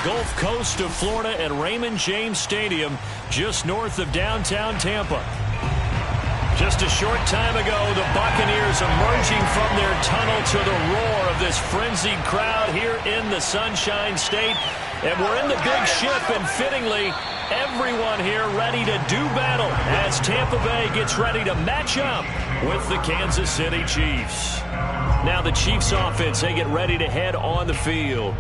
Gulf Coast of Florida at Raymond James Stadium, just north of downtown Tampa. Just a short time ago, the Buccaneers emerging from their tunnel to the roar of this frenzied crowd here in the Sunshine State. And we're in the big ship, and fittingly, everyone here ready to do battle as Tampa Bay gets ready to match up with the Kansas City Chiefs. Now the Chiefs offense, they get ready to head on the field.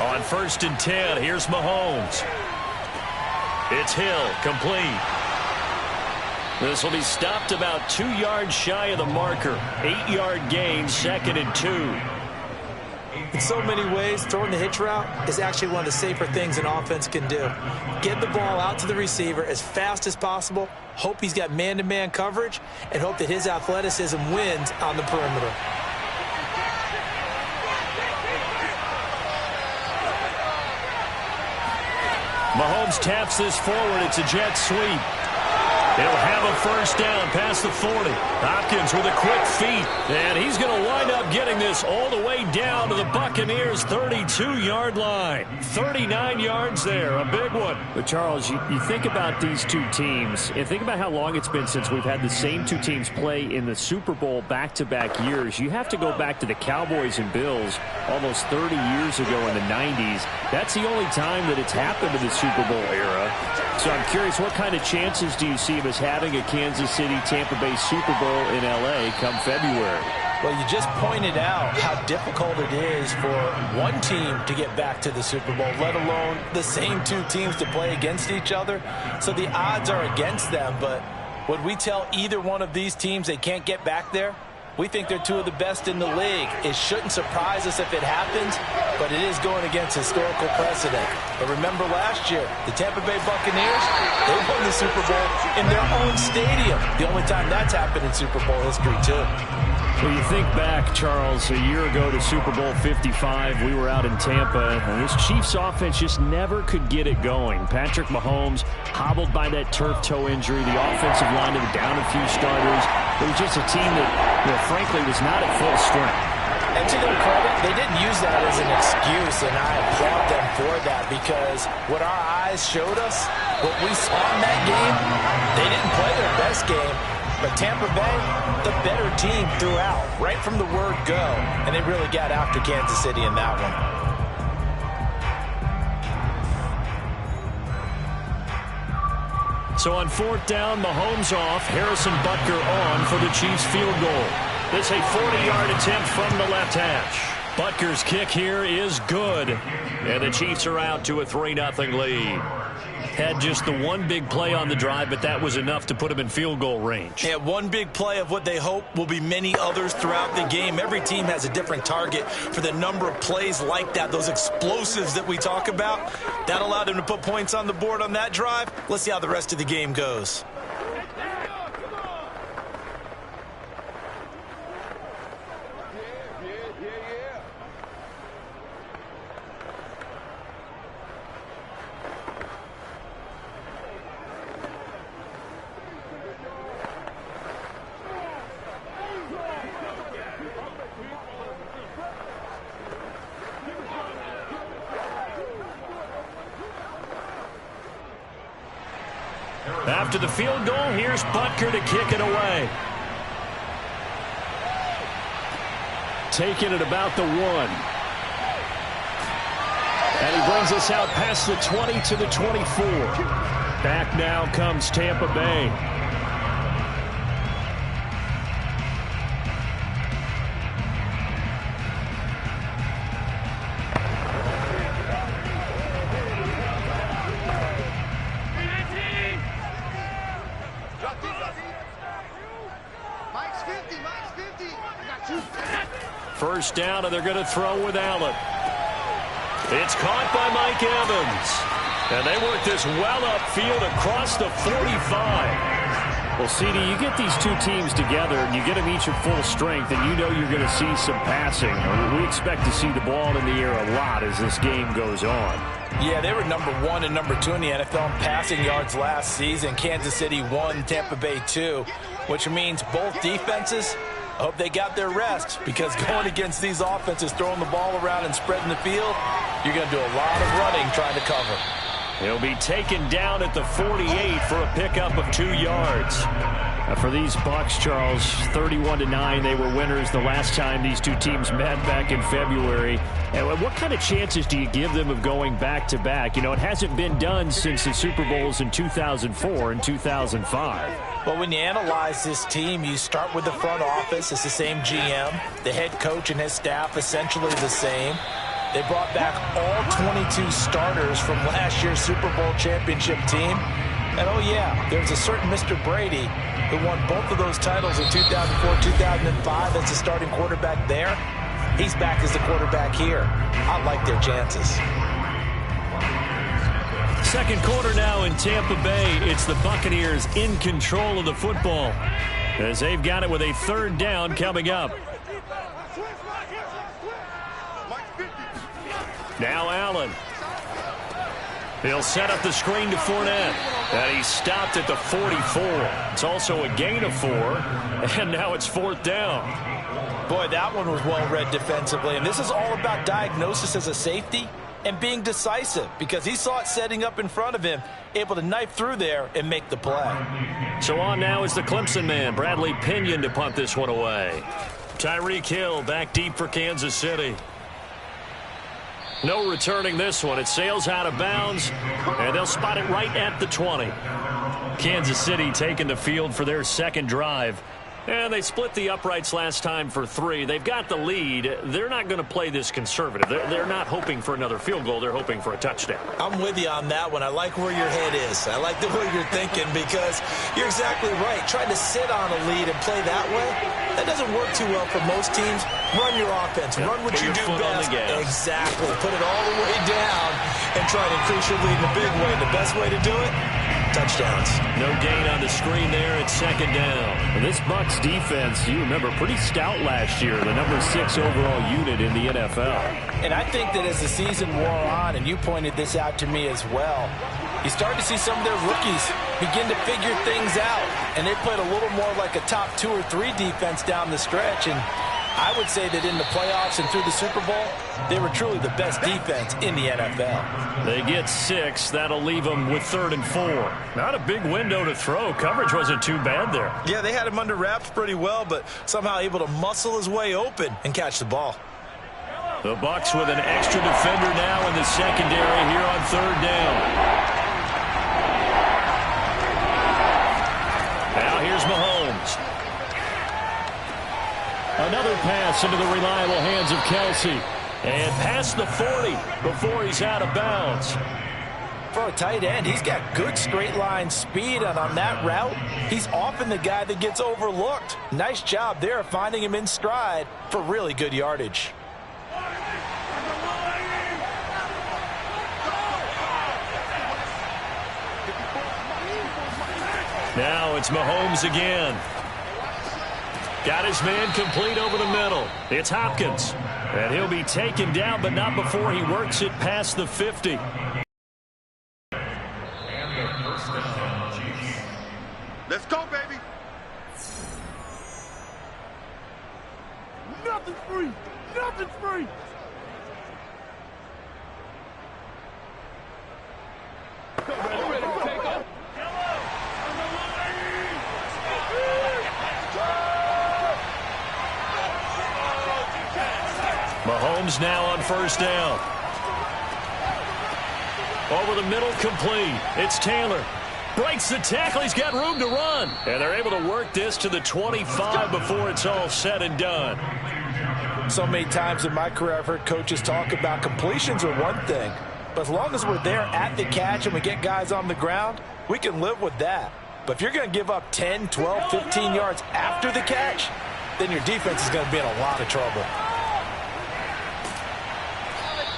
On 1st and 10, here's Mahomes. It's Hill, complete. This will be stopped about 2 yards shy of the marker. 8-yard gain, 2nd and 2. In so many ways, throwing the hitch route is actually one of the safer things an offense can do. Get the ball out to the receiver as fast as possible, hope he's got man-to-man coverage, and hope that his athleticism wins on the perimeter. Mahomes taps this forward. It's a jet sweep. He'll have a first down past the 40. Hopkins with a quick feet. And he's going to wind up getting this all the way down to the Buccaneers' 32-yard line. 39 yards there. A big one. But, Charles, you think about these two teams, and think about how long it's been since we've had the same two teams play in the Super Bowl back-to-back years. You have to go back to the Cowboys and Bills almost 30 years ago in the 90s. That's the only time that it's happened in the Super Bowl era. So I'm curious, what kind of chances do you see of us having a Kansas City-Tampa Bay Super Bowl in L.A. come February? Well, you just pointed out how difficult it is for one team to get back to the Super Bowl, let alone the same two teams to play against each other. So the odds are against them, but would we tell either one of these teams they can't get back there? We think they're two of the best in the league. It shouldn't surprise us if it happens, but it is going against historical precedent. But remember last year, the Tampa Bay Buccaneers, they won the Super Bowl in their own stadium. The only time that's happened in Super Bowl history, too. Well, you think back, Charles, a year ago to Super Bowl 55, we were out in Tampa, and this Chiefs offense just never could get it going. Patrick Mahomes hobbled by that turf toe injury. The offensive line was down a few starters. It was just a team that, frankly, was not at full strength. And to their credit, they didn't use that as an excuse, and I applaud them for that, because what our eyes showed us, what we saw in that game, they didn't play their best game. But Tampa Bay, the better team throughout, right from the word go. And they really got after Kansas City in that one. So on 4th down, Mahomes off, Harrison Butker on for the Chiefs field goal. This a 40-yard attempt from the left hash. Butker's kick here is good. And the Chiefs are out to a 3-0 lead. Had just the one big play on the drive, but that was enough to put him in field goal range. Yeah, one big play of what they hope will be many others throughout the game. Every team has a different target for the number of plays like that, those explosives that we talk about. That allowed them to put points on the board on that drive. Let's see how the rest of the game goes. After the field goal, here's Butker to kick it away. Taking it about the 1. And he brings us out past the 20 to the 24. Back now comes Tampa Bay. First down, and they're going to throw with Allen. It's caught by Mike Evans. And they work this well upfield across the 45. Well, CD, you get these two teams together, and you get them each at full strength, and you know you're going to see some passing. We expect to see the ball in the air a lot as this game goes on. Yeah, they were number 1 and number 2 in the NFL in passing yards last season. Kansas City 1, Tampa Bay 2, which means both defenses, I hope they got their rest, because going against these offenses, throwing the ball around and spreading the field, you're going to do a lot of running trying to cover. He'll be taken down at the 48 for a pickup of 2 yards. For these Bucks, Charles, 31-9, they were winners the last time these two teams met back in February. And what kind of chances do you give them of going back-to-back? You know, it hasn't been done since the Super Bowls in 2004 and 2005. Well, when you analyze this team, you start with the front office. It's the same GM. The head coach and his staff essentially the same. They brought back all 22 starters from last year's Super Bowl championship team. And, oh, yeah, there's a certain Mr. Brady who won both of those titles in 2004, 2005 as the starting quarterback there. He's back as the quarterback here. I like their chances. Second quarter now in Tampa Bay. It's the Buccaneers in control of the football as they've got it with a 3rd down coming up. Now Allen. He'll set up the screen to Fournette. And he's stopped at the 44. It's also a gain of 4. And now it's 4th down. Boy, that one was well read defensively. And this is all about diagnosis as a safety and being decisive, because he saw it setting up in front of him, able to knife through there and make the play. So on now is the Clemson man, Bradley Pinion, to punt this one away. Tyreek Hill back deep for Kansas City. No returning this one. It sails out of bounds, and they'll spot it right at the 20. Kansas City taking the field for their 2nd drive. And they split the uprights last time for 3. They've got the lead. They're not going to play this conservative. They're not hoping for another field goal. They're hoping for a touchdown. I'm with you on that one. I like where your head is. I like the way you're thinking, because you're exactly right. Trying to sit on a lead and play that way, that doesn't work too well for most teams. Run your offense. Run what you do best. Exactly. Put it all the way down and try to increase your lead in a big way. The best way to do it, touchdowns. No gain on the screen there at 2nd down. And this Bucs defense, you remember, pretty stout last year. The number 6 overall unit in the NFL. And I think that as the season wore on, and you pointed this out to me as well, you start to see some of their rookies begin to figure things out. And they played a little more like a top 2 or 3 defense down the stretch. And I would say that in the playoffs and through the Super Bowl, they were truly the best defense in the NFL. They get 6. That'll leave them with 3rd and 4. Not a big window to throw. Coverage wasn't too bad there. Yeah, they had him under wraps pretty well, but somehow able to muscle his way open and catch the ball. The Bucs with an extra defender now in the secondary here on 3rd down. Now here's Mahomes. Another pass into the reliable hands of Kelsey. And past the 40 before he's out of bounds. For a tight end, he's got good straight line speed, and on that route, he's often the guy that gets overlooked. Nice job there finding him in stride for really good yardage. Now it's Mahomes again. Got his man complete over the middle. It's Hopkins. And he'll be taken down, but not before he works it past the 50. Let's go, baby. Nothing's free. Nothing's free. Ready to take off. Mahomes now on 1st down. Over the middle, complete. It's Taylor. Breaks the tackle. He's got room to run. And they're able to work this to the 25 before it's all said and done. So many times in my career I've heard coaches talk about completions are one thing. But as long as we're there at the catch and we get guys on the ground, we can live with that. But if you're going to give up 10, 12, 15 yards after the catch, then your defense is going to be in a lot of trouble.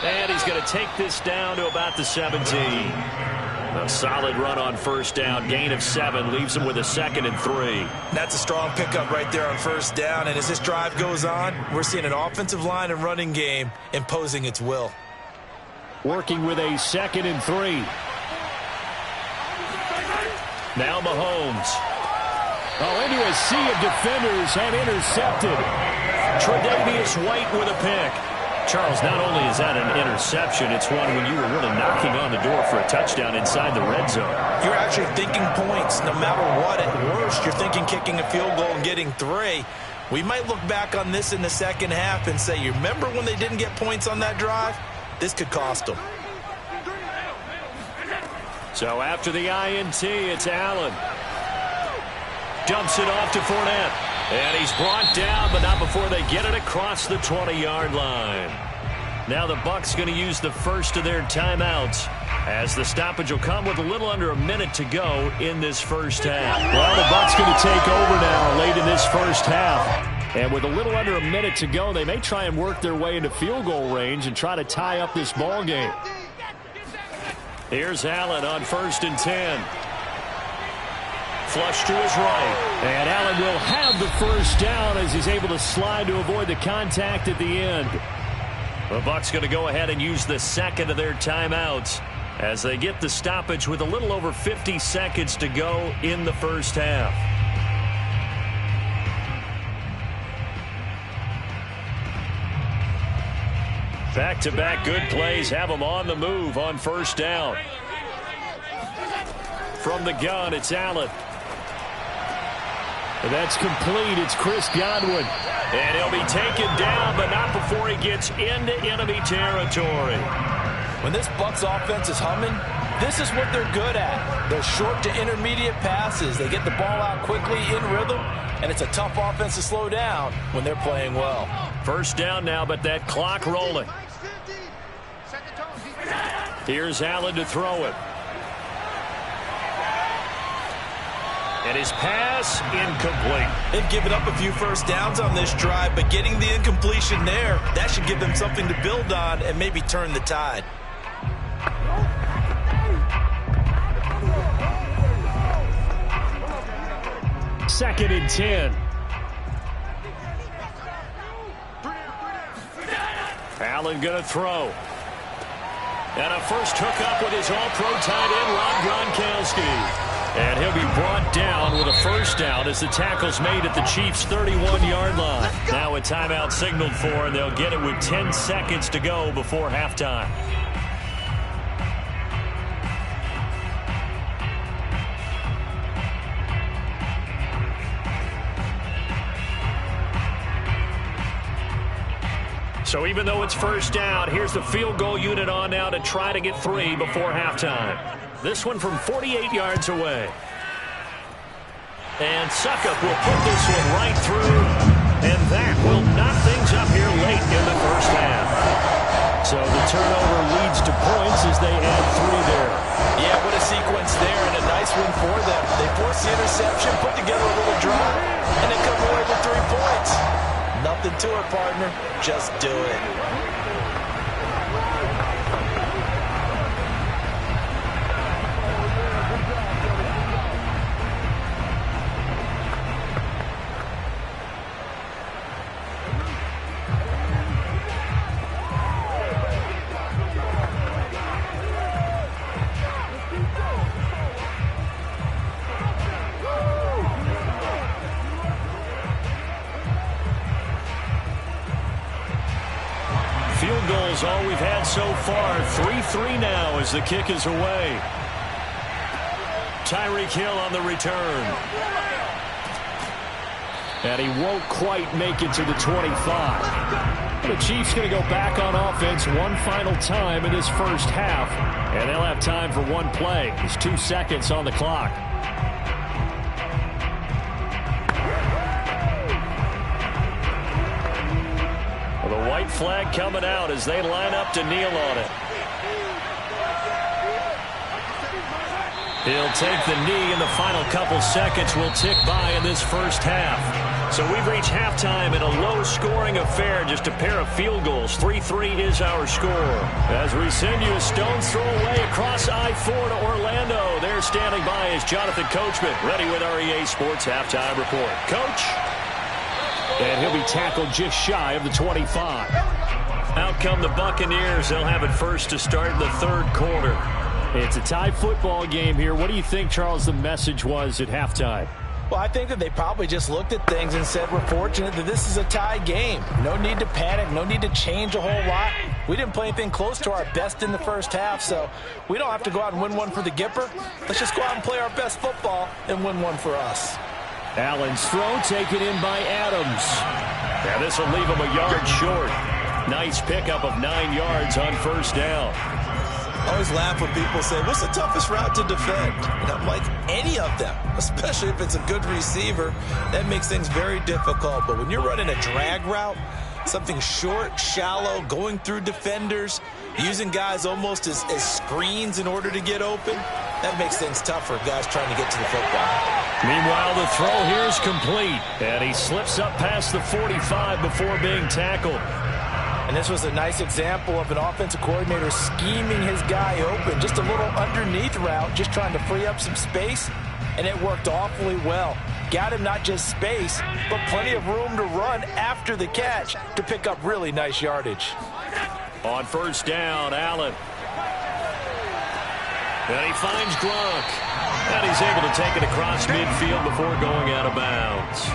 And he's going to take this down to about the 17. A solid run on 1st down. Gain of 7 leaves him with a 2nd and 3. That's a strong pickup right there on 1st down. And as this drive goes on, we're seeing an offensive line and running game imposing its will. Working with a 2nd and 3. Now Mahomes. Oh, into a sea of defenders and intercepted. Tre'Davious White with a pick. Charles, not only is that an interception, it's one when you were really knocking on the door for a touchdown inside the red zone. You're actually thinking points no matter what. At worst, you're thinking kicking a field goal and getting 3. We might look back on this in the second half and say, you remember when they didn't get points on that drive? This could cost them. So after the INT, it's Allen. Dumps it off to Fournette. And he's brought down, but not before they get it across the 20-yard line. Now the Bucs going to use the first of their timeouts, as the stoppage will come with a little under a minute to go in this first half. Well, the Bucs going to take over now late in this first half. And with a little under a minute to go, they may try and work their way into field goal range and try to tie up this ball game. Here's Allen on 1st and 10. Flush to his right. And Allen will have the first down as he's able to slide to avoid the contact at the end. The Bucs going to go ahead and use the second of their timeouts as they get the stoppage with a little over 50 seconds to go in the first half. Back-to-back good plays have them on the move on first down. From the gun, it's Allen. And that's complete. It's Chris Godwin. And he'll be taken down, but not before he gets into enemy territory. When this Bucs offense is humming, this is what they're good at. Those short to intermediate passes. They get the ball out quickly in rhythm, and it's a tough offense to slow down when they're playing well. First down now, but that clock rolling. Here's Allen to throw it. And his pass incomplete. They've given up a few first downs on this drive, but getting the incompletion there, that should give them something to build on and maybe turn the tide. Second and 10. Allen going to throw. And a first hookup with his all-pro tight end, Rob Gronkowski. And he'll be brought down with a first down as the tackle's made at the Chiefs' 31-yard line. Now a timeout signaled for, and they'll get it with 10 seconds to go before halftime. So even though it's first down, here's the field goal unit on now to try to get 3 before halftime. This one from 48 yards away. And Succop will put this one right through, and that will knock things up here late in the first half. So the turnover leads to points as they add 3 there. Yeah, what a sequence there, and a nice one for them. They force the interception, put together a little drive, and then come away with 3 points. Nothing to it, partner. Just do it. Field goals all we've had so far. 3-3 now as the kick is away. Tyreek Hill on the return. And he won't quite make it to the 25. The Chiefs going to go back on offense one final time in this first half. And they'll have time for one play. There's 2 seconds on the clock. The white flag coming out as they line up to kneel on it. He'll take the knee, and the final couple seconds will tick by in this first half. So we've reached halftime in a low-scoring affair, just a pair of field goals. 3-3 is our score. As we send you a stone's throw away across I-4 to Orlando. There standing by is Jonathan Coachman, ready with our EA Sports Halftime Report. Coach? And he'll be tackled just shy of the 25. Out come the Buccaneers. They'll have it first to start the third quarter. It's a tie football game here. What do you think, Charles, the message was at halftime? Well, I think that they probably just looked at things and said, we're fortunate that this is a tie game. No need to panic. No need to change a whole lot. We didn't play anything close to our best in the first half, so we don't have to go out and win one for the Gipper. Let's just go out and play our best football and win one for us. Allen's throw taken in by Adams. Yeah, this will leave him a yard short. Nice pickup of 9 yards on first down. I always laugh when people say, what's the toughest route to defend? And I'm like, any of them, especially if it's a good receiver. That makes things very difficult. But when you're running a drag route, something short, shallow, going through defenders, using guys almost as screens in order to get open, that makes things tough for guys trying to get to the football. Meanwhile, the throw here is complete. And he slips up past the 45 before being tackled. And this was a nice example of an offensive coordinator scheming his guy open. Just a little underneath route, just trying to free up some space. And it worked awfully well. Got him not just space, but plenty of room to run after the catch to pick up really nice yardage. On first down, Allen. And he finds Gronk. And he's able to take it across midfield before going out of bounds.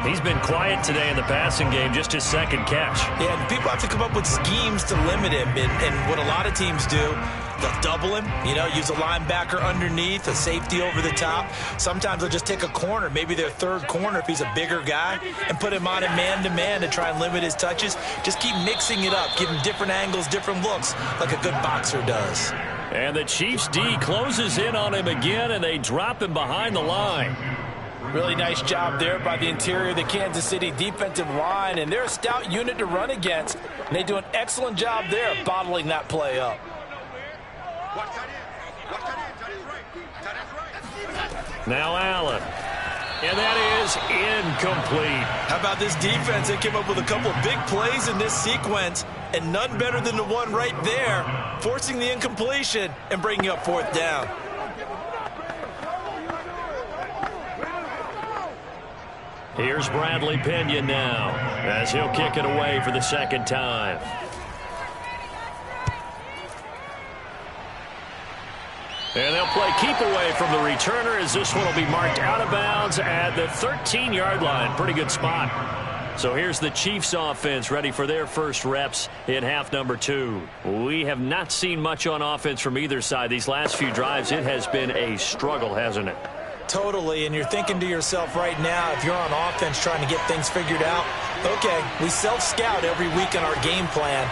He's been quiet today in the passing game, just his second catch. Yeah, and people have to come up with schemes to limit him. And what a lot of teams do, they'll double him, use a linebacker underneath, a safety over the top. Sometimes they'll just take a corner, maybe their third corner if he's a bigger guy, and put him on him man-to-man to try and limit his touches. Just keep mixing it up, give him different angles, different looks, like a good boxer does. And the Chiefs' D closes in on him again, and they drop him behind the line. Really nice job there by the interior of the Kansas City defensive line, and they're a stout unit to run against. And they do an excellent job there bottling that play up. Now Allen. And that is incomplete. How about this defense? They came up with a couple of big plays in this sequence, and none better than the one right there, forcing the incompletion and bringing up fourth down. Here's Bradley Pinion now, as he'll kick it away for the second time. And they'll play keep away from the returner, as this one will be marked out of bounds at the 13-yard line. Pretty good spot. So here's the Chiefs offense ready for their first reps in half number 2. We have not seen much on offense from either side. These last few drives, it has been a struggle, hasn't it? Totally, and you're thinking to yourself right now, if you're on offense trying to get things figured out, okay, we self-scout every week on our game plan.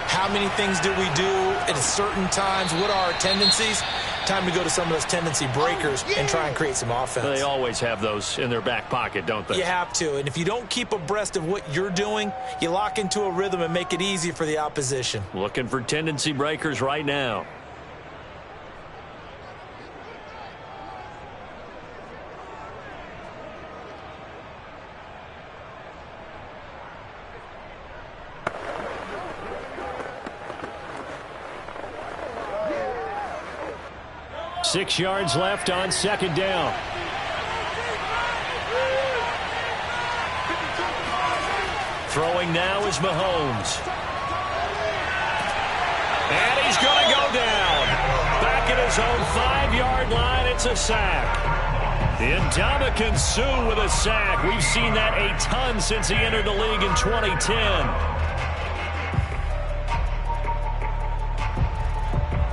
How many things do we do at certain times? What are our tendencies? Time to go to some of those tendency breakers and try and create some offense. They always have those in their back pocket, don't they? You have to, and if you don't keep abreast of what you're doing, you lock into a rhythm and make it easy for the opposition. Looking for tendency breakers right now. Six yards left on second down. Throwing now is Mahomes. And he's going to go down. Back at his own 5-yard line, it's a sack. Ndamukong Suh with a sack. We've seen that a ton since he entered the league in 2010.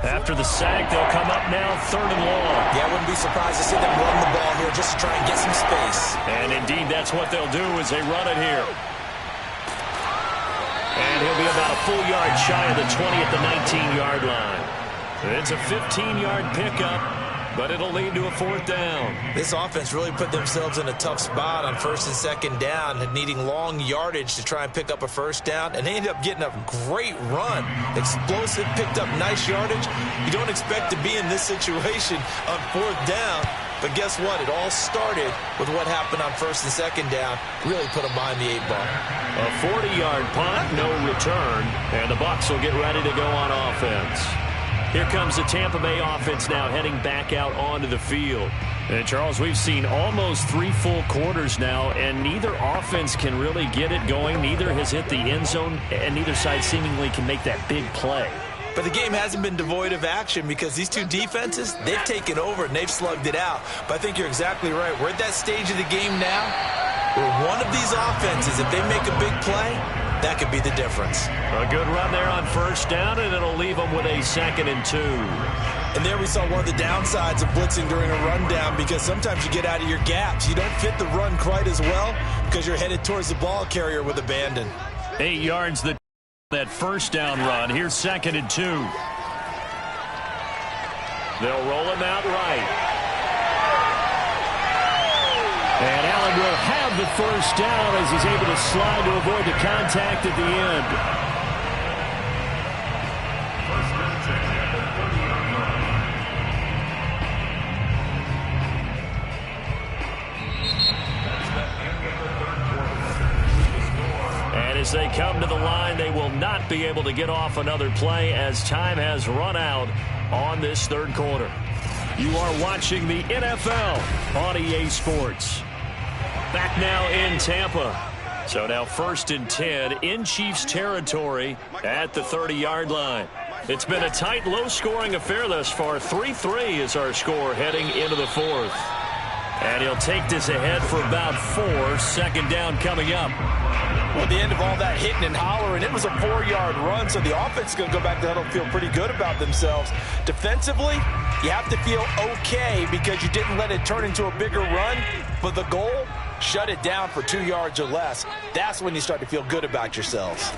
After the sack, they'll come up now 3rd and long. Yeah, I wouldn't be surprised to see them run the ball here just to try and get some space. And indeed, that's what they'll do as they run it here. And he'll be about a full yard shy of the 20 at the 19-yard line. It's a 15-yard pickup, but it'll lead to a 4th down. This offense really put themselves in a tough spot on 1st and 2nd down, needing long yardage to try and pick up a 1st down, and they ended up getting a great run. Explosive, picked up nice yardage. You don't expect to be in this situation on 4th down, but guess what? It all started with what happened on 1st and 2nd down. Really put them behind the 8 ball. A 40-yard punt, no return, and the Bucs will get ready to go on offense. Here comes the Tampa Bay offense now heading back out onto the field. And Charles, we've seen almost 3 full quarters now, and neither offense can really get it going. Neither has hit the end zone, and neither side seemingly can make that big play. But the game hasn't been devoid of action because these two defenses, they've taken over and they've slugged it out. But I think you're exactly right. We're at that stage of the game now where one of these offenses, if they make a big play, that could be the difference. A good run there on first down, and it'll leave them with a 2nd and 2. And there we saw one of the downsides of blitzing during a rundown because sometimes you get out of your gaps. You don't fit the run quite as well because you're headed towards the ball carrier with abandon. 8 yards that first down run. Here's 2nd and 2. They'll roll him out right. And Allen will have the first down as he's able to slide to avoid the contact at the end. And as they come to the line, they will not be able to get off another play as time has run out on this 3rd quarter. You are watching the NFL on EA Sports. Back now in Tampa. So now 1st and 10 in Chiefs territory at the 30-yard line. It's been a tight, low-scoring affair thus far. 3-3 is our score heading into the 4th. And he'll take this ahead for about 4. 2nd down coming up. Well, at the end of all that hitting and hollering, it was a 4-yard run, so the offense is going to go back to huddle and feel pretty good about themselves. Defensively, you have to feel okay because you didn't let it turn into a bigger run, but the goal, shut it down for 2 yards or less. That's when you start to feel good about yourselves.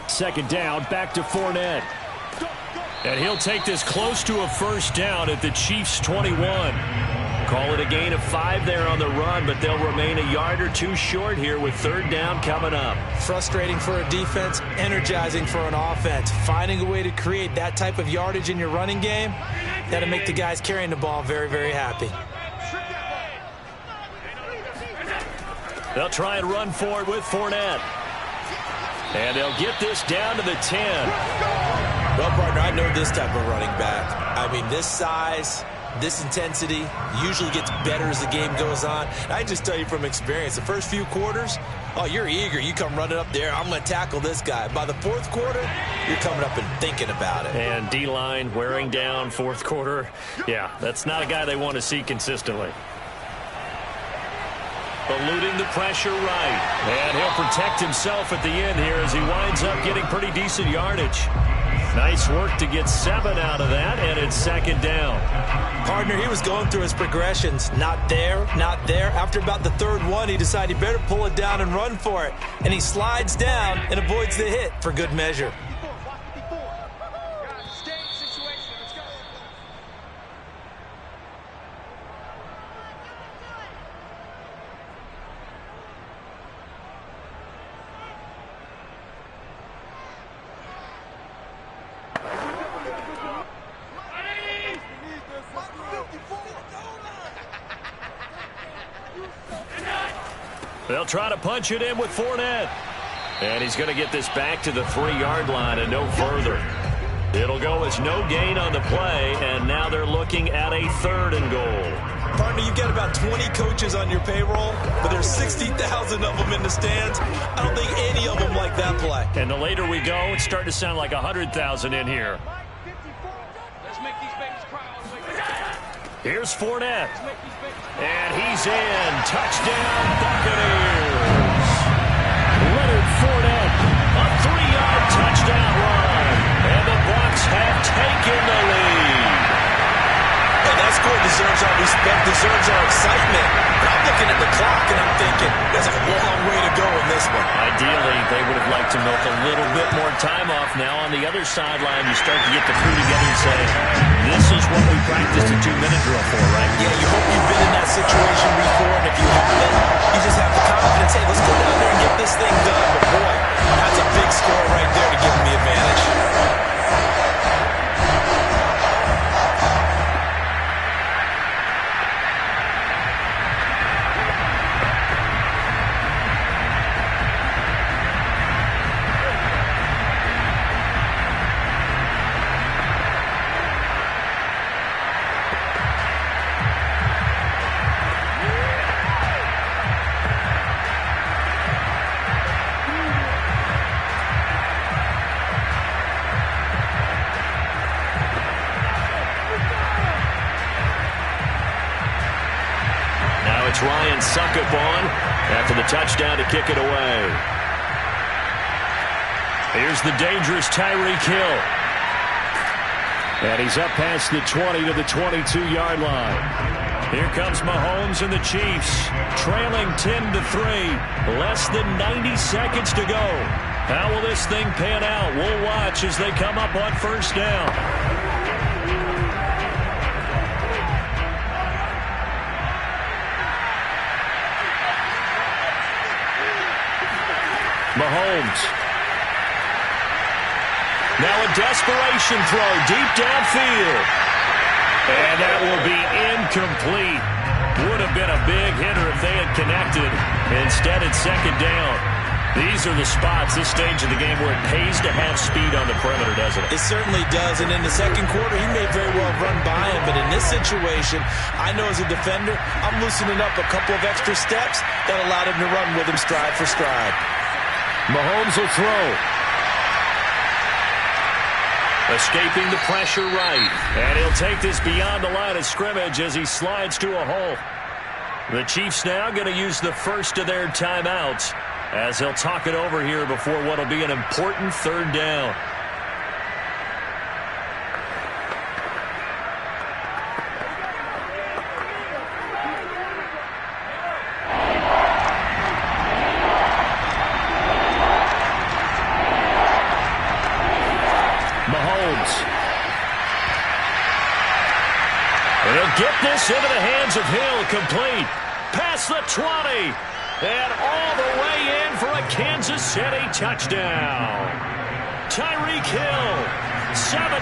2nd down, back to Fournette. And he'll take this close to a first down at the Chiefs' 21. Call it a gain of 5 there on the run, but they'll remain a yard or 2 short here with 3rd down coming up. Frustrating for a defense, energizing for an offense. Finding a way to create that type of yardage in your running game, that'll make the guys carrying the ball very, very happy. They'll try and run for it with Fournette. And they'll get this down to the 10. Well, partner, I know this type of running back. I mean, this size, this intensity usually gets better as the game goes on. I just tell you from experience, the first few quarters, oh, you're eager. You come running up there, I'm going to tackle this guy. By the 4th quarter, you're coming up and thinking about it. And D-line wearing down 4th quarter. Yeah, that's not a guy they want to see consistently. Eluding the pressure right. And he'll protect himself at the end here as he winds up getting pretty decent yardage. Nice work to get 7 out of that, and it's 2nd down. Partner, he was going through his progressions. Not there, not there. After about the 3rd one, he decided he better pull it down and run for it. And he slides down and avoids the hit for good measure. They'll try to punch it in with Fournette. And he's going to get this back to the 3-yard line and no further. It'll go as no gain on the play, and now they're looking at a 3rd and goal. Partner, you've got about 20 coaches on your payroll, but there's 60,000 of them in the stands. I don't think any of them like that play. And the later we go, it's starting to sound like 100,000 in here. Let's make these babies cry. Here's Fournette. And he's in. Touchdown, Buccaneers. Leonard Fournette, a 3-yard touchdown run. And the Bucs have taken the lead. And that score deserves our respect, deserves our excitement. But I'm looking at the clock and I'm thinking, there's a long way to go in this one. Ideally, they would have liked to milk a little bit more time off. Now on the other sideline, you start to get the crew together and say, this is what we practiced a 2-minute drill for, right? Yeah, you hope you've been in that situation before, and if you haven't, you just have the confidence, hey, let's go down there and get this thing done. But boy, that's a big score right there to give them the advantage. It's Ryan Succop on after the touchdown to kick it away. Here's the dangerous Tyreek Hill. And he's up past the 20 to the 22-yard line. Here comes Mahomes and the Chiefs, trailing 10-3. Less than 90 seconds to go. How will this thing pan out? We'll watch as they come up on first down. Mahomes. Now a desperation throw deep downfield. And that will be incomplete. Would have been a big hitter if they had connected. Instead, it's second down. These are the spots, this stage of the game, where it pays to have speed on the perimeter, doesn't it? It certainly does. And in the second quarter, he may very well run by him. But in this situation, I know as a defender, I'm loosening up a couple of extra steps that allowed him to run with him stride for stride. Mahomes will throw. Escaping the pressure right. And he'll take this beyond the line of scrimmage as he slides to a hole. The Chiefs now going to use the first of their timeouts as they'll talk it over here before what will be an important third down. Get this into the hands of Hill, complete. Past the 20. And all the way in for a Kansas City touchdown. Tyreek Hill, 75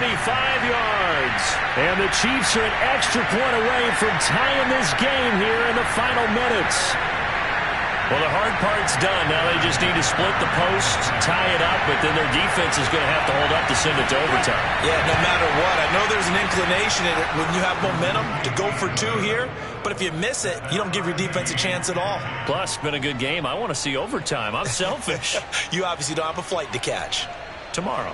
yards. And the Chiefs are an extra point away from tying this game here in the final minutes. Well, the hard part's done. Now they just need to split the post, tie it up, but then their defense is going to have to hold up to send it to overtime. Yeah, no matter what. I know there's an inclination in it when you have momentum to go for two here, but if you miss it, you don't give your defense a chance at all. Plus, been a good game. I want to see overtime. I'm selfish. You obviously don't have a flight to catch. Tomorrow.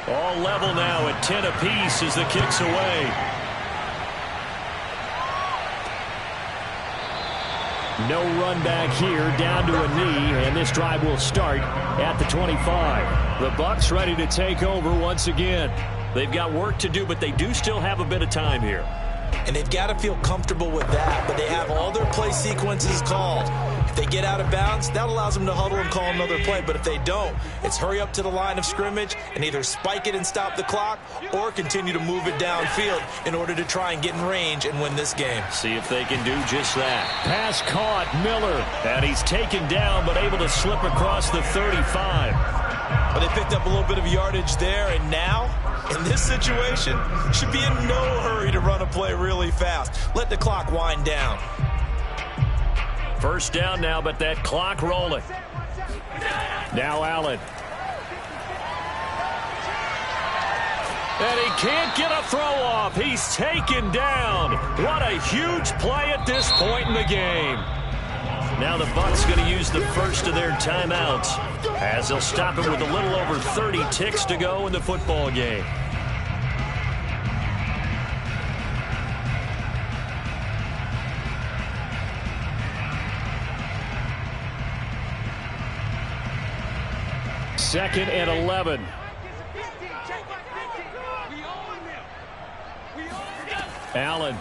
All level now at 10 apiece as the kick's away. No run back here, down to a knee, and this drive will start at the 25. The Bucs ready to take over once again. They've got work to do, but they do still have a bit of time here. And they've got to feel comfortable with that, but they have all their play sequences called. If they get out of bounds, that allows them to huddle and call another play. But if they don't, it's hurry up to the line of scrimmage and either spike it and stop the clock or continue to move it downfield in order to try and get in range and win this game. See if they can do just that. Pass caught, Miller. And he's taken down but able to slip across the 35. But they picked up a little bit of yardage there, and now, in this situation, should be in no hurry to run a play really fast. Let the clock wind down. First down now, but that clock rolling. Now Allen. And he can't get a throw off. He's taken down. What a huge play at this point in the game. Now the Bucs going to use the first of their timeouts as they'll stop it with a little over 30 ticks to go in the football game. Second and 11. Allen.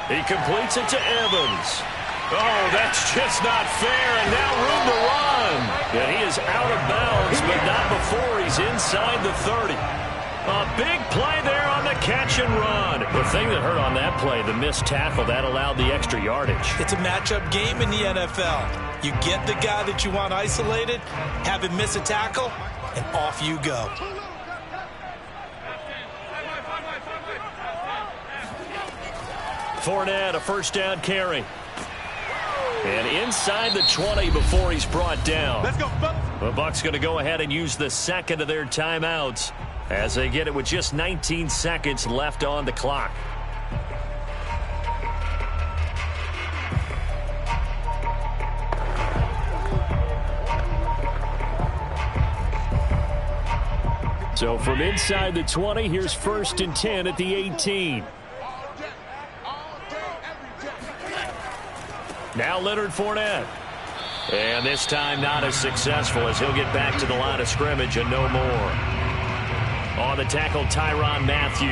He completes it to Evans. Oh, that's just not fair, and now room to run. And he is out of bounds, but not before he's inside the 30. A big play there on the catch and run. The thing that hurt on that play, the missed tackle, that allowed the extra yardage. It's a matchup game in the NFL. You get the guy that you want isolated, have him miss a tackle, and off you go. Fournette, a first down carry. And inside the 20 before he's brought down. Let's go. The Bucs going to go ahead and use the second of their timeouts as they get it with just 19 seconds left on the clock. So from inside the 20, here's 1st and 10 at the 18. Now Leonard Fournette. And this time not as successful as he'll get back to the line of scrimmage and no more. On the tackle, Tyrann Mathieu.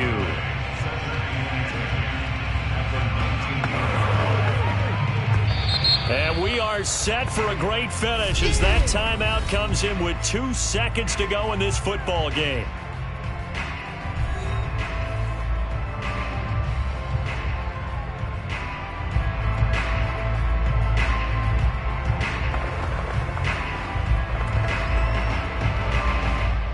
And we are set for a great finish as that timeout comes in with 2 seconds to go in this football game.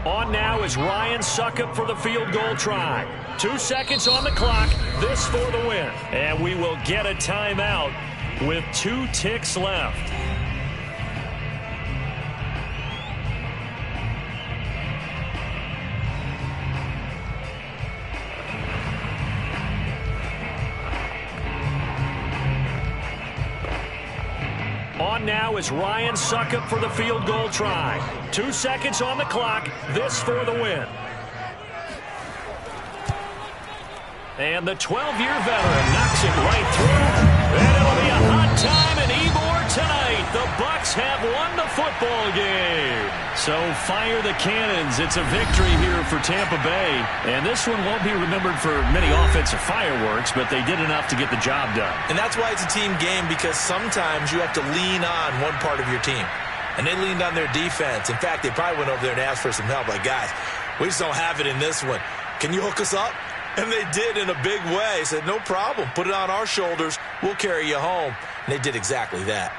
On now is Ryan Succop for the field goal try. 2 seconds on the clock. This for the win. And we will get a timeout with 2 ticks left. On now is Ryan Succop for the field goal try. 2 seconds on the clock. This for the win. And the 12-year veteran knocks it right through. And it'll be a hot time in Ybor tonight. The Bucs have won the football game. So fire the cannons. It's a victory here for Tampa Bay. And this one won't be remembered for many offensive fireworks, but they did enough to get the job done. And that's why it's a team game, because sometimes you have to lean on one part of your team. And they leaned on their defense. In fact, they probably went over there and asked for some help. Like, guys, we just don't have it in this one. Can you hook us up? And they did in a big way. Said, no problem. Put it on our shoulders. We'll carry you home. And they did exactly that.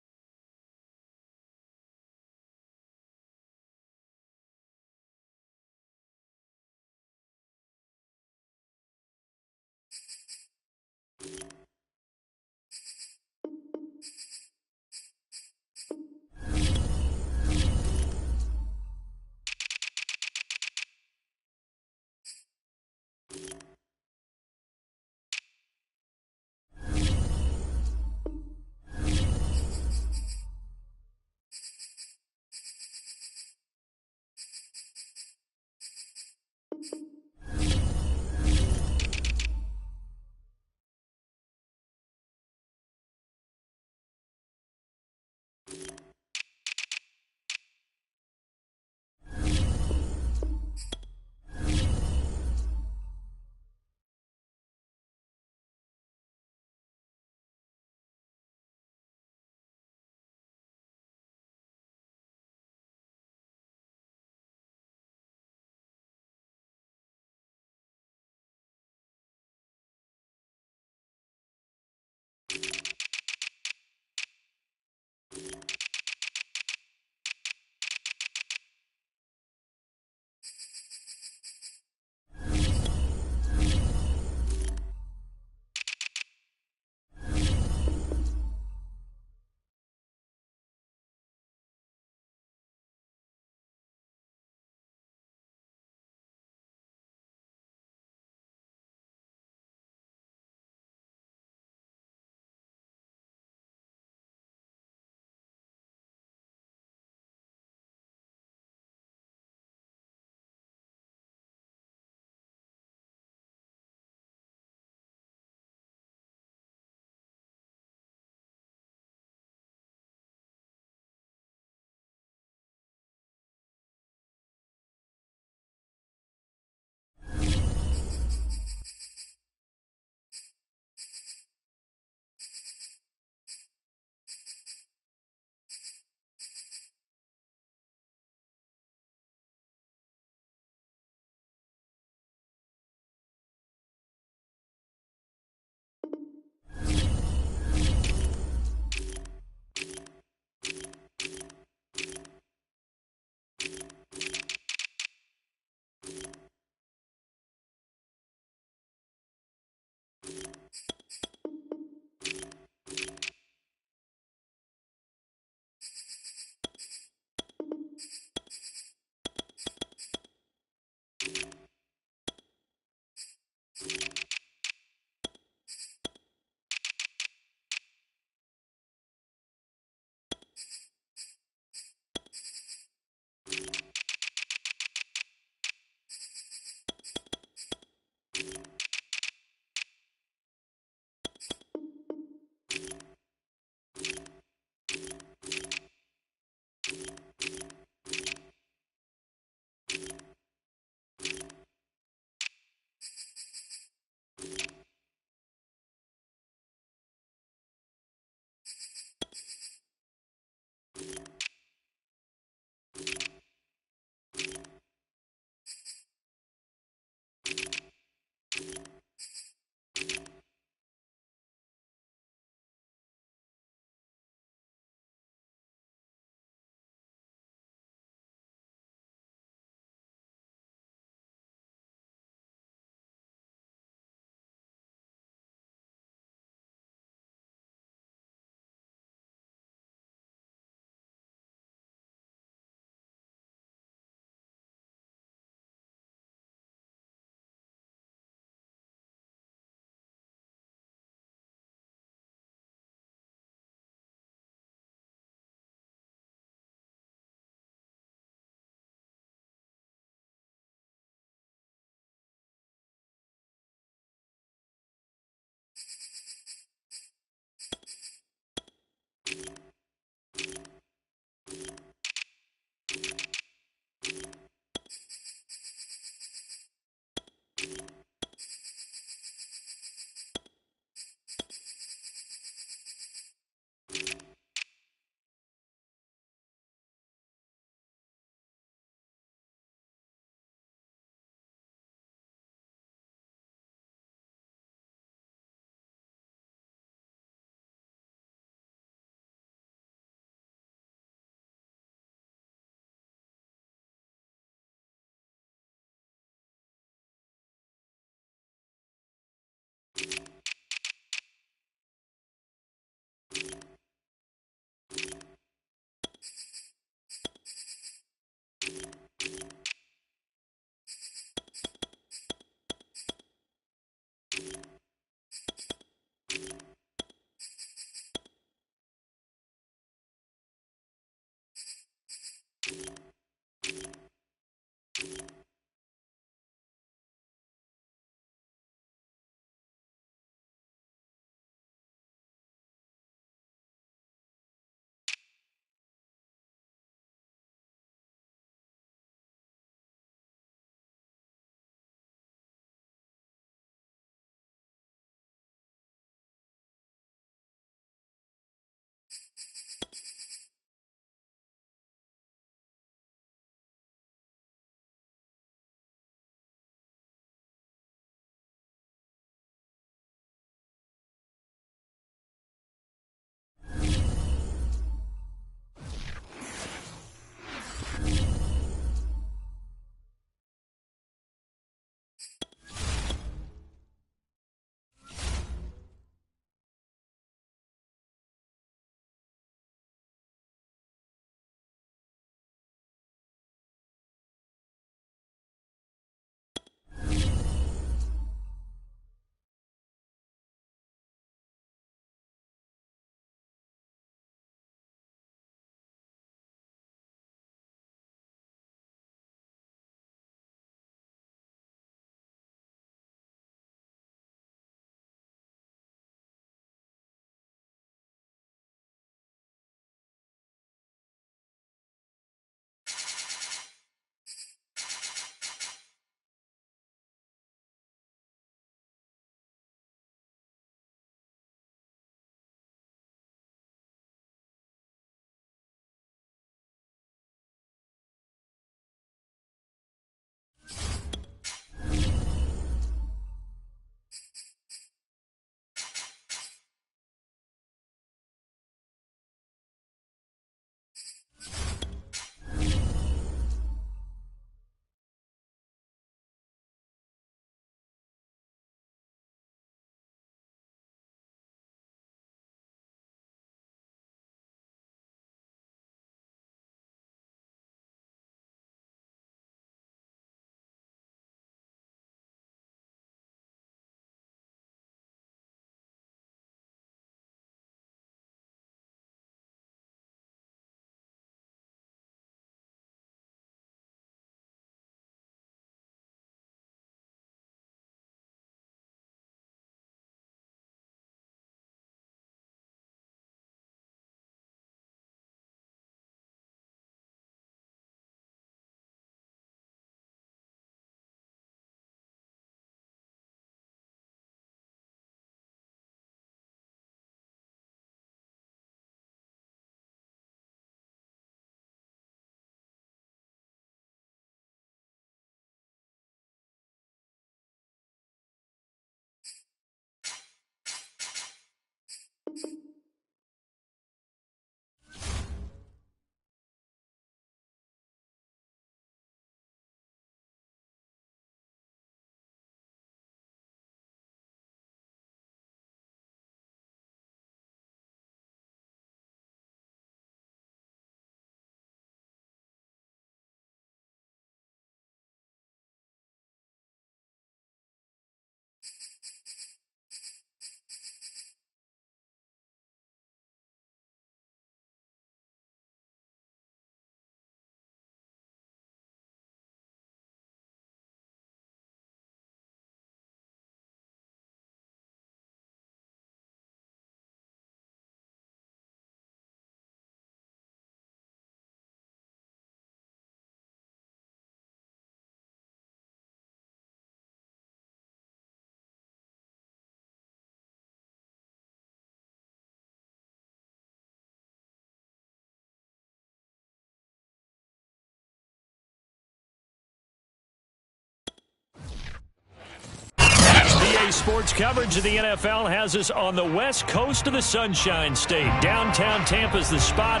Today's sports coverage of the NFL has us on the west coast of the Sunshine State. Downtown Tampa's the spot,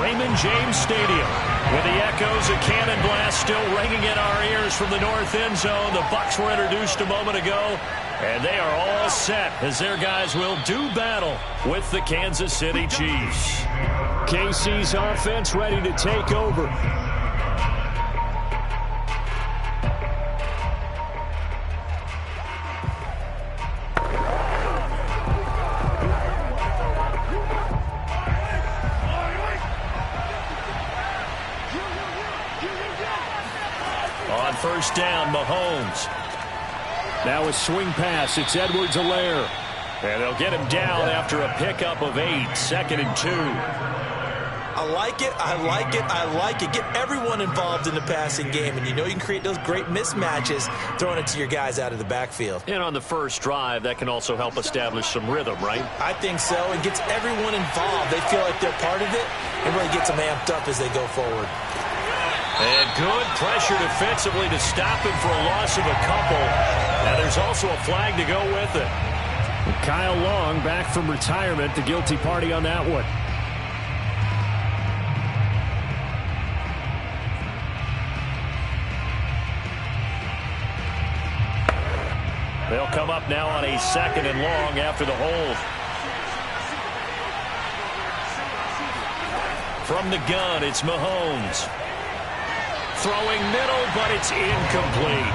Raymond James Stadium. With the echoes of Cannon Blast still ringing in our ears from the north end zone. The Bucs were introduced a moment ago, and they are all set as their guys will do battle with the Kansas City Chiefs. KC's offense ready to take over. On first down, Mahomes. Now a swing pass. It's Edwards-Helaire. And they'll get him down after a pickup of 8. 2nd and 2. I like it. I like it. I like it. Get everyone involved in the passing game. And you know you can create those great mismatches throwing it to your guys out of the backfield. And on the first drive, that can also help establish some rhythm, right? I think so. It gets everyone involved. They feel like they're part of it and really gets them amped up as they go forward. And good pressure defensively to stop him for a loss of a couple. And there's also a flag to go with it. Kyle Long back from retirement, the guilty party on that one. They'll come up now on a 2nd and long after the hold. From the gun, it's Mahomes. Throwing middle, but it's incomplete.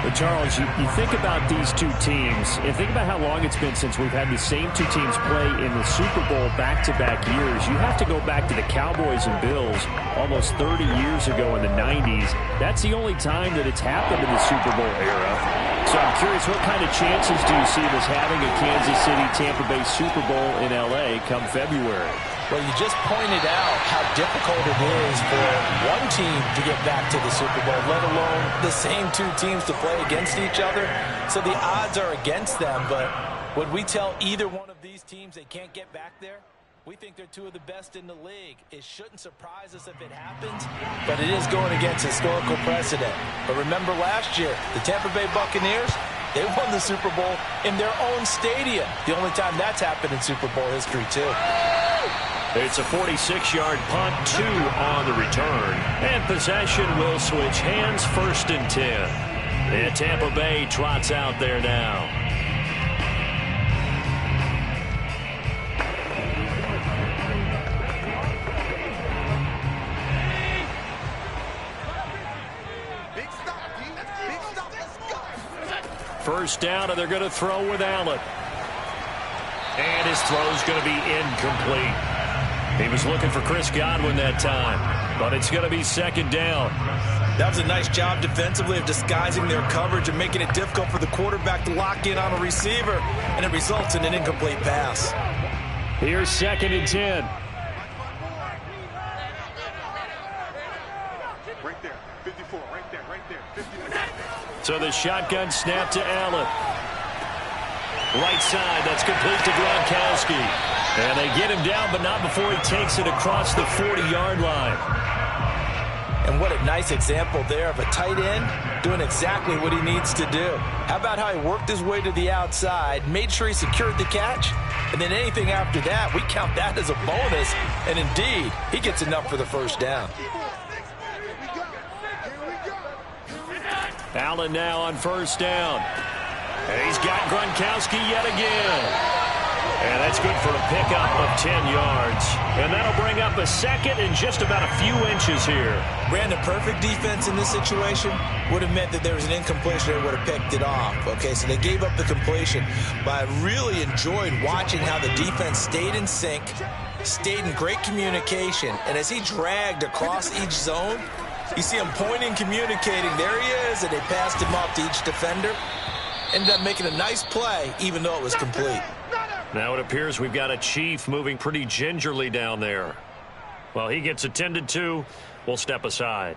But Charles, you think about these two teams, and think about how long it's been since we've had the same two teams play in the Super Bowl back-to-back years. You have to go back to the Cowboys and Bills almost 30 years ago in the 90s. That's the only time that it's happened in the Super Bowl era. So I'm curious, what kind of chances do you see of us having a Kansas City-Tampa Bay Super Bowl in L.A. come February? Well, you just pointed out how difficult it is for one team to get back to the Super Bowl, let alone the same two teams to play against each other. So the odds are against them, but would we tell either one of these teams they can't get back there? We think they're two of the best in the league. It shouldn't surprise us if it happens, but it is going against historical precedent. But remember last year, the Tampa Bay Buccaneers, they won the Super Bowl in their own stadium. The only time that's happened in Super Bowl history, too. It's a 46-yard punt, 2 on the return. And possession will switch hands, 1st and 10. And Tampa Bay trots out there now. First down, and they're going to throw with Allen. And his throw's going to be incomplete. He was looking for Chris Godwin that time, but it's going to be 2nd down. That was a nice job defensively of disguising their coverage and making it difficult for the quarterback to lock in on a receiver, and it results in an incomplete pass. Here's 2nd and 10. Right there, 54, right there, 54. So the shotgun snap to Allen. Right side, that's complete to Gronkowski. And they get him down, but not before he takes it across the 40-yard line. And what a nice example there of a tight end doing exactly what he needs to do. How about how he worked his way to the outside, made sure he secured the catch, and then anything after that, we count that as a bonus. And indeed, he gets enough for the first down. Allen now on first down. And he's got Gronkowski yet again. And that's good for a pickup of 10 yards. And that'll bring up a 2nd and just about a few inches here. Brandon, perfect defense in this situation would have meant that there was an incompletion that would have picked it off. Okay, so they gave up the completion. But I really enjoyed watching how the defense stayed in sync, stayed in great communication. And as he dragged across each zone, you see him pointing, communicating. There he is, and they passed him off to each defender. Ended up making a nice play, even though it was complete. Now it appears we've got a Chief moving pretty gingerly down there. Well, he gets attended to. We'll step aside.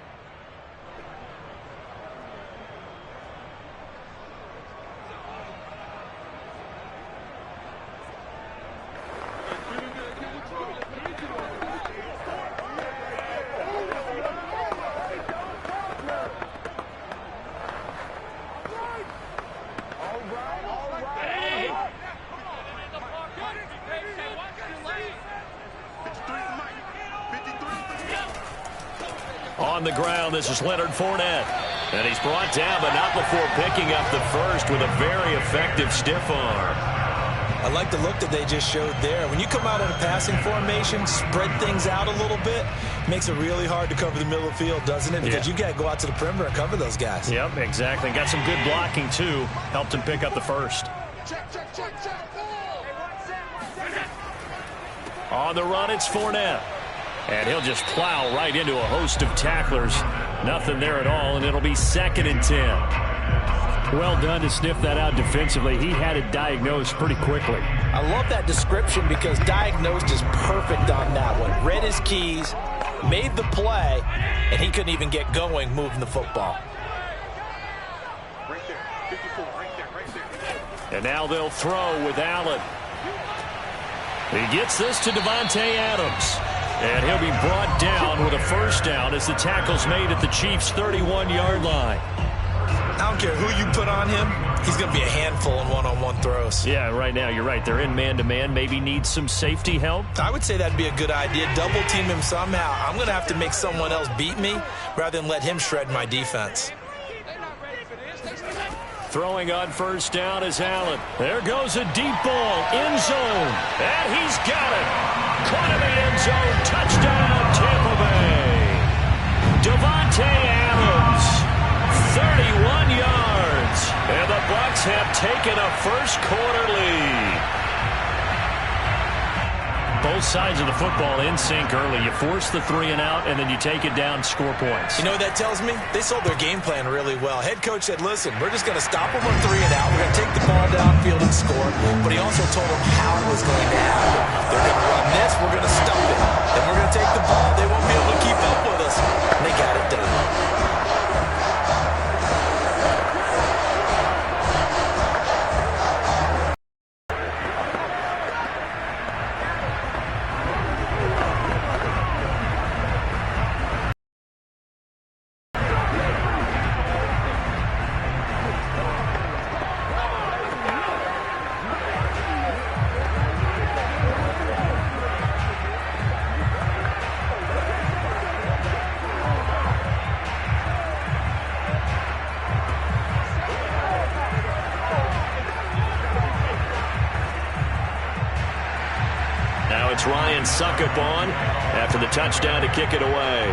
All on the ground. This is Leonard Fournette. And he's brought down, but not before picking up the first with a very effective stiff arm. I like the look that they just showed there. When you come out in a passing formation, spread things out a little bit, makes it really hard to cover the middle of the field, doesn't it? Because you got to go out to the perimeter and cover those guys. Yep, exactly. Got some good blocking, too. Helped him pick up the first. On the run, it's Fournette. And he'll just plow right into a host of tacklers. Nothing there at all, and it'll be 2nd and 10. Well done to sniff that out defensively. He had it diagnosed pretty quickly. I love that description because diagnosed is perfect on that one. Read his keys, made the play, and he couldn't even get going moving the football. Right there, 54, right there. And now they'll throw with Allen. He gets this to Davante Adams. And he'll be brought down with a first down as the tackle's made at the Chiefs' 31-yard line. I don't care who you put on him. He's going to be a handful in one-on-one throws. Yeah, right now, you're right. They're in man-to-man. Maybe need some safety help. I would say that'd be a good idea. Double team him somehow. I'm going to have to make someone else beat me rather than let him shred my defense. Throwing on first down is Allen. There goes a deep ball, end zone. And he's got it. Caught in the end zone. Touchdown, Tampa Bay. Davante Adams, 31 yards. And the Bucs have taken a first-quarter lead. Both sides of the football in sync early. You force the 3 and out, and then you take it down, score points. You know what that tells me? They sold their game plan really well. Head coach said, listen, we're just going to stop them on 3 and out. We're going to take the ball downfield and score. But he also told them how it was going to happen. They're going to run this. We're going to stop it. Then we're going to take the ball. They won't be able to keep up with us. And they got it done. It's Ryan Succop on after the touchdown to kick it away.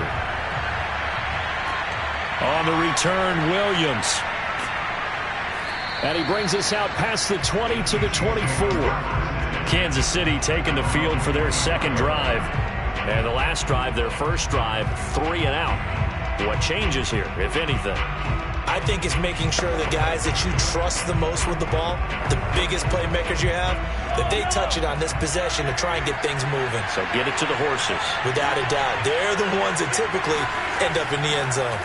On the return, Williams. And he brings us out past the 20 to the 24. Kansas City taking the field for their second drive. And the last drive, their first drive, 3 and out. What changes here, if anything? I think it's making sure the guys that you trust the most with the ball, the biggest playmakers you have, that they touch it on this possession to try and get things moving. So get it to the horses. Without a doubt. They're the ones that typically end up in the end zone.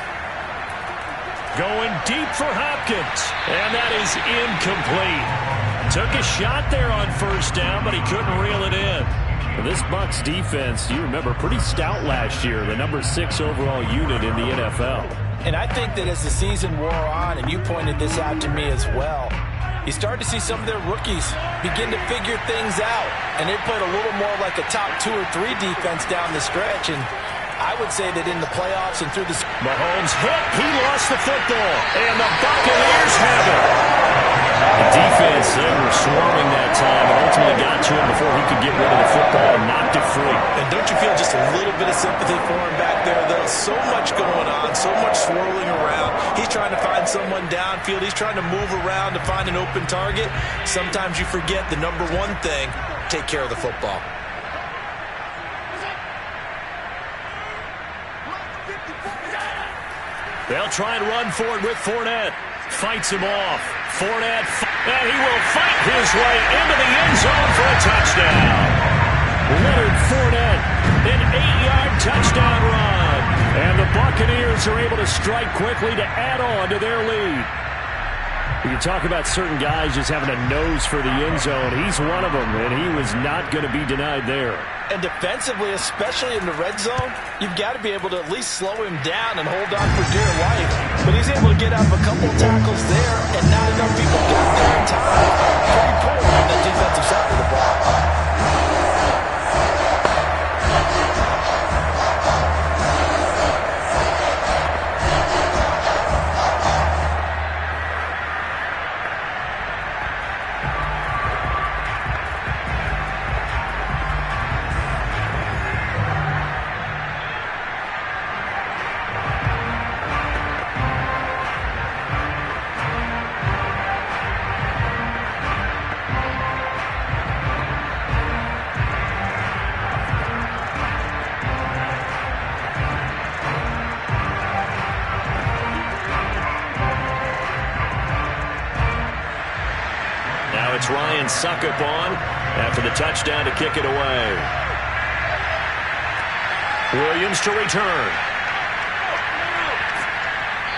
Going deep for Hopkins. And that is incomplete. Took a shot there on first down, but he couldn't reel it in. This Bucs defense, you remember, pretty stout last year. The number 6 overall unit in the NFL. And I think that as the season wore on, and you pointed this out to me as well, you start to see some of their rookies begin to figure things out. And they played a little more like a top 2 or 3 defense down the stretch. And I would say that in the playoffs and through the... Mahomes hit. He lost the football. And the Buccaneers have it. The defense, they were swarming that time and ultimately got to him before he could get rid of the football and knocked it free. And don't you feel just a little bit of sympathy for him back there, though? So much going on, so much swirling around. He's trying to find someone downfield. He's trying to move around to find an open target. Sometimes you forget the number one thing, take care of the football. They'll try and run for it with Fournette. Fights him off. Fournette, and he will fight his way into the end zone for a touchdown. Leonard Fournette, an 8-yard touchdown run. And the Buccaneers are able to strike quickly to add on to their lead. You can talk about certain guys just having a nose for the end zone. He's one of them, and he was not going to be denied there. And defensively, especially in the red zone, you've got to be able to at least slow him down and hold on for dear life. But he's able to get up a couple tackles there, and not enough people got there in time. Pretty poor on the defensive side of the ball. puts Ryan Succop on after the touchdown to kick it away. Williams to return.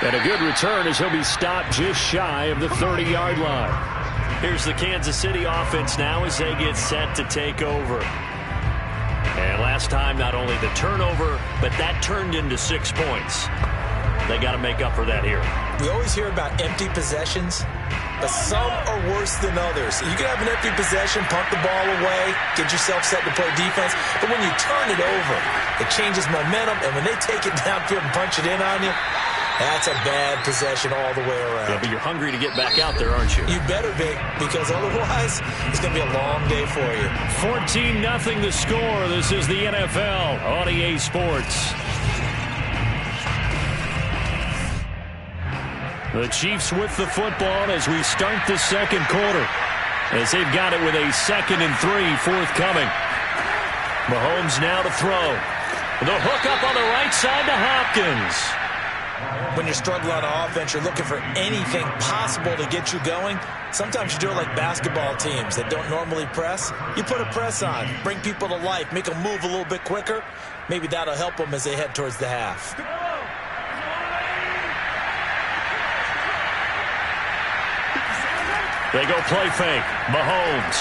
And a good return as he'll be stopped just shy of the 30-yard line. Here's the Kansas City offense now as they get set to take over. And last time, not only the turnover, but that turned into 6 points. They got to make up for that here. We always hear about empty possessions, but some are worse than others. You can have an empty possession, punt the ball away, get yourself set to play defense, but when you turn it over, it changes momentum, and when they take it downfield and punch it in on you, that's a bad possession all the way around. Yeah, but you're hungry to get back out there, aren't you? You better be, because otherwise it's going to be a long day for you. 14-0 the score. This is the NFL on EA Sports. The Chiefs with the football as we start the second quarter, as they've got it with a 2nd and 3 forthcoming. Mahomes now to throw. The hook up on the right side to Hopkins. When you're struggling on offense, you're looking for anything possible to get you going. Sometimes you do it like basketball teams that don't normally press. You put a press on, bring people to life, make them move a little bit quicker. Maybe that'll help them as they head towards the half. They go play fake. Mahomes.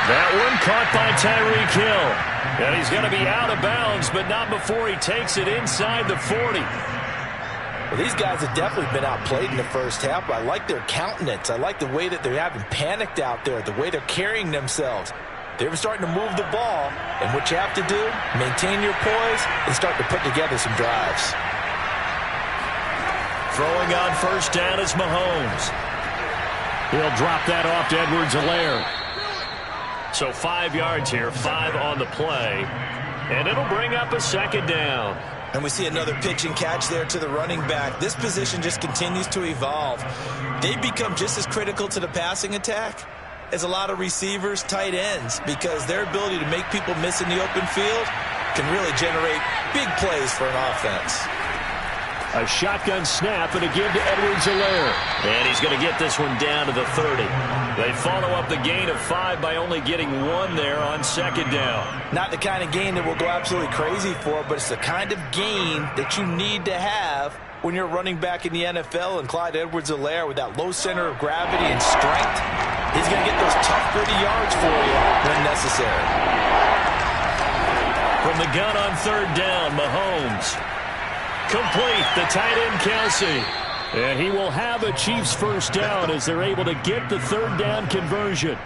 That one caught by Tyreek Hill. And he's going to be out of bounds, but not before he takes it inside the 40. Well, these guys have definitely been outplayed in the first half. I like their countenance. I like the way that they haven't panicked out there, the way they're carrying themselves. They're starting to move the ball, and what you have to do, maintain your poise and start to put together some drives. Throwing on first down is Mahomes. He'll drop that off to Edwards-Helaire. So 5 yards here, 5 on the play. And it'll bring up a 2nd down. And we see another pitch and catch there to the running back. This position just continues to evolve. They become just as critical to the passing attack as a lot of receivers, tight ends, because their ability to make people miss in the open field can really generate big plays for an offense. A shotgun snap and a give to Edwards-Helaire. And he's going to get this one down to the 30. They follow up the gain of 5 by only getting 1 there on 2nd down. Not the kind of gain that we'll go absolutely crazy for, but it's the kind of gain that you need to have when you're running back in the NFL. And Clyde Edwards-Helaire, with that low center of gravity and strength, he's going to get those tough, gritty yards for you when necessary. From the gun on 3rd down, Mahomes. Complete, the tight end Kelce. And he will have a Chiefs first down as they're able to get the 3rd down conversion.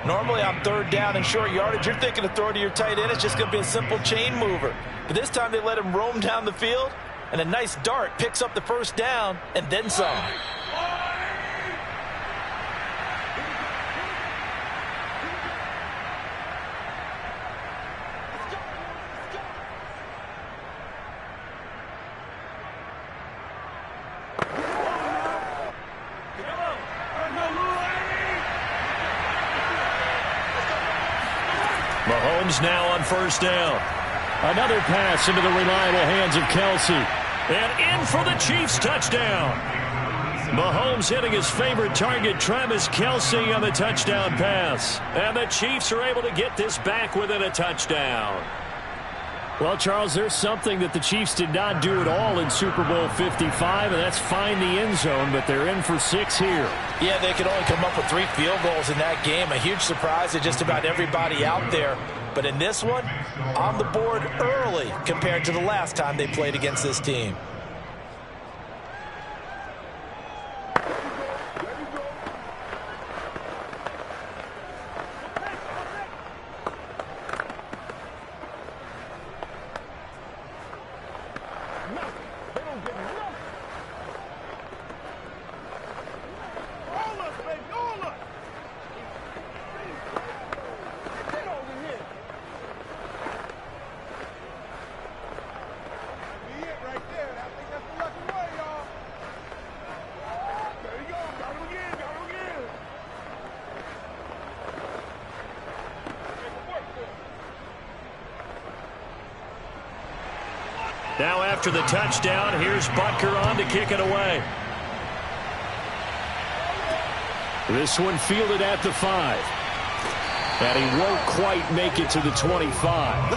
Normally on 3rd down and short yardage, you're thinking of throw to your tight end. It's just going to be a simple chain mover. But this time they let him roam down the field, and a nice dart picks up the first down and then some. Mahomes now on first down. Another pass into the reliable hands of Kelce. And in for the Chiefs touchdown. Mahomes hitting his favorite target, Travis Kelce, on the touchdown pass. And the Chiefs are able to get this back within a touchdown. Well, Charles, there's something that the Chiefs did not do at all in Super Bowl 55, and that's find the end zone, but they're in for 6 here. Yeah, they could only come up with 3 field goals in that game. A huge surprise to just about everybody out there. But in this one, on the board early compared to the last time they played against this team. Now after the touchdown, here's Butker on to kick it away. This one fielded at the 5. And he won't quite make it to the 25.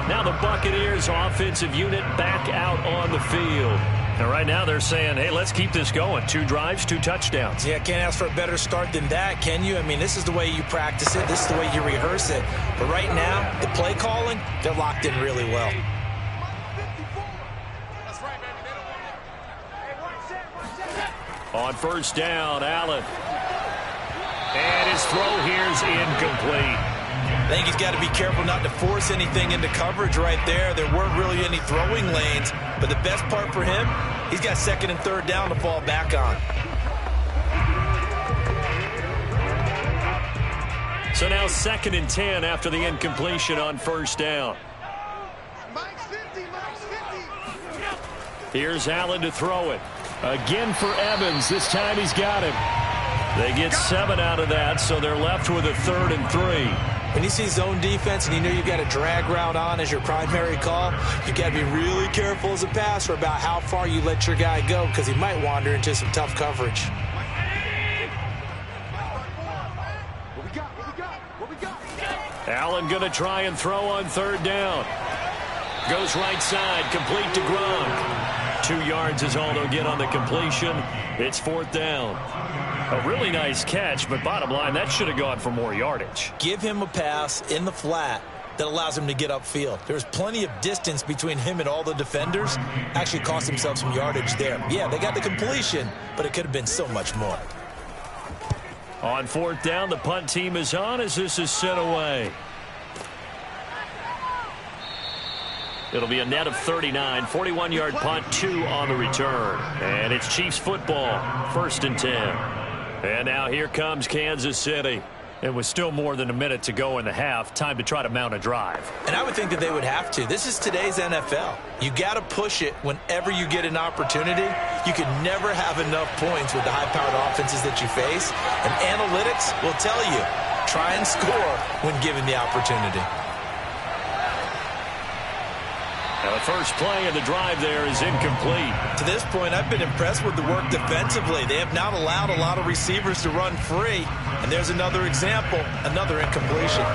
Now the Buccaneers offensive unit back out on the field. And right now they're saying, hey, let's keep this going. 2 drives, 2 touchdowns. Yeah, can't ask for a better start than that, can you? I mean, this is the way you practice it. This is the way you rehearse it. But right now, the play calling, they're locked in really well. On first down, Allen. And his throw here is incomplete. I think he's got to be careful not to force anything into coverage right there. There weren't really any throwing lanes, but the best part for him, he's got 2nd and 3rd down to fall back on. So now 2nd and 10 after the incompletion on first down. Here's Allen to throw it. Again for Evans. This time he's got him. They get 7 out of that, so they're left with a 3rd and 3. When you see zone defense and you know you've got a drag route on as your primary call, you've got to be really careful as a passer about how far you let your guy go because he might wander into some tough coverage. Allen going to try and throw on 3rd down. Goes right side, complete to Gronk. 2 yards is all they'll get on the completion. It's 4th down. A really nice catch, but bottom line, that should have gone for more yardage. Give him a pass in the flat that allows him to get upfield. There's plenty of distance between him and all the defenders. Actually cost himself some yardage there. Yeah, they got the completion, but it could have been so much more. On 4th down, the punt team is on as this is sent away. It'll be a net of 39, 41-yard punt, 2 on the return. And it's Chiefs football, 1st and 10. And now here comes Kansas City. It was still more than a minute to go in the half. Time to try to mount a drive. And I would think that they would have to. This is today's NFL. You got to push it whenever you get an opportunity. You can never have enough points with the high-powered offenses that you face. And analytics will tell you, try and score when given the opportunity. Now the first play of the drive there is incomplete. To this point, I've been impressed with the work defensively. They have not allowed a lot of receivers to run free. And there's another example, another incompletion.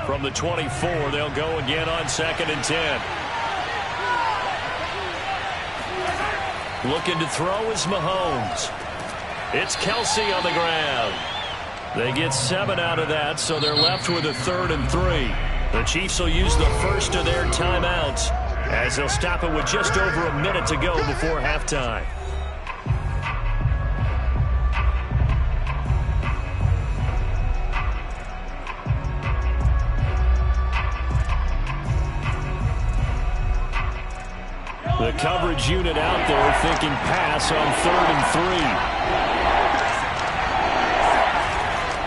From the 24, they'll go again on 2nd and 10. Looking to throw is Mahomes. It's Kelsey on the ground. They get 7 out of that, so they're left with a 3rd and 3. The Chiefs will use the first of their timeouts as they'll stop it with just over a minute to go before halftime. The coverage unit out there thinking pass on 3rd and 3.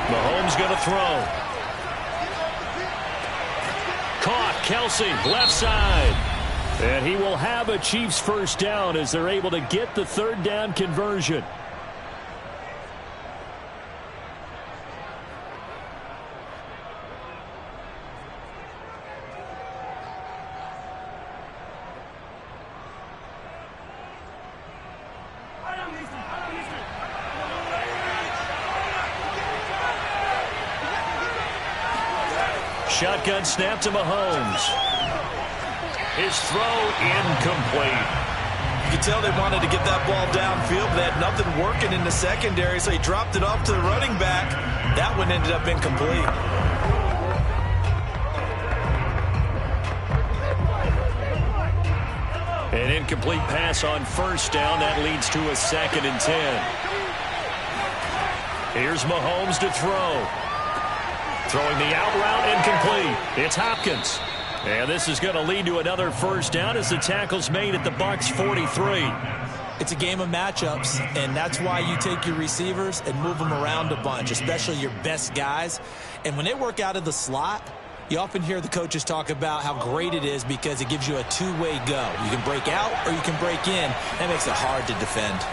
Mahomes going to throw. Caught, Kelsey, left side. And he will have a Chiefs first down as they're able to get the 3rd down conversion. Shotgun snap to Mahomes. His throw incomplete. You could tell they wanted to get that ball downfield, but they had nothing working in the secondary, so he dropped it off to the running back. That one ended up incomplete. An incomplete pass on first down. That leads to a 2nd and 10. Here's Mahomes to throw. Throwing the out route, incomplete. It's Hopkins. And this is going to lead to another first down as the tackle's made at the Bucs 43. It's a game of matchups, and that's why you take your receivers and move them around a bunch, especially your best guys. And when they work out of the slot, you often hear the coaches talk about how great it is because it gives you a two-way go. You can break out or you can break in. That makes it hard to defend.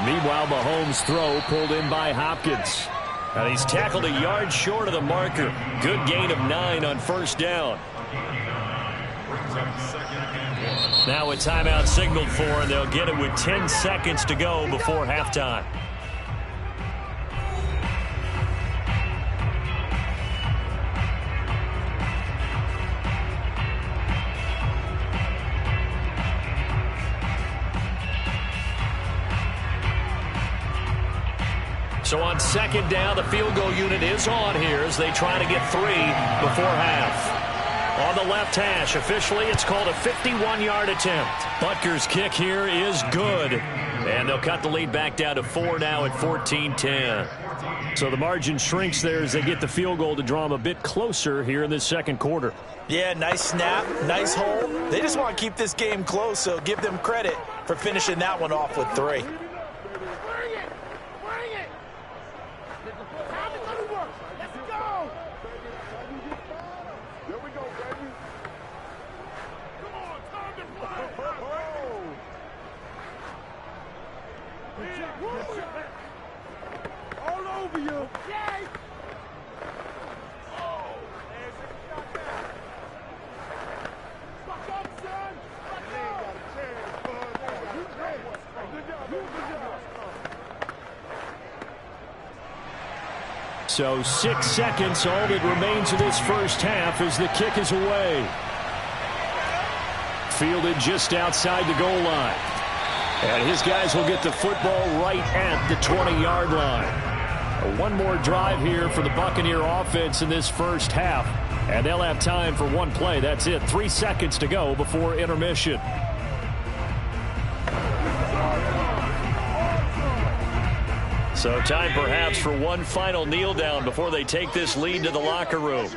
Meanwhile, Mahomes' throw pulled in by Hopkins. And he's tackled a yard short of the marker. Good gain of 9 on first down. Now a timeout signaled for, and they'll get it with 10 seconds to go before halftime. So on second down, the field goal unit is on here as they try to get 3 before half. On the left hash, officially, it's called a 51-yard attempt. Butker's kick here is good. And they'll cut the lead back down to 4 now at 14-10. So the margin shrinks there as they get the field goal to draw them a bit closer here in this second quarter. Yeah, nice snap, nice hold. They just want to keep this game close, so give them credit for finishing that one off with 3. So 6 seconds, all that remains of this first half as the kick is away. Fielded just outside the goal line. And his guys will get the football right at the 20-yard line. One more drive here for the Buccaneer offense in this first half. And they'll have time for one play. That's it. 3 seconds to go before intermission. So time perhaps for one final kneel down before they take this lead to the locker room.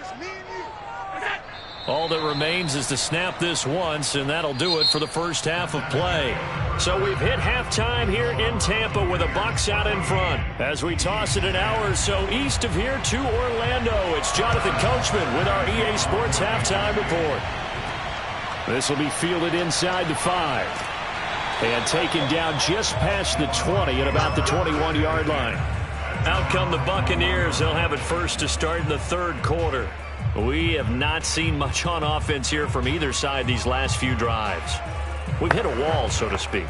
All that remains is to snap this once, and that'll do it for the first half of play. So we've hit halftime here in Tampa with the Bucs out in front. As we toss it an hour or so east of here to Orlando, it's Jonathan Coachman with our EA Sports halftime report. This will be fielded inside the 5. And taken down just past the 20 at about the 21-yard line. Out come the Buccaneers. They'll have it first to start in the third quarter. We have not seen much on offense here from either side these last few drives. We've hit a wall, so to speak.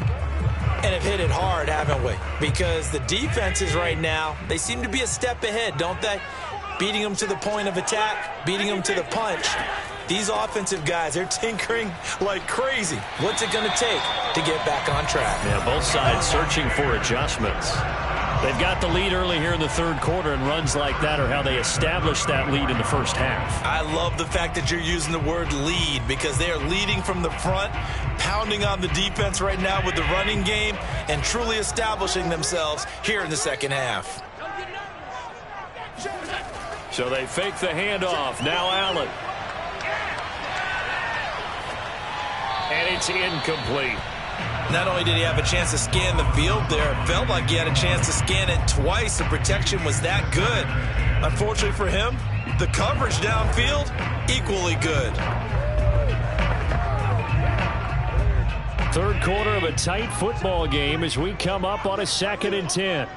And have hit it hard, haven't we? Because the defenses right now, they seem to be a step ahead, don't they? Beating them to the point of attack, beating them to the punch. These offensive guys, they're tinkering like crazy. What's it going to take to get back on track? Yeah, both sides searching for adjustments. They've got the lead early here in the third quarter, and runs like that are how they established that lead in the first half. I love the fact that you're using the word lead because they are leading from the front, pounding on the defense right now with the running game, and truly establishing themselves here in the second half. So they fake the handoff. Now Allen. And it's incomplete. Not only did he have a chance to scan the field there, it felt like he had a chance to scan it twice. The protection was that good. Unfortunately for him, the coverage downfield, equally good. Third quarter of a tight football game as we come up on a 2nd and 10.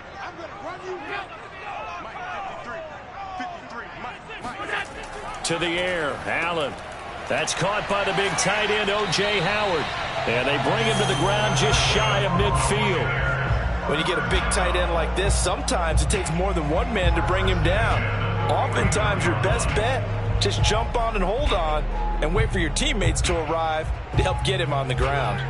To the air, Allen. That's caught by the big tight end, O.J. Howard. And they bring him to the ground just shy of midfield. When you get a big tight end like this, sometimes it takes more than one man to bring him down. Oftentimes, your best bet, just jump on and hold on and wait for your teammates to arrive to help get him on the ground.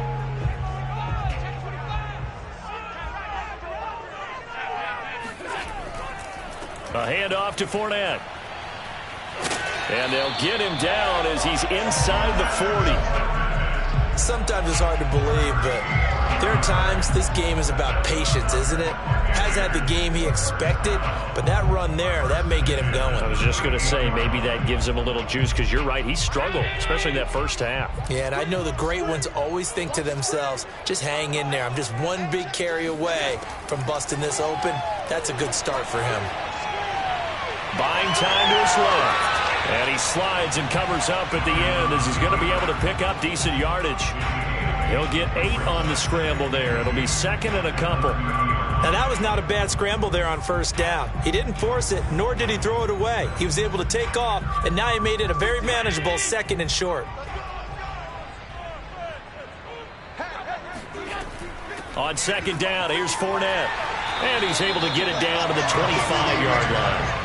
A handoff to Fournette. And they'll get him down as he's inside the 40. Sometimes it's hard to believe, but there are times this game is about patience, isn't it? Hasn't had the game he expected, but that run there, that may get him going. I was just going to say, maybe that gives him a little juice, because you're right, he struggled, especially in that first half. Yeah, and I know the great ones always think to themselves, just hang in there. I'm just one big carry away from busting this open. That's a good start for him. Buying time to his left. And he slides and covers up at the end as he's going to be able to pick up decent yardage. He'll get 8 on the scramble there. It'll be 2nd and a couple. Now, that was not a bad scramble there on first down. He didn't force it, nor did he throw it away. He was able to take off, and now he made it a very manageable 2nd and short. On second down, here's Fournette. And he's able to get it down to the 25-yard line.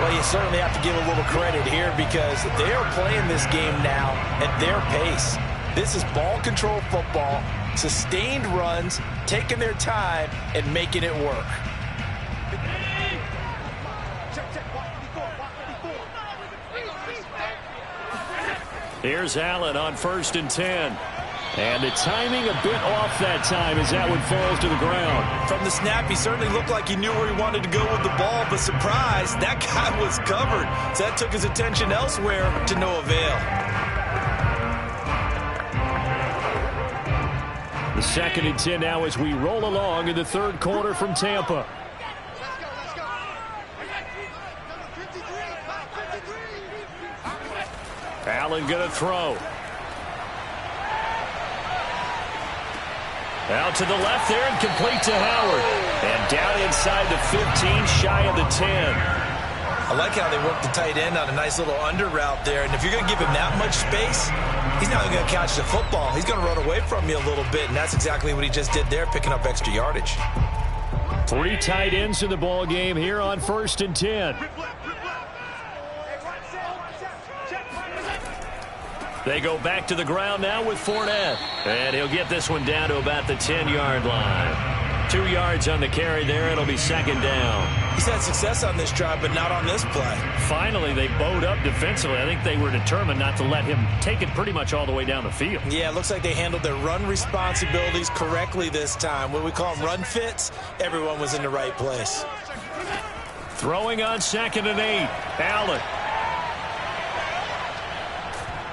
Well, you certainly have to give a little credit here because they are playing this game now at their pace. This is ball control football, sustained runs, taking their time, and making it work. Here's Allen on 1st and 10. And the timing a bit off that time as that one falls to the ground. From the snap, he certainly looked like he knew where he wanted to go with the ball, but surprise, that guy was covered. So that took his attention elsewhere to no avail. The 2nd and 10 now as we roll along in the third quarter from Tampa. Allen going to throw. Out to the left there and complete to Howard. And down inside the 15, shy of the 10. I like how they work the tight end on a nice little under route there. And if you're going to give him that much space, he's not going to catch the football. He's going to run away from you a little bit, and that's exactly what he just did there, picking up extra yardage. 3 tight ends in the ball game here on 1st and 10. They go back to the ground now with Fournette. And he'll get this one down to about the 10-yard line. 2 yards on the carry there. It'll be 2nd down. He's had success on this drive, but not on this play. Finally, they bowed up defensively. I think they were determined not to let him take it pretty much all the way down the field. Yeah, it looks like they handled their run responsibilities correctly this time. What we call them run fits, everyone was in the right place. Throwing on 2nd and 8. Allen.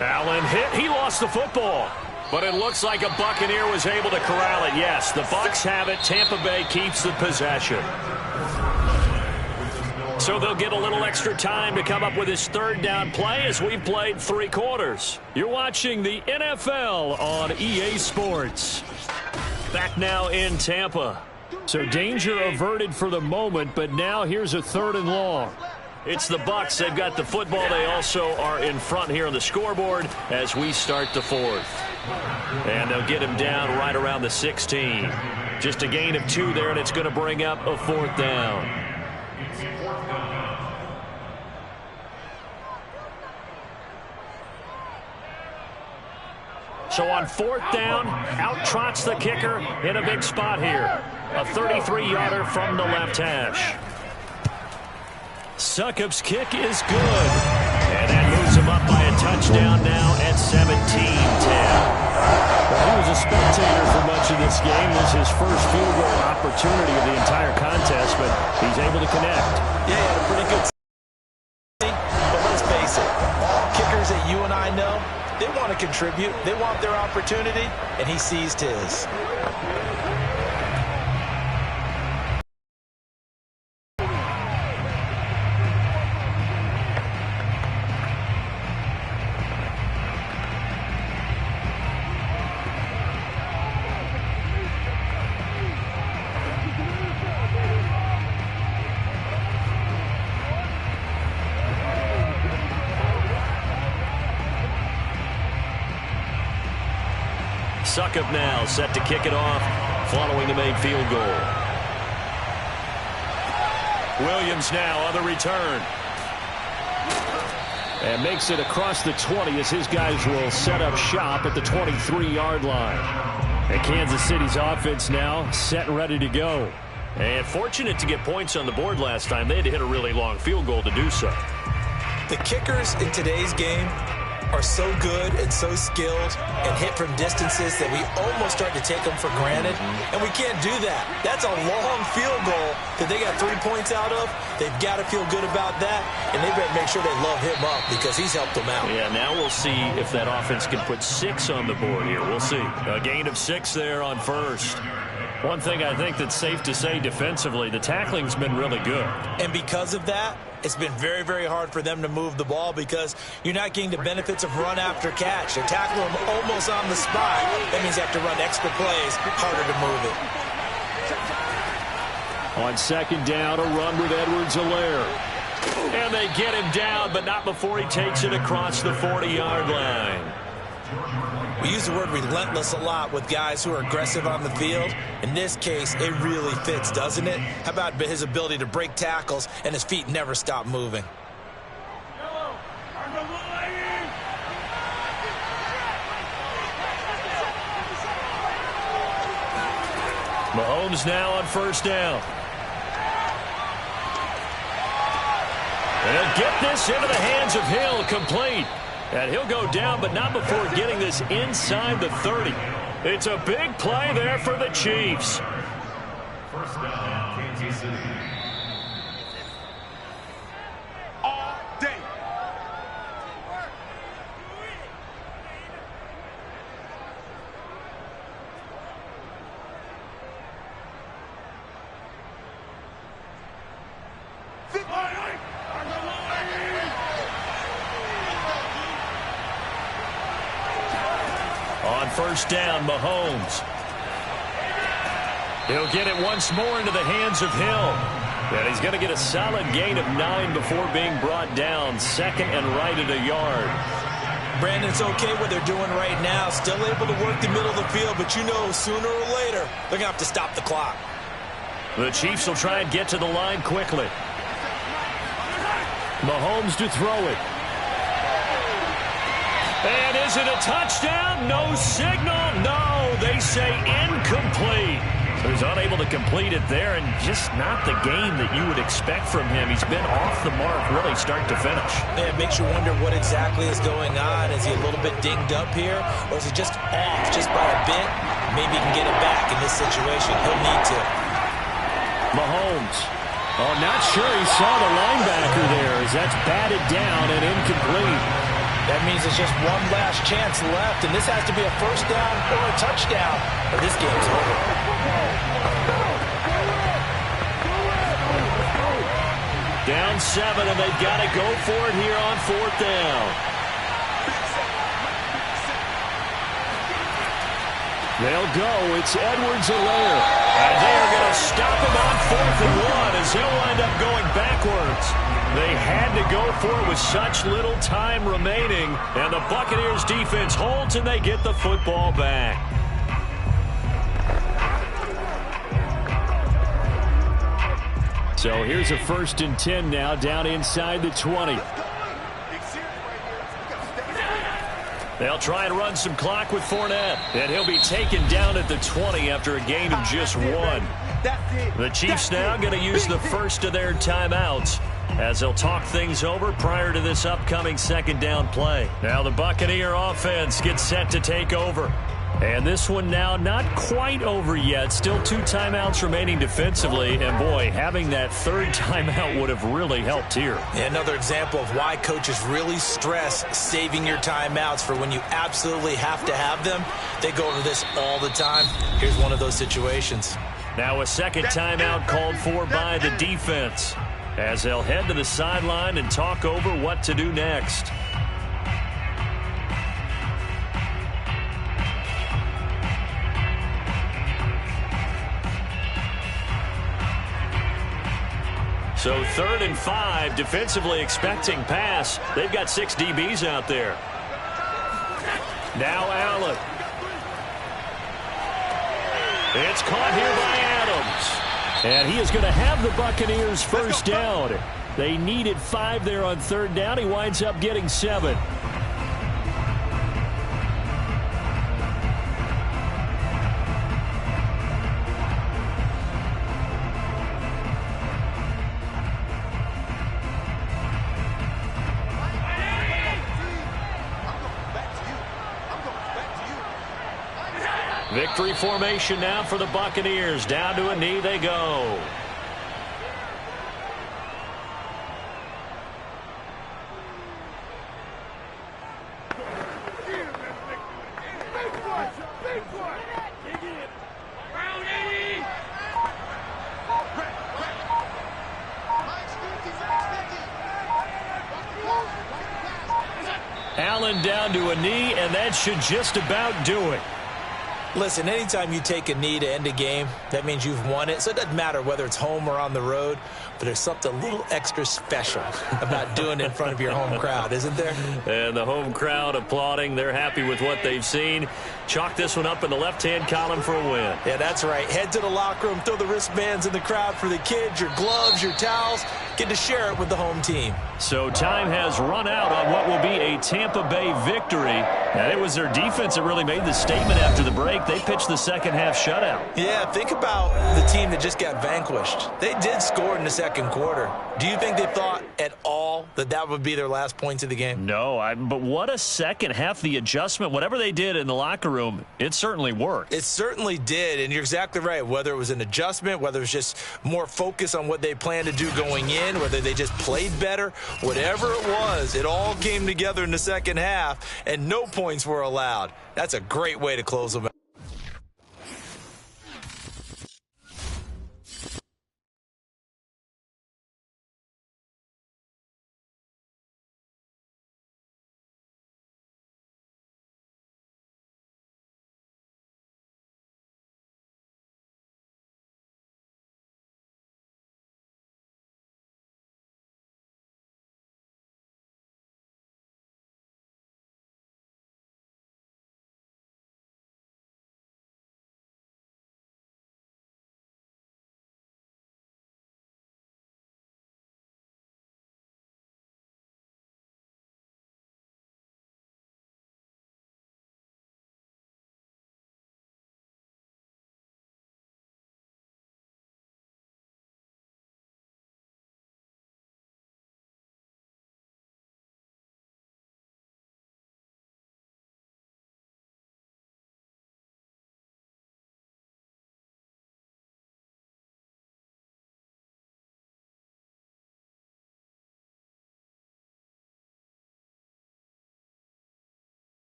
Allen hit. He lost the football. But it looks like a Buccaneer was able to corral it. Yes, the Bucs have it. Tampa Bay keeps the possession. So they'll get a little extra time to come up with his 3rd down play as we've played 3 quarters. You're watching the NFL on EA Sports. Back now in Tampa. So danger averted for the moment, but now here's a 3rd and long. It's the Bucs. They've got the football. They also are in front here on the scoreboard as we start the 4th. And they'll get him down right around the 16. Just a gain of 2 there, and it's going to bring up a 4th down. So on 4th down, out trots the kicker in a big spot here. A 33-yarder from the left hash. Succop's kick is good. And that moves him up by a touchdown now at 17-10. Well, he was a spectator for much of this game. This is his first field goal opportunity of the entire contest, but he's able to connect. Yeah, he had a pretty good season, but let's face it, all kickers that you and I know, they want to contribute. They want their opportunity, and he seized his. Succop now set to kick it off following the made field goal. Williams now on the return. And makes it across the 20 as his guys will set up shop at the 23-yard line. And Kansas City's offense now set and ready to go. And fortunate to get points on the board last time. They had to hit a really long field goal to do so. The kickers in today's game are so good and so skilled and hit from distances that we almost start to take them for granted, and we can't do that. That's a long field goal that they got 3 points out of. They've got to feel good about that, and they better make sure they love him up because he's helped them out. Yeah, now we'll see if that offense can put 6 on the board here. We'll see. A gain of 6 there on 1st. One thing I think that's safe to say defensively, the tackling's been really good. And because of that, it's been very, very hard for them to move the ball because you're not getting the benefits of run after catch. They're tackling them almost on the spot. That means they have to run extra plays, harder to move it. On 2nd down, a run with Edwards-Helaire. And they get him down, but not before he takes it across the 40-yard line. We use the word relentless a lot with guys who are aggressive on the field. In this case, it really fits, doesn't it? How about his ability to break tackles and his feet never stop moving? Mahomes now on first down. And get this into the hands of Hill, complete. And he'll go down, but not before getting this inside the 30. It's a big play there for the Chiefs. First down, Kansas City. All day. On first down, Mahomes. He'll get it once more into the hands of Hill. And he's going to get a solid gain of 9 before being brought down. Second and right at a yard. Brandon, it's okay what they're doing right now. Still able to work the middle of the field, but you know sooner or later they're going to have to stop the clock. The Chiefs will try and get to the line quickly. Mahomes to throw it. And is it a touchdown? No signal. No, they say incomplete. So he's unable to complete it there, and just not the game that you would expect from him. He's been off the mark really start to finish. Yeah, it makes you wonder what exactly is going on. Is he a little bit dinged up here, or is he just off just by a bit? Maybe he can get it back in this situation. He'll need to. Mahomes. Oh, not sure he saw the linebacker there as that's batted down and incomplete. That means it's just one last chance left, and this has to be a first down or a touchdown, or this game's over. Down 7, and they've got to go for it here on fourth down. They'll go. It's Edwards-Helaire. And they are going to stop him on 4th and 1 as he'll wind up going backwards. They had to go for it with such little time remaining. And the Buccaneers defense holds and they get the football back. So here's a 1st and 10 now down inside the 20. They'll try and run some clock with Fournette. And he'll be taken down at the 20 after a gain of just 1. The Chiefs now going to use the first of their timeouts as they'll talk things over prior to this upcoming second down play. Now the Buccaneer offense gets set to take over. And this one now not quite over yet. Still 2 timeouts remaining defensively. And, boy, having that 3rd timeout would have really helped here. Yeah, another example of why coaches really stress saving your timeouts for when you absolutely have to have them. They go over this all the time. Here's one of those situations. Now a second timeout called for by the defense as they'll head to the sideline and talk over what to do next. So 3rd and 5, defensively expecting pass. They've got 6 DBs out there. Now Allen. It's caught here by Adams. And he is going to have the Buccaneers first down. They needed 5 there on 3rd down. He winds up getting 7. Victory formation now for the Buccaneers. Down to a knee they go. Allen down to a knee, and that should just about do it. Listen, anytime you take a knee to end a game, that means you've won it. So it doesn't matter whether it's home or on the road. but there's something a little extra special about doing it in front of your home crowd, isn't there? And the home crowd applauding. They're happy with what they've seen. Chalk this one up in the left-hand column for a win. Yeah, that's right. Head to the locker room, throw the wristbands in the crowd for the kids, your gloves, your towels. Get to share it with the home team. So time has run out on what will be a Tampa Bay victory. And it was their defense that really made the statement after the break. They pitched the second-half shutout. Yeah, think about the team that just got vanquished. They did score in the second quarter. Do you think they thought at all that that would be their last points of the game? No, but what a second half. The adjustment, whatever they did in the locker room, it certainly worked. It certainly did, and you're exactly right. Whether it was an adjustment, whether it was just more focus on what they planned to do going in, whether they just played better, whatever it was, it all came together in the second half, and no points were allowed. That's a great way to close them out.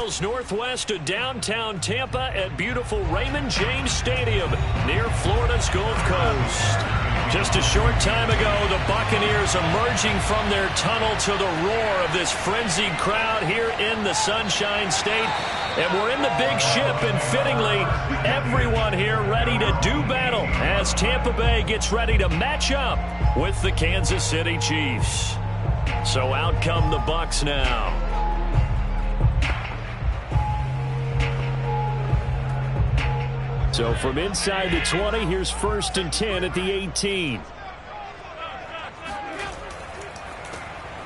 miles northwest of downtown Tampa at beautiful Raymond James Stadium near Florida's Gulf Coast. Just a short time ago, the Buccaneers emerging from their tunnel to the roar of this frenzied crowd here in the Sunshine State. And we're in the big ship, and fittingly, everyone here ready to do battle as Tampa Bay gets ready to match up with the Kansas City Chiefs. So out come the Bucs now. So from inside the 20, here's 1st and 10 at the 18.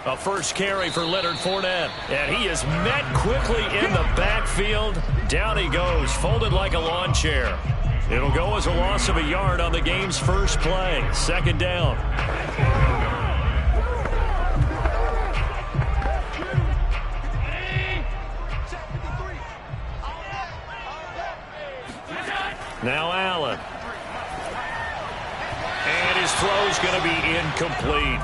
A first carry for Leonard Fournette. And he is met quickly in the backfield. Down he goes, folded like a lawn chair. It'll go as a loss of a yard on the game's first play. 2nd down. Now Allen. And his throw's going to be incomplete.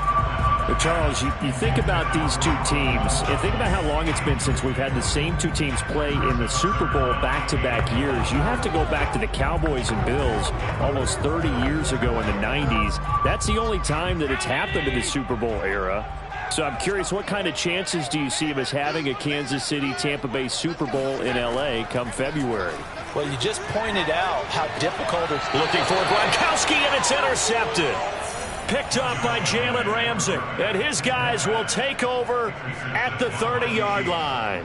But Charles, you think about these two teams, and think about how long it's been since we've had the same two teams play in the Super Bowl back-to-back years. You have to go back to the Cowboys and Bills almost 30 years ago in the 90s. That's the only time that it's happened in the Super Bowl era. So I'm curious, what kind of chances do you see of us having a Kansas City-Tampa Bay Super Bowl in L.A. come February? Well, you just pointed out how difficult it's looking for Gronkowski, and it's intercepted. Picked up by Jalen Ramsey. And his guys will take over at the 30-yard line.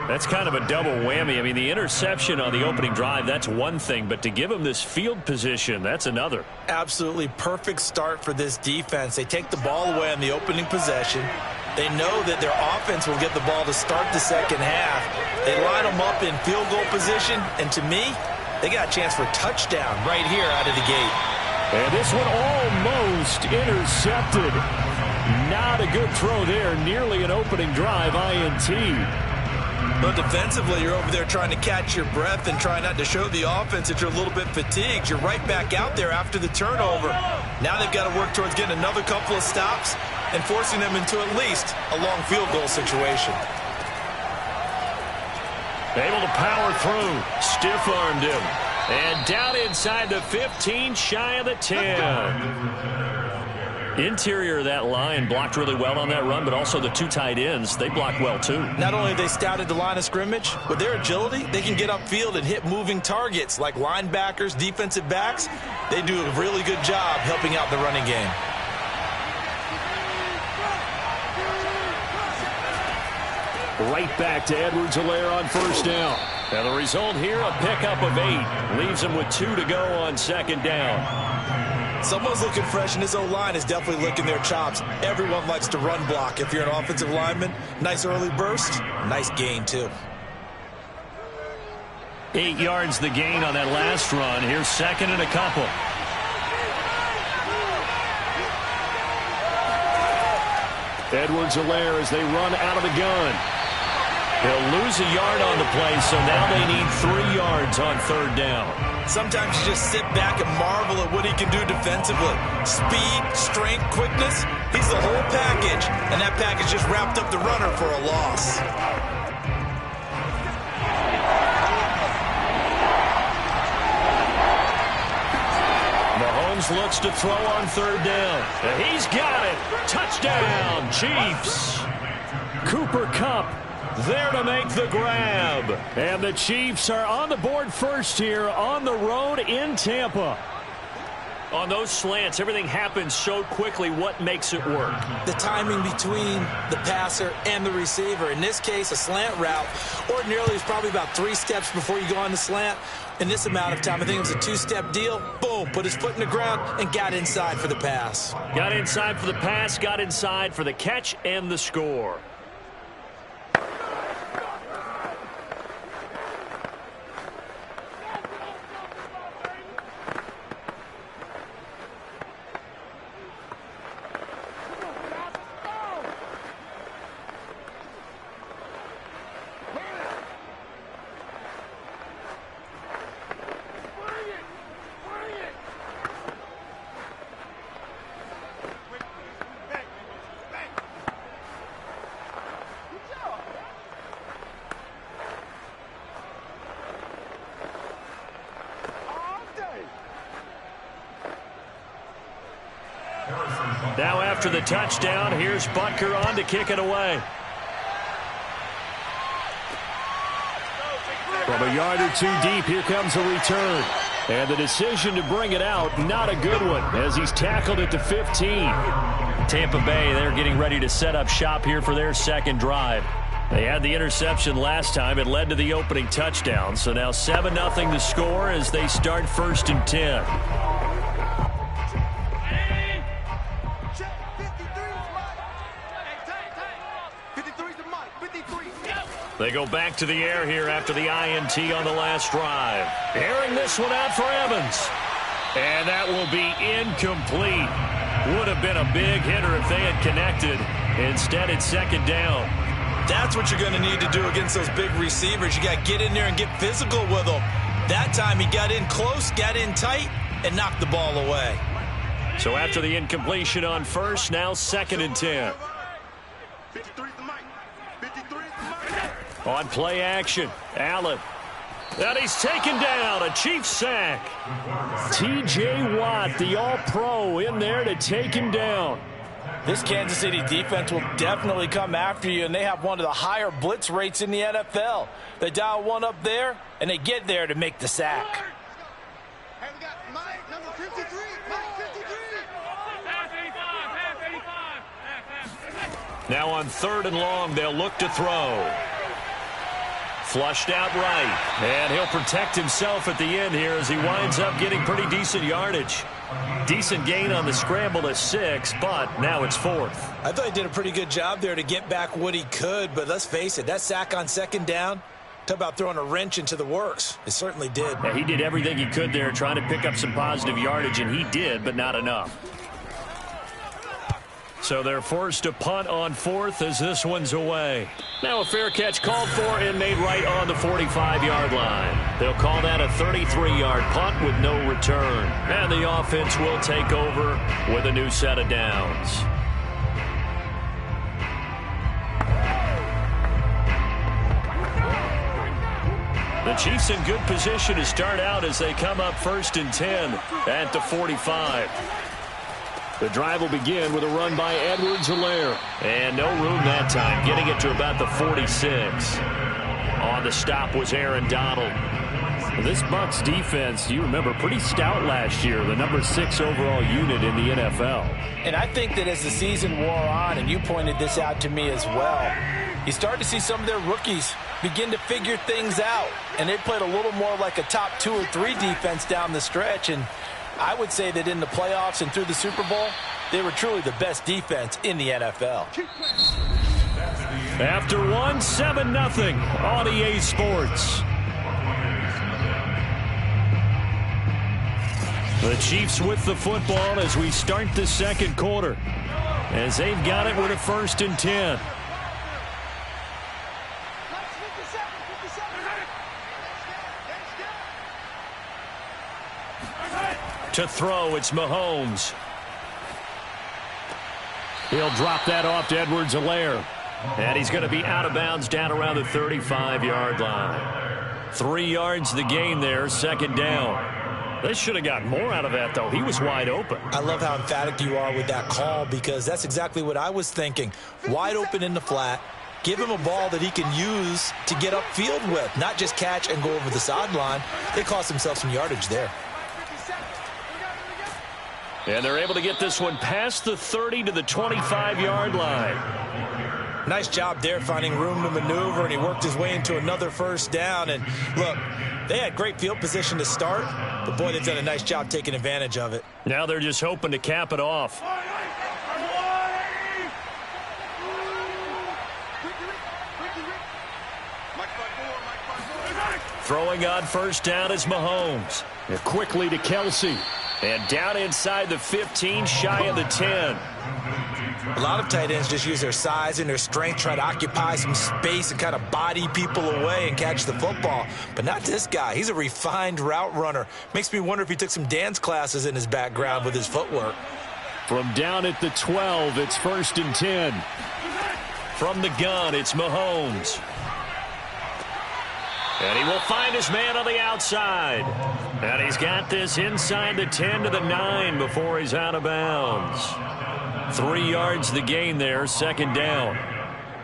That's kind of a double whammy. I mean, the interception on the opening drive, that's one thing. But to give him this field position, that's another. Absolutely perfect start for this defense. They take the ball away on the opening possession. They know that their offense will get the ball to start the second half. They line them up in field goal position. And to me, they got a chance for a touchdown right here out of the gate. And this one almost intercepted. Not a good throw there. Nearly an opening drive INT. But defensively, you're over there trying to catch your breath and try not to show the offense that you're a little bit fatigued. You're right back out there after the turnover. Now they've got to work towards getting another couple of stops and forcing them into at least a long field goal situation. Able to power through. Stiff-armed him. And down inside the 15, shy of the 10. Interior of that line blocked really well on that run, but also the two tight ends, they blocked well too. Not only have they scouted the line of scrimmage, with their agility, they can get upfield and hit moving targets like linebackers, defensive backs. They do a really good job helping out the running game. Right back to Edwards-Helaire on 1st down. And the result here, a pickup of 8. Leaves him with 2 to go on 2nd down. Someone's looking fresh, and his O-line is definitely licking their chops. Everyone likes to run block. If you're an offensive lineman, nice early burst, nice gain too. 8 yards the gain on that last run. Here's 2nd and a couple. Edwards-Helaire as they run out of the gun. He'll lose a yard on the play, so now they need 3 yards on 3rd down. Sometimes you just sit back and marvel at what he can do defensively. Speed, strength, quickness, he's the whole package. And that package just wrapped up the runner for a loss. Mahomes looks to throw on 3rd down. And he's got it. Touchdown, Chiefs. Cooper Kupp there to make the grab. And the Chiefs are on the board first here on the road in Tampa. On those slants, everything happens so quickly. What makes it work? The timing between the passer and the receiver. In this case, a slant route ordinarily is probably about 3 steps before you go on the slant. In this amount of time, I think it was a 2-step deal. Boom, put his foot in the ground and got inside for the pass. Got inside for the pass, got inside for the catch and the score. Now after the touchdown, here's Butker on to kick it away. From a yard or two deep, here comes a return. And the decision to bring it out, not a good one, as he's tackled at the 15. Tampa Bay, they're getting ready to set up shop here for their second drive. They had the interception last time. It led to the opening touchdown. So now 7-0 the score as they start 1st and 10. They go back to the air here after the INT on the last drive. Airing this one out for Evans. And that will be incomplete. Would have been a big hitter if they had connected. Instead, it's 2nd down. That's what you're going to need to do against those big receivers. You got to get in there and get physical with them. That time he got in close, got in tight, and knocked the ball away. So after the incompletion on 1st, now 2nd and 10. On play action, Allen. And he's taken down, a Chiefs sack. T.J. Watt, the all-pro, in there to take him down. This Kansas City defense will definitely come after you, and they have one of the higher blitz rates in the NFL. They dial one up there, and they get there to make the sack. Hey, we got Mike, number 53. Mike 53. Now on 3rd and long, they'll look to throw. Flushed out right. And he'll protect himself at the end here as he winds up getting pretty decent yardage. Decent gain on the scramble to 6, but now it's 4th. I thought he did a pretty good job there to get back what he could, but let's face it, that sack on 2nd down, talk about throwing a wrench into the works. It certainly did. Yeah, he did everything he could there trying to pick up some positive yardage, and he did, but not enough. So they're forced to punt on 4th as this one's away. Now a fair catch called for and made right on the 45-yard line. They'll call that a 33-yard punt with no return. And the offense will take over with a new set of downs. The Chiefs in good position to start out as they come up 1st and 10 at the 45. The drive will begin with a run by Edwards-Helaire. And no room that time, getting it to about the 46. On the stop was Aaron Donald. This Bucs defense, you remember, pretty stout last year, the number 6 overall unit in the NFL. And I think that as the season wore on, and you pointed this out to me as well, you start to see some of their rookies begin to figure things out. And they played a little more like a top 2 or 3 defense down the stretch. And I would say that in the playoffs and through the Super Bowl, they were truly the best defense in the NFL. After 7-0 on EA Sports. The Chiefs with the football as we start the 2nd quarter. As they've got it with a 1st and 10. To throw, it's Mahomes. He'll drop that off to Edwards-Helaire. And he's going to be out of bounds down around the 35-yard line. 3 yards the gain there, 2nd down. They should have got more out of that, though. He was wide open. I love how emphatic you are with that call because that's exactly what I was thinking. Wide open in the flat. Give him a ball that he can use to get upfield with, not just catch and go over the sideline. They cost themselves some yardage there. And they're able to get this one past the 30 to the 25-yard line. Nice job there finding room to maneuver, and he worked his way into another 1st down. And look, they had great field position to start, but boy, they've done a nice job taking advantage of it. Now they're just hoping to cap it off. Throwing on 1st down is Mahomes. And quickly to Kelsey. And down inside the 15, shy of the 10. A lot of tight ends just use their size and their strength, try to occupy some space and kind of body people away and catch the football. But not this guy. He's a refined route runner. Makes me wonder if he took some dance classes in his background with his footwork. From down at the 12, it's 1st and 10. From the gun, it's Mahomes. And he will find his man on the outside. And he's got this inside the 10 to the 9 before he's out of bounds. 3 yards the gain there, second down.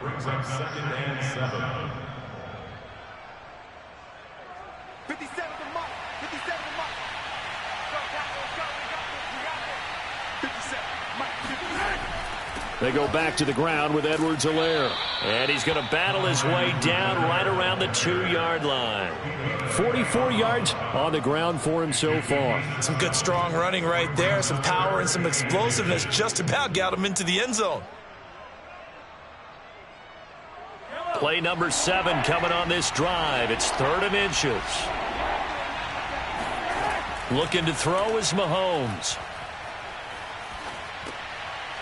Brings up 2nd and 7. 57 to Mike. 57 to Mike. Go, we got this. 57. Mike, 57. They go back to the ground with Edwards-Helaire. And he's going to battle his way down right around the 2-yard line. 44 yards on the ground for him so far. Some good strong running right there. Some power and some explosiveness just about got him into the end zone. Play number 7 coming on this drive. It's 3rd and inches. Looking to throw is Mahomes.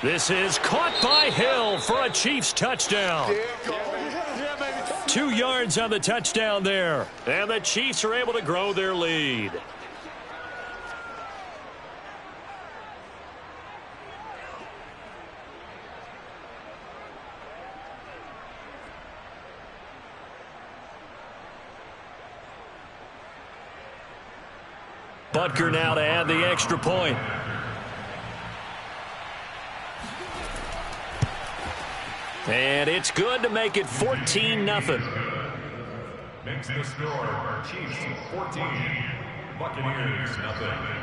This is caught by Hill for a Chiefs touchdown. 2 yards on the touchdown there. And the Chiefs are able to grow their lead. Butker now to add the extra point. And it's good to make it 14-0. Makes the score Chiefs 14, Buccaneers 0.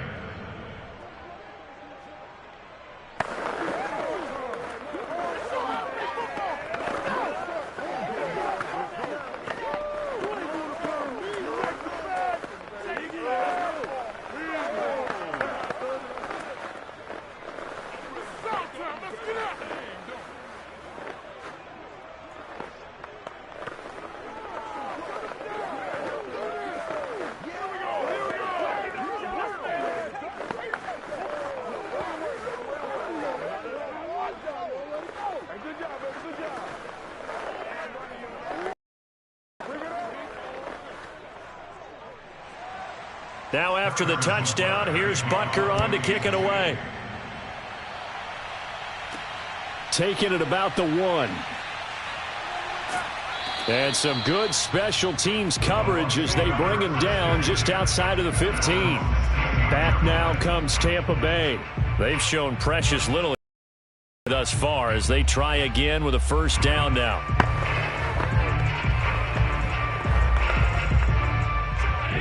Now after the touchdown, here's Butker on to kick it away. Taking it about the 1. And some good special teams coverage as they bring him down just outside of the 15. Back now comes Tampa Bay. They've shown precious little thus far as they try again with a first down now.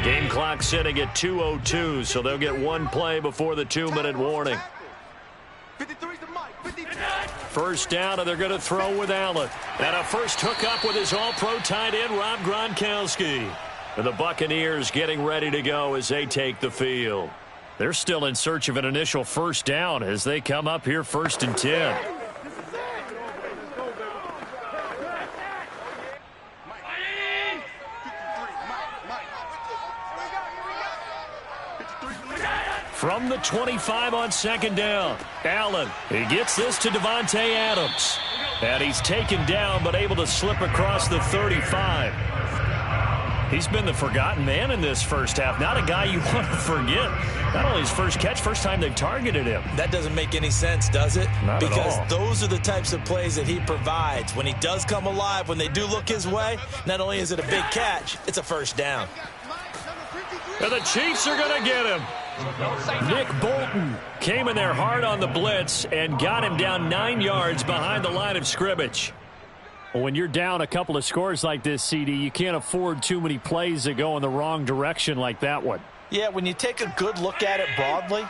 Game clock sitting at 2:02, so they'll get 1 play before the 2-minute warning. 53 to Mike. 53. First down, and they're going to throw with Allen. And a first hookup with his all-pro tight end, Rob Gronkowski. And the Buccaneers getting ready to go as they take the field. They're still in search of an initial first down as they come up here 1st and 10. From the 25 on 2nd down, Allen, he gets this to Davante Adams. And he's taken down but able to slip across the 35. He's been the forgotten man in this first half. Not a guy you want to forget. Not only his first catch, first time they've targeted him. That doesn't make any sense, does it? Not at all. Because those are the types of plays that he provides. When he does come alive, when they do look his way, not only is it a big catch, it's a first down. And the Chiefs are going to get him. Nick Bolton came in there hard on the blitz and got him down 9 yards behind the line of scrimmage. Well, when you're down a couple of scores like this, CD, you can't afford too many plays that go in the wrong direction like that one. Yeah, when you take a good look at it broadly,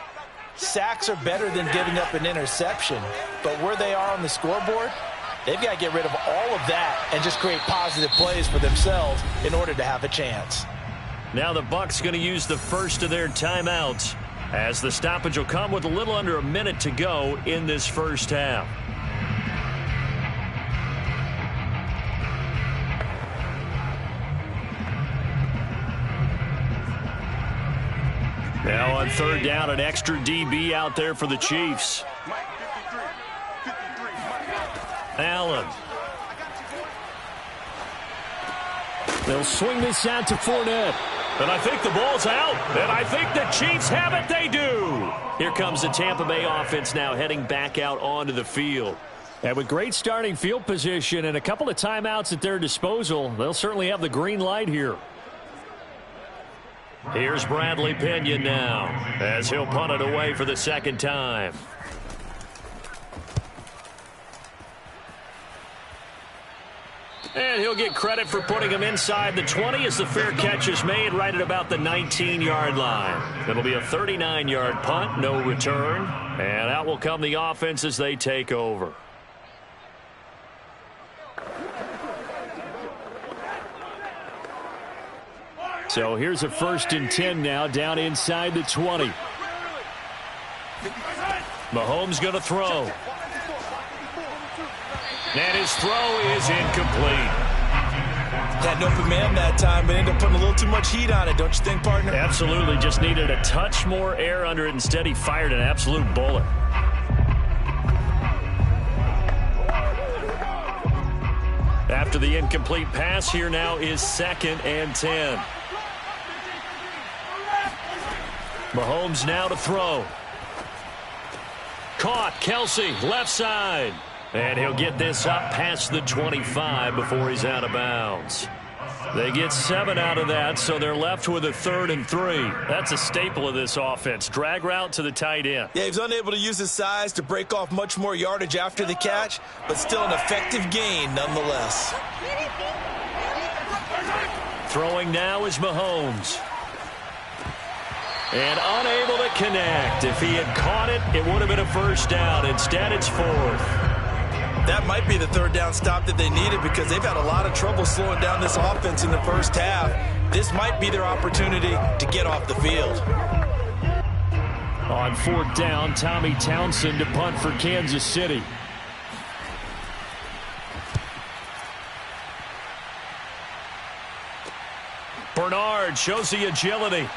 sacks are better than giving up an interception. But where they are on the scoreboard, they've got to get rid of all of that and just create positive plays for themselves in order to have a chance. Now the Bucs going to use the first of their timeouts as the stoppage will come with a little under a minute to go in this first half. Now on 3rd down, an extra DB out there for the Chiefs. Allen. They'll swing this out to Fournette. And I think the ball's out. And I think the Chiefs have it. They do. Here comes the Tampa Bay offense now heading back out onto the field. And with great starting field position and a couple of timeouts at their disposal, they'll certainly have the green light here. Here's Bradley Pinion now as he'll punt it away for the 2nd time. And he'll get credit for putting him inside the 20 as the fair catch is made right at about the 19-yard line. It'll be a 39-yard punt, no return. And out will come the offense as they take over. So here's a 1st and 10 now down inside the 20. Mahomes going to throw. And his throw is incomplete. Had an open man that time, but ended up putting a little too much heat on it, don't you think, partner? Absolutely. Just needed a touch more air under it. Instead, he fired an absolute bullet. After the incomplete pass, here now is 2nd and 10. Mahomes now to throw. Caught. Kelsey, left side. And he'll get this up past the 25 before he's out of bounds. They get 7 out of that, so they're left with a 3rd and 3. That's a staple of this offense. Drag route to the tight end. Yeah, he was unable to use his size to break off much more yardage after the catch, but still an effective gain nonetheless. Throwing now is Mahomes. And unable to connect. If he had caught it, it would have been a 1st down. Instead, it's 4th. That might be the 3rd down stop that they needed because they've had a lot of trouble slowing down this offense in the first half. This might be their opportunity to get off the field. On 4th down, Tommy Townsend to punt for Kansas City. Bernard shows the agility.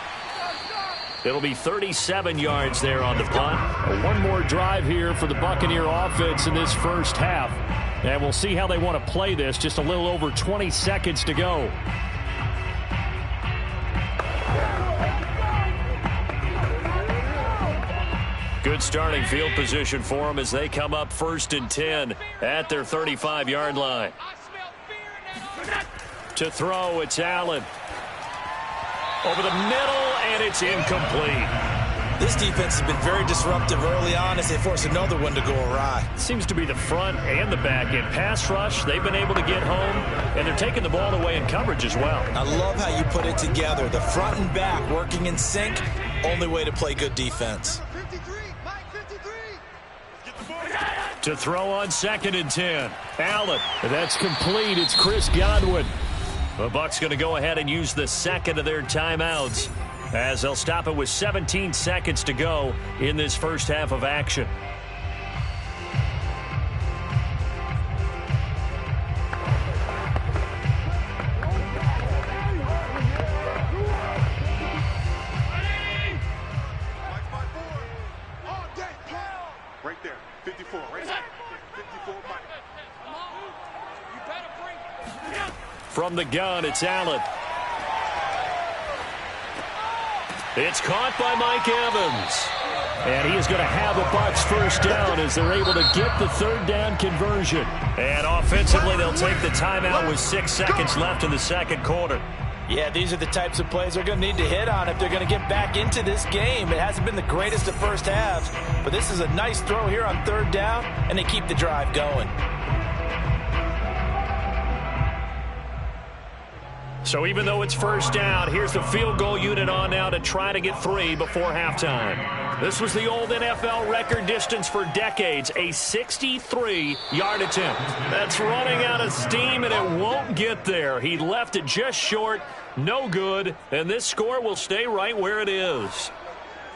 It'll be 37 yards there on the punt. One more drive here for the Buccaneer offense in this first half. And we'll see how they want to play this. Just a little over 20 seconds to go. Good starting field position for them as they come up 1st and 10 at their 35-yard line. To throw, it's Allen. Over the middle, and it's incomplete. This defense has been very disruptive early on as they force another one to go awry. Seems to be the front and the back end. Pass rush, they've been able to get home, and they're taking the ball away in coverage as well. I love how you put it together. The front and back working in sync, only way to play good defense. 53, Mike 53. To throw on 2nd and 10. Allen. That's complete. It's Chris Godwin. The Bucs going to go ahead and use the 2nd of their timeouts as they'll stop it with 17 seconds to go in this first half of action. Right there, 54, right there. 54, Mike. You better bring. From the gun, it's Allen. It's caught by Mike Evans. And he is going to have the Bucs 1st down as they're able to get the 3rd down conversion. And offensively, they'll take the timeout with 6 seconds left in the 2nd quarter. Yeah, these are the types of plays they're going to need to hit on if they're going to get back into this game. It hasn't been the greatest of first halves, but this is a nice throw here on 3rd down, and they keep the drive going. So even though it's 1st down, here's the field goal unit on now to try to get 3 before halftime. This was the old NFL record distance for decades, a 63-yard attempt. That's running out of steam, and it won't get there. He left it just short, no good, and this score will stay right where it is.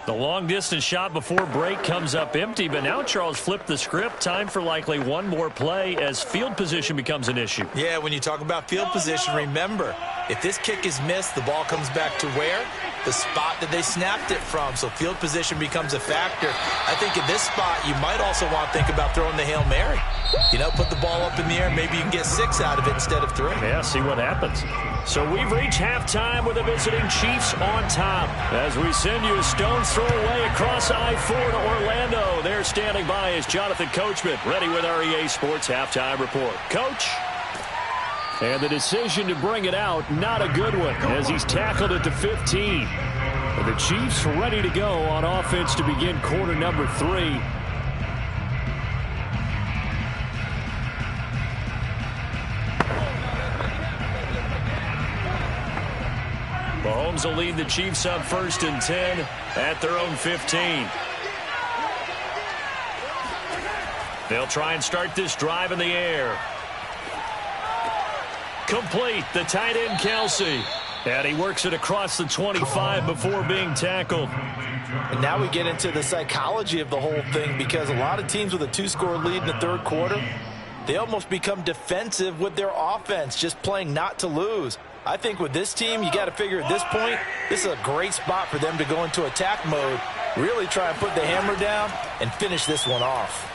The long-distance shot before break comes up empty, but now Charles flipped the script. Time for likely one more play as field position becomes an issue. Yeah, when you talk about field position, remember, if this kick is missed, the ball comes back to where? The spot that they snapped it from. So field position becomes a factor. I think in this spot, you might also want to think about throwing the Hail Mary. You know, put the ball up in the air. Maybe you can get 6 out of it instead of 3. Yeah, see what happens. So we've reached halftime with the visiting Chiefs on top. As we send you a stone's throw away across I-4 to Orlando. There standing by is Jonathan Coachman, ready with our EA Sports Halftime Report. Coach? And the decision to bring it out, not a good one, as he's tackled at the 15. The Chiefs ready to go on offense to begin quarter number 3. Mahomes will lead the Chiefs up 1st and 10 at their own 15. They'll try and start this drive in the air. Complete, the tight end Kelsey. And he works it across the 25 before being tackled. And now we get into the psychology of the whole thing, because a lot of teams with a 2-score lead in the third quarter, they almost become defensive with their offense, just playing not to lose. I think with this team, you got to figure at this point, this is a great spot for them to go into attack mode, really try and put the hammer down and finish this one off.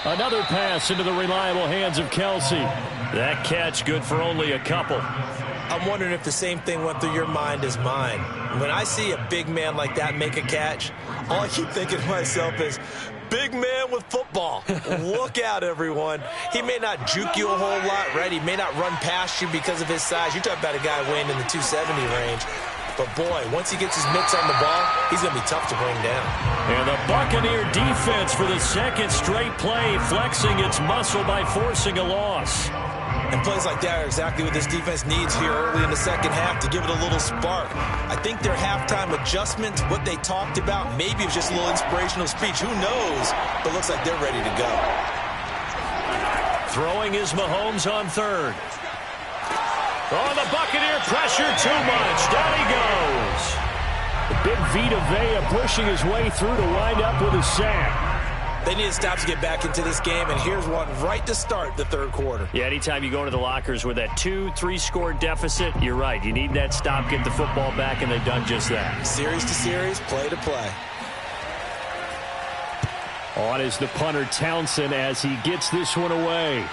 Another pass into the reliable hands of Kelsey. That catch good for only a couple. I'm wondering if the same thing went through your mind as mine. When I see a big man like that make a catch, all I keep thinking to myself is, big man with football. Look out, everyone. He may not juke you a whole lot, right? He may not run past you because of his size. You're talking about a guy weighing in the 270 range. But, boy, once he gets his mitts on the ball, he's going to be tough to bring down. And the Buccaneer defense for the second straight play, flexing its muscle by forcing a loss. And plays like that are exactly what this defense needs here early in the second half to give it a little spark. I think their halftime adjustments, what they talked about, maybe it was just a little inspirational speech. Who knows? But it looks like they're ready to go. Throwing is Mahomes on third. Oh, the Buccaneer pressure too much. Down he goes. The big Vita Vea pushing his way through to wind up with a sack. They need to stop to get back into this game, and here's one right to start the third quarter. Yeah, anytime you go into the lockers with that 2-3-score deficit, you're right. You need that stop, get the football back, and they've done just that. Series to series, play to play. On is the punter Townsend as he gets this one away.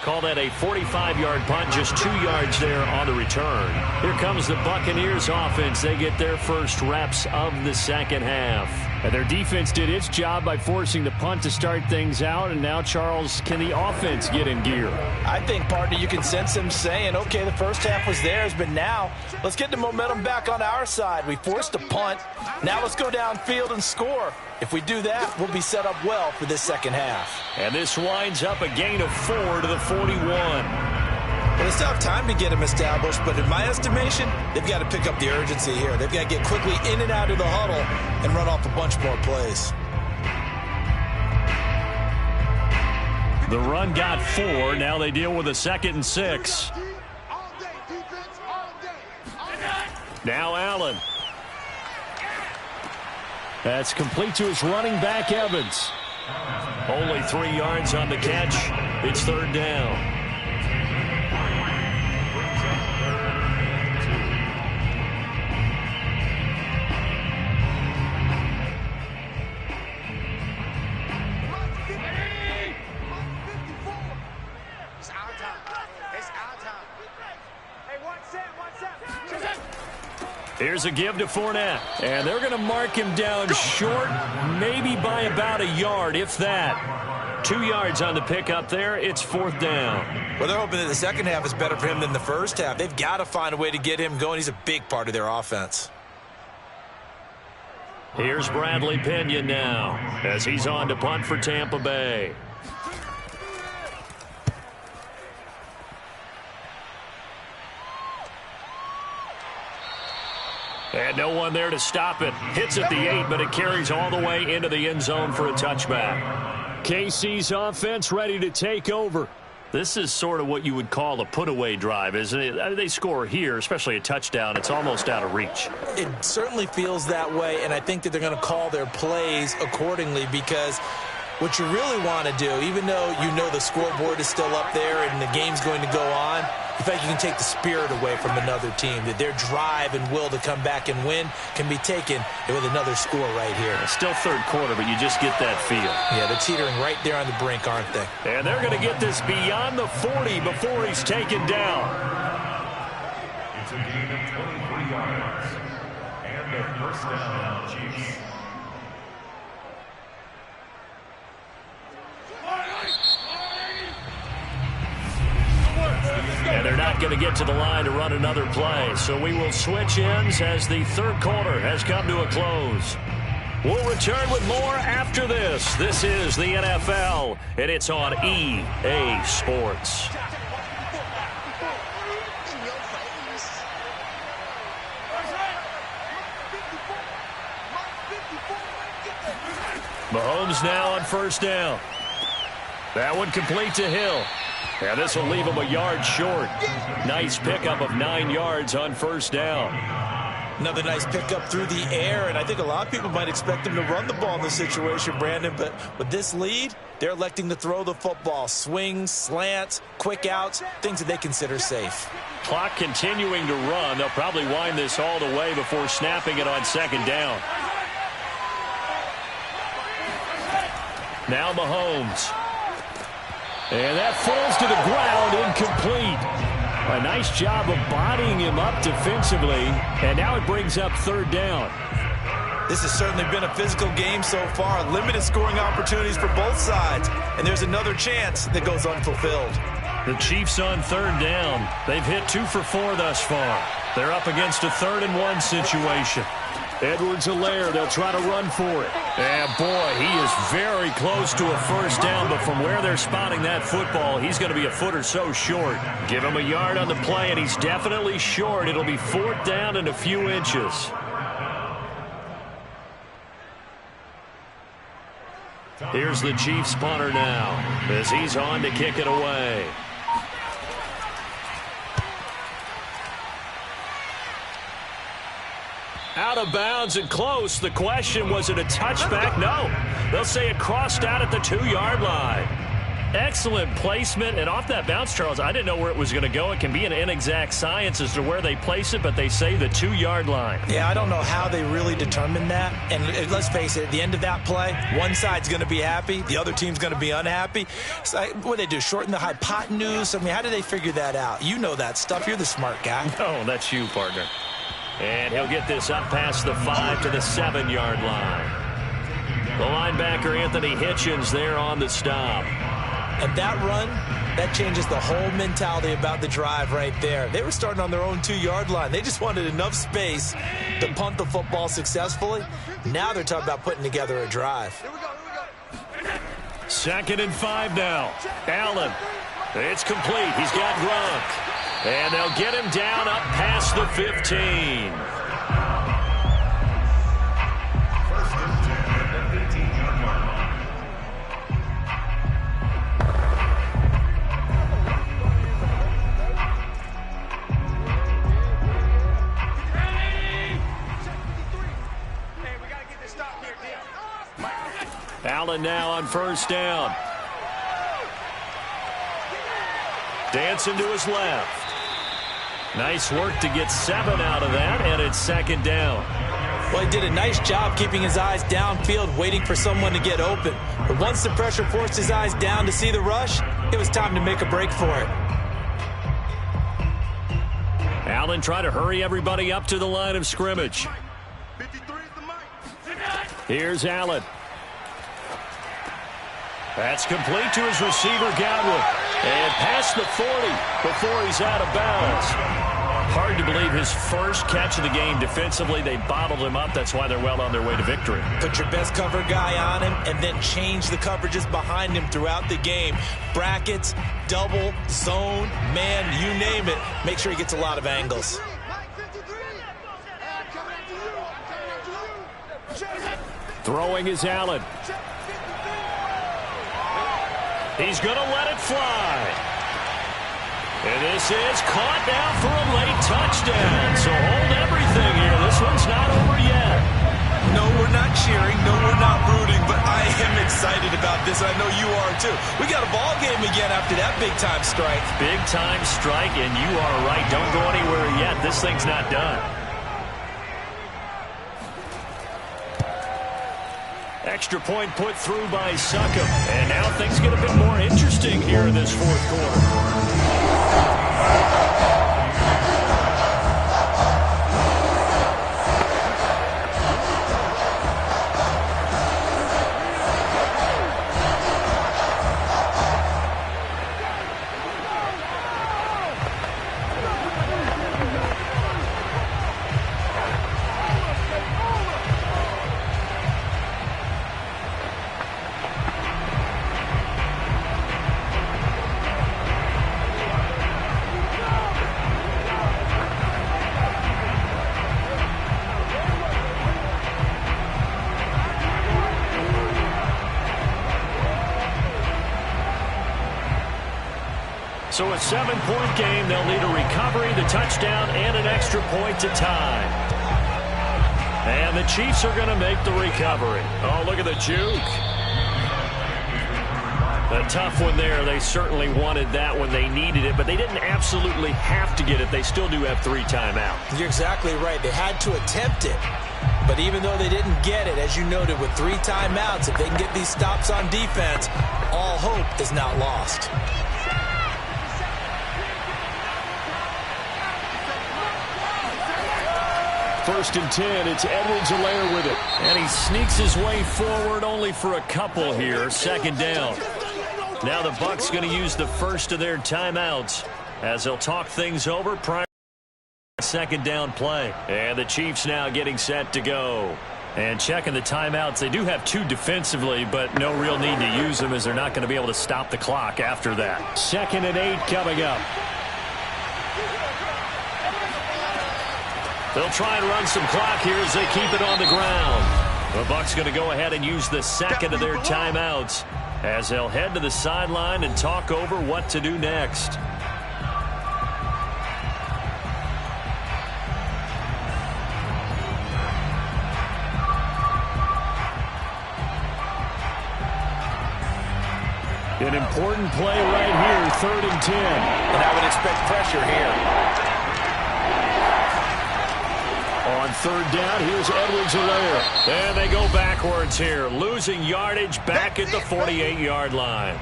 Call that a 45-yard punt, just 2 yards there on the return. Here comes the Buccaneers offense. They get their first reps of the second half. And their defense did its job by forcing the punt to start things out. And now, Charles, can the offense get in gear? I think, partner, you can sense them saying, okay, the first half was theirs, but now let's get the momentum back on our side. We forced a punt. Now let's go downfield and score. If we do that, we'll be set up well for this second half. And this winds up a gain of 4 to the 41. Well, it's tough time to get them established, but in my estimation, they've got to pick up the urgency here. They've got to get quickly in and out of the huddle and run off a bunch more plays. The run got 4. Now they deal with a 2nd and 6. Now Allen. That's complete to his running back, Evans. Only 3 yards on the catch. It's third down. Here's a give to Fournette. And they're going to mark him down short, maybe by about a yard, if that. 2 yards on the pickup there. It's fourth down. Well, they're hoping that the second half is better for him than the first half. They've got to find a way to get him going. He's a big part of their offense. Here's Bradley Pinion now as he's on to punt for Tampa Bay. And no one there to stop it. Hits at the 8, but it carries all the way into the end zone for a touchback. KC's offense ready to take over. This is sort of what you would call a put-away drive, isn't it? I mean, they score here, especially a touchdown. It's almost out of reach. It certainly feels that way, and I think that they're going to call their plays accordingly, because what you really want to do, even though you know the scoreboard is still up there and the game's going to go on, in fact, you can take the spirit away from another team, that their drive and will to come back and win can be taken with another score right here. It's still third quarter, but you just get that feel. Yeah, they're teetering right there on the brink, aren't they? And they're going to get this beyond the 40 before he's taken down. It's a gain of 23 yards. And the first down, Chiefs. And they're not going to get to the line to run another play. So we will switch ends as the third quarter has come to a close. We'll return with more after this. This is the NFL, and it's on EA Sports. Mahomes now on first down. That one complete to Hill. Yeah, this will leave him a yard short. Nice pickup of 9 yards on first down. Another nice pickup through the air, and I think a lot of people might expect him to run the ball in this situation, Brandon, but with this lead, they're electing to throw the football. Swings, slants, quick outs, things that they consider safe. Clock continuing to run. They'll probably wind this all the way before snapping it on second down. Now Mahomes. And that falls to the ground, incomplete. A nice job of bodying him up defensively, and now it brings up third down. This has certainly been a physical game so far. Limited scoring opportunities for both sides, and there's another chance that goes unfulfilled. The Chiefs on third down. They've hit 2 for 4 thus far. They're up against a 3rd-and-1 situation. Edwards-Helaire, they'll try to run for it. And boy, he is very close to a first down, but from where they're spotting that football, he's going to be a foot or so short. Give him a yard on the play, and he's definitely short. It'll be 4th down and a few inches. Here's the Chiefs punter now, as he's on to kick it away. Out of bounds and close. The question, was it a touchback? No. They'll say it crossed out at the 2-yard line. Excellent placement. And off that bounce, Charles, I didn't know where it was going to go. It can be an inexact science as to where they place it, but they say the 2-yard line. Yeah, I don't know how they really determined that. And let's face it, at the end of that play, one side's going to be happy, the other team's going to be unhappy. So, what do they do, shorten the hypotenuse? I mean, how do they figure that out? You know that stuff. You're the smart guy. No, that's you, partner. And he'll get this up past the 5 to the 7-yard line. The linebacker, Anthony Hitchens, there on the stop. And that run, that changes the whole mentality about the drive right there. They were starting on their own 2-yard line. They just wanted enough space to punt the football successfully. Now they're talking about putting together a drive. 2nd and 5 now. Allen. It's complete. He's got Gronk. And they'll get him down up past the 15. 1st and 10 at the 15-yard line. Hey, we got to get this stop here, Dan. Allen now on first down. Dancing to his left. Nice work to get 7 out of that, and it's 2nd down. Well, he did a nice job keeping his eyes downfield, waiting for someone to get open. But once the pressure forced his eyes down to see the rush, it was time to make a break for it. Allen trying to hurry everybody up to the line of scrimmage. 53 is the mic. Here's Allen. That's complete to his receiver, Godwin. And past the 40 before he's out of bounds. Hard to believe his first catch of the game defensively. They bottled him up. That's why they're well on their way to victory. Put your best cover guy on him and then change the coverages behind him throughout the game. Brackets, double, zone, man, you name it. Make sure he gets a lot of angles. Throwing is Allen. He's going to let it fly. And this is caught now for a late touchdown. So hold everything here. This one's not over yet. No, we're not cheering. No, we're not rooting. But I am excited about this. I know you are, too. We got a ball game again after that big-time strike. Big-time strike, and you are right. Don't go anywhere yet. This thing's not done. Extra point put through by Succop. And now things get a bit more interesting here in this 4th quarter. So a 7-point game. They'll need a recovery, the touchdown, and an extra point to tie. And the Chiefs are going to make the recovery. Oh, look at the juke. A tough one there. They certainly wanted that when they needed it, but they didn't absolutely have to get it. They still do have 3 timeouts. You're exactly right. They had to attempt it. But even though they didn't get it, as you noted, with 3 timeouts, if they can get these stops on defense, all hope is not lost. First and 10, it's Edwards-Helaire with it. And he sneaks his way forward only for a couple here. Second down. Now the Bucs going to use the first of their timeouts as they'll talk things over prior to the second down play. And the Chiefs now getting set to go. And checking the timeouts. They do have 2 defensively, but no real need to use them as they're not going to be able to stop the clock after that. Second and 8 coming up. They'll try and run some clock here as they keep it on the ground. The Bucs going to go ahead and use the second of their timeouts as they'll head to the sideline and talk over what to do next. An important play right here, 3rd and 10. And I would expect pressure here. On 3rd down, here's Edwards-Helaire. And they go backwards here, losing yardage back at the 48-yard line.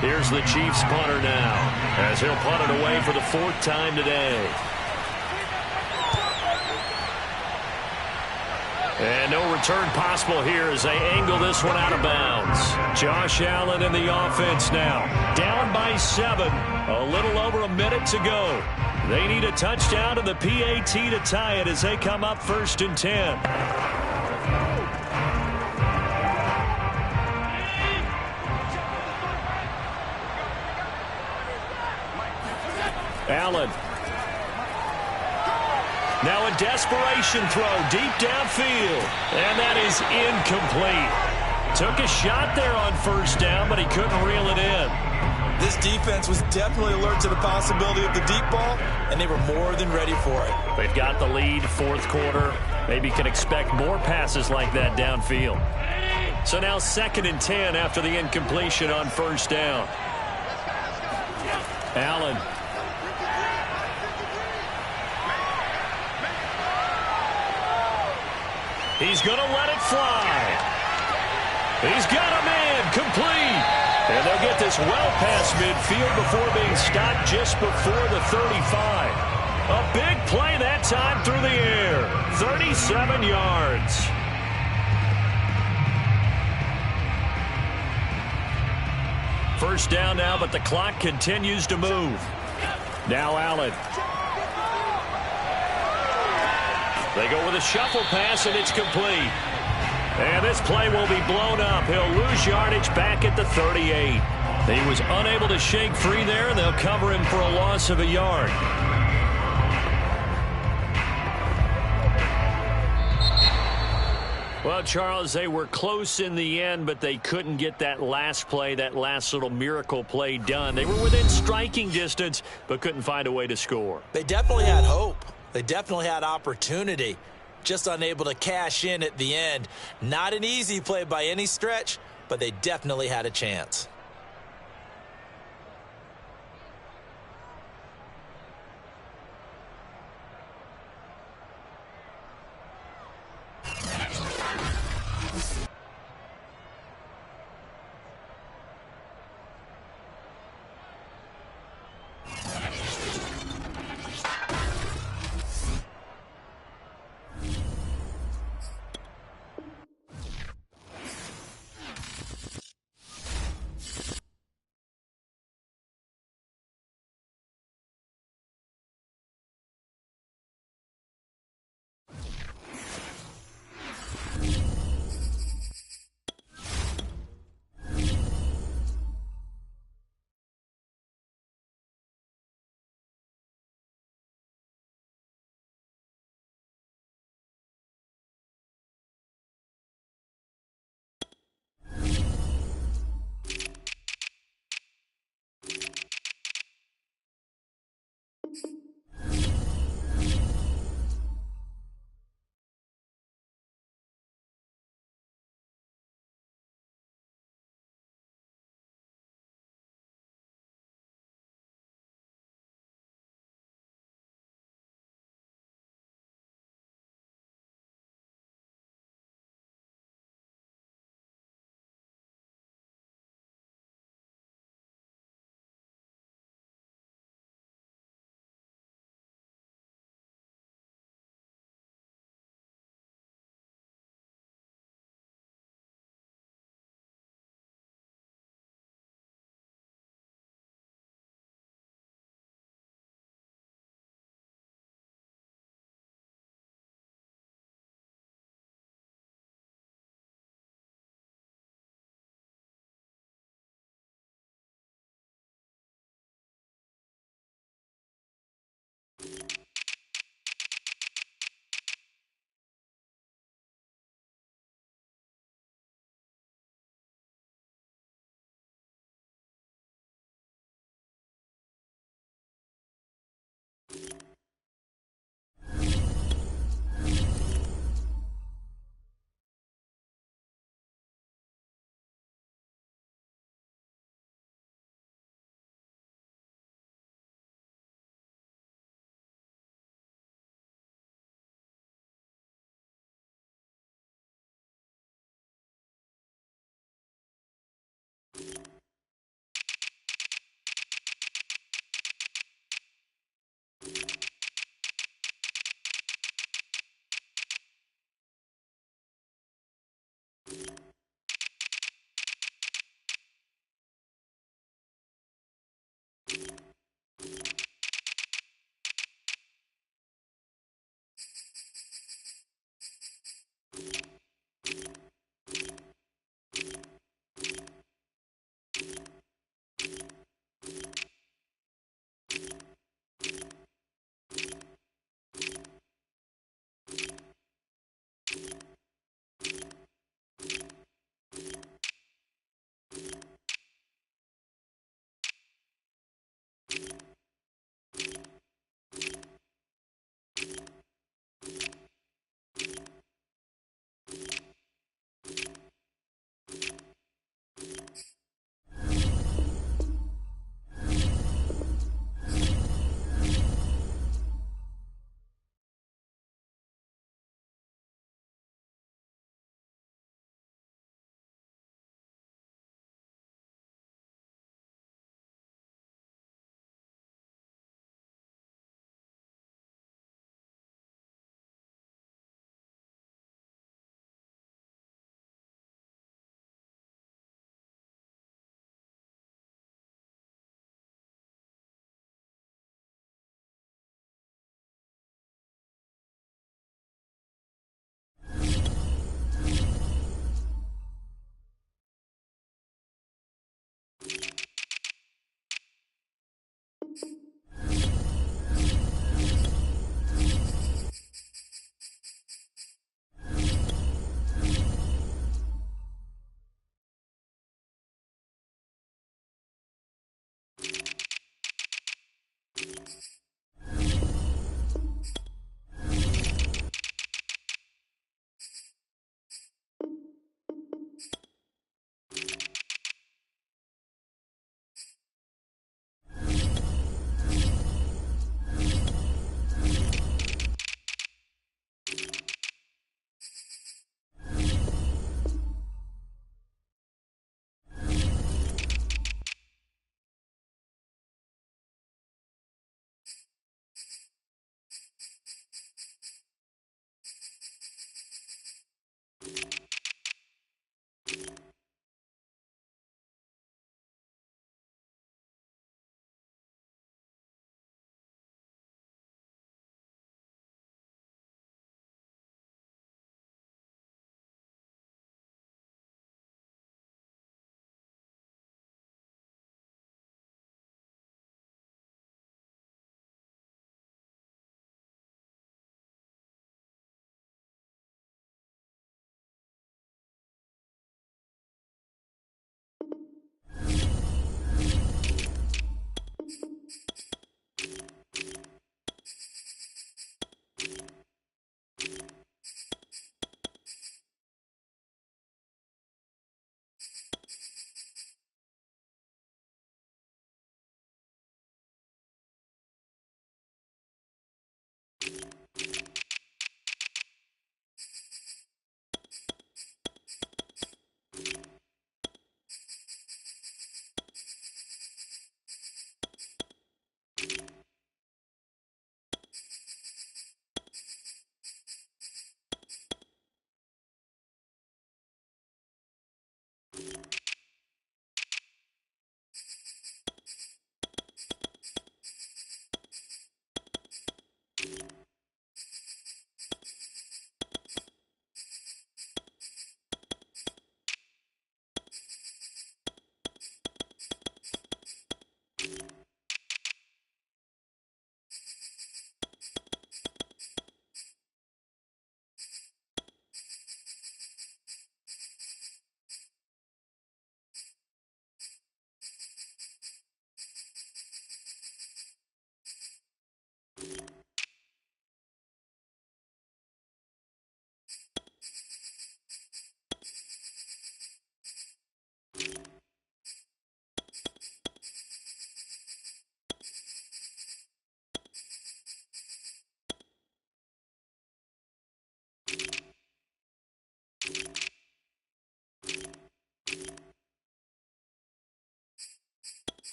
Here's the Chiefs punter now, as he'll punt it away for the 4th time today. And no return possible here as they angle this one out of bounds. Josh Allen in the offense now. Down by 7. A little over a minute to go. They need a touchdown and the PAT to tie it as they come up 1st and 10. Allen. Now a desperation throw deep downfield. And that is incomplete. Took a shot there on 1st down, but he couldn't reel it in. This defense was definitely alert to the possibility of the deep ball, and they were more than ready for it. They've got the lead, 4th quarter. Maybe can expect more passes like that downfield. So now 2nd and 10 after the incompletion on 1st down. Allen. He's going to let it fly. He's got a man complete. And they'll get this well past midfield before being stopped just before the 35. A big play that time through the air. 37 yards. First down now, but the clock continues to move. Now Allen. They go with a shuffle pass, and it's complete. And this play will be blown up. He'll lose yardage back at the 38. He was unable to shake free there, and they'll cover him for a loss of a yard. Well, Charles, they were close in the end, but they couldn't get that last play, that last little miracle play done. They were within striking distance, but couldn't find a way to score. They definitely had hope. They definitely had opportunity, just unable to cash in at the end. Not an easy play by any stretch, but they definitely had a chance.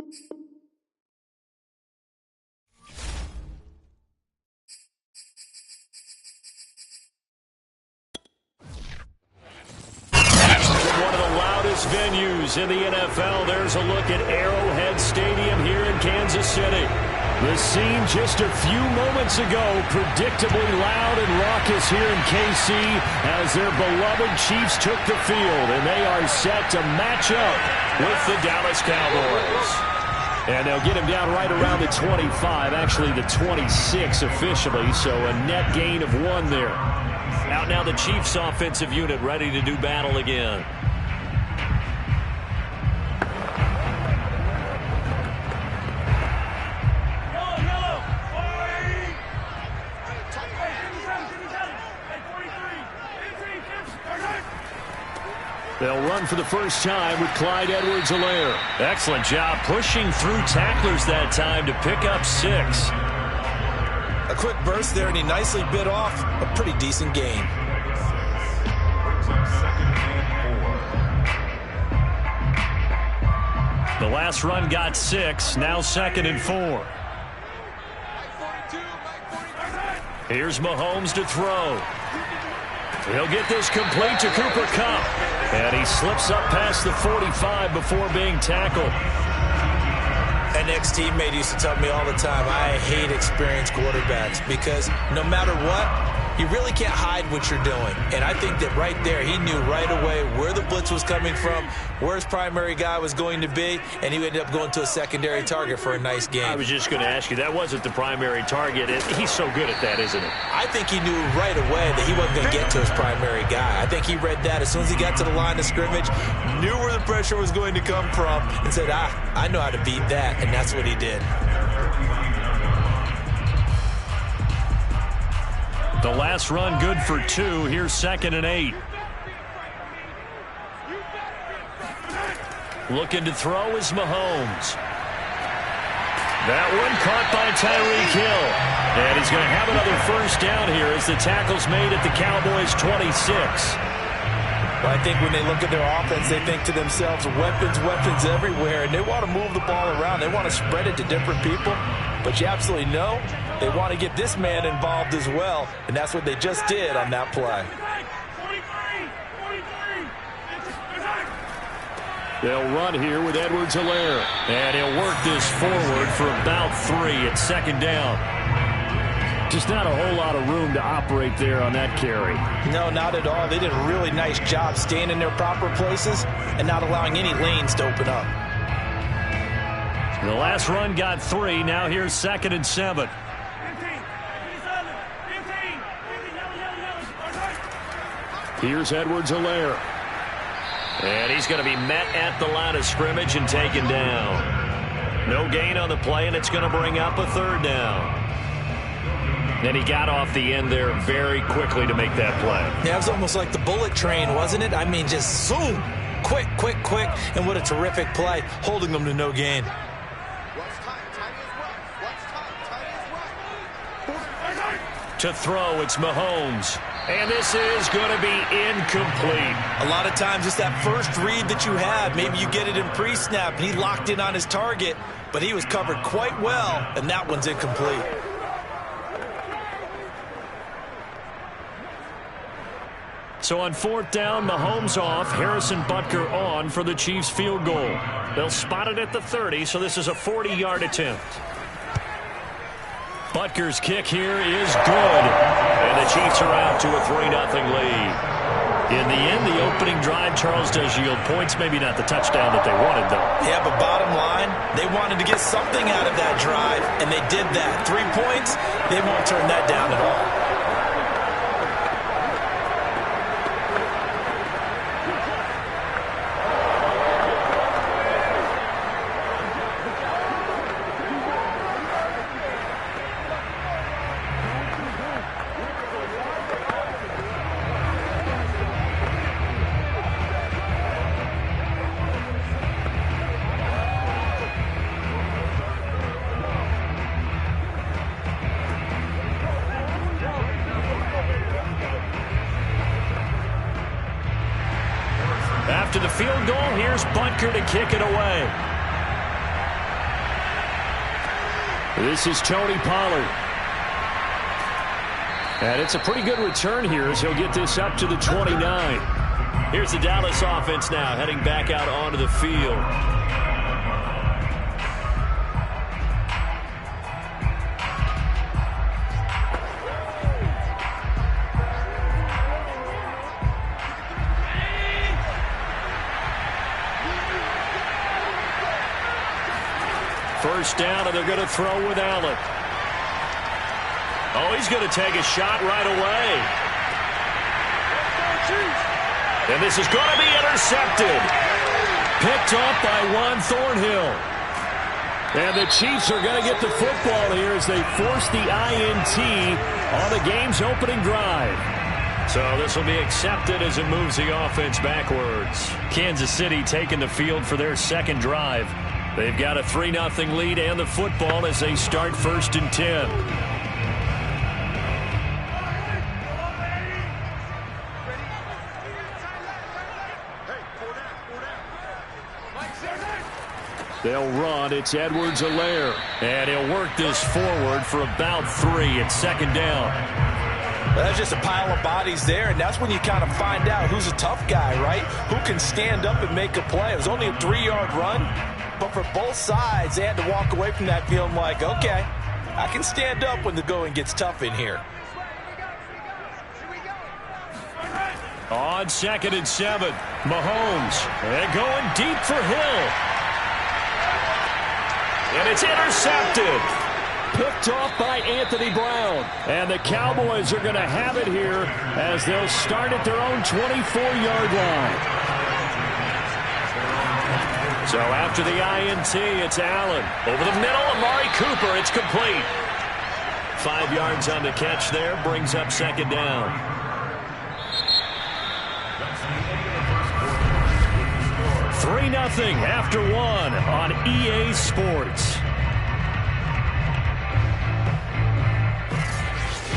One of the loudest venues in the NFL. There's a look at Arrowhead Stadium here in Kansas City. The scene just a few moments ago, predictably loud and raucous here in KC as their beloved Chiefs took the field, and they are set to match up with the Dallas Cowboys. And they'll get him down right around the 25, actually the 26 officially, so a net gain of 1 there. Out now the Chiefs offensive unit ready to do battle again. They'll run for the first time with Clyde Edwards-Helaire. Excellent job pushing through tacklers that time to pick up 6. A quick burst there, and he nicely bit off a pretty decent gain. The last run got 6, now 2nd and 4. Here's Mahomes to throw. He'll get this complete to Cooper Kupp. And he slips up past the 45 before being tackled. An ex-teammate used to tell me all the time, I hate experienced quarterbacks because no matter what, you really can't hide what you're doing. And I think that right there, he knew right away where the blitz was coming from, where his primary guy was going to be, and he ended up going to a secondary target for a nice game. I was just going to ask you, that wasn't the primary target. He's so good at that, isn't it? I think he knew right away that he wasn't going to get to his primary guy. I think he read that as soon as he got to the line of scrimmage, knew where the pressure was going to come from, and said, I know how to beat that, and that's what he did. The last run good for 2. Here's 2nd and 8. Looking to throw is Mahomes. That one caught by Tyreek Hill. And he's going to have another first down here as the tackle's made at the Cowboys' 26. Well, I think when they look at their offense, they think to themselves, weapons everywhere, and they want to move the ball around. They want to spread it to different people, but you absolutely know they want to get this man involved as well, and that's what they just did on that play. They'll run here with Edwards-Helaire, and he'll work this forward for about 3 at 2nd down. Just not a whole lot of room to operate there on that carry. No, not at all. They did a really nice job staying in their proper places and not allowing any lanes to open up. The last run got 3. Now here's 2nd and 7. Here's Edwards-Helaire. And he's going to be met at the line of scrimmage and taken down. No gain on the play, and it's going to bring up a 3rd down. And he got off the end there very quickly to make that play. Yeah, it was almost like the bullet train, wasn't it? I mean, just zoom. Quick, and what a terrific play, holding them to no gain. To throw, it's Mahomes. And this is going to be incomplete. A lot of times it's that first read that you have. Maybe you get it in pre-snap, and he locked in on his target, but he was covered quite well, and that one's incomplete. So on 4th down, Mahomes off, Harrison Butker on for the Chiefs field goal. They'll spot it at the 30, so this is a 40-yard attempt. Butker's kick here is good. And the Chiefs are out to a 3-0 lead. In the end, the opening drive, Charles, does yield points. Maybe not the touchdown that they wanted, though. Yeah, but bottom line, they wanted to get something out of that drive, and they did that. 3 points, they won't turn that down at all. After the field goal, here's Butker to kick it away. This is Tony Pollard. And it's a pretty good return here as he'll get this up to the 29. Here's the Dallas offense now heading back out onto the field. First down, and they're going to throw with Allen. Oh, he's going to take a shot right away. And this is going to be intercepted. Picked off by Juan Thornhill. And the Chiefs are going to get the football here as they force the INT on the game's opening drive. So this will be accepted as it moves the offense backwards. Kansas City taking the field for their second drive. They've got a 3-0 lead and the football as they start 1st and 10. They'll run. It's Edwards-Helaire. And he'll work this forward for about 3 at 2nd down. That's just a pile of bodies there, and that's when you kind of find out who's a tough guy, right? Who can stand up and make a play. It was only a 3-yard run, but for both sides, they had to walk away from that feeling like, okay, I can stand up when the going gets tough in here. On 2nd and 7, Mahomes. And going deep for Hill. And it's intercepted. Picked off by Anthony Brown. And the Cowboys are going to have it here as they'll start at their own 24-yard line. So after the INT, it's Allen. Over the middle, Amari Cooper. It's complete. 5 yards on the catch there. Brings up 2nd down. 3-0 after 1 on EA Sports.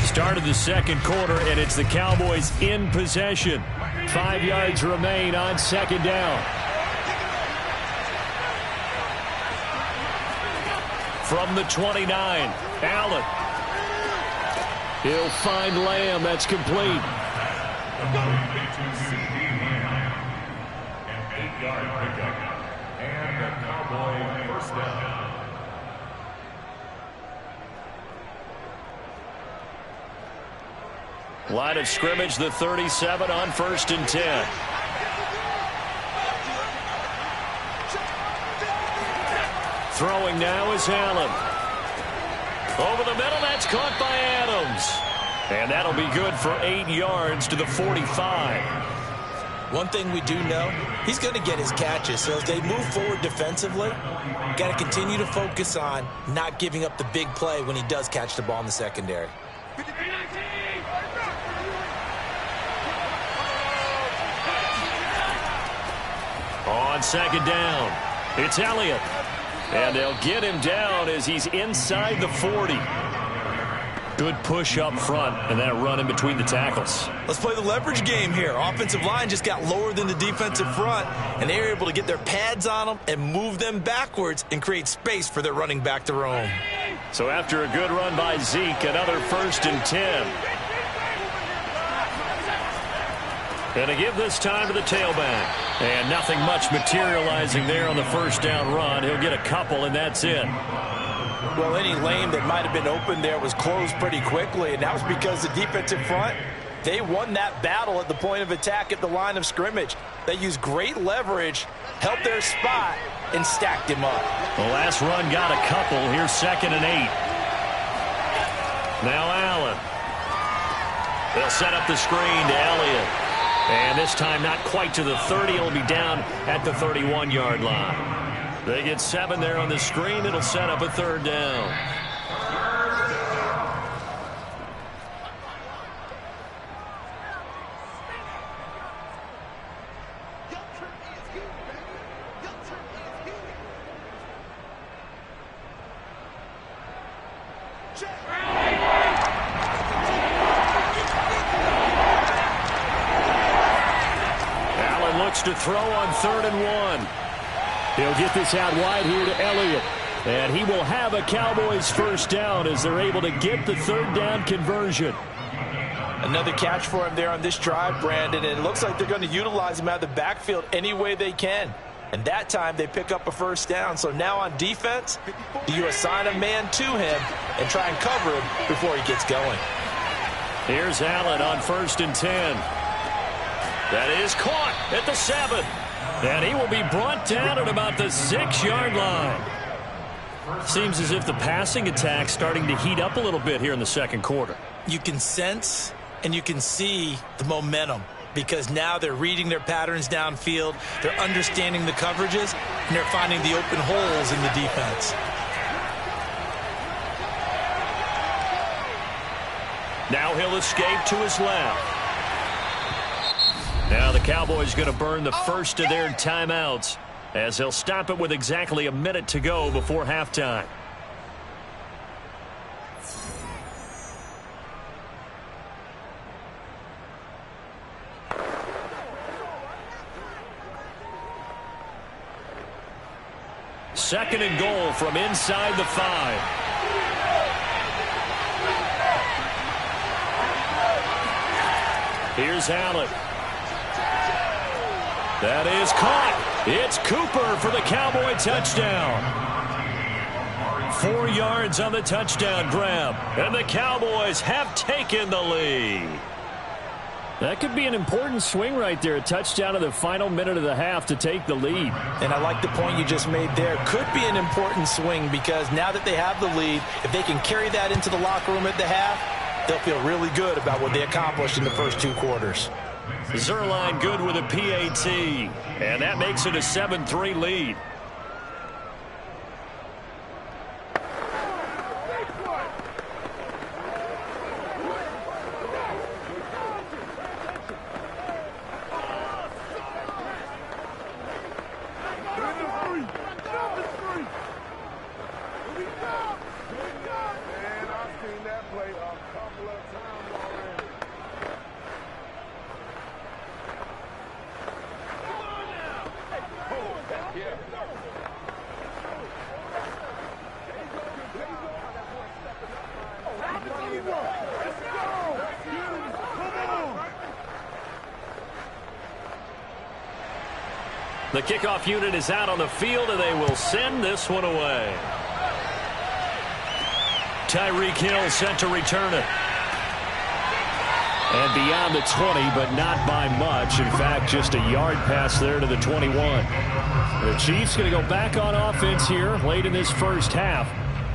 Start of the second quarter, and it's the Cowboys in possession. 5 yards remain on 2nd down. From the 29, Allen. He'll find Lamb. That's complete. And the Cowboy 1st down. Line of scrimmage, the 37 on 1st and 10. Throwing now is Allen. Over the middle, that's caught by Adams. And that'll be good for 8 yards to the 45. One thing we do know, he's going to get his catches. So as they move forward defensively, got to continue to focus on not giving up the big play when he does catch the ball in the secondary. On 2nd down, it's Elliott. And they'll get him down as he's inside the 40. Good push up front, and that run in between the tackles. Let's play the leverage game here. Offensive line just got lower than the defensive front, and they were able to get their pads on them and move them backwards and create space for their running back to roam. So after a good run by Zeke, another 1st and 10. And to give this time to the tailback. And nothing much materializing there on the 1st down run. He'll get a couple, and that's it. Well, any lane that might have been open there was closed pretty quickly, and that was because the defensive front, they won that battle at the point of attack at the line of scrimmage. They used great leverage, held their spot, and stacked him up. The last run got a couple. Here's 2nd and 8. Now Allen. They'll set up the screen to Elliott. And this time not quite to the 30. It'll be down at the 31-yard line. They get 7 there on the screen. It'll set up a 3rd down. Allen looks to throw on 3rd and 1. He'll get this out wide here to Elliott. And he will have a Cowboys first down as they're able to get the third down conversion. Another catch for him there on this drive, Brandon, and it looks like they're going to utilize him out of the backfield any way they can. And that time they pick up a first down. So now on defense, do you assign a man to him and try and cover him before he gets going? Here's Allen on 1st and 10. That is caught at the 7. And he will be brought down at about the 6-yard line. Seems as if the passing attack's starting to heat up a little bit here in the second quarter. You can sense and you can see the momentum because now they're reading their patterns downfield, they're understanding the coverages, and they're finding the open holes in the defense. Now he'll escape to his left. Now the Cowboys going to burn the first of their timeouts as they'll stop it with exactly a minute to go before halftime. Second and goal from inside the 5. Here's Allen. That is caught. It's Cooper for the Cowboy touchdown. 4 yards on the touchdown grab. And the Cowboys have taken the lead. That could be an important swing right there. A touchdown in the final minute of the half to take the lead. And I like the point you just made there. Could be an important swing because now that they have the lead, if they can carry that into the locker room at the half, they'll feel really good about what they accomplished in the first 2 quarters. Zuerlein good with a PAT. And that makes it a 7-3 lead. The kickoff unit is out on the field, and they will send this one away. Tyreek Hill set to return it. And beyond the 20, but not by much. In fact, just a yard pass there to the 21. The Chiefs going to go back on offense here late in this first half.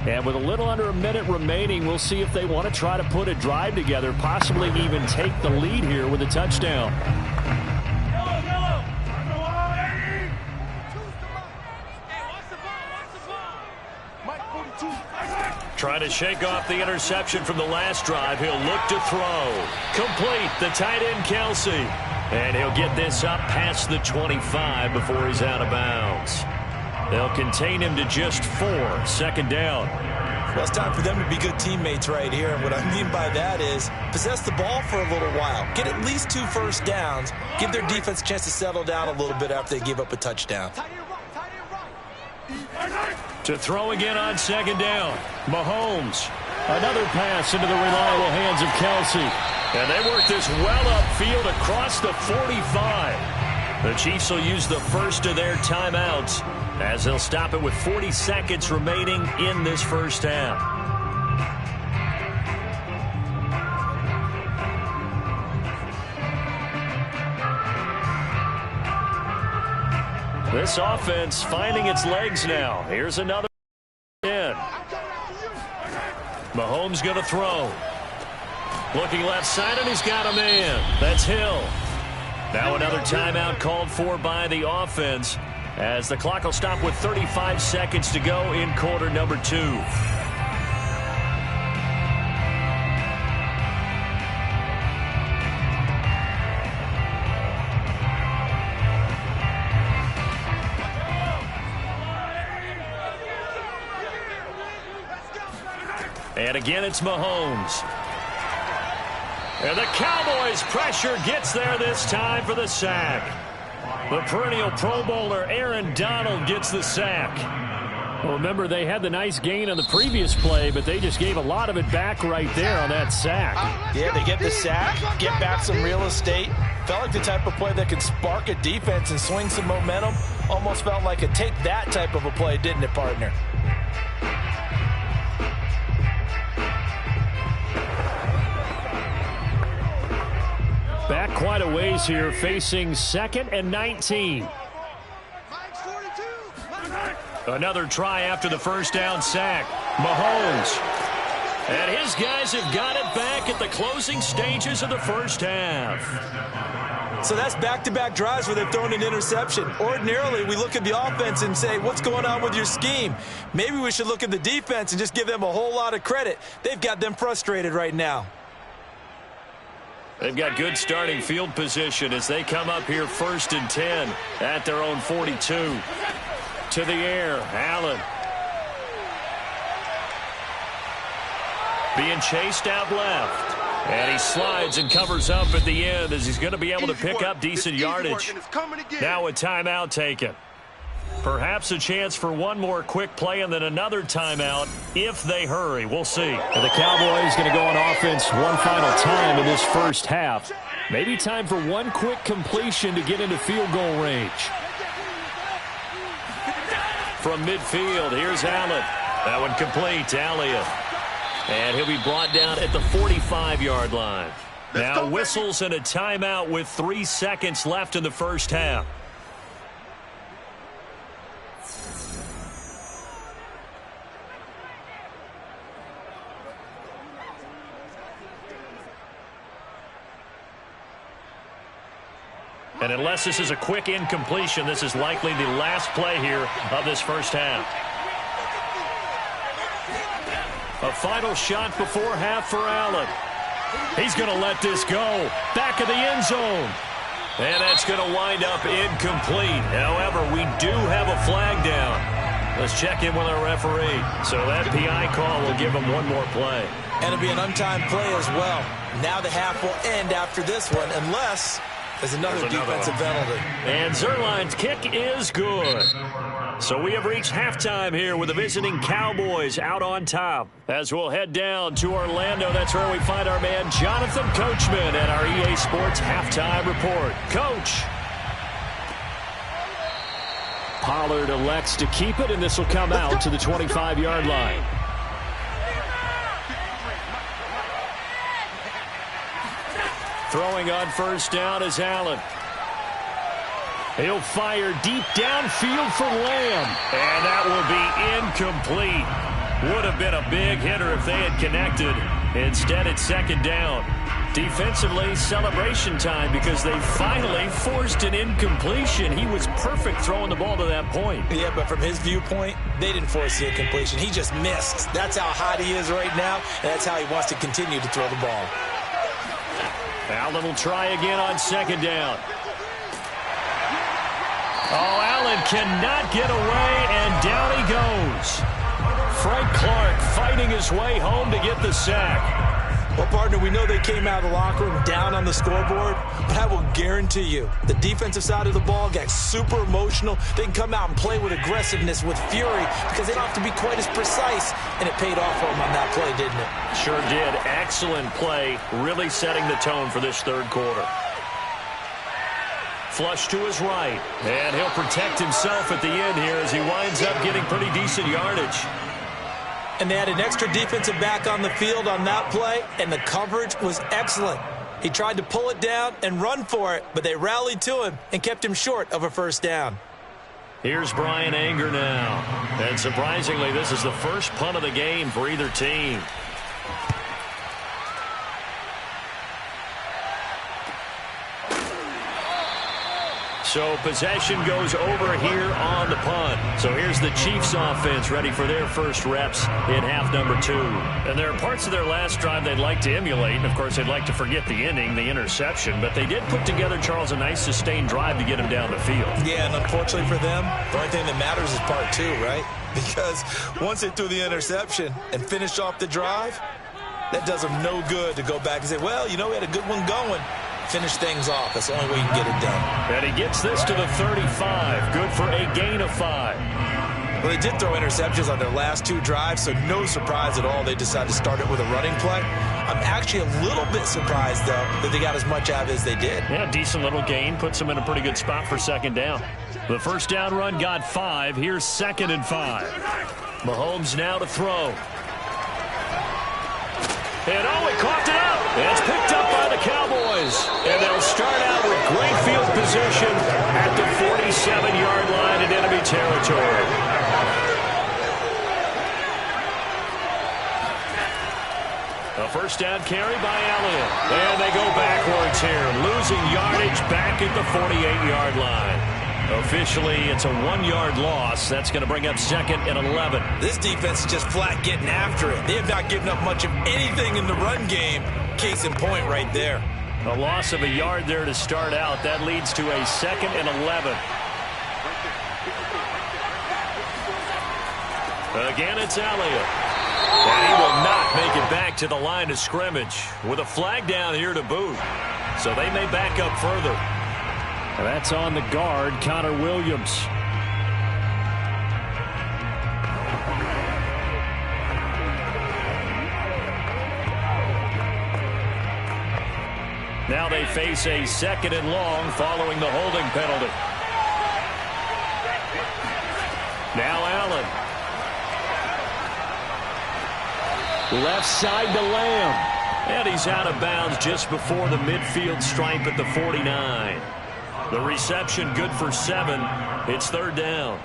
And with a little under a minute remaining, we'll see if they want to try to put a drive together, possibly even take the lead here with a touchdown. Trying to shake off the interception from the last drive. He'll look to throw. Complete, the tight end Kelce. And he'll get this up past the 25 before he's out of bounds. They'll contain him to just 4. Second down. Well, it's time for them to be good teammates right here. And what I mean by that is possess the ball for a little while. Get at least 2 first downs. Give their defense a chance to settle down a little bit after they give up a touchdown. To throw again on second down. Mahomes. Another pass into the reliable hands of Kelce. And they work this well upfield across the 45. The Chiefs will use the first of their timeouts as they'll stop it with 40 seconds remaining in this first half. This offense finding its legs now. Here's another 10. Mahomes going to throw. Looking left side, and he's got a man. That's Hill. Now another timeout called for by the offense as the clock will stop with 35 seconds to go in quarter number 2. And again, it's Mahomes. And the Cowboys' pressure gets there this time for the sack. The perennial Pro Bowler Aaron Donald gets the sack. Well, remember, they had the nice gain on the previous play, but they just gave a lot of it back right there on that sack. Yeah, they get the sack, get back some real estate. Felt like the type of play that could spark a defense and swing some momentum. Almost felt like a take that type of a play, didn't it, partner? Back quite a ways here, facing 2nd and 19. Another try after the first down sack. Mahomes. And his guys have got it back at the closing stages of the first half. So that's back-to-back drives where they've thrown an interception. Ordinarily, we look at the offense and say, what's going on with your scheme? Maybe we should look at the defense and just give them a whole lot of credit. They've got them frustrated right now. They've got good starting field position as they come up here 1st and 10 at their own 42. To the air, Allen. Being chased out left. And he slides and covers up at the end as he's going to be able to pick up decent yardage. Now a timeout taken. Perhaps a chance for one more quick play and then another timeout if they hurry. We'll see. And the Cowboys going to go on offense one final time in this first half. Maybe time for one quick completion to get into field goal range. From midfield, here's Allen. That one complete to Elliott. And he'll be brought down at the 45-yard line. Now whistles and a timeout with 3 seconds left in the first half. And unless this is a quick incompletion, this is likely the last play here of this first half. A final shot before half for Allen. He's going to let this go. Back of the end zone. And that's going to wind up incomplete. However, we do have a flag down. Let's check in with our referee. So that PI call will give him one more play. And it'll be an untimed play as well. Now the half will end after this one unless there's another defensive penalty. And Zuerlein's kick is good. So we have reached halftime here with the visiting Cowboys out on top. As we'll head down to Orlando, that's where we find our man Jonathan Coachman at our EA Sports Halftime Report. Coach. Pollard elects to keep it, and this will come out to the 25-yard line. Throwing on first down is Allen. He'll fire deep downfield for Lamb. And that will be incomplete. Would have been a big hitter if they had connected. Instead, it's second down. Defensively, celebration time because they finally forced an incompletion. He was perfect throwing the ball to that point. Yeah, but from his viewpoint, they didn't force the incompletion. He just missed. That's how hot he is right now, and that's how he wants to continue to throw the ball. Allen will try again on second down. Oh, Allen cannot get away, and down he goes. Frank Clark fighting his way home to get the sack. Well, partner, we know they came out of the locker room down on the scoreboard, but I will guarantee you the defensive side of the ball got super emotional. They can come out and play with aggressiveness, with fury, because they don't have to be quite as precise, and it paid off for them on that play, didn't it? Sure did. Excellent play, really setting the tone for this third quarter. Flush to his right, and he'll protect himself at the end here as he winds up getting pretty decent yardage. And they had an extra defensive back on the field on that play, and the coverage was excellent. He tried to pull it down and run for it, but they rallied to him and kept him short of a first down. Here's Brian Anger now. And surprisingly, this is the first punt of the game for either team. So possession goes over here on the punt. So here's the Chiefs offense ready for their first reps in half number 2. And there are parts of their last drive they'd like to emulate. And, of course, they'd like to forget the inning, the interception. But they did put together, Charles, a nice sustained drive to get him down the field. Yeah, and unfortunately for them, the only thing that matters is part 2, right? Because once they threw the interception and finished off the drive, that does them no good to go back and say, well, you know, we had a good one going. Finish things off. That's the only way you can get it done. And he gets this to the 35. Good for a gain of 5. Well, they did throw interceptions on their last 2 drives, so no surprise at all they decided to start it with a running play. I'm actually a little bit surprised, though, that they got as much out of it as they did. Yeah, decent little gain. Puts them in a pretty good spot for second down. The first down run got 5. Here's 2nd and 5. Mahomes now to throw. And he coughed it up. It's picked up by the Cowboys. And they'll start out with great field position at the 47-yard line in enemy territory. A first down carry by Elliott. And they go backwards here, losing yardage back at the 48-yard line. Officially, it's a 1-yard loss. That's going to bring up 2nd and 11. This defense is just flat getting after it. They have not given up much of anything in the run game. Case in point right there. A loss of a yard there to start out. That leads to a 2nd and 11. Again, it's Elliott. And he will not make it back to the line of scrimmage with a flag down here to boot. So they may back up further. And that's on the guard, Connor Williams. Now they face a 2nd and long following the holding penalty. Now Allen. Left side to Lamb. And he's out of bounds just before the midfield stripe at the 49. The reception good for 7. It's 3rd down.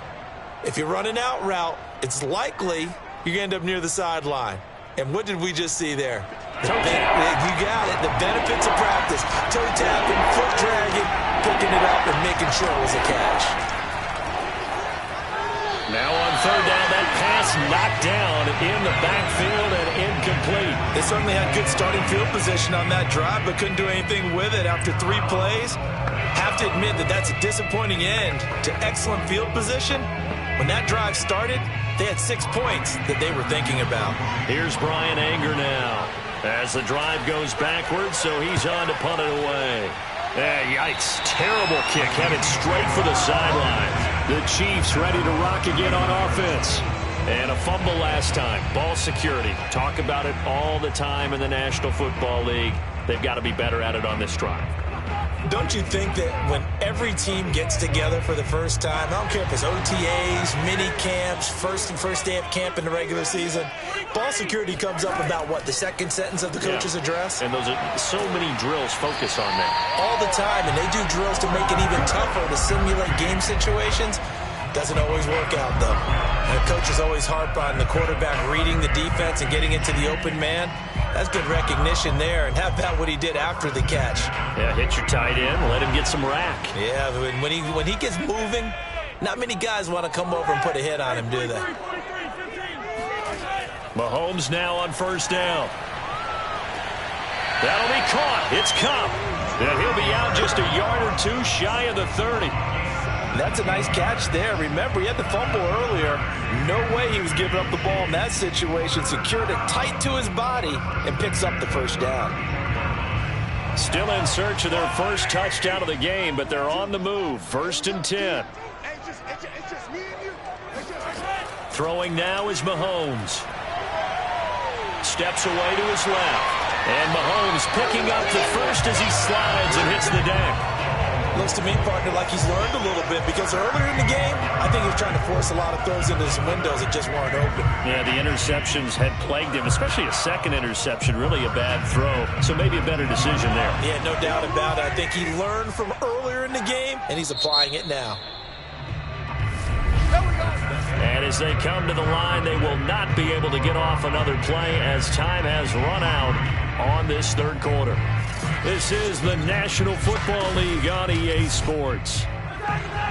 If you're running out route, it's likely you're going to end up near the sideline. And what did we just see there? You got it. The benefits of practice. Toe tapping, foot dragging, picking it up, and making sure it was a catch. Now on 3rd down, that pass knocked down in the backfield and incomplete. They certainly had good starting field position on that drive, but couldn't do anything with it after 3 plays. Have to admit that that's a disappointing end to excellent field position. When that drive started, they had 6 points that they were thinking about. Here's Brian Anger now as the drive goes backwards, so he's on to punt it away. Yikes. Terrible kick headed straight for the sideline. The Chiefs ready to rock again on offense. And a fumble last time. Ball security. Talk about it all the time in the National Football League. They've got to be better at it on this drive. Don't you think that when every team gets together for the first time, I don't care if it's OTAs, mini camps, first day of camp in the regular season, ball security comes up about what, the second sentence of the coach's address? And those are so many drills focus on that. All the time, and they do drills to make it even tougher to simulate game situations. Doesn't always work out, though. And the coaches always harp on the quarterback reading the defense and getting into the open man. That's good recognition there. And how about what he did after the catch? Yeah, hit your tight end, let him get some rack. Yeah, when he gets moving, not many guys want to come over and put a hit on him, do they? Mahomes now on 1st down. That'll be caught. It's Kupp. And he'll be out just a yard or 2 shy of the 30. That's a nice catch there. Remember, he had the fumble earlier. No way he was giving up the ball in that situation. Secured it tight to his body and picks up the 1st down. Still in search of their first touchdown of the game, but they're on the move. 1st and 10. Throwing now is Mahomes. Steps away to his left. And Mahomes picking up the first as he slides and hits the deck. Looks to me, partner, like he's learned a little bit because earlier in the game, I think he was trying to force a lot of throws into some windows that just weren't open. Yeah, the interceptions had plagued him, especially a second interception, really a bad throw. So maybe a better decision there. Yeah, no doubt about it. I think he learned from earlier in the game, and he's applying it now. And as they come to the line, they will not be able to get off another play as time has run out on this 3rd quarter. This is the National Football League on EA Sports.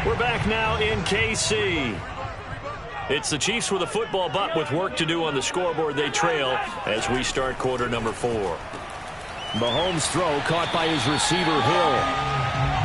We're back now in KC. It's the Chiefs with a football, but with work to do on the scoreboard. They trail as we start quarter number 4. Mahomes' throw caught by his receiver, Hill.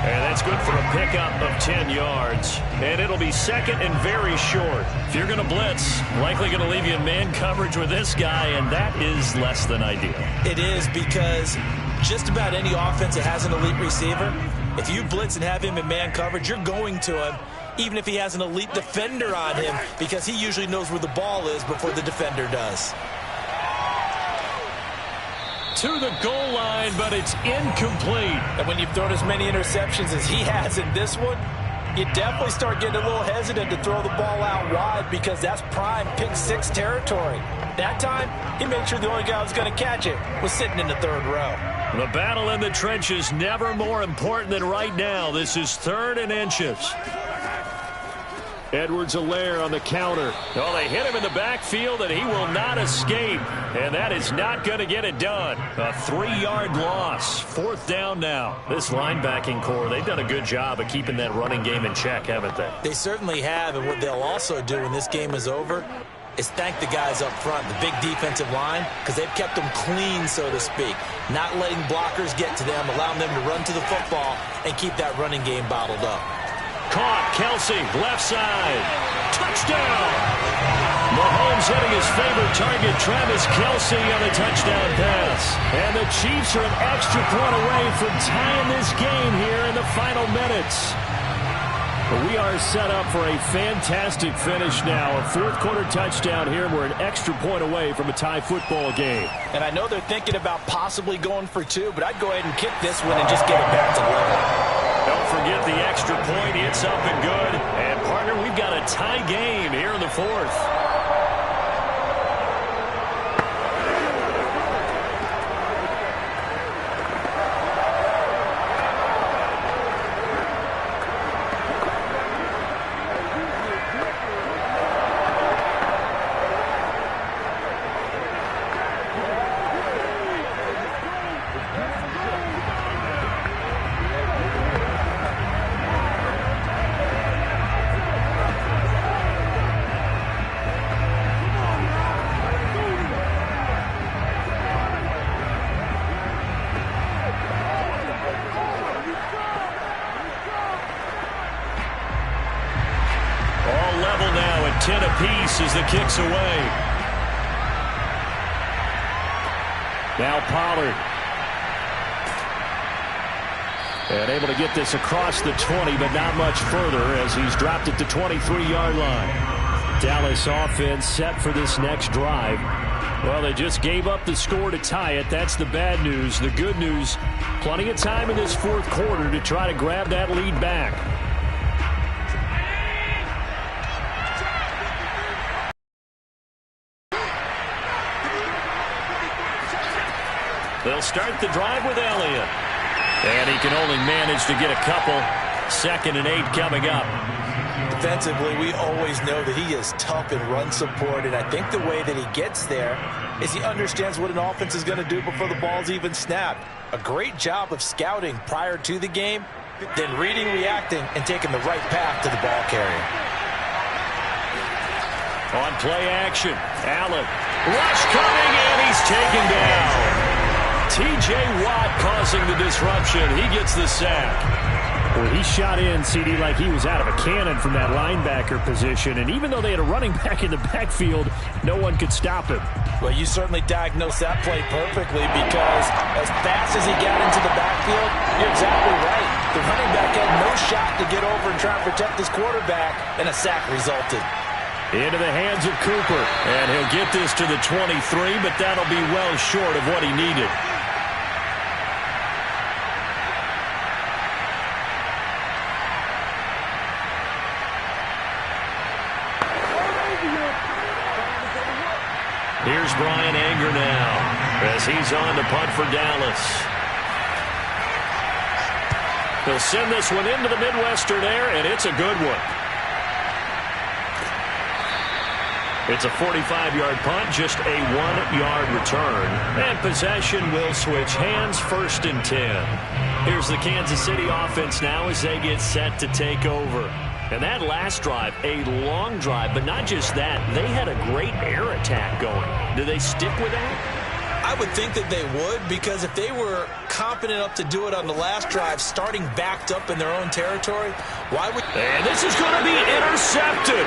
And that's good for a pickup of 10 yards. And it'll be 2nd and very short. If you're going to blitz, likely going to leave you in man coverage with this guy, and that is less than ideal. It is because just about any offense that has an elite receiver, if you blitz and have him in man coverage, you're going to him. even if he has an elite defender on him, because he usually knows where the ball is before the defender does. To the goal line, but it's incomplete. And when you've thrown as many interceptions as he has in this one, you definitely start getting a little hesitant to throw the ball out wide, because that's prime pick six territory. That time, he made sure the only guy who was going to catch it was sitting in the third row. The battle in the trenches never more important than right now. This is 3rd and inches. Edwards-Helaire on the counter. Oh, they hit him in the backfield, and he will not escape. And that is not going to get it done. A 3-yard loss. 4th down now. This linebacking core, they've done a good job of keeping that running game in check, haven't they? They certainly have, and what they'll also do when this game is over is thank the guys up front, the big defensive line, because they've kept them clean, so to speak. Not letting blockers get to them, allowing them to run to the football and keep that running game bottled up. Caught. Kelsey, left side. Touchdown! Mahomes hitting his favorite target, Travis Kelsey, on a touchdown pass. And the Chiefs are an extra point away from tying this game here in the final minutes. But we are set up for a fantastic finish now. A 4th-quarter touchdown here, and we're an extra point away from a tie football game. And I know they're thinking about possibly going for 2, but I'd go ahead and kick this one and just get it back to level. Don't forget the extra point. It's up and good. And, partner, we've got a tie game here in the 4th. Now at 10 apiece as the kick's away. Now Pollard. And able to get this across the 20, but not much further as he's dropped it to 23-yard line. Dallas offense set for this next drive. Well, they just gave up the score to tie it. That's the bad news. The good news, plenty of time in this 4th quarter to try to grab that lead back. They'll start the drive with Elliott. And he can only manage to get a couple. 2nd and 8 coming up. Defensively, we always know that he is tough in run support, and I think the way that he gets there is he understands what an offense is going to do before the ball's even snapped. A great job of scouting prior to the game, then reading, reacting, and taking the right path to the ball carrier. On play action, Allen. Rush coming, and he's taken down. T.J. Watt causing the disruption. He gets the sack. Well, he shot in, CD, like he was out of a cannon from that linebacker position. And even though they had a running back in the backfield, no one could stop him. Well, you certainly diagnosed that play perfectly, because as fast as he got into the backfield, you're exactly right. The running back had no shot to get over and try and protect his quarterback, and a sack resulted. Into the hands of Cooper. And he'll get this to the 23, but that'll be well short of what he needed. Here's Bryan Anger now as he's on to punt for Dallas. He'll send this one into the Midwestern air, and it's a good one. It's a 45-yard punt, just a 1-yard return. And possession will switch hands, 1st and 10. Here's the Kansas City offense now as they get set to take over. And that last drive, a long drive, but not just that. They had a great air attack going. Do they stick with that? I would think that they would, because if they were confident enough to do it on the last drive, starting backed up in their own territory, why would... And this is going to be intercepted.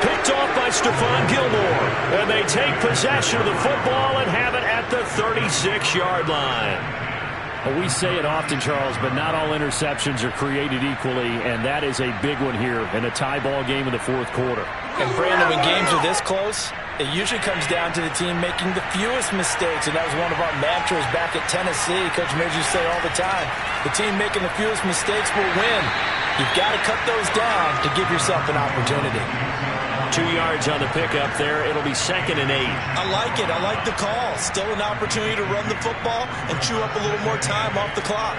Picked off by Stephon Gilmore. And they take possession of the football and have it at the 36-yard line. Well, we say it often, Charles, but not all interceptions are created equally, and that is a big one here in a tie ball game in the fourth quarter. And, Brandon, when games are this close, it usually comes down to the team making the fewest mistakes, and that was one of our mantras back at Tennessee. Coach Midge used to say all the time, the team making the fewest mistakes will win. You've got to cut those down to give yourself an opportunity. 2 yards on the pickup there. It'll be 2nd and 8. I like it. I like the call. Still an opportunity to run the football and chew up a little more time off the clock.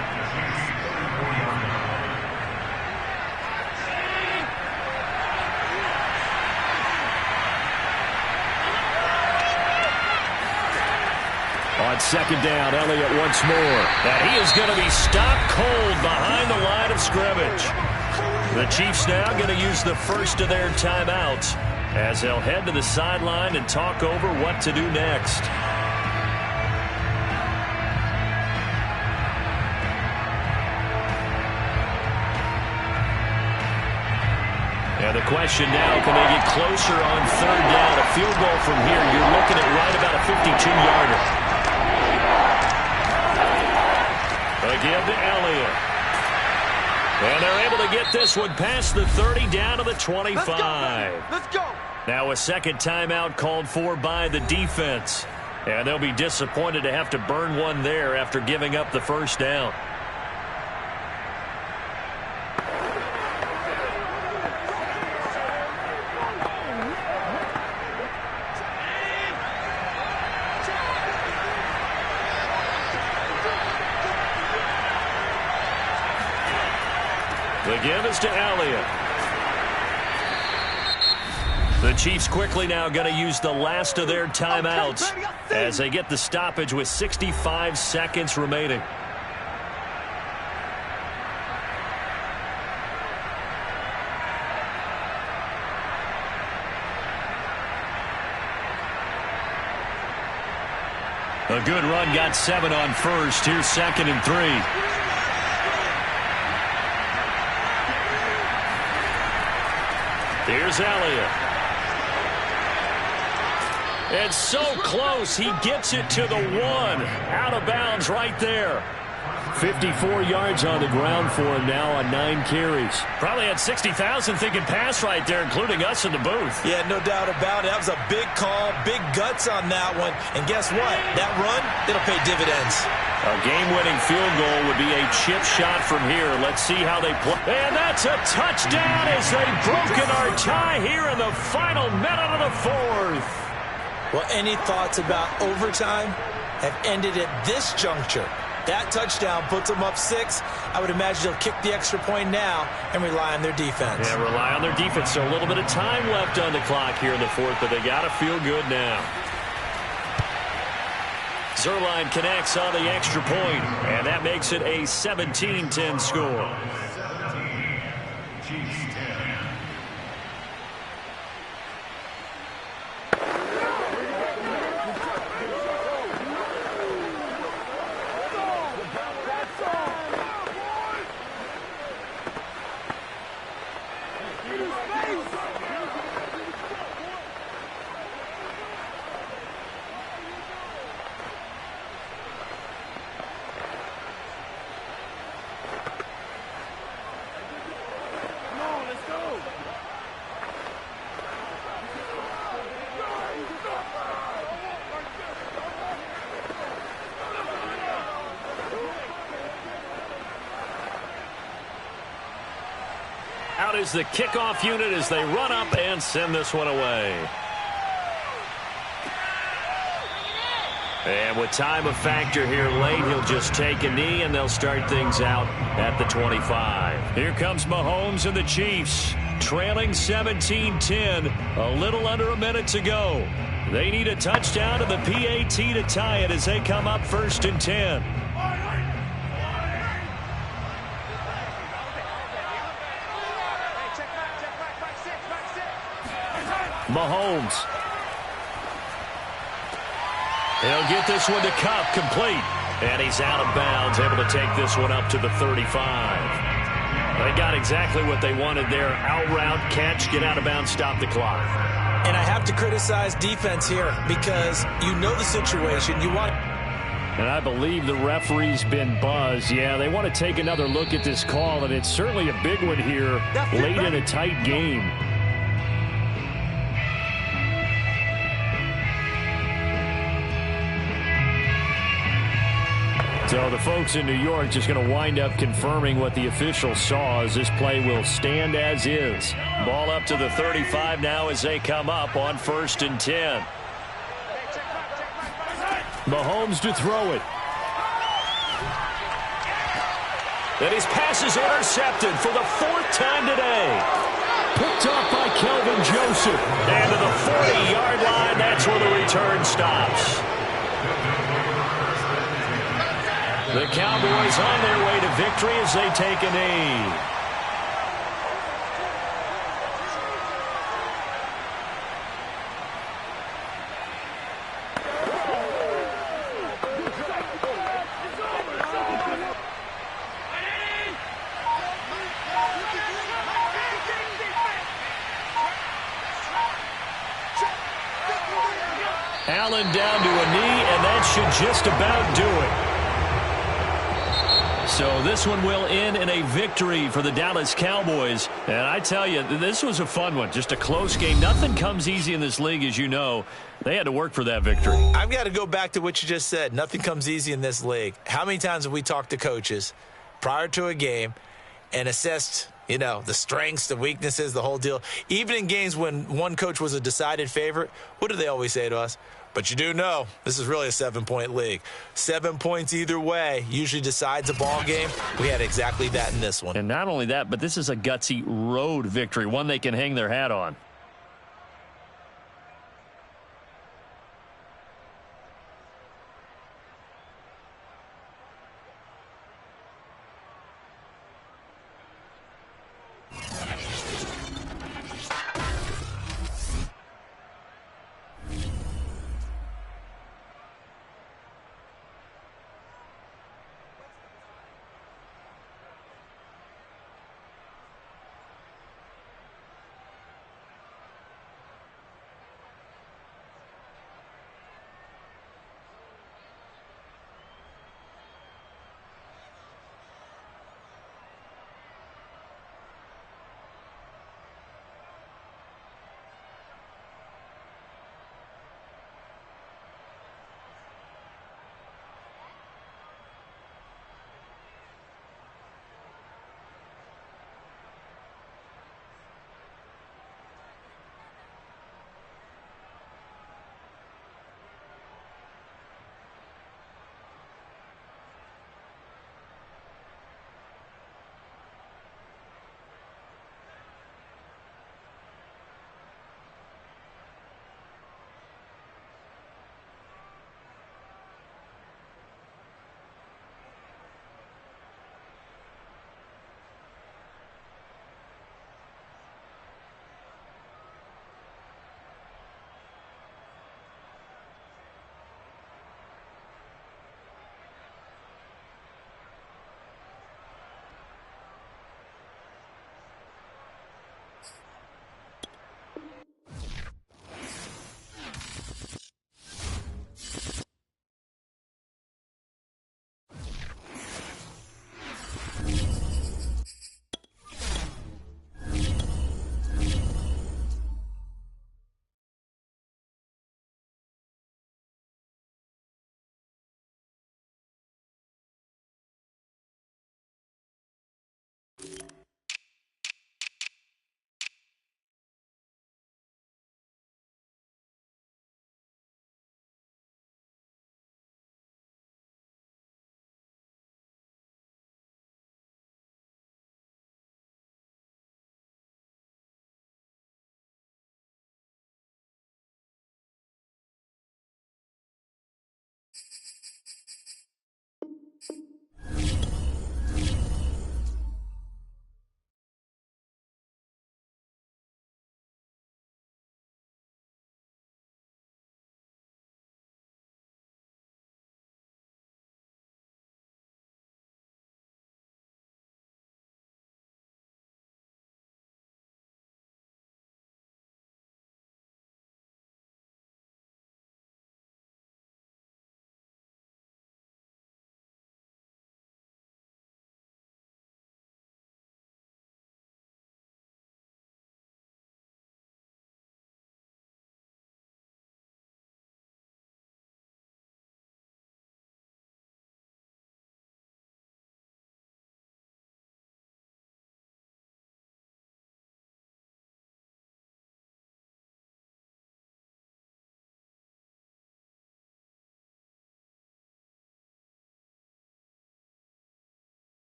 On 2nd down, Elliott once more. And he is going to be stopped cold behind the line of scrimmage. The Chiefs now going to use the first of their timeouts as they'll head to the sideline and talk over what to do next. And the question now, can they get closer on 3rd down? A field goal from here, you're looking at right about a 52-yarder. Again to Elliott. And they're able to get this one past the 30 down to the 25. Let's go. Now a second timeout called for by the defense. And they'll be disappointed to have to burn one there after giving up the first down. The give is to Elliott. The Chiefs quickly now going to use the last of their timeouts as they get the stoppage with 65 seconds remaining. A good run, got 7 on first. Here's 2nd and 3. Here's Elliott. And so close, he gets it to the 1. Out of bounds right there. 54 yards on the ground for him now on 9 carries. Probably had 60,000 thinking pass right there, including us in the booth. Yeah, no doubt about it. That was a big call, big guts on that one. And guess what? That run, it'll pay dividends. A game-winning field goal would be a chip shot from here. Let's see how they play. And that's a touchdown as they've broken our tie here in the final minute of the 4th. Well, any thoughts about overtime have ended at this juncture. That touchdown puts them up 6. I would imagine they'll kick the extra point now and rely on their defense. Yeah, rely on their defense. So a little bit of time left on the clock here in the 4th, but they got to feel good now. Zuerlein connects on the extra point, and that makes it a 17-10 score. Out is the kickoff unit as they run up and send this one away. And with time a factor here late, he'll just take a knee and they'll start things out at the 25. Here comes Mahomes and the Chiefs, trailing 17-10, a little under a minute to go. They need a touchdown to the PAT to tie it as they come up 1st and 10. Mahomes. He'll get this one to Kupp, complete. And he's out of bounds, able to take this one up to the 35. They got exactly what they wanted there. Out route, catch, get out of bounds, stop the clock. And I have to criticize defense here because you know the situation. You want And I believe the referee's been buzzed. Yeah, they want to take another look at this call, and it's certainly a big one here late in a tight game. So the folks in New York just going to wind up confirming what the official saw, as this play will stand as is. Ball up to the 35 now as they come up on 1st and 10. Mahomes to throw it. And his pass is intercepted for the 4th time today. Picked off by Kelvin Joseph. And to the 40-yard line, that's where the return stops. The Cowboys on their way to victory as they take a knee. Allen down to a knee, and that should just about do it. So this one will end in a victory for the Dallas Cowboys. And I tell you, this was a fun one. Just a close game. Nothing comes easy in this league, as you know. They had to work for that victory. I've got to go back to what you just said. Nothing comes easy in this league. How many times have we talked to coaches prior to a game and assessed, you know, the strengths, the weaknesses, the whole deal? Even in games when one coach was a decided favorite, what do they always say to us? But you do know this is really a 7-point league. 7 points either way usually decides a ball game. We had exactly that in this one. And not only that, but this is a gutsy road victory, one they can hang their hat on.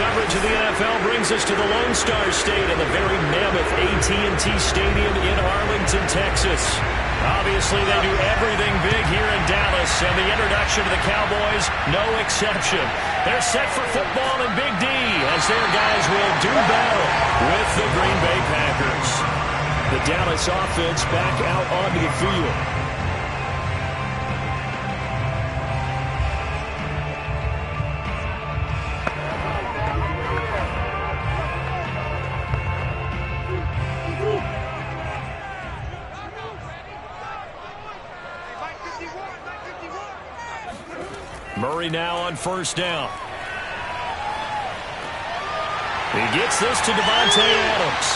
coverage of the NFL brings us to the Lone Star State and the very mammoth AT&T Stadium in Arlington, Texas. Obviously, they do everything big here in Dallas, and the introduction to the Cowboys, no exception. They're set for football in Big D as their guys will do battle with the Green Bay Packers. The Dallas offense back out onto the field. Murray now on first down. He gets this to Davante Adams.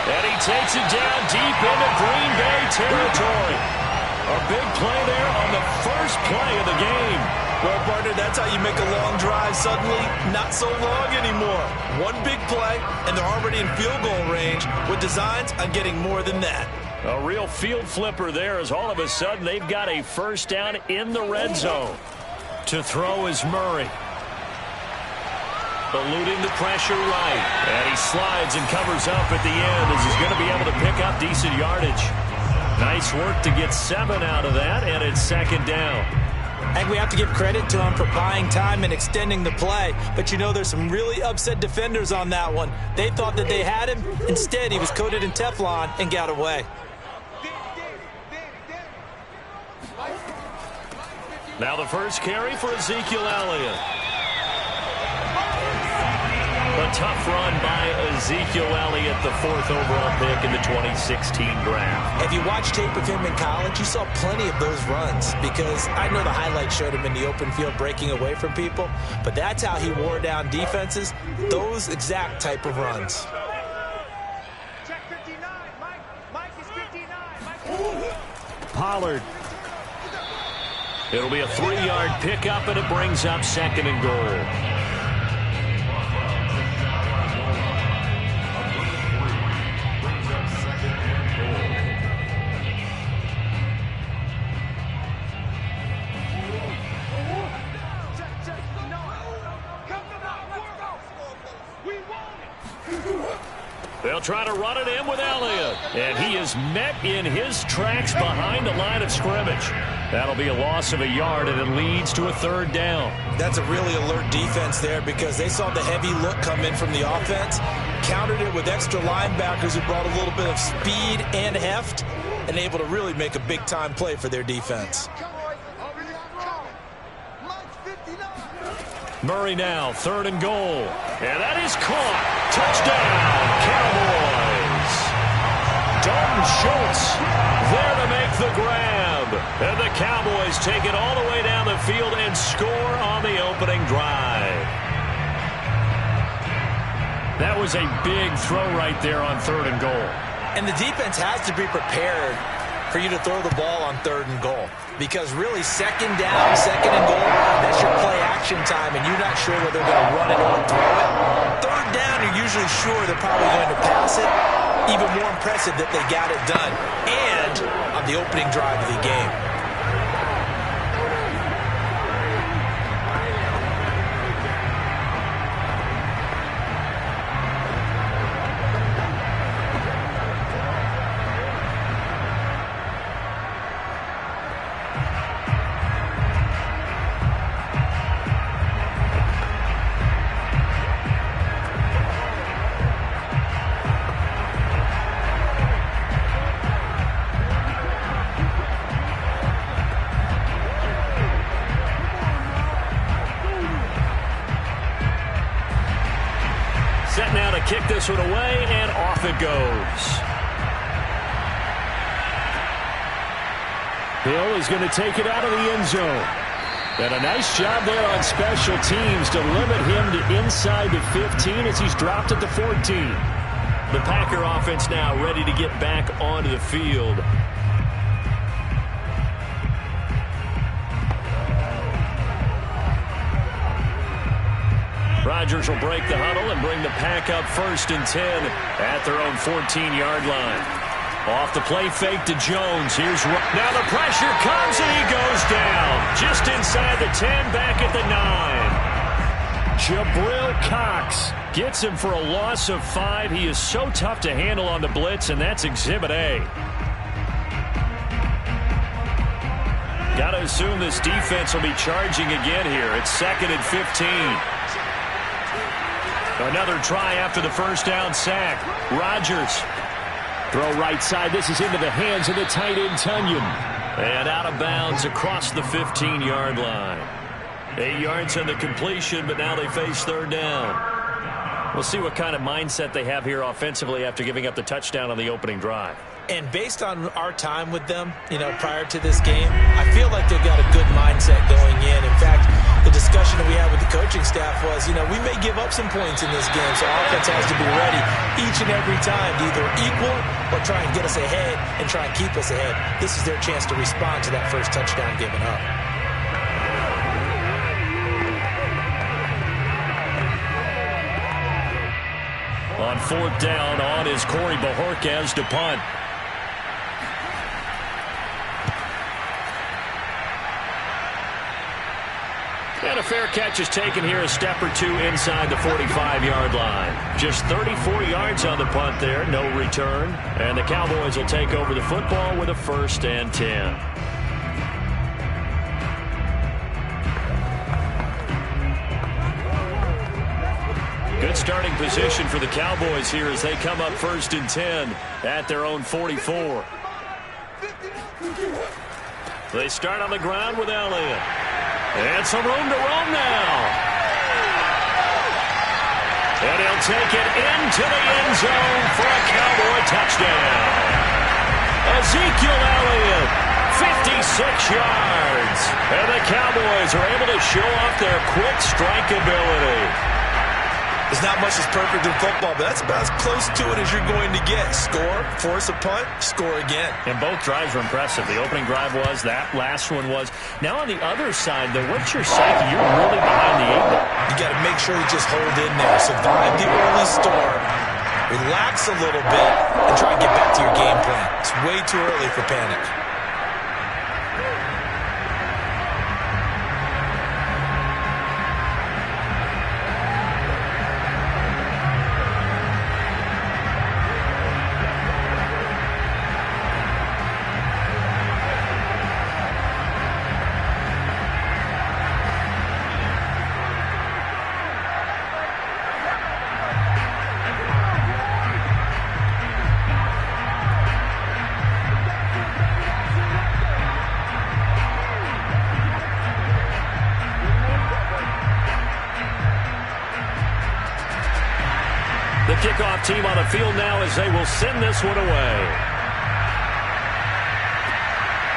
And he takes it down deep into Green Bay territory. A big play there on the first play of the game. Well, partner, that's how you make a long drive suddenly not so long anymore. One big play, and they're already in field goal range with designs on getting more than that. A real field flipper there as all of a sudden they've got a first down in the red zone. To throw is Murray. Eluding the pressure right. And he slides and covers up at the end as he's going to be able to pick up decent yardage. Nice work to get 7 out of that, and it's second down. I think we have to give credit to him for buying time and extending the play. But, you know, there's some really upset defenders on that one. They thought that they had him. Instead, he was coated in Teflon and got away. Now the first carry for Ezekiel Elliott. A tough run by Ezekiel Elliott, the 4th overall pick in the 2016 draft. If you watch tape of him in college, you saw plenty of those runs because I know the highlights showed him in the open field breaking away from people, but that's how he wore down defenses, those exact type of runs. Check 59, Mike. Mike is 59. Mike. Pollard. It'll be a 3-yard pickup, and it brings up second and goal. They'll try to run it in with Elliott. And he is met in his tracks behind the line of scrimmage. That'll be a loss of a yard, and it leads to a 3rd down. That's a really alert defense there because they saw the heavy look come in from the offense, countered it with extra linebackers who brought a little bit of speed and heft, and able to really make a big-time play for their defense. Murray now, 3rd and goal. And that is caught. Touchdown, Cowboys. Dalton Schultz there to make the grab. And the Cowboys take it all the way down the field and score on the opening drive. That was a big throw right there on 3rd and goal. And the defense has to be prepared for you to throw the ball on 3rd and goal. Because really, 2nd down, 2nd and goal, that's your play action time, and you're not sure whether they're going to run it or throw it. 3rd down, you're usually sure they're probably going to pass it. Even more impressive that they got it done. And on the opening drive of the game. Set now to kick this one away, and off it goes. Hill is going to take it out of the end zone. And a nice job there on special teams to limit him to inside the 15 as he's dropped at the 14. The Packer offense now ready to get back onto the field. Rodgers will break the huddle and bring the Pack up 1st and 10 at their own 14-yard line. Off the play fake to Jones. Now the pressure comes and he goes down. Just inside the 10, back at the 9. Jabril Cox gets him for a loss of 5. He is so tough to handle on the blitz, and that's Exhibit A. Got to assume this defense will be charging again here. It's 2nd and 15. Another try after the first down sack. Rodgers. Throw right side. This is into the hands of the tight end, Tunyon. And out of bounds across the 15-yard line. 8 yards on the completion, but now they face 3rd down. We'll see what kind of mindset they have here offensively after giving up the touchdown on the opening drive. And based on our time with them, prior to this game, I feel like they've got a good mindset going in. In fact, the discussion that we had with the coaching staff was, we may give up some points in this game, so offense has to be ready each and every time to either equal or try and get us ahead and try and keep us ahead. This is their chance to respond to that first touchdown given up. On 4th down, on is Corey Bojorquez to punt. And a fair catch is taken here, a step or two inside the 45-yard line. Just 34 yards on the punt there, no return. And the Cowboys will take over the football with a 1st and 10. Good starting position for the Cowboys here as they come up 1st and 10 at their own 44. They start on the ground with Elliott. And some room to roam now. And he'll take it into the end zone for a Cowboy touchdown. Ezekiel Elliott, 56 yards. And the Cowboys are able to show off their quick strike ability. There's not much that's perfect in football, but that's about as close to it as you're going to get. Score, force a punt, score again. And both drives were impressive. The opening drive was, that last one was. Now on the other side, though, what's your psyche? You're really behind the 8 ball. You got to make sure you just hold in there. Survive the early storm. Relax a little bit and try and get back to your game plan. It's way too early for panic. Kickoff team on the field now as they will send this one away.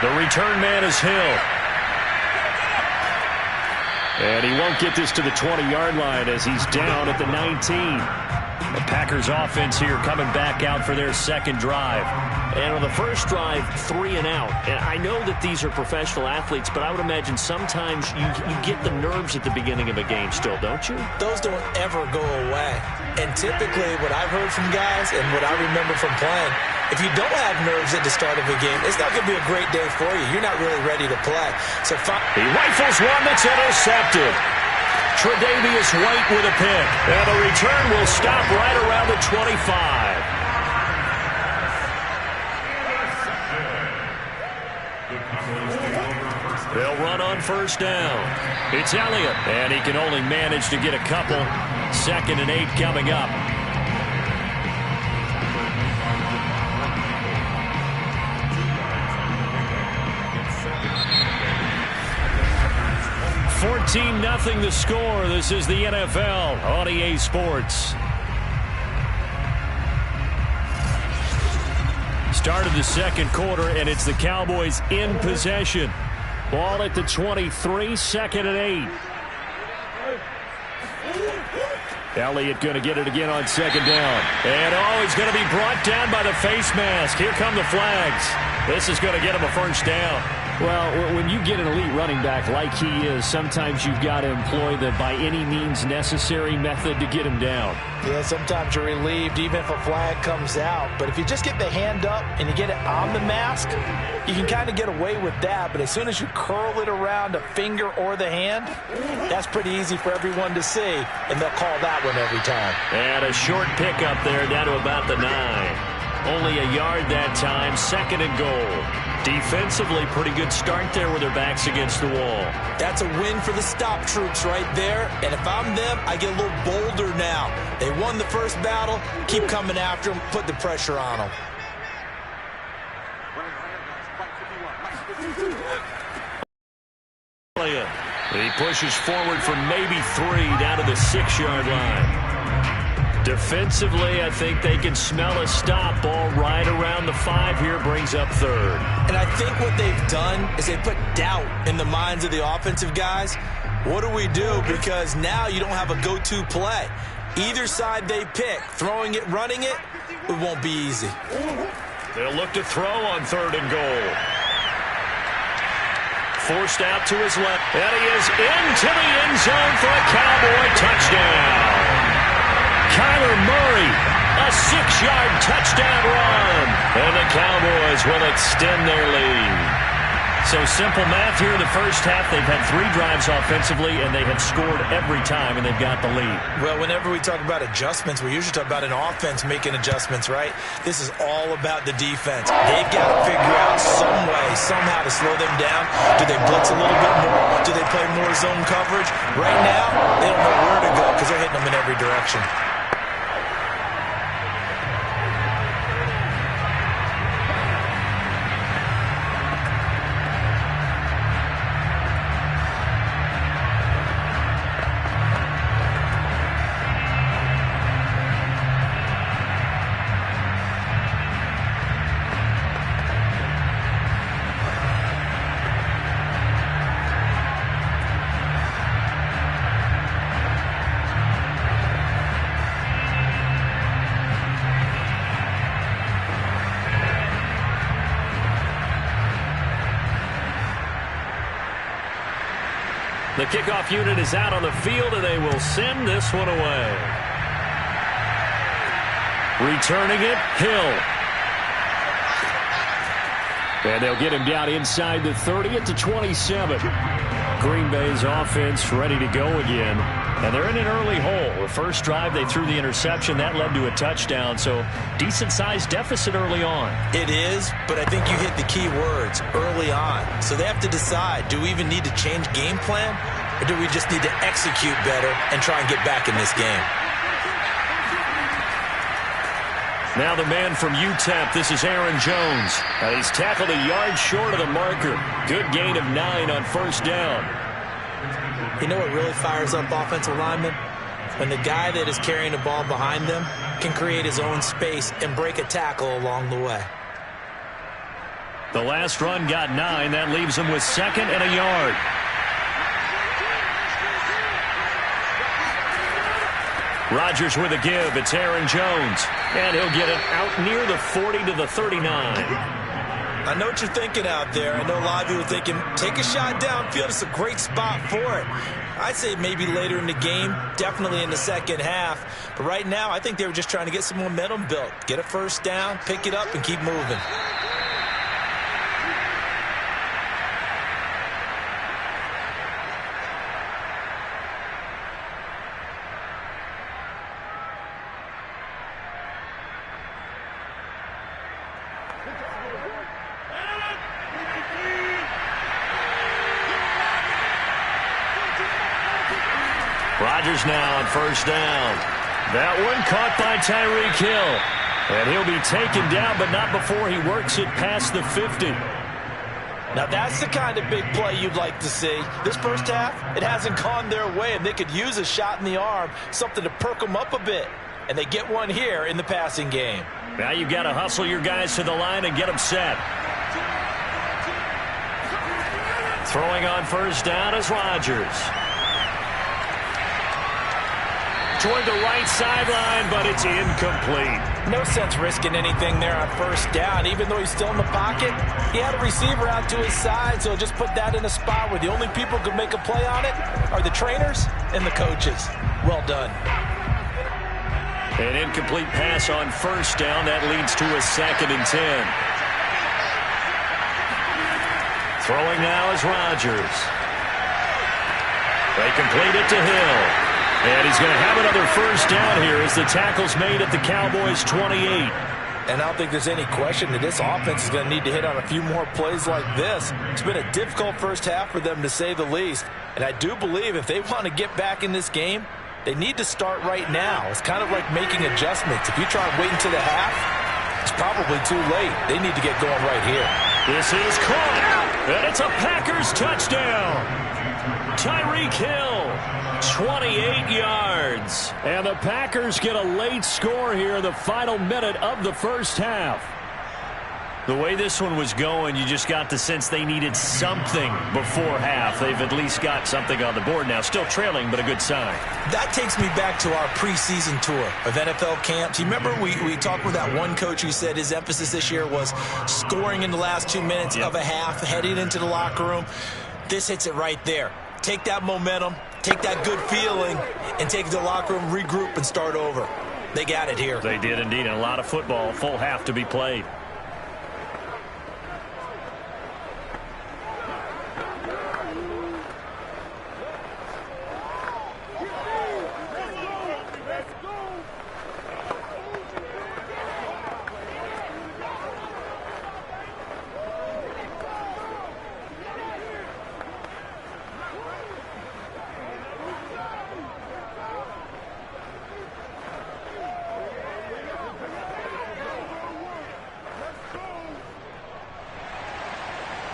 The return man is Hill. And he won't get this to the 20-yard line as he's down at the 19. The Packers offense here coming back out for their 2nd drive. And on the first drive, 3 and out. And I know that these are professional athletes, but I would imagine sometimes you get the nerves at the beginning of a game still, don't you? Those don't ever go away. And typically what I've heard from guys and what I remember from playing, if you don't have nerves at the start of a game, it's not going to be a great day for you. You're not really ready to play. So he rifles one that's intercepted. Tre'Davious White with a pick. And the return will stop right around the 25. They'll run on 1st down. It's Elliott, and he can only manage to get a couple. 2nd and 8 coming up. $14-0 the score. This is the NFL on EA Sports. Start of the 2nd quarter, and it's the Cowboys in possession. Ball at the 23, 2nd and 8. Elliott going to get it again on 2nd down. And he's going to be brought down by the face mask. Here come the flags. This is going to get him a 1st down. Well, when you get an elite running back like he is, sometimes you've got to employ the by any means necessary method to get him down. Yeah, sometimes you're relieved even if a flag comes out. But if you just get the hand up and you get it on the mask, you can kind of get away with that. But as soon as you curl it around a finger or the hand, that's pretty easy for everyone to see, and they'll call that one every time. And a short pickup there down to about the 9. Only a yard that time, 2nd and goal. Defensively, pretty good start there with their backs against the wall. That's a win for the stop troops right there. And if I'm them, I get a little bolder now. They won the first battle. Keep coming after them. Put the pressure on them. He pushes forward for maybe 3 down to the 6-yard line. Defensively, I think they can smell a stop. Ball right around the 5 here, brings up 3rd. And I think what they've done is they put doubt in the minds of the offensive guys. What do we do? Because now you don't have a go-to play. Either side they pick, throwing it, running it, it won't be easy. They'll look to throw on 3rd and goal. Forced out to his left. And he is into the end zone for a Cowboy touchdown. Kyler Murray, a 6-yard touchdown run. And the Cowboys will extend their lead. So simple math here in the first half. They've had 3 drives offensively, and they have scored every time, and they've got the lead. Well, whenever we talk about adjustments, we usually talk about an offense making adjustments, right? This is all about the defense. They've got to figure out some way, somehow to slow them down. Do they blitz a little bit more? Do they play more zone coverage? Right now, they don't know where to go because they're hitting them in every direction. The kickoff unit is out on the field, and they will send this one away. Returning it, Hill. And they'll get him down inside the 30 at the 27. Green Bay's offense ready to go again. And they're in an early hole. The first drive, they threw the interception. That led to a touchdown. So decent-sized deficit early on. It is, but I think you hit the key words, early on. So they have to decide, do we even need to change game plan? Or do we just need to execute better and try and get back in this game? Now the man from UTEP, this is Aaron Jones. He's tackled a yard short of the marker. Good gain of 9 on first down. You know what really fires up offensive linemen? When the guy that is carrying the ball behind them can create his own space and break a tackle along the way. The last run got 9. That leaves him with 2nd and a yard. Rodgers with a give. It's Aaron Jones. And he'll get it out near the 40 to the 39. I know what you're thinking out there. I know a lot of you are thinking, take a shot downfield. It's a great spot for it. I'd say maybe later in the game, definitely in the second half. But right now, I think they were just trying to get some momentum built. Get a first down, pick it up, and keep moving. Rodgers now on first down. That one caught by Tyreek Hill. And he'll be taken down, but not before he works it past the 50. Now that's the kind of big play you'd like to see. This first half, it hasn't gone their way, and they could use a shot in the arm, something to perk them up a bit. And they get one here in the passing game. Now you've got to hustle your guys to the line and get them set. Throwing on first down is Rodgers. Toward the right sideline, but it's incomplete. No sense risking anything there on first down. Even though he's still in the pocket, he had a receiver out to his side, so just put that in a spot where the only people who can make a play on it are the trainers and the coaches. Well done. An incomplete pass on first down. That leads to a 2nd and 10. Throwing now is Rodgers. They complete it to Hill. And he's going to have another first down here as the tackle's made at the Cowboys' 28. And I don't think there's any question that this offense is going to need to hit on a few more plays like this. It's been a difficult first half for them, to say the least. And I do believe if they want to get back in this game, they need to start right now. It's kind of like making adjustments. If you try and wait until the half, it's probably too late. They need to get going right here. This is caught, and it's a Packers touchdown. Tyreek Hill, 28 yards. And the Packers get a late score here in the final minute of the first half. The way this one was going, you just got the sense they needed something before half. They've at least got something on the board now. Still trailing, but a good sign. That takes me back to our preseason tour of NFL camps. You remember we talked with that one coach who said his emphasis this year was scoring in the last 2 minutes of a half, heading into the locker room. This hits it right there. Take that momentum, take that good feeling, and take it to the locker room, regroup, and start over. They got it here. They did indeed. And a lot of football, full half to be played.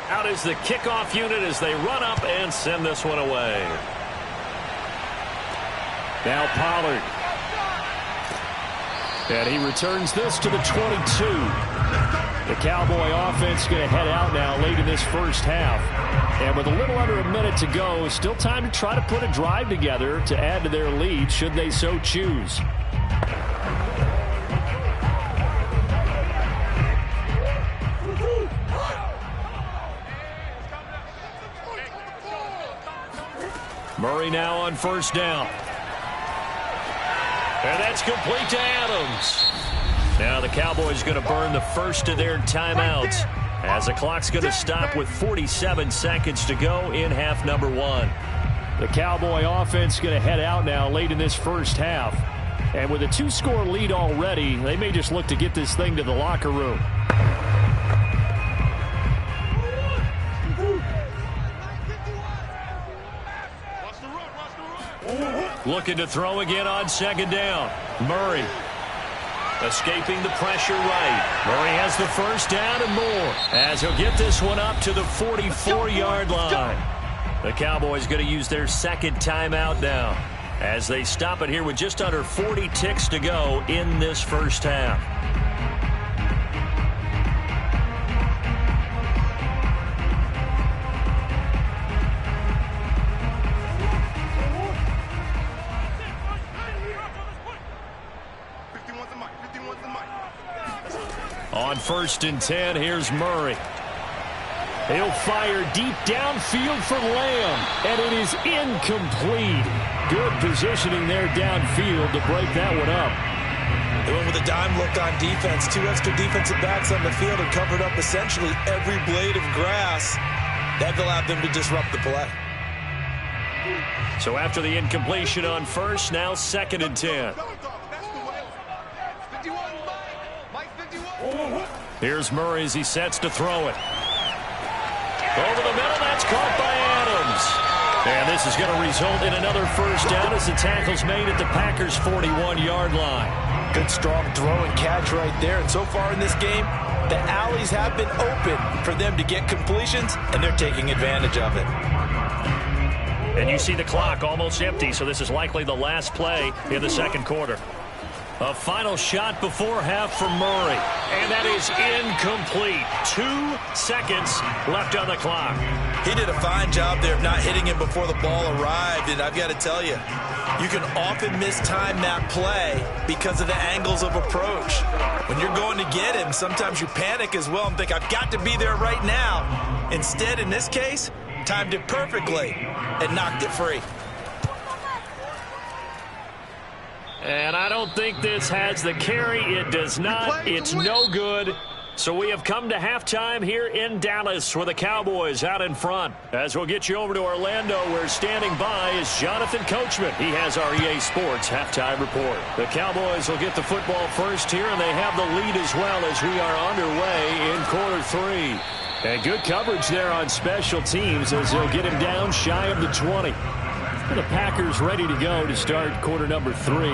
Out is the kickoff unit as they run up and send this one away. Now Pollard. And he returns this to the 22. The Cowboy offense going to head out now late in this first half. And with a little under a minute to go, still time to try to put a drive together to add to their lead should they so choose. Murray now on first down. And that's complete to Adams. Now the Cowboys going to burn the first of their timeouts as the clock's going to stop with 47 seconds to go in half number 1. The Cowboy offense going to head out now late in this first half. And with a 2-score lead already, they may just look to get this thing to the locker room. Looking to throw again on second down. Murray escaping the pressure right. Murray has the first down and more as he'll get this one up to the 44-yard line. The Cowboys going to use their second timeout now as they stop it here with just under 40 ticks to go in this first half. On first and 10, here's Murray. He'll fire deep downfield for Lamb, and it is incomplete. Good positioning there downfield to break that one up. They went with a dime look on defense. 2 extra defensive backs on the field and covered up essentially every blade of grass. That allowed them to disrupt the play. So after the incompletion on first, now 2nd and 10. Here's Murray as he sets to throw it. Over the middle, that's caught by Adams. And this is going to result in another first down as the tackle's made at the Packers' 41-yard line. Good strong throw and catch right there. And so far in this game, the alleys have been open for them to get completions, and they're taking advantage of it. And you see the clock almost empty, so this is likely the last play in the second quarter. A final shot before half from Murray. And that is incomplete. 2 seconds left on the clock. He did a fine job there of not hitting him before the ball arrived. And I've got to tell you, You can often mistime that play because of the angles of approach. When you're going to get him, sometimes you panic as well and think, I've got to be there right now. Instead, in this case, timed it perfectly and knocked it free. And I don't think this has the carry. It does not. It's no good. So we have come to halftime here in Dallas with the Cowboys out in front. As we'll get you over to Orlando, where standing by is Jonathan Coachman. He has our EA Sports halftime report. The Cowboys will get the football first here, and they have the lead as well as we are underway in quarter 3. And good coverage there on special teams as they'll get him down shy of the 20. The Packers ready to go to start quarter number 3.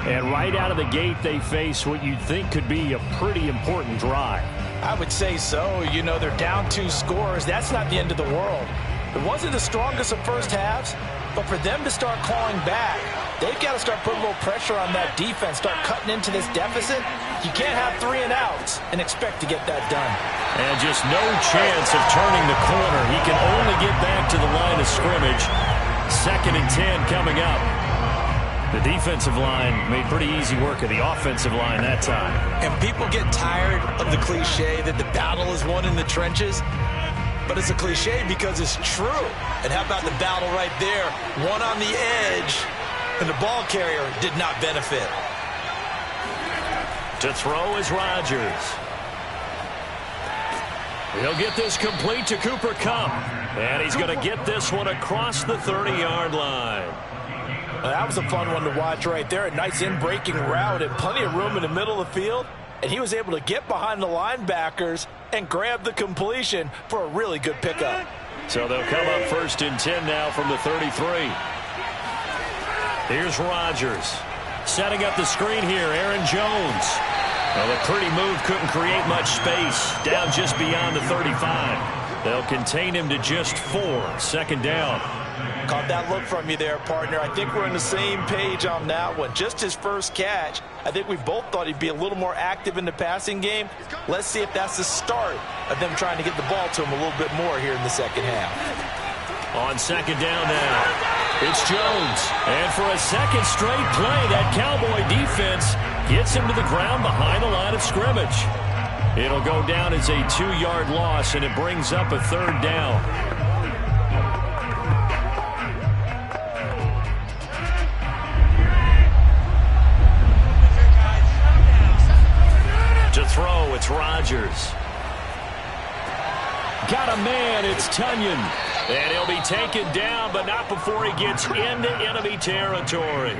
And right out of the gate, they face what you'd think could be a pretty important drive. I would say so. You know, they're down 2 scores. That's not the end of the world. It wasn't the strongest of first halves, but for them to start clawing back, they've got to start putting a little pressure on that defense, start cutting into this deficit. You can't have 3 and outs and expect to get that done. And just no chance of turning the corner. He can only get back to the line of scrimmage. 2nd and 10 coming up. The defensive line made pretty easy work of the offensive line that time. And people get tired of the cliche that the battle is won in the trenches. But it's a cliche because it's true. And how about the battle right there? One on the edge, and the ball carrier did not benefit. To throw is Rodgers. He'll get this complete to Cooper Kupp. And he's going to get this one across the 30-yard line. That was a fun one to watch right there. A nice in-breaking route and plenty of room in the middle of the field. And he was able to get behind the linebackers and grab the completion for a really good pickup. So they'll come up 1st and 10 now from the 33. Here's Rodgers. Setting up the screen here, Aaron Jones. Well, a pretty move, couldn't create much space. Down just beyond the 35. They'll contain him to just 4. 2nd down. Caught that look from you there, partner. I think we're on the same page on that one. Just his first catch. I think we both thought he'd be a little more active in the passing game. Let's see if that's the start of them trying to get the ball to him a little bit more here in the 2nd half. On 2nd down now, it's Jones. And for a 2nd straight play, that Cowboy defense gets him to the ground behind the line of scrimmage. It'll go down as a 2-yard loss, and it brings up a 3rd down. To throw, it's Rodgers. Got a man, it's Tunyon. And he'll be taken down, but not before he gets into enemy territory.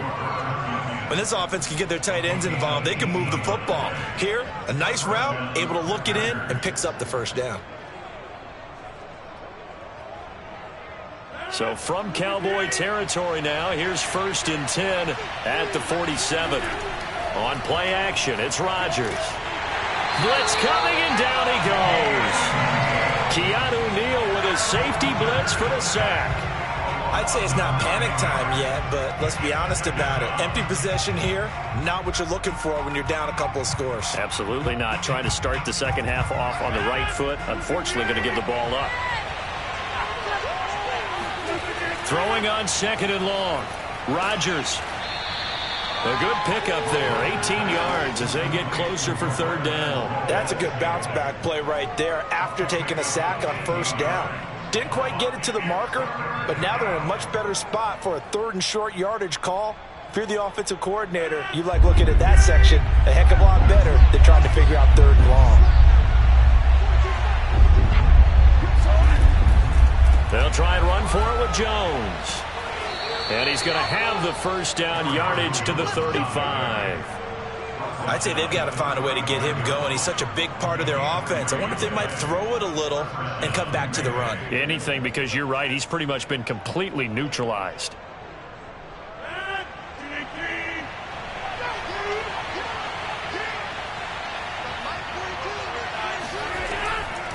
When this offense can get their tight ends involved, they can move the football. Here, a nice route, able to look it in, and picks up the 1st down. So from Cowboy territory now, here's 1st and 10 at the 47. On play action, it's Rodgers. Blitz coming, and down he goes. Keanu Neal with a safety blitz for the sack. I'd say it's not panic time yet, but let's be honest about it. Empty possession here, not what you're looking for when you're down a couple of scores. Absolutely not. Trying to start the 2nd half off on the right foot. Unfortunately, going to give the ball up. Throwing on 2nd and long. Rodgers. A good pickup there. 18 yards as they get closer for 3rd down. That's a good bounce back play right there after taking a sack on 1st down. Didn't quite get it to the marker, but now they're in a much better spot for a 3rd and short yardage call. If you're the offensive coordinator, you like looking at that section a heck of a lot better than trying to figure out 3rd and long. They'll try and run for it with Jones. And he's going to have the 1st down yardage to the 35. I'd say they've got to find a way to get him going. He's such a big part of their offense. I wonder if they might throw it a little and come back to the run. Anything, because you're right. He's pretty much been completely neutralized.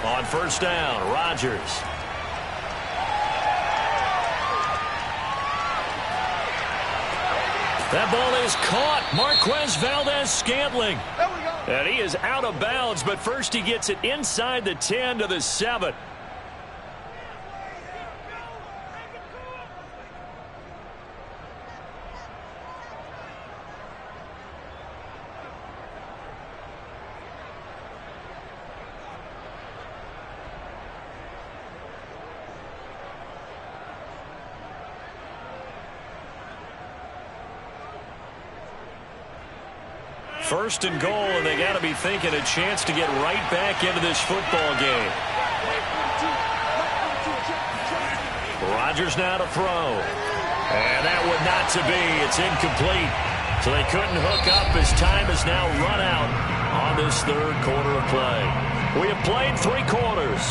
On 1st down, Rodgers. That ball is caught. Marquez Valdes-Scantling. And he is out of bounds, but first he gets it inside the 10 to the 7. First and goal, and they got to be thinking a chance to get right back into this football game. Rodgers now to throw. And that would not to be. It's incomplete. So they couldn't hook up as time has now run out on this third quarter of play. We have played 3 quarters.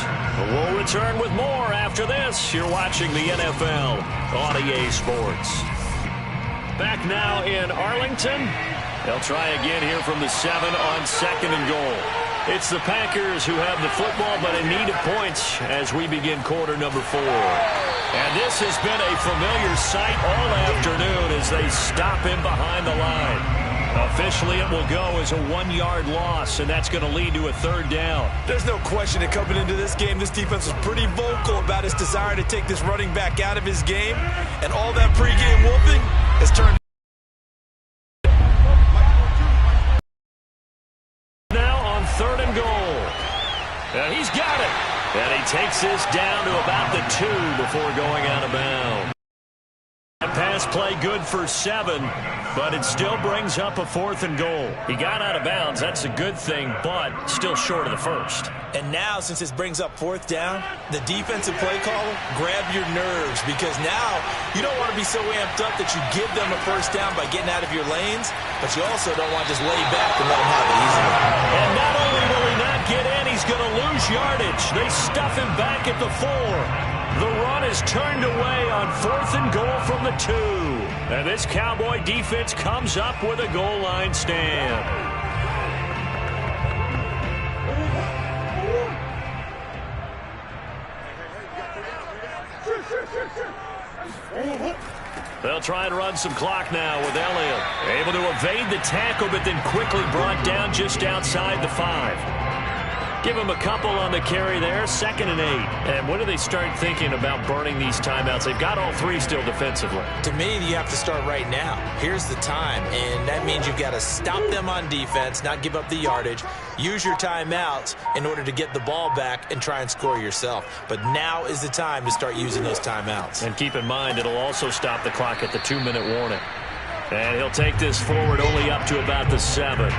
We'll return with more after this. You're watching the NFL on EA Sports. Back now in Arlington. They'll try again here from the 7 on second and goal. It's the Packers who have the football, but in need of points as we begin quarter number 4. And this has been a familiar sight all afternoon as they stop him behind the line. Officially, it will go as a 1-yard loss, and that's going to lead to a third down. There's no question that coming into this game, this defense was pretty vocal about its desire to take this running back out of his game. And all that pregame wolfing has turned now on third and goal. And he's got it. And he takes this down to about the 2 before going out of bounds. That pass play good for 7, but it still brings up a 4th and goal. He got out of bounds. That's a good thing, but still short of the first. And now, since this brings up 4th down, the defensive play caller, grab your nerves, because now you don't want to be so amped up that you give them a first down by getting out of your lanes, but you also don't want to just lay back and let them have it easily. And not only will he not get in, he's going to lose yardage. They stuff him back at the 4. The run is turned away on 4th and goal from the 2. And this Cowboy defense comes up with a goal line stand. They'll try and run some clock now with Elliott. Able to evade the tackle, but then quickly brought down just outside the 5. Give him a couple on the carry there, 2nd and 8. And when do they start thinking about burning these timeouts? They've got all 3 still defensively. To me, you have to start right now. Here's the time, and that means you've got to stop them on defense, not give up the yardage, use your timeouts in order to get the ball back and try and score yourself. But now is the time to start using those timeouts. And keep in mind, it'll also stop the clock at the 2-minute warning. And he'll take this forward only up to about the 7.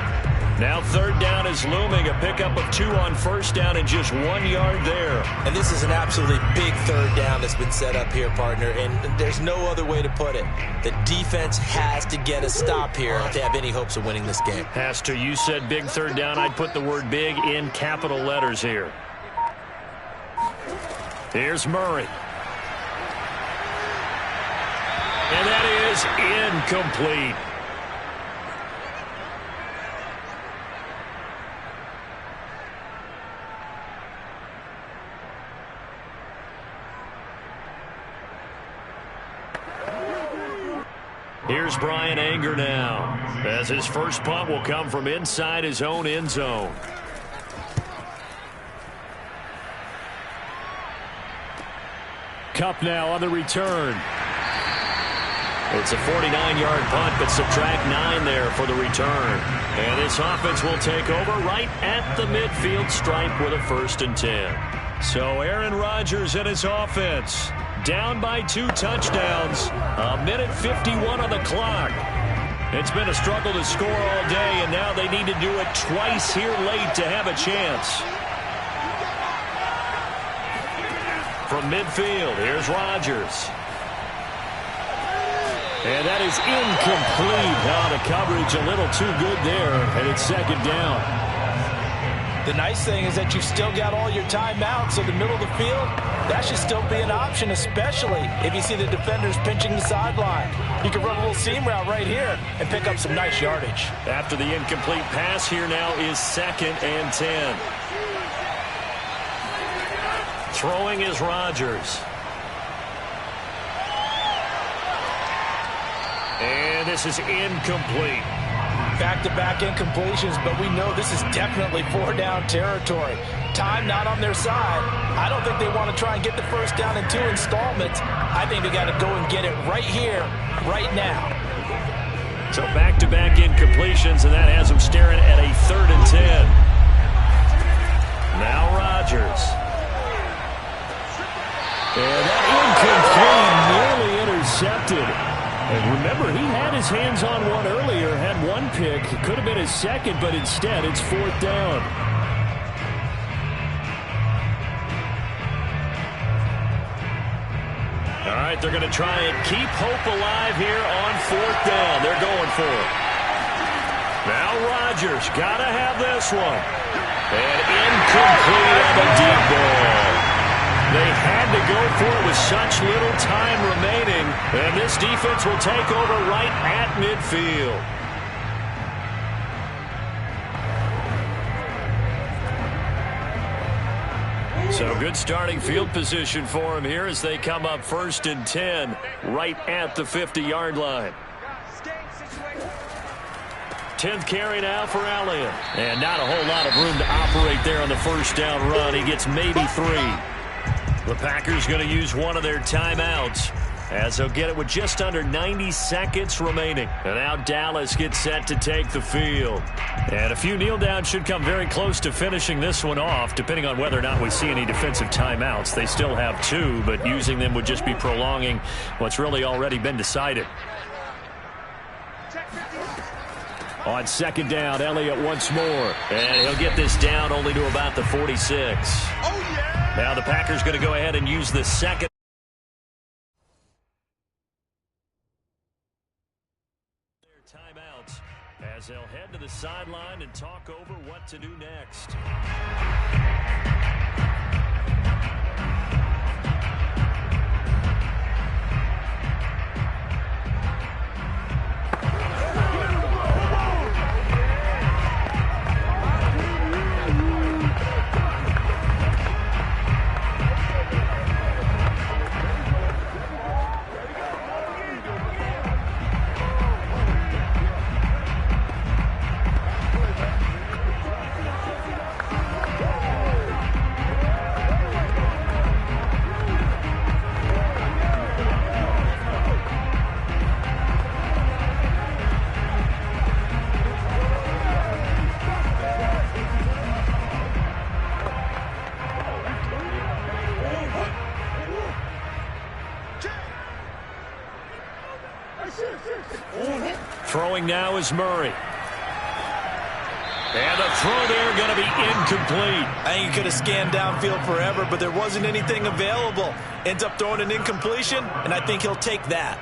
Now third down is looming, a pickup of 2 on first down and just 1 yard there. And this is an absolutely big third down that's been set up here, partner, and there's no other way to put it. The defense has to get a stop here if they have any hopes of winning this game. Has to. You said big third down. I'd put the word big in capital letters here. Here's Murray. And that is incomplete. Here's Brian Anger now, as his first punt will come from inside his own end zone. Kupp now on the return. It's a 49-yard punt, but subtract 9 there for the return. And this offense will take over right at the midfield stripe with a 1st and 10. So Aaron Rodgers and his offense down by 2 touchdowns. A minute 51 on the clock. It's been a struggle to score all day, and now they need to do it twice here late to have a chance. From midfield, here's Rodgers. And that is incomplete. Now the coverage a little too good there, and it's 2nd down. The nice thing is that you've still got all your timeouts, so the middle of the field, that should still be an option, especially if you see the defenders pinching the sideline. You can run a little seam route right here and pick up some nice yardage. After the incomplete pass, here now is 2nd and 10. Throwing is Rodgers. And this is incomplete. Back-to-back incompletions, but we know this is definitely 4-down territory. Time not on their side. I don't think they want to try and get the first down in 2 installments. I think they got to go and get it right here, right now. So back-to-back incompletions, and that has them staring at a 3rd and 10. Now Rodgers. And that incomplete, nearly intercepted. And remember, he had his hands on one earlier, had one pick. It could have been his second, but instead it's 4th down. All right, they're going to try and keep hope alive here on 4th down. They're going for it. Now Rodgers got to have this one. And incomplete on the deep ball. They had to go for it with such little time remaining. And this defense will take over right at midfield. So good starting field position for him here as they come up 1st and 10 right at the 50-yard line. 10th carry now for Elliott. And not a whole lot of room to operate there on the 1st down run. He gets maybe 3. The Packers going to use one of their timeouts as they'll get it with just under 90 seconds remaining. And now Dallas gets set to take the field. And a few kneel downs should come very close to finishing this one off, depending on whether or not we see any defensive timeouts. They still have 2, but using them would just be prolonging what's really already been decided. On 2nd down, Elliott once more. And he'll get this down only to about the 46. Oh, yeah! Now the Packers going to go ahead and use the second timeouts as they'll head to the sideline and talk over what to do next. Throwing now is Murray. And the throw there going to be incomplete. I think he could have scanned downfield forever, but there wasn't anything available. Ends up throwing an incompletion, and I think he'll take that.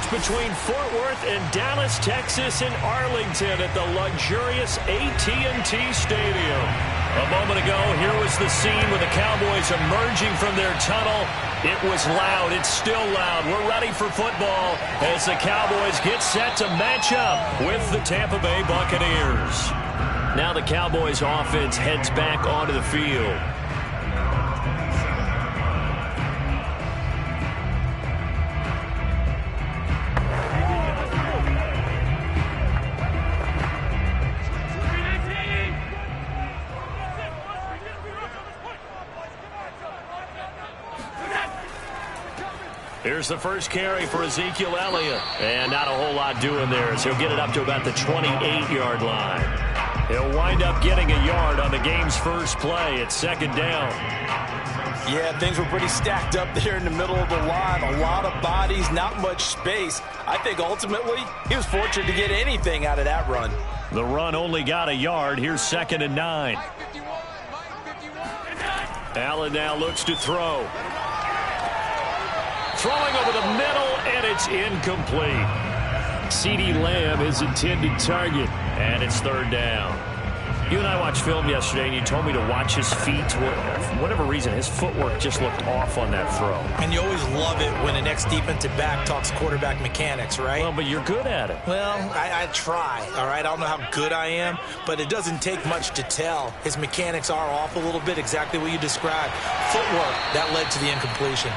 It's between Fort Worth and Dallas, Texas, and Arlington at the luxurious AT&T Stadium. A moment ago, here was the scene with the Cowboys emerging from their tunnel. It was loud. It's still loud. We're ready for football as the Cowboys get set to match up with the Tampa Bay Buccaneers. Now the Cowboys offense heads back onto the field. Here's the first carry for Ezekiel Elliott. And not a whole lot doing there as he'll get it up to about the 28-yard line. He'll wind up getting a yard on the game's first play. It's second down. Yeah, things were pretty stacked up there in the middle of the line. A lot of bodies, not much space. I think ultimately he was fortunate to get anything out of that run. The run only got a yard. Here's second and 9. Allen now looks to throw. Throwing over the middle, and it's incomplete. CeeDee Lamb is intended target, and it's third down. You and I watched film yesterday, and you told me to watch his feet. For whatever reason, his footwork just looked off on that throw. And you always love it when the next defensive back talks quarterback mechanics, right? Well, but you're good at it. Well, I try, all right? I don't know how good I am, but it doesn't take much to tell. His mechanics are off a little bit, exactly what you described. Footwork, that led to the incompletion.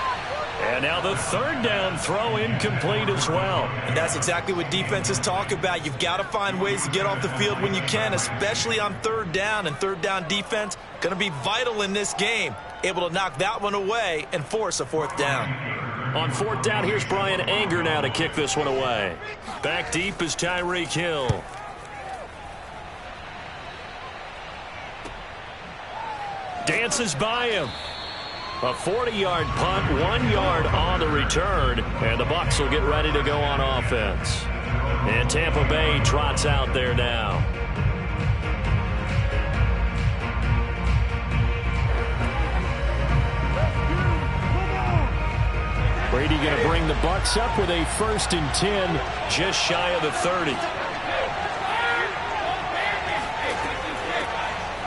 And now the third down throw incomplete as well. And that's exactly what defenses talk about. You've got to find ways to get off the field when you can, especially on third down. And third down defense going to be vital in this game. Able to knock that one away and force a fourth down. On fourth down, here's Brian Anger now to kick this one away. Back deep is Tyreek Hill. Dances by him. A 40-yard punt, 1 yard on the return, and the Bucs will get ready to go on offense. And Tampa Bay trots out there now. Brady going to bring the Bucs up with a 1st and 10, just shy of the 30.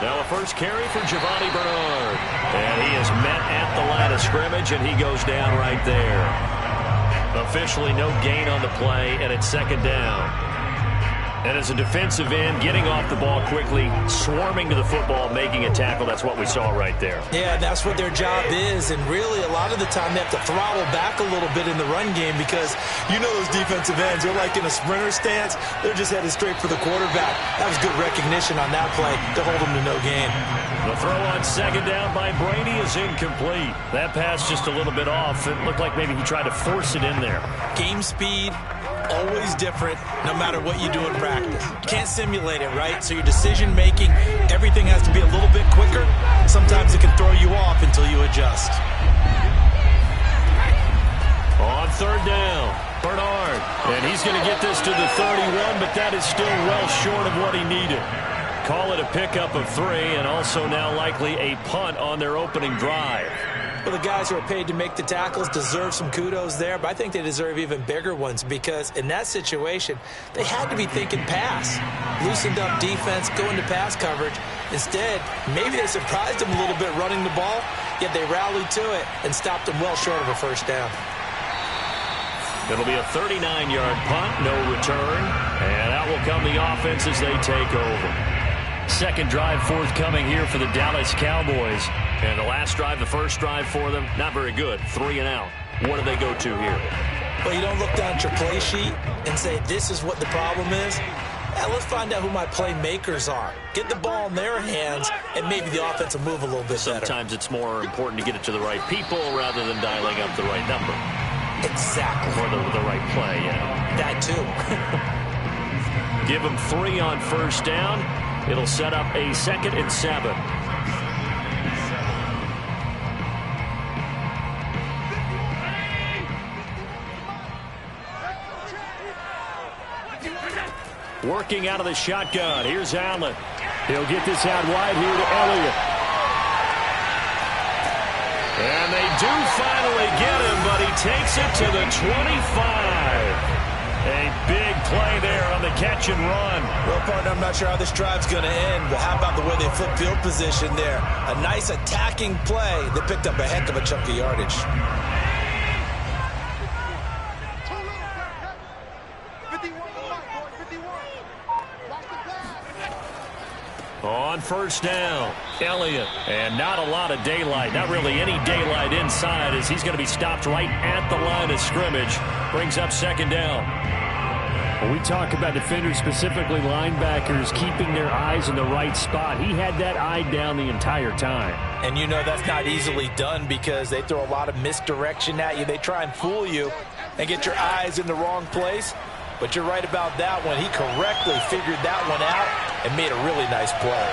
Now a first carry for Giovanni Bernard. And he is met at the line of scrimmage, and he goes down right there. Officially no gain on the play, and it's second down. And as a defensive end, getting off the ball quickly, swarming to the football, making a tackle, that's what we saw right there. Yeah, that's what their job is. And really, a lot of the time, they have to throttle back a little bit in the run game because you know those defensive ends, they're like in a sprinter stance. They're just headed straight for the quarterback. That was good recognition on that play to hold them to no gain. The throw on second down by Brady is incomplete. That pass just a little bit off. It looked like maybe he tried to force it in there. Game speed, always different no matter what you do in practice. You can't simulate it, right? So your decision making, everything has to be a little bit quicker. Sometimes it can throw you off until you adjust. On third down, Bernard. And he's going to get this to the 31, but that is still well short of what he needed. Call it a pickup of 3, and also now likely a punt on their opening drive. Well, the guys who are paid to make the tackles deserve some kudos there, but I think they deserve even bigger ones because in that situation, they had to be thinking pass. Loosened up defense, going to pass coverage. Instead, maybe they surprised them a little bit running the ball, yet they rallied to it and stopped them well short of a first down. It'll be a 39-yard punt, no return, and out will come the offense as they take over. Second drive forthcoming here for the Dallas Cowboys. And the last drive, the first drive for them, not very good. 3 and out. What do they go to here? Well, you don't look down at your play sheet and say, this is what the problem is. Let's find out who my playmakers are. Get the ball in their hands, and maybe the offense will move a little bit better. Sometimes it's more important to get it to the right people rather than dialing up the right number. Exactly. Or the right play, yeah. That too. Give them 3 on first down. It'll set up a 2nd and 7. Working out of the shotgun. Here's Allen. He'll get this out wide here to Elliott. And they do finally get him, but he takes it to the 25. A big play there on the catch and run. Well, partner, I'm not sure how this drive's going to end, but how about the way they flip field position there? A nice attacking play that picked up a heck of a chunk of yardage. 51 to Mike, boys, 51. Watch the pass. On first down, Elliott. And not a lot of daylight, not really any daylight inside, as he's going to be stopped right at the line of scrimmage. Brings up second down. When we talk about defenders, specifically linebackers, keeping their eyes in the right spot, he had that eye down the entire time. And you know that's not easily done because they throw a lot of misdirection at you. They try and fool you and get your eyes in the wrong place. But you're right about that one. He correctly figured that one out and made a really nice play.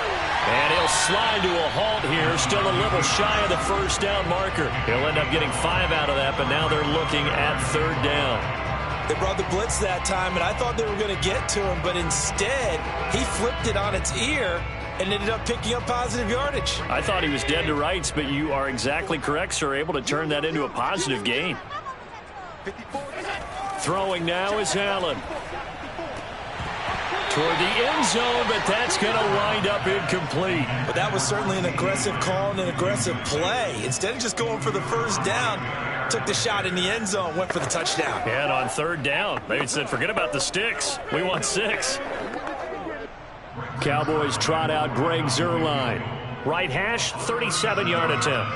And he'll slide to a halt here, still a little shy of the first down marker. He'll end up getting 5 out of that, but now they're looking at third down. They brought the blitz that time, and I thought they were going to get to him, but instead, he flipped it on its ear and ended up picking up positive yardage. I thought he was dead to rights, but you are exactly correct, sir. Able to turn that into a positive gain. 54. Throwing now is Allen. Toward the end zone, but that's going to wind up incomplete. But that was certainly an aggressive call and an aggressive play. Instead of just going for the first down, took the shot in the end zone, went for the touchdown. And on third down, they said, forget about the sticks. We want 6. Cowboys trot out Greg Zuerlein. Right hash, 37-yard attempt.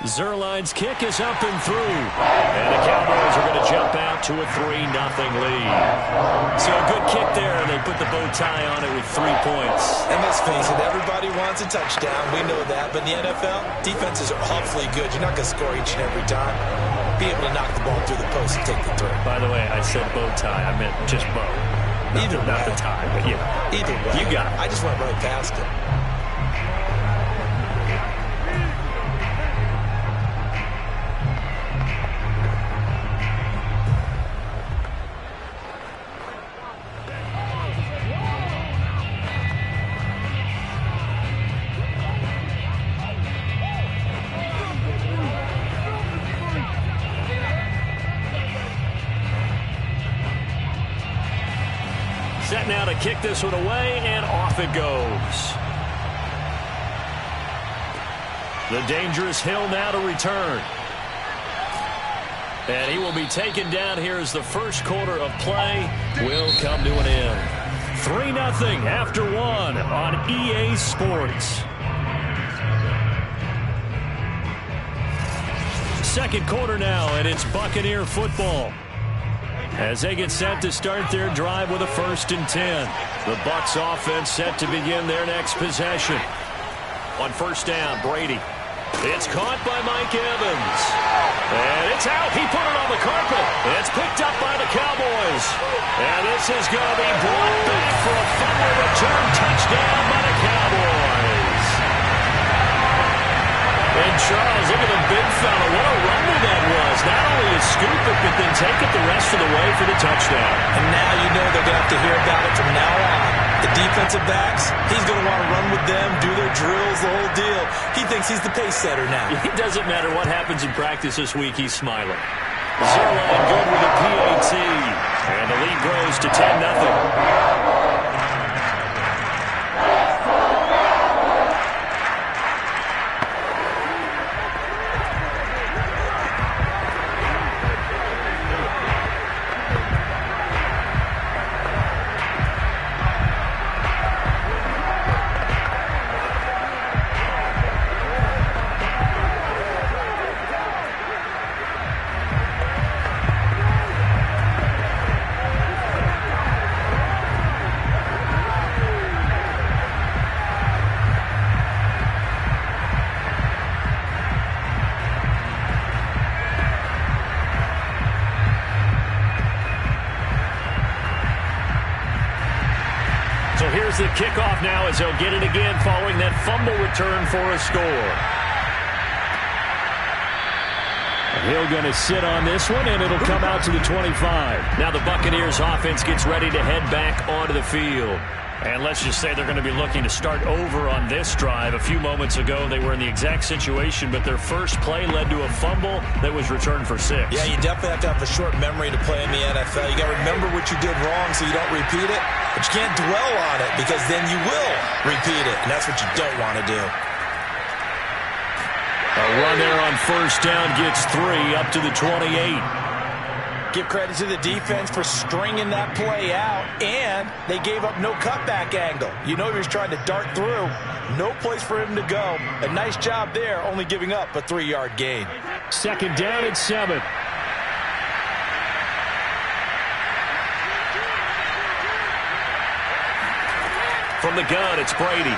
Zuerlein's kick is up and through. And the Cowboys are going to jump out to a 3-0 lead. So a good kick there, and they put the bow tie on it with 3 points. And let's face it, everybody wants a touchdown. We know that. But in the NFL, defenses are awfully good. You're not going to score each and every time. Be able to knock the ball through the post and take the throw. By the way, I said bow tie. I meant just bow. Not the tie, but yeah. Either way. You got it. I just went right past it. Set now to kick this one away, and off it goes. The dangerous Hill now to return. And he will be taken down here as the first quarter of play will come to an end. 3-0 after 1 on EA Sports. Second quarter now, and it's Buccaneer football, as they get set to start their drive with a 1st and 10. The Bucs offense set to begin their next possession. On first down, Brady. It's caught by Mike Evans. And it's out. He put it on the carpet. It's picked up by the Cowboys. And this is going to be brought back for a fumble return touchdown by the Cowboys. And Charles, look at the big fella. What a rumble that was. Not only to scoop it, but then take it the rest of the way for the touchdown. And now you know they're going to have to hear about it from now on. The defensive backs, he's going to want to run with them, do their drills, the whole deal. He thinks he's the pace setter now. It doesn't matter what happens in practice this week, he's smiling. Zuerlein good with a PAT. And the lead grows to 10-0. Here's the kickoff now as they'll get it again following that fumble return for a score. Hill going to sit on this one, and it'll come out to the 25. Now the Buccaneers offense gets ready to head back onto the field. And let's just say they're going to be looking to start over on this drive. A few moments ago, they were in the exact situation, but their first play led to a fumble that was returned for 6. Yeah, you definitely have to have a short memory to play in the NFL. You got to remember what you did wrong so you don't repeat it, but you can't dwell on it because then you will repeat it, and that's what you don't want to do. A run there on first down gets 3 up to the 28. Give credit to the defense for stringing that play out, and they gave up no cutback angle. You know he was trying to dart through. No place for him to go. A nice job there, only giving up a 3-yard gain. Second down and 7. From the gun, it's Brady.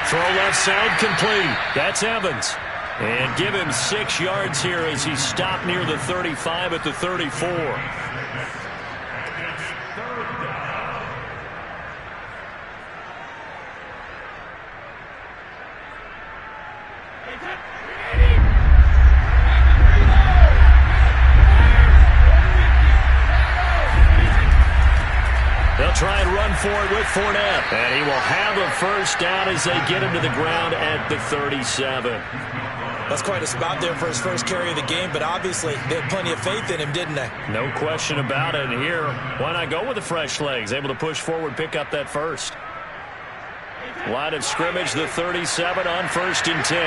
Throw left side complete. That's Evans. And give him 6 yards here as he stopped near the 35 at the 34. They'll try and run for it with Fournette. And he will have a first down as they get him to the ground at the 37. That's quite a spot there for his first carry of the game, but obviously they had plenty of faith in him, didn't they? No question about it. And here, why not go with the fresh legs? Able to push forward, pick up that first. Line of scrimmage, the 37 on 1st and 10.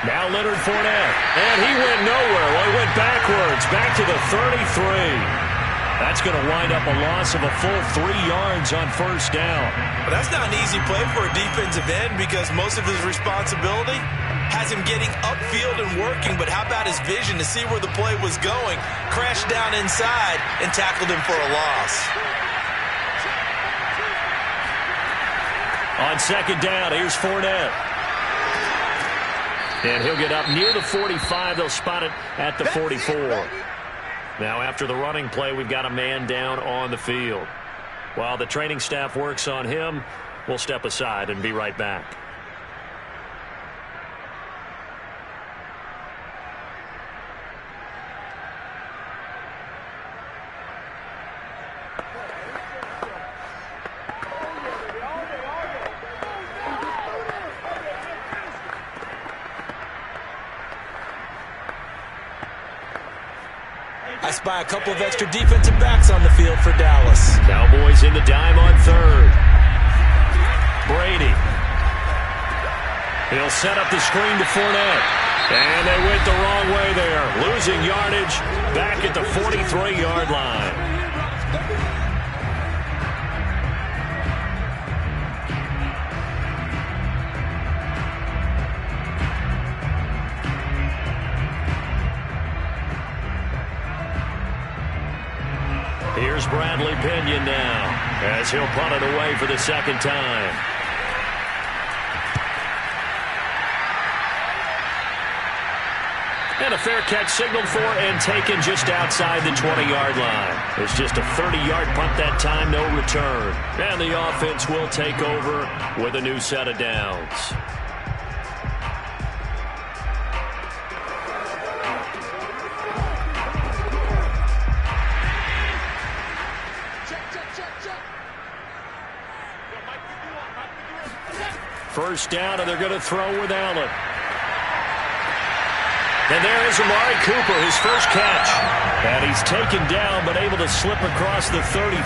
Now Leonard Fournette. And he went nowhere. Well, he went backwards, back to the 33. That's going to wind up a loss of a full 3 yards on first down. But that's not an easy play for a defensive end because most of his responsibility has him getting upfield and working, but how about his vision to see where the play was going, crashed down inside, and tackled him for a loss. On second down, here's Fournette. And he'll get up near the 45. They'll spot it at the 44. Now, after the running play, we've got a man down on the field. While the training staff works on him, we'll step aside and be right back. I spy a couple of extra defensive backs on the field for Dallas. Cowboys in the dime on 3rd. Brady. He'll set up the screen to Fournette. And they went the wrong way there. Losing yardage back at the 43-yard line. Here's Bradley Pinion now as he'll punt it away for the second time. And a fair catch signaled for and taken just outside the 20-yard line. It's just a 30-yard punt that time, no return. And the offense will take over with a new set of downs. First down, and they're going to throw with Allen. And there is Amari Cooper, his first catch. And he's taken down, but able to slip across the 35.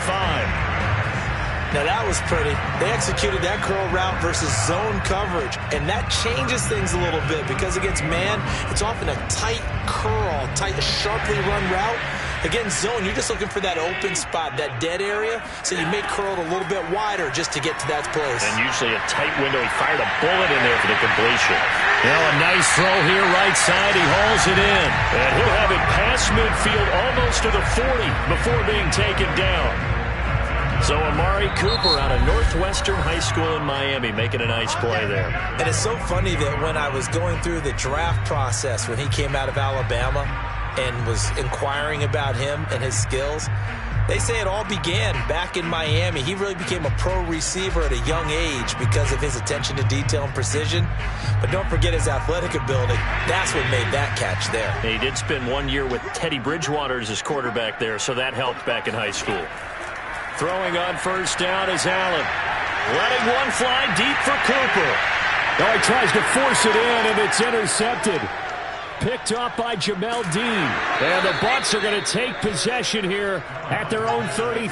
Now that was pretty. They executed that curl route versus zone coverage, and that changes things a little bit because against man, it's often a tight curl, tight, sharply run route. Against zone, you're just looking for that open spot, that dead area, so you may curl it a little bit wider just to get to that place. And usually a tight window. He fired a bullet in there for the completion. Now a nice throw here, right side. He hauls it in. And he'll have it past midfield almost to the 40 before being taken down. So Amari Cooper out of Northwestern High School in Miami making a nice play there. And it's so funny that when I was going through the draft process when he came out of Alabama and was inquiring about him and his skills, They say it all began back in Miami. He really became a pro receiver at a young age because of his attention to detail and precision. But don't forget his athletic ability. That's what made that catch there. He did spend 1 year with Teddy Bridgewater as his quarterback there, so that helped back in high school. Throwing on first down is Allen. Letting one fly deep for Cooper. Oh, he tries to force it in, and it's intercepted. Picked up by Jamel Dean. And the Bucs are going to take possession here at their own 33.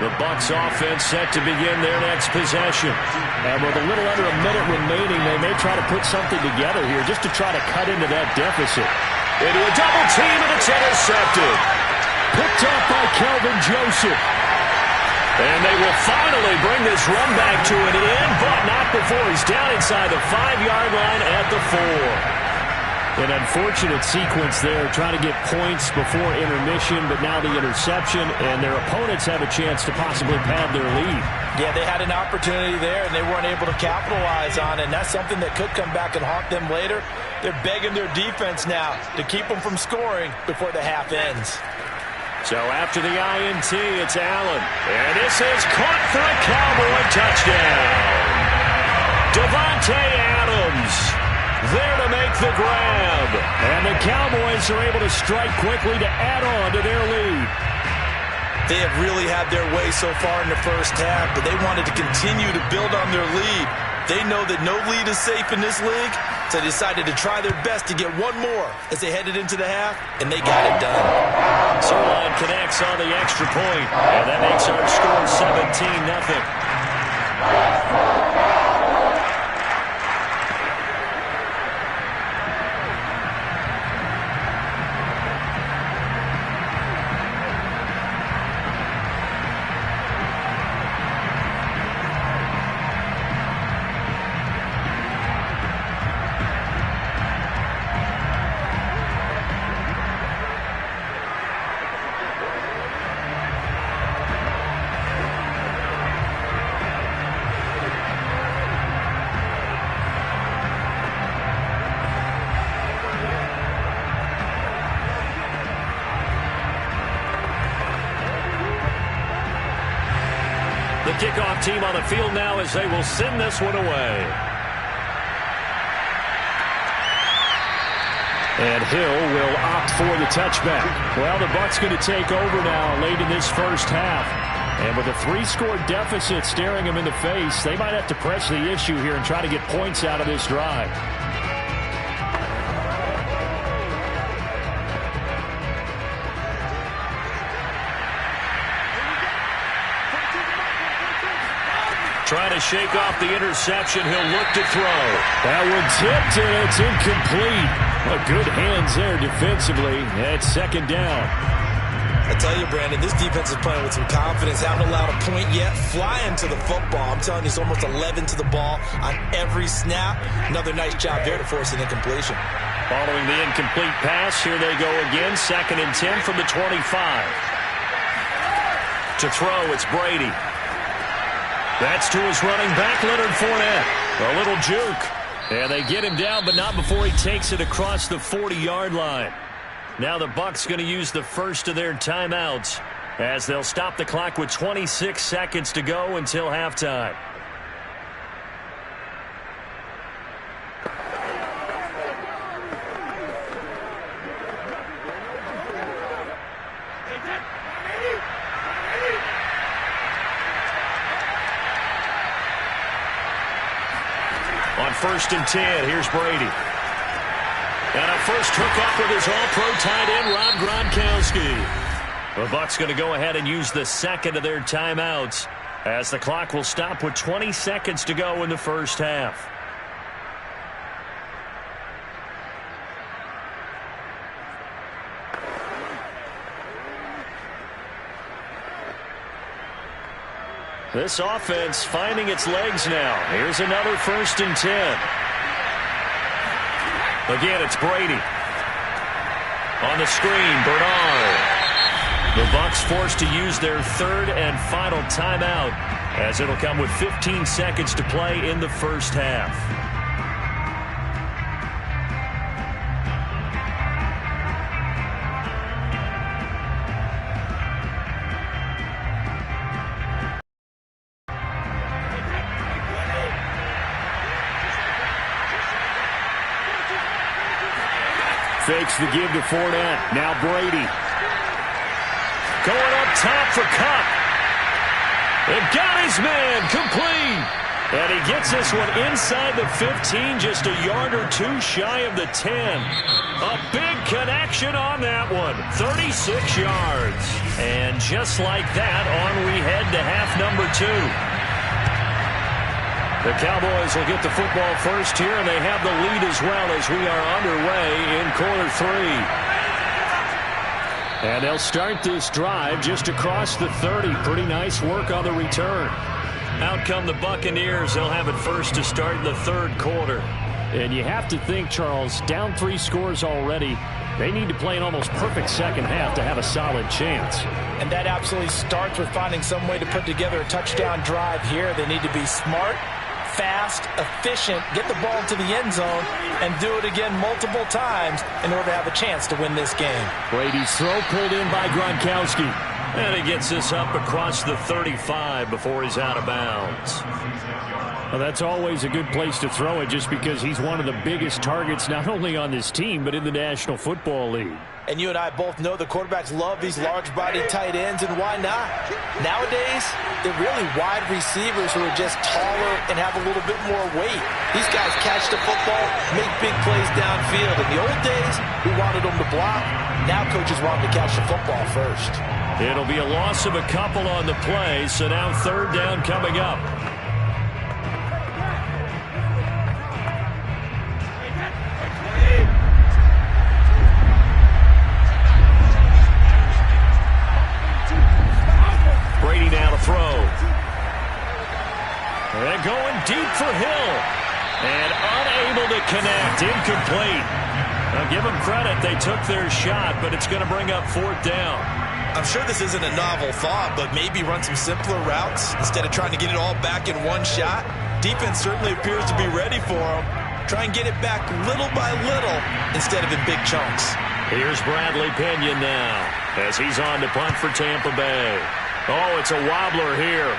The Bucs offense set to begin their next possession. And with a little under a minute remaining, they may try to put something together here just to try to cut into that deficit. Into a double team, and it's intercepted. Picked up by Kelvin Joseph. And they will finally bring this run back to an end, but not before he's down inside the 5-yard line at the 4. An unfortunate sequence there, trying to get points before intermission, but now the interception, and their opponents have a chance to possibly pad their lead. Yeah, they had an opportunity there, and they weren't able to capitalize on it, and that's something that could come back and haunt them later. They're begging their defense now to keep them from scoring before the half ends. So after the INT, it's Allen. And this is caught for a Cowboy touchdown. Davante Adams there to make the grab. And the Cowboys are able to strike quickly to add on to their lead. They have really had their way so far in the first half, but they wanted to continue to build on their lead. They know that no lead is safe in this league, so they decided to try their best to get one more as they headed into the half, and they got it done. Zuerlein connects on the extra point, and that makes our score 17-0. The kickoff team on the field now as they will send this one away. And Hill will opt for the touchback. Well, the Bucs going to take over now late in this first half. And with a 3-score deficit staring them in the face, they might have to press the issue here and try to get points out of this drive. Trying to shake off the interception. He'll look to throw. That one tipped, and it's incomplete. Well, good hands there defensively. It's second down. I tell you, Brandon, this defense is playing with some confidence. Haven't allowed a point yet. Flying to the football. I'm telling you, it's almost 11 to the ball on every snap. Another nice job there to force an incompletion. Following the incomplete pass, here they go again. 2nd and 10 from the 25. To throw, it's Brady. That's to his running back, Leonard Fournette. A little juke. And they get him down, but not before he takes it across the 40-yard line. Now the Bucs going to use the first of their timeouts as they'll stop the clock with 26 seconds to go until halftime. On 1st and 10, here's Brady. And a first hookup with his all-pro tight end, Rob Gronkowski. The Bucs going to go ahead and use the second of their timeouts as the clock will stop with 20 seconds to go in the first half. This offense finding its legs now. Here's another 1st and 10. Again, it's Brady. On the screen, Bernard. The Bucs forced to use their 3rd and final timeout as it'll come with 15 seconds to play in the first half. Fakes the give to Fournette. Now Brady. Going up top for Kupp. They've got his man complete. And he gets this one inside the 15, just a yard or two shy of the 10. A big connection on that one. 36 yards. And just like that, on we head to half number 2. The Cowboys will get the football first here, and they have the lead as well as we are underway in quarter 3. And they'll start this drive just across the 30. Pretty nice work on the return. Out come the Buccaneers. They'll have it first to start in the third quarter. And you have to think, Charles, down 3 scores already. They need to play an almost perfect second half to have a solid chance. And that absolutely starts with finding some way to put together a touchdown drive here. They need to be smart, fast, efficient, get the ball to the end zone, and do it again multiple times in order to have a chance to win this game. Brady's throw pulled in by Gronkowski. And he gets this up across the 35 before he's out of bounds. Well, that's always a good place to throw it just because he's one of the biggest targets not only on this team but in the National Football League. And you and I both know the quarterbacks love these large-bodied tight ends, and why not? Nowadays, they're really wide receivers who are just taller and have a little bit more weight. These guys catch the football, make big plays downfield. In the old days, we wanted them to block. Now coaches want them to catch the football first. It'll be a loss of a couple on the play, so now third down coming up. Brady now to throw. They're going deep for Hill. And unable to connect. Incomplete. Now give them credit. They took their shot, but it's going to bring up fourth down. I'm sure this isn't a novel thought, but maybe run some simpler routes instead of trying to get it all back in one shot. Defense certainly appears to be ready for them. Try and get it back little by little instead of in big chunks. Here's Bradley Pinion now as he's on to punt for Tampa Bay. Oh, it's a wobbler here.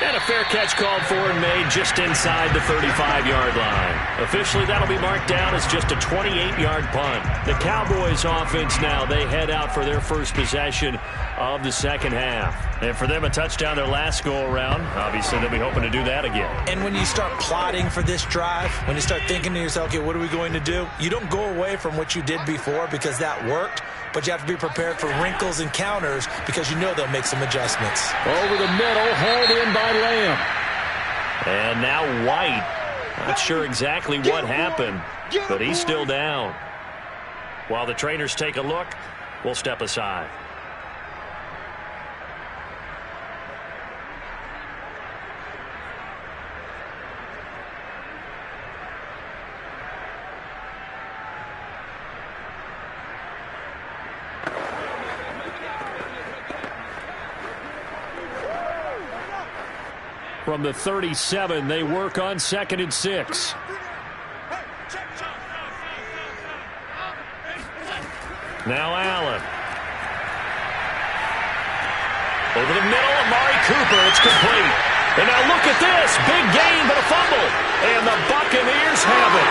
And a fair catch called for and made just inside the 35-yard line. Officially, that'll be marked down as just a 28-yard punt. The Cowboys offense now, they head out for their first possession of the second half. And for them, a touchdown their last go-around. Obviously, they'll be hoping to do that again. And when you start plotting for this drive, when you start thinking to yourself, okay, what are we going to do? You don't go away from what you did before because that worked. But you have to be prepared for wrinkles and counters because you know they'll make some adjustments. Over the middle, hauled in by Lamb. And now White. Not sure exactly what happened, but he's still down. While the trainers take a look, we'll step aside. From the 37, they work on 2nd and 6. Now Allen. Over the middle, Amari Cooper. It's complete. And now look at this. Big gain, but a fumble. And the Buccaneers have it.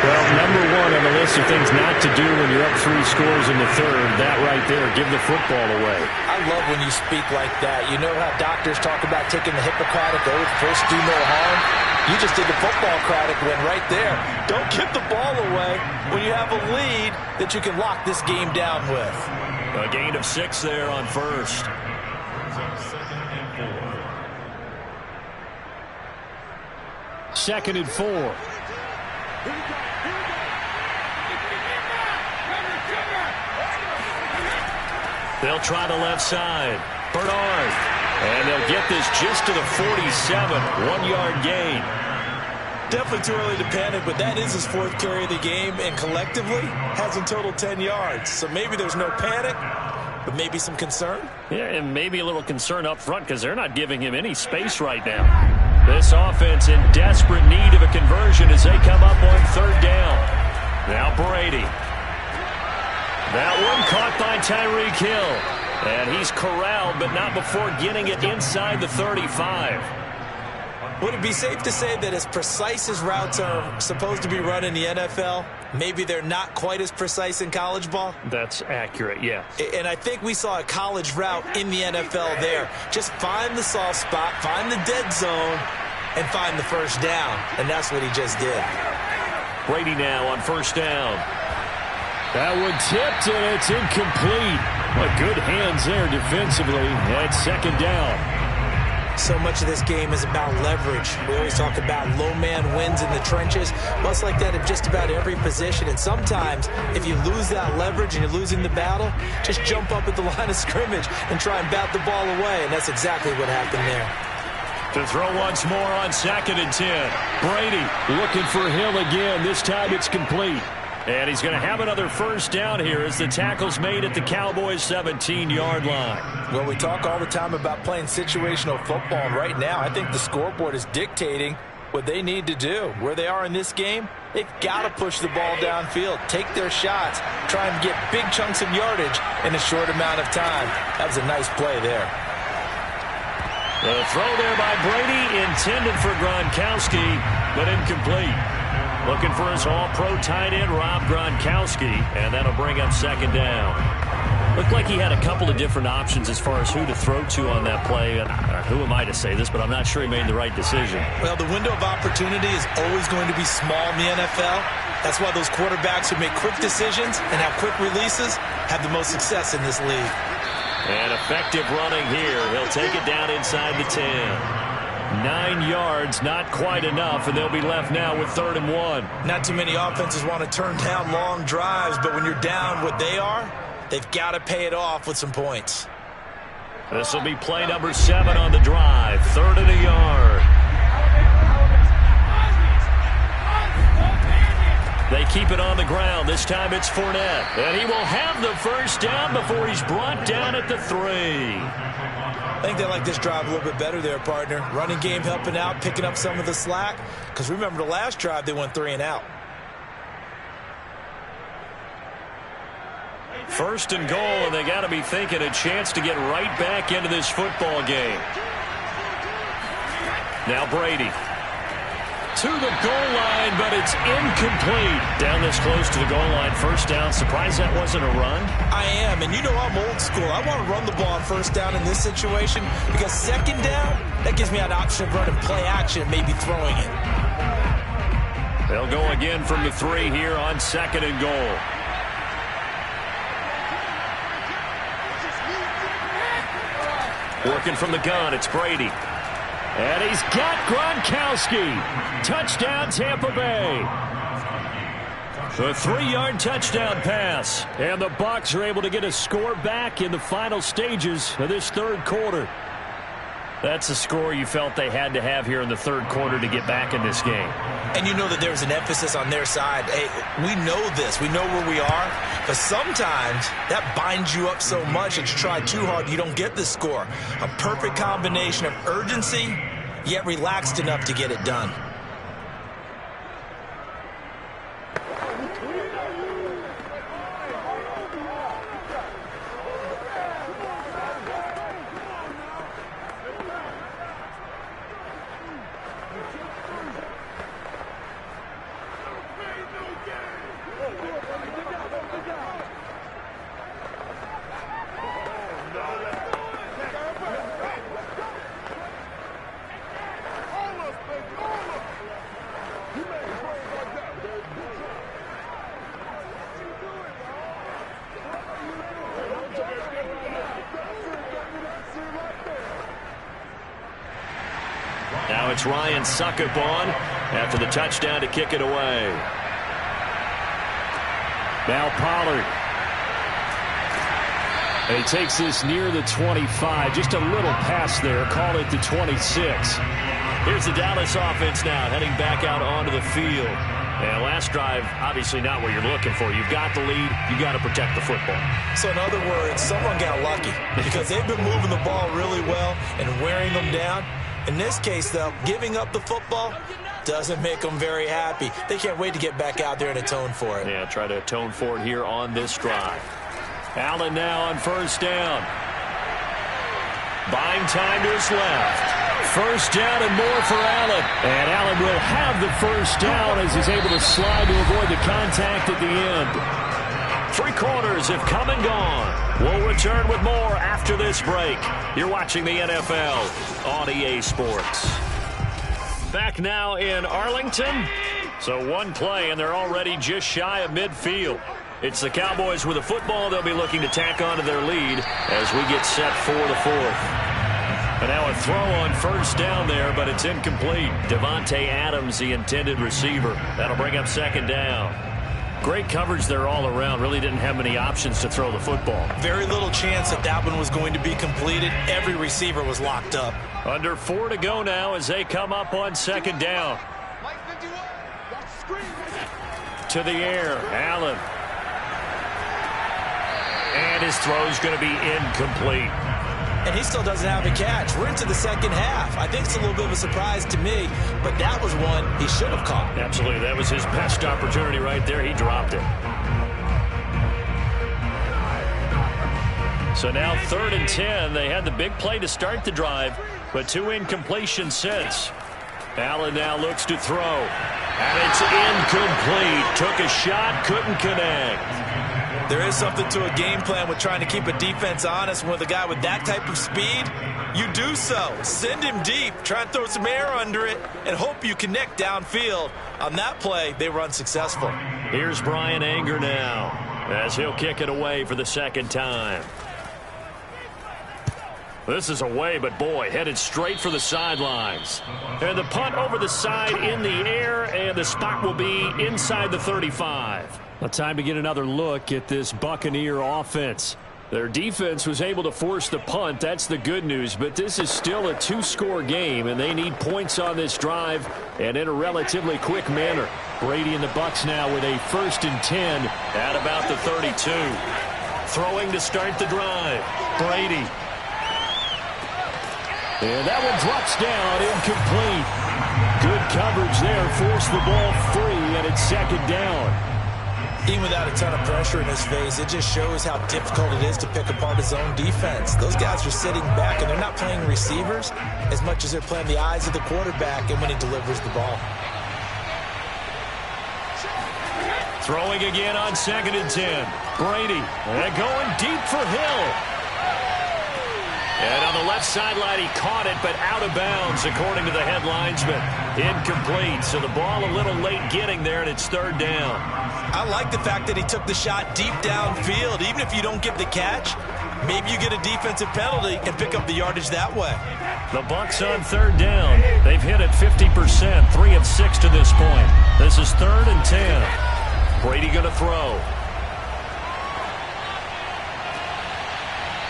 Well, number one on the list of things not to do when you're up 3 scores in the third, that right there, give the football away. I love when you speak like that. You know how doctors talk about taking the Hippocratic oath, first do no harm? You just did the football-cratic one right there. Don't give the ball away when you have a lead that you can lock this game down with. A gain of 6 there on first. Second and 4. They'll try the left side. Bernard. And they'll get this just to the 47. 1-yard gain. Definitely too early to panic, but that is his 4th carry of the game, and collectively has in total 10 yards. So maybe there's no panic, but maybe some concern. Yeah, and maybe a little concern up front because they're not giving him any space right now. This offense in desperate need of a conversion as they come up on 3rd down. Now Brady. That one caught by Tyreek Hill. And he's corralled, but not before getting it inside the 35. Would it be safe to say that as precise as routes are supposed to be run in the NFL, maybe they're not quite as precise in college ball? That's accurate, yeah. And I think we saw a college route in the NFL there. Just find the soft spot, find the dead zone, and find the first down. And that's what he just did. Brady now on first down. That one tipped, and it's incomplete. But good hands there defensively at second down. So much of this game is about leverage. We always talk about low man wins in the trenches. Well, it's like that in just about every position. And sometimes, if you lose that leverage and you're losing the battle, just jump up at the line of scrimmage and try and bat the ball away. And that's exactly what happened there. To throw once more on 2nd and 10. Brady looking for Hill again. This time it's complete. And he's going to have another first down here as the tackle's made at the Cowboys' 17-yard line. Well, we talk all the time about playing situational football, and right now I think the scoreboard is dictating what they need to do. Where they are in this game, they've got to push the ball downfield, take their shots, try and get big chunks of yardage in a short amount of time. That was a nice play there. The throw there by Brady intended for Gronkowski, but incomplete. Looking for his all-pro tight end, Rob Gronkowski, and that'll bring up second down. Looked like he had a couple of different options as far as who to throw to on that play. Who am I to say this, but I'm not sure he made the right decision. Well, the window of opportunity is always going to be small in the NFL. That's why those quarterbacks who make quick decisions and have quick releases have the most success in this league. And effective running here. He'll take it down inside the 10. 9 yards, not quite enough, and they'll be left now with 3rd and 1. Not too many offenses want to turn down long drives, but when you're down what they are, they've got to pay it off with some points. This will be play number 7 on the drive. 3rd and a yard. They keep it on the ground. This time it's Fournette. And he will have the first down before he's brought down at the 3. I think they like this drive a little bit better there, partner. Running game helping out, picking up some of the slack. Because remember the last drive, they went 3 and out. 1st and goal, and they got to be thinking a chance to get right back into this football game. Now Brady. To the goal line, but it's incomplete. Down this close to the goal line, first down. Surprised that wasn't a run? I am, and you know I'm old school. I want to run the ball on first down in this situation because second down, that gives me an option of running play action, maybe throwing it. They'll go again from the 3 here on 2nd and goal. Working from the gun, it's Brady. And he's got Gronkowski. Touchdown, Tampa Bay. The 3-yard touchdown pass. And the Bucs are able to get a score back in the final stages of this 3rd quarter. That's a score you felt they had to have here in the 3rd quarter to get back in this game. And you know that there's an emphasis on their side. Hey, we know this. We know where we are. But sometimes that binds you up so much that you try too hard, you don't get the score. A perfect combination of urgency, yet relaxed enough to get it done. Now it's Ryan Succop on after the touchdown to kick it away. Now Pollard. And he takes this near the 25. Just a little pass there. Call it the 26. Here's the Dallas offense now heading back out onto the field. And last drive, obviously not what you're looking for. You've got the lead. You've got to protect the football. So in other words, someone got lucky because they've been moving the ball really well and wearing them down. In this case, though, giving up the football doesn't make them very happy. They can't wait to get back out there and atone for it. Yeah, try to atone for it here on this drive. Allen now on first down. Buying time to his left. First down and more for Allen. And Allen will have the first down as he's able to slide to avoid the contact at the end. 3 quarters have come and gone. We'll return with more after this break. You're watching the NFL on EA Sports. Back now in Arlington. So one play, and they're already just shy of midfield. It's the Cowboys with a football. They'll be looking to tack on to their lead as we get set for the 4th. And now a throw on first down there, but it's incomplete. Devontae Adams, the intended receiver. That'll bring up second down. Great coverage there all around. Really didn't have many options to throw the football. Very little chance that one was going to be completed. Every receiver was locked up. Under 4 to go now as they come up on second down. To the air, Allen. And his throw's going to be incomplete. And he still doesn't have a catch. We're into the second half. I think it's a little bit of a surprise to me, but that was one he should have caught. Absolutely. That was his best opportunity right there. He dropped it. So now 3rd and 10. They had the big play to start the drive, but 2 incompletions since. Allen now looks to throw. And it's incomplete. Took a shot, couldn't connect. There is something to a game plan with trying to keep a defense honest. With a guy with that type of speed, you do so. Send him deep, try and throw some air under it, and hope you connect downfield. On that play, they were unsuccessful. Here's Brian Anger now as he'll kick it away for the second time. This is away, but boy, headed straight for the sidelines. And the punt over the side in the air, and the spot will be inside the 35. Well, time to get another look at this Buccaneer offense. Their defense was able to force the punt. That's the good news, but this is still a 2-score game, and they need points on this drive and in a relatively quick manner. Brady and the Bucs now with a 1st and 10 at about the 32. Throwing to start the drive. Brady. And that one drops down, incomplete. Good coverage there, forced the ball free, and it's second down. Even without a ton of pressure in his face, it just shows how difficult it is to pick apart his own defense. Those guys are sitting back, and they're not playing receivers as much as they're playing the eyes of the quarterback and when he delivers the ball. Throwing again on 2nd and 10. Brady, and going deep for Hill. And on the left sideline, he caught it, but out of bounds, according to the head linesman. Incomplete, so the ball a little late getting there, and it's 3rd down. I like the fact that he took the shot deep downfield. Even if you don't get the catch, maybe you get a defensive penalty and pick up the yardage that way. The Bucs on 3rd down. They've hit it 50%, 3 of 6 to this point. This is 3rd and 10. Brady going to throw.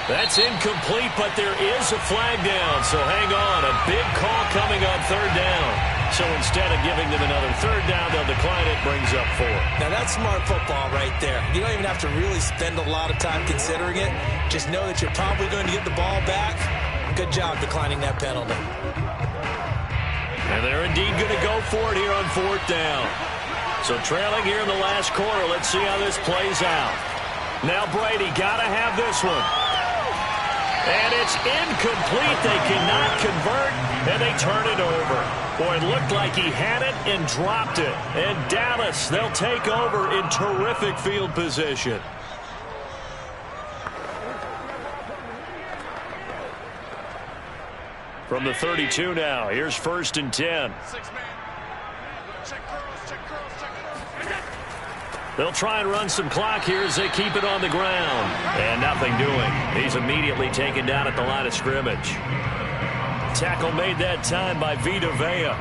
That's incomplete, but there is a flag down, so hang on. A big call coming on 3rd down. So instead of giving them another 3rd down, they'll decline it, brings up 4. Now that's smart football right there. You don't even have to really spend a lot of time considering it. Just know that you're probably going to get the ball back. Good job declining that penalty. And they're indeed going to go for it here on 4th down. So trailing here in the last quarter, let's see how this plays out. Now Brady got to have this one. And it's incomplete. They cannot convert, and they turn it over. Boy, it looked like he had it and dropped it. And Dallas, they'll take over in terrific field position. From the 32 now, here's 1st and 10. They'll try and run some clock here as they keep it on the ground. And nothing doing. He's immediately taken down at the line of scrimmage. Tackle made that time by Vita Vea.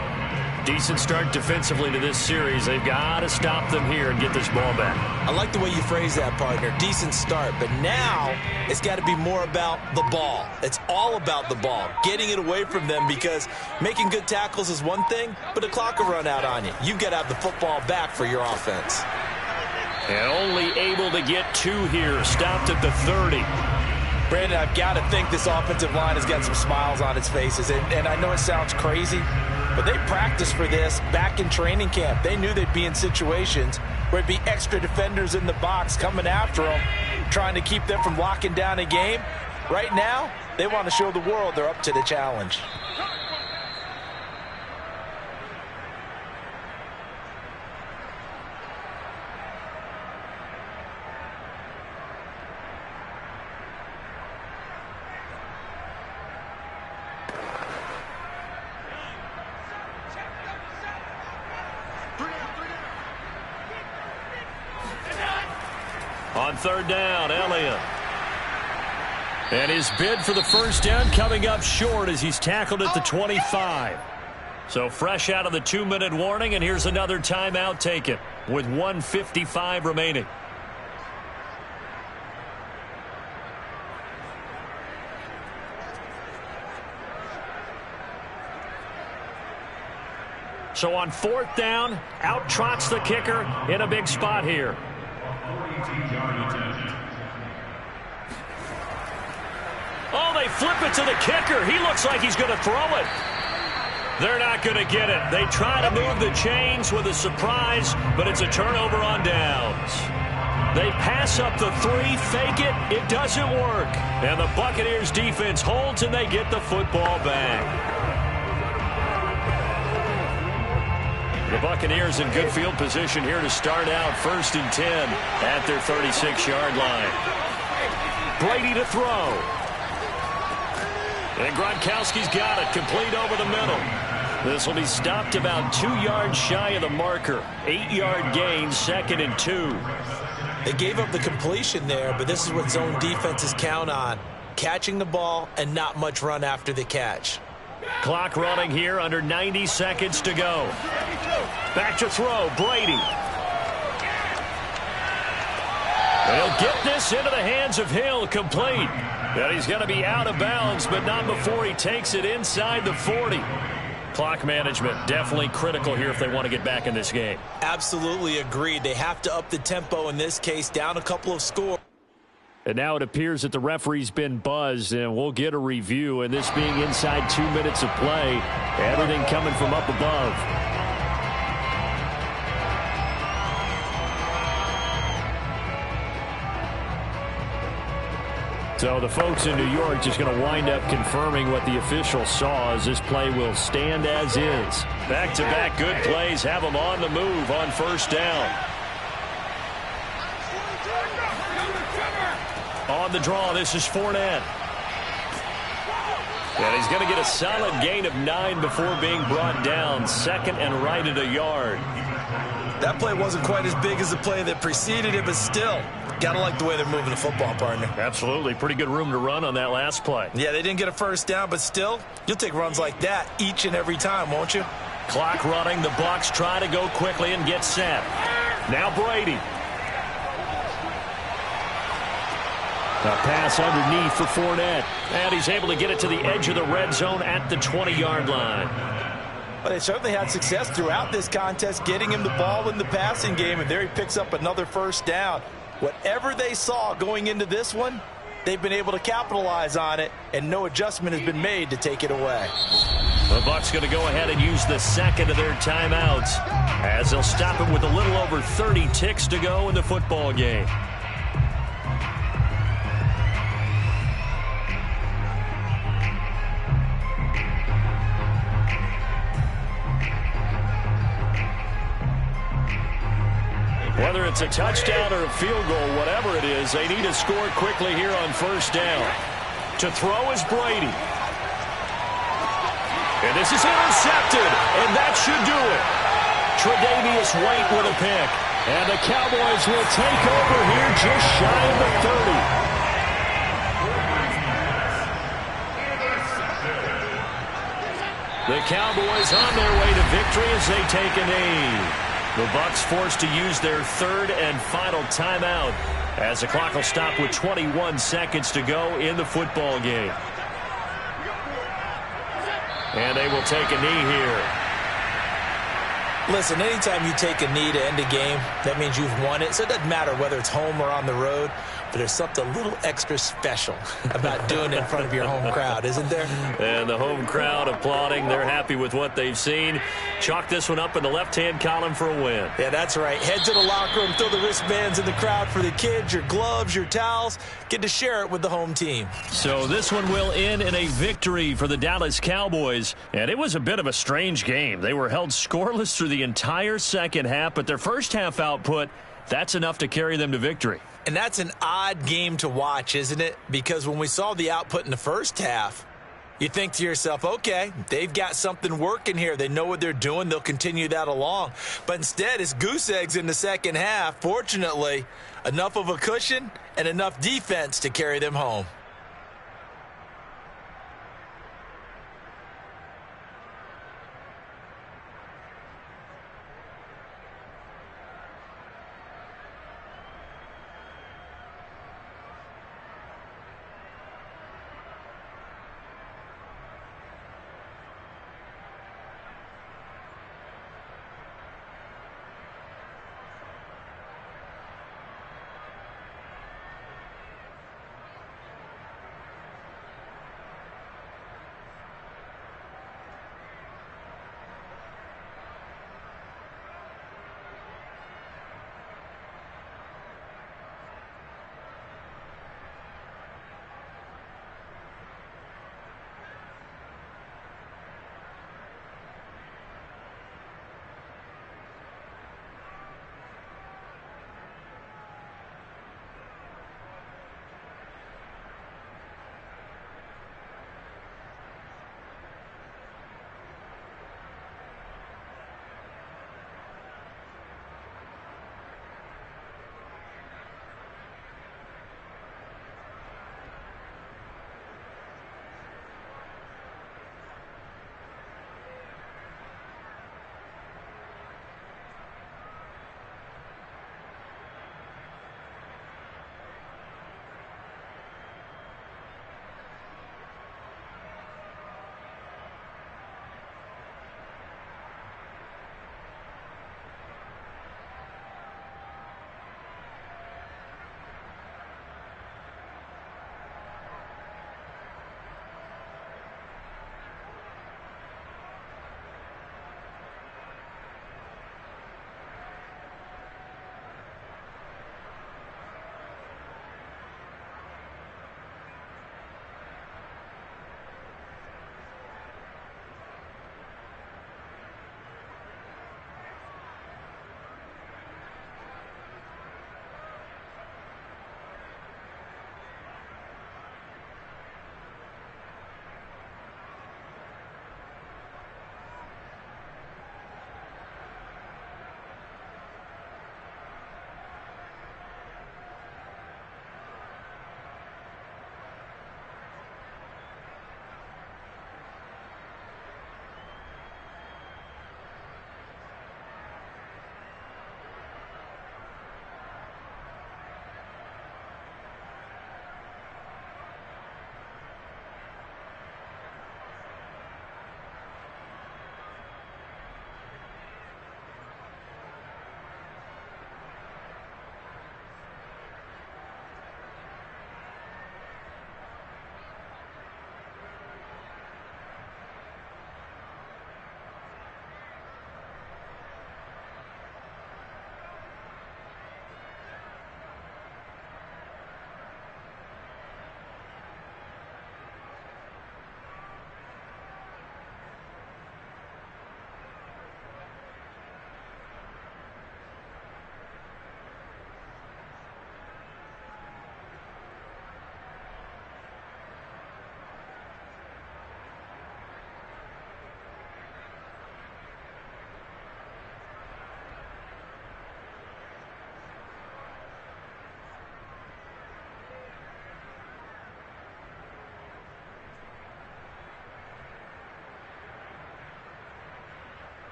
Decent start defensively to this series. They've got to stop them here and get this ball back. I like the way you phrase that, partner. Decent start. But now it's got to be more about the ball. It's all about the ball. Getting it away from them, because making good tackles is one thing, but the clock will run out on you. You've got to have the football back for your offense. And only able to get 2 here. Stopped at the 30. Brandon, I've got to think this offensive line has got some smiles on its faces. And I know it sounds crazy, but they practiced for this back in training camp. They knew they'd be in situations where it'd be extra defenders in the box coming after them, trying to keep them from locking down a game. Right now, They want to show the world they're up to the challenge. On third down, Elliott. And his bid for the first down coming up short as he's tackled at the 25. So fresh out of the 2-minute warning, and here's another timeout taken with 1:55 remaining. So on fourth down, out trots the kicker in a big spot here. Oh, they flip it to the kicker. He looks like he's going to throw it. They're not going to get it. They try to move the chains with a surprise, but it's a turnover on downs. They pass up the 3, fake it. It doesn't work. And the Buccaneers defense holds, and they get the football back. The Buccaneers in good field position here to start out 1st and 10 at their 36-yard line. Brady to throw. And Gronkowski's got it, complete over the middle. This will be stopped about 2 yards shy of the marker. 8-yard gain, 2nd and 2. They gave up the completion there, but this is what zone defenses count on. Catching the ball and not much run after the catch. Clock running here, under 90 seconds to go. Back to throw, Brady. And he'll get this into the hands of Hill, complete. And he's going to be out of bounds, but not before he takes it inside the 40. Clock management definitely critical here if they want to get back in this game. Absolutely agreed. They have to up the tempo in this case, down a couple of scores. And now it appears that the referee's been buzzed, and we'll get a review. And this being inside 2 minutes of play, everything coming from up above. So the folks in New York just going to wind up confirming what the official saw, as this play will stand as is. Back-to-back good plays have them on the move on first down. On the draw, this is Fournette. And he's going to get a solid gain of 9 before being brought down. 2nd and right at a yard. That play wasn't quite as big as the play that preceded it, but still, got to like the way they're moving the football, partner. Absolutely. Pretty good room to run on that last play. Yeah, they didn't get a first down, but still, you'll take runs like that each and every time, won't you? Clock running. The Bucs try to go quickly and get set. Now Brady. A pass underneath for Fournette. And he's able to get it to the edge of the red zone at the 20-yard line. But they certainly had success throughout this contest, getting him the ball in the passing game, and there he picks up another first down. Whatever they saw going into this one, they've been able to capitalize on it, and no adjustment has been made to take it away. The Bucs going to go ahead and use the second of their timeouts, as they'll stop it with a little over 30 ticks to go in the football game. Whether it's a touchdown or a field goal, whatever it is, they need to score quickly here on first down. To throw is Brady. And this is intercepted, and that should do it. Tre'Davious White with a pick. And the Cowboys will take over here just shy of the 30. The Cowboys on their way to victory as they take a knee. The Bucs forced to use their third and final timeout as the clock will stop with 21 seconds to go in the football game. And they will take a knee here. Listen, anytime you take a knee to end a game, that means you've won it. So it doesn't matter whether it's home or on the road. but there's something a little extra special about doing it in front of your home crowd, isn't there? And the home crowd applauding. They're happy with what they've seen. Chalk this one up in the left-hand column for a win. Yeah, that's right. Head to the locker room, throw the wristbands in the crowd for the kids, your gloves, your towels. Get to share it with the home team. So this one will end in a victory for the Dallas Cowboys. And it was a bit of a strange game. They were held scoreless through the entire second half, but their first half output, that's enough to carry them to victory. And that's an odd game to watch, isn't it? Because when we saw the output in the first half, you think to yourself, okay, they've got something working here. They know what they're doing. They'll continue that along. But instead, it's goose eggs in the second half. Fortunately, enough of a cushion and enough defense to carry them home.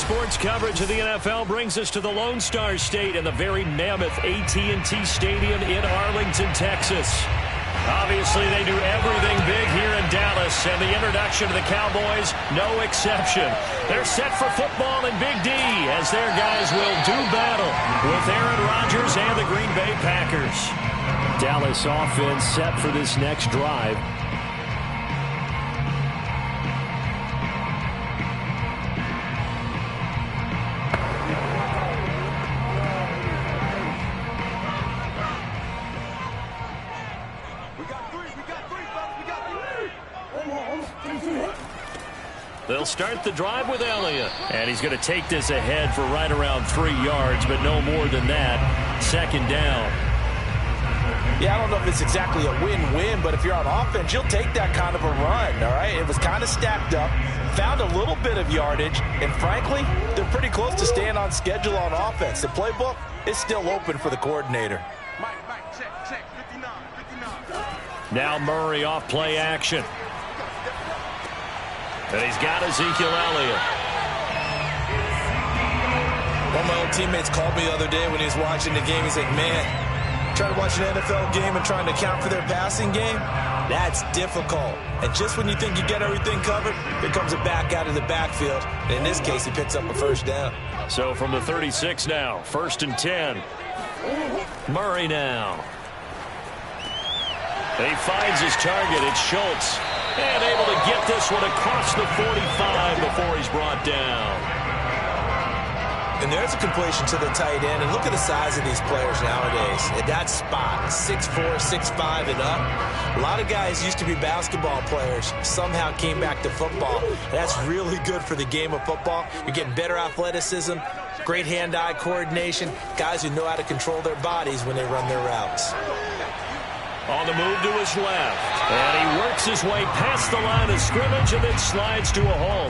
sports coverage of the NFL brings us to the Lone Star State and the very mammoth AT&T Stadium in Arlington, Texas. Obviously, they do everything big here in Dallas, and the introduction to the Cowboys, no exception. They're set for football in Big D as their guys will do battle with Aaron Rodgers and the Green Bay Packers. Dallas offense set for this next drive. They'll start the drive with Elliott. And he's going to take this ahead for right around 3 yards, but no more than that. Second down. Yeah, I don't know if it's exactly a win-win, but if you're on offense, you'll take that kind of a run, all right? It was kind of stacked up, found a little bit of yardage, and frankly, they're pretty close to staying on schedule on offense. The playbook is still open for the coordinator. Mike, check, 59. Now Murray off play action. And he's got Ezekiel Elliott. One of my old teammates called me the other day when he was watching the game. He's like, man, trying to watch an NFL game and trying to account for their passing game, that's difficult. And just when you think you get everything covered, here comes a back out of the backfield. And in this case, he picks up a first down. So from the 36 now, 1st and 10. Murray now. He finds his target. It's Schultz. And able to get this one across the 45 before he's brought down. And there's a completion to the tight end. And look at the size of these players nowadays. At that spot, 6'4", 6'5", and up. A lot of guys used to be basketball players, somehow came back to football. That's really good for the game of football. You're getting better athleticism, great hand-eye coordination, guys who know how to control their bodies when they run their routes. On the move to his left. And he works his way past the line of scrimmage and then slides to a hole.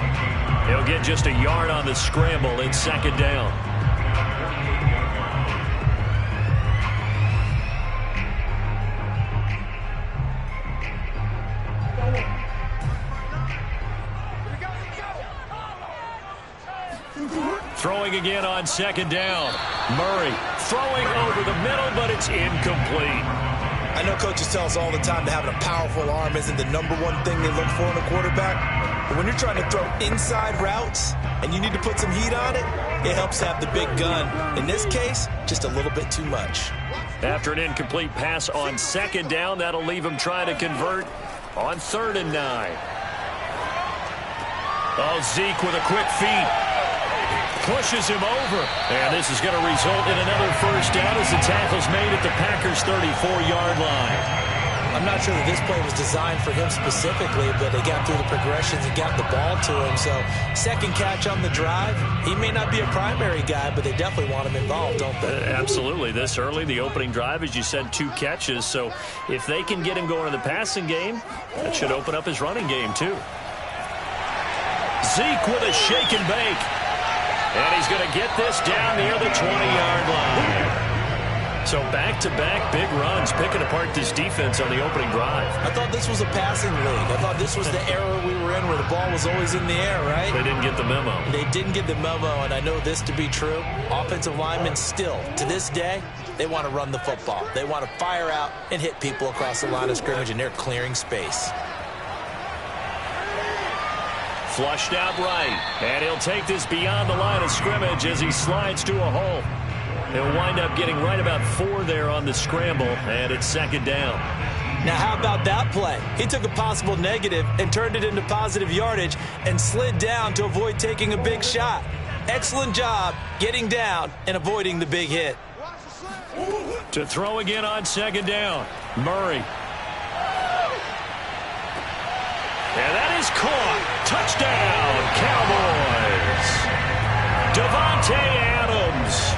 He'll get just a yard on the scramble in second down. Throwing again on second down. Murray throwing over the middle, but it's incomplete. I know coaches tell us all the time that having a powerful arm isn't the #1 thing they look for in a quarterback. But when you're trying to throw inside routes and you need to put some heat on it, it helps have the big gun. In this case, just a little bit too much. After an incomplete pass on second down, that'll leave him trying to convert on 3rd and 9. Oh, Zeke with a quick feed. Pushes him over. And this is going to result in another first down as the tackle's made at the Packers' 34-yard line. I'm not sure that this play was designed for him specifically, but they got through the progressions and got the ball to him. So, second catch on the drive. He may not be a primary guy, but they definitely want him involved, don't they? Absolutely. This early, the opening drive, as you said, 2 catches. So, if they can get him going in the passing game, that should open up his running game, too. Zeke with a shake and bake. And he's going to get this down near the 20-yard line. So back-to-back big runs, picking apart this defense on the opening drive. I thought this was a passing league. I thought this was the era we were in where the ball was always in the air, right? They didn't get the memo. They didn't get the memo, and I know this to be true. Offensive linemen still, to this day, they want to run the football. They want to fire out and hit people across the line of scrimmage, and they're clearing space. Flushed out right, and he'll take this beyond the line of scrimmage as he slides to a hole. He'll wind up getting right about 4 there on the scramble, and it's second down. Now, how about that play? He took a possible negative and turned it into positive yardage and slid down to avoid taking a big shot. Excellent job getting down and avoiding the big hit. To throw again on second down, Murray. And that is caught. Touchdown, Cowboys. Davante Adams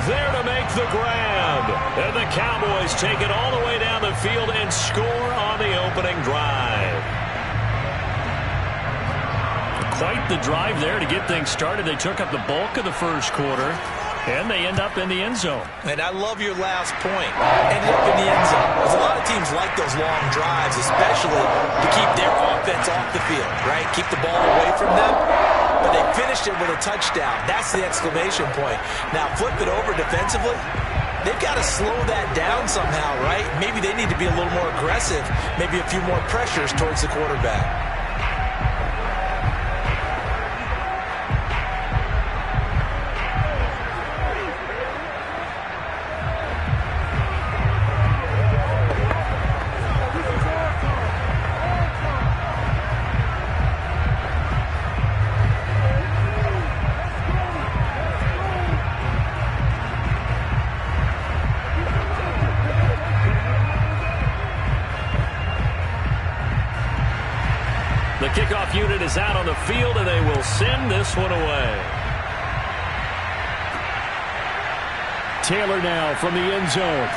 there to make the grab. And the Cowboys take it all the way down the field and score on the opening drive. Quite the drive there to get things started. They took up the bulk of the first quarter. And they end up in the end zone. And I love your last point. Ended up in the end zone. Because a lot of teams like those long drives, especially to keep their offense off the field, right? Keep the ball away from them. but they finished it with a touchdown. That's the exclamation point. Now flip it over defensively. They've got to slow that down somehow, right? Maybe they need to be a little more aggressive, maybe a few more pressures towards the quarterback. The kickoff unit is out on the field, and they will send this one away. Taylor now from the end zone.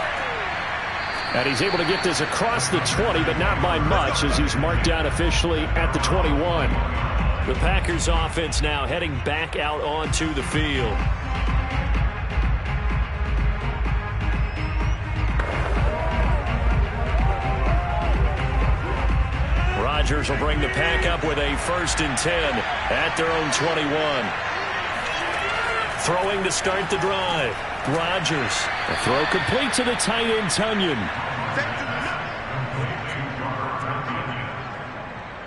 And he's able to get this across the 20, but not by much, as he's marked down officially at the 21. The Packers offense now heading back out onto the field. Rodgers will bring the pack up with a 1st and 10 at their own 21. Throwing to start the drive. Rodgers. The throw complete to the tight end, Tunyon.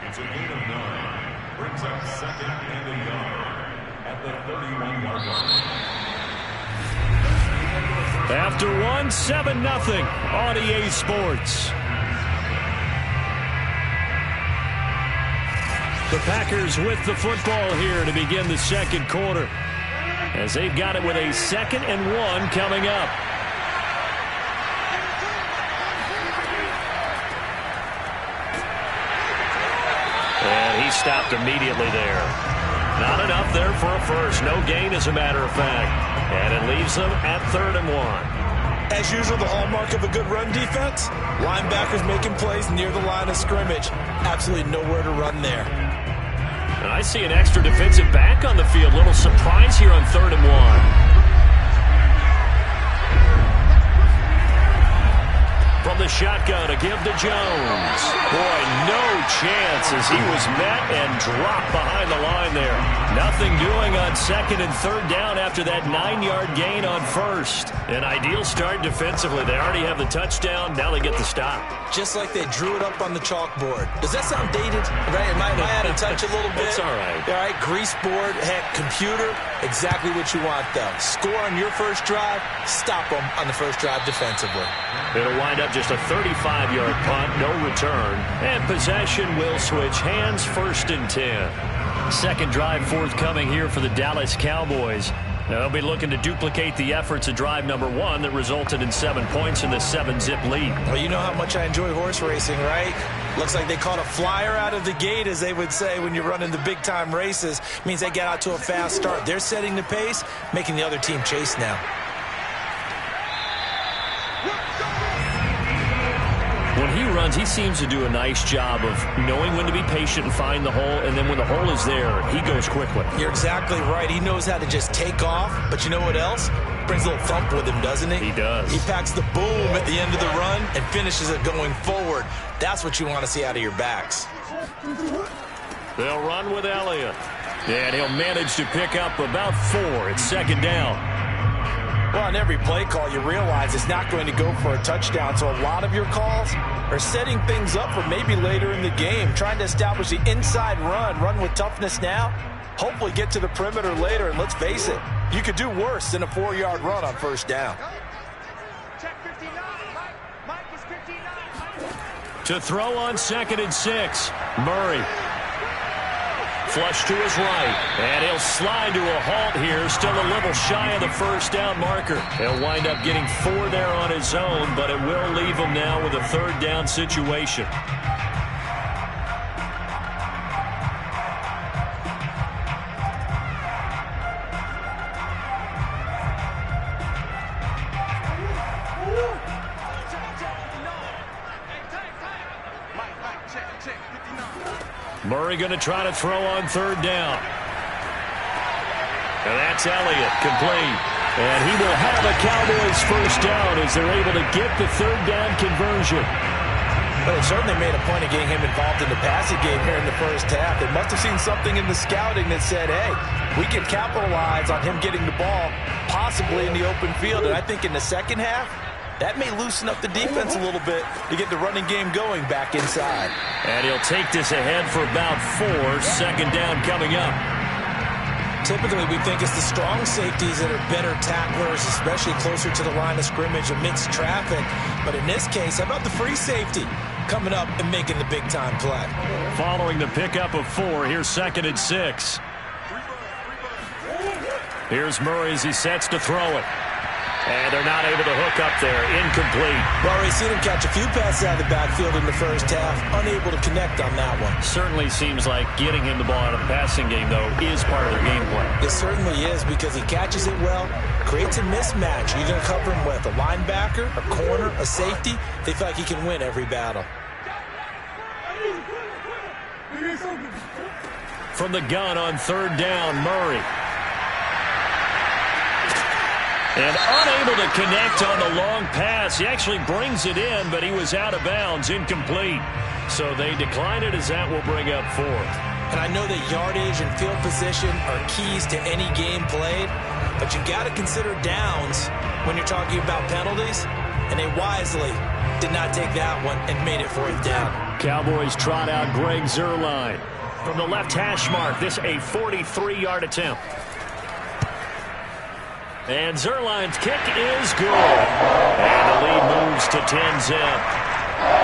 It's a gain of 9. Brings up 2nd and a yard at the 31-yard line. After one, 7-0 on EA Sports. The Packers with the football here to begin the second quarter, as they've got it with a 2nd and 1 coming up. And he stopped immediately there. Not enough there for a first. No gain, as a matter of fact. And it leaves them at 3rd and 1. As usual, the hallmark of a good run defense, linebackers making plays near the line of scrimmage. Absolutely nowhere to run there. And I see an extra defensive back on the field. Little surprise here on 3rd and 1. From the shotgun, a give to Jones. Boy, no chance as he was met and dropped behind the line there. Nothing doing on 2nd and 3rd down after that 9-yard gain on 1st. An ideal start defensively. They already have the touchdown. Now they get the stop. Just like they drew it up on the chalkboard. Does that sound dated? Right? Am I out of touch a little bit? It's all right. All right, grease board, heck, computer, exactly what you want, though. Score on your first drive, stop them on the first drive defensively. It'll wind up just a 35-yard punt, no return. And possession will switch hands, 1st and 10. Second drive forthcoming here for the Dallas Cowboys. Now they'll be looking to duplicate the efforts of drive number 1 that resulted in 7 points in the 7-zip lead. Well, you know how much I enjoy horse racing, right? Looks like they caught a flyer out of the gate, as they would say when you're running the big-time races. Means they get out to a fast start. They're setting the pace, making the other team chase now. When he runs, he seems to do a nice job of knowing when to be patient and find the hole, and then when the hole is there, he goes quickly. You're exactly right. He knows how to just take off, but you know what else? Brings a little thump with him, doesn't he? He does. He packs the boom at the end of the run and finishes it going forward. That's what you want to see out of your backs. They'll run with Elliott, and he'll manage to pick up about 4. It's 2nd down. Well, on every play call, you realize it's not going to go for a touchdown, so a lot of your calls are setting things up for maybe later in the game, trying to establish the inside run with toughness now, hopefully get to the perimeter later, and let's face it, you could do worse than a 4-yard run on 1st down. Check 59. Mike is 59. To throw on 2nd and 6, Murray. Flush to his right, and he'll slide to a halt here, still a little shy of the 1st down marker. He'll wind up getting 4 there on his own, but it will leave him now with a 3rd down situation. Murray going to try to throw on 3rd down. And that's Elliott, complete. And he will have a Cowboys 1st down as they're able to get the 3rd down conversion. But it certainly made a point of getting him involved in the passing game here in the first half. They must have seen something in the scouting that said, hey, we can capitalize on him getting the ball possibly in the open field. And I think in the second half, that may loosen up the defense a little bit to get the running game going back inside. And he'll take this ahead for about 4. Second down coming up. Typically, we think it's the strong safeties that are better tacklers, especially closer to the line of scrimmage amidst traffic. But in this case, how about the free safety coming up and making the big-time play? Following the pickup of 4, here's 2nd and 6. Here's Murray as he sets to throw it. And they're not able to hook up there. Incomplete. Well, we've seen him catch a few passes out of the backfield in the first half. Unable to connect on that one. Certainly seems like getting him the ball out of the passing game, though, is part of their game plan. It certainly is because he catches it well, creates a mismatch. You're going to cover him with a linebacker, a corner, a safety. They feel like he can win every battle. From the gun on 3rd down, Murray. And unable to connect on the long pass. He actually brings it in, but he was out of bounds, incomplete. So they decline it as that will bring up 4th. And I know that yardage and field position are keys to any game played, but you got to consider downs when you're talking about penalties, and they wisely did not take that one and made it 4th down. Cowboys trot out Greg Zuerlein. From the left hash mark, this a 43-yard attempt. And Zuerlein's kick is good. And the lead moves to 10-zip.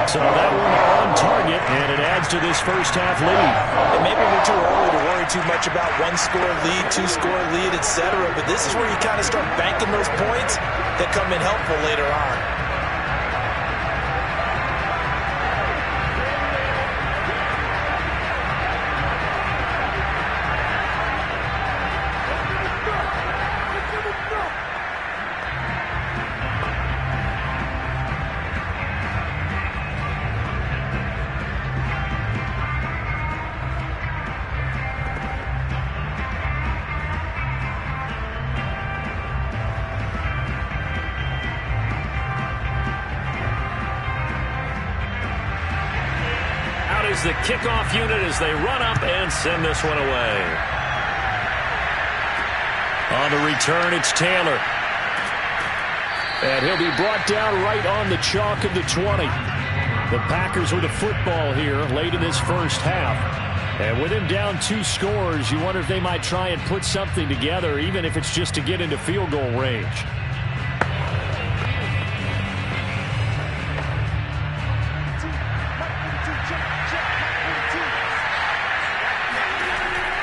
So that one on target, and it adds to this first half lead. And maybe we're too early to worry too much about 1-score lead, 2-score lead, etc. But this is where you kind of start banking those points that come in helpful later on. The kickoff unit as they run up and send this one away. On the return, it's Taylor. And he'll be brought down right on the chalk of the 20. The Packers with the football here late in this first half. And with him down 2 scores, you wonder if they might try and put something together, even if it's just to get into field goal range.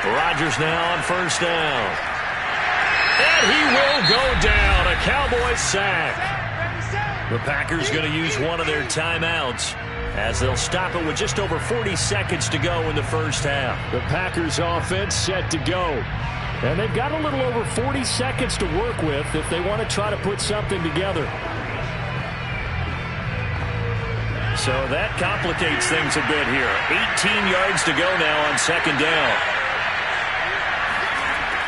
Rodgers now on 1st down. And he will go down. A Cowboys sack. The Packers going to use one of their timeouts as they'll stop it with just over 40 seconds to go in the first half. The Packers offense set to go. And they've got a little over 40 seconds to work with if they want to try to put something together. So that complicates things a bit here. 18 yards to go now on 2nd down.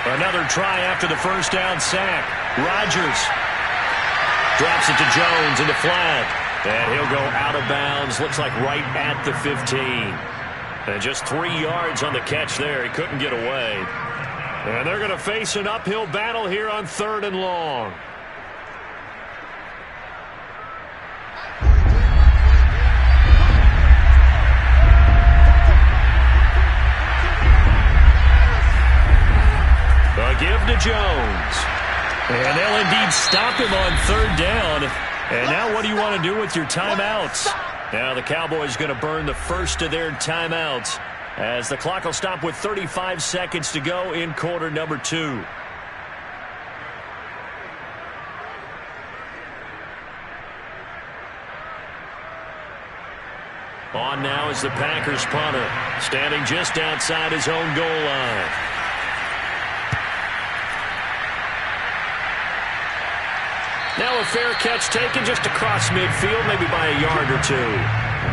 Another try after the first down sack. Rodgers drops it to Jones in the flat. And he'll go out of bounds. Looks like right at the 15. And just 3 yards on the catch there. He couldn't get away. And they're going to face an uphill battle here on 3rd and long. A give to Jones. And they'll indeed stop him on 3rd down. And now what do you want to do with your timeouts? Now the Cowboys going to burn the first of their timeouts as the clock will stop with 35 seconds to go in quarter number 2. On now is the Packers punter, standing just outside his own goal line. Now a fair catch taken just across midfield, maybe by a yard or 2.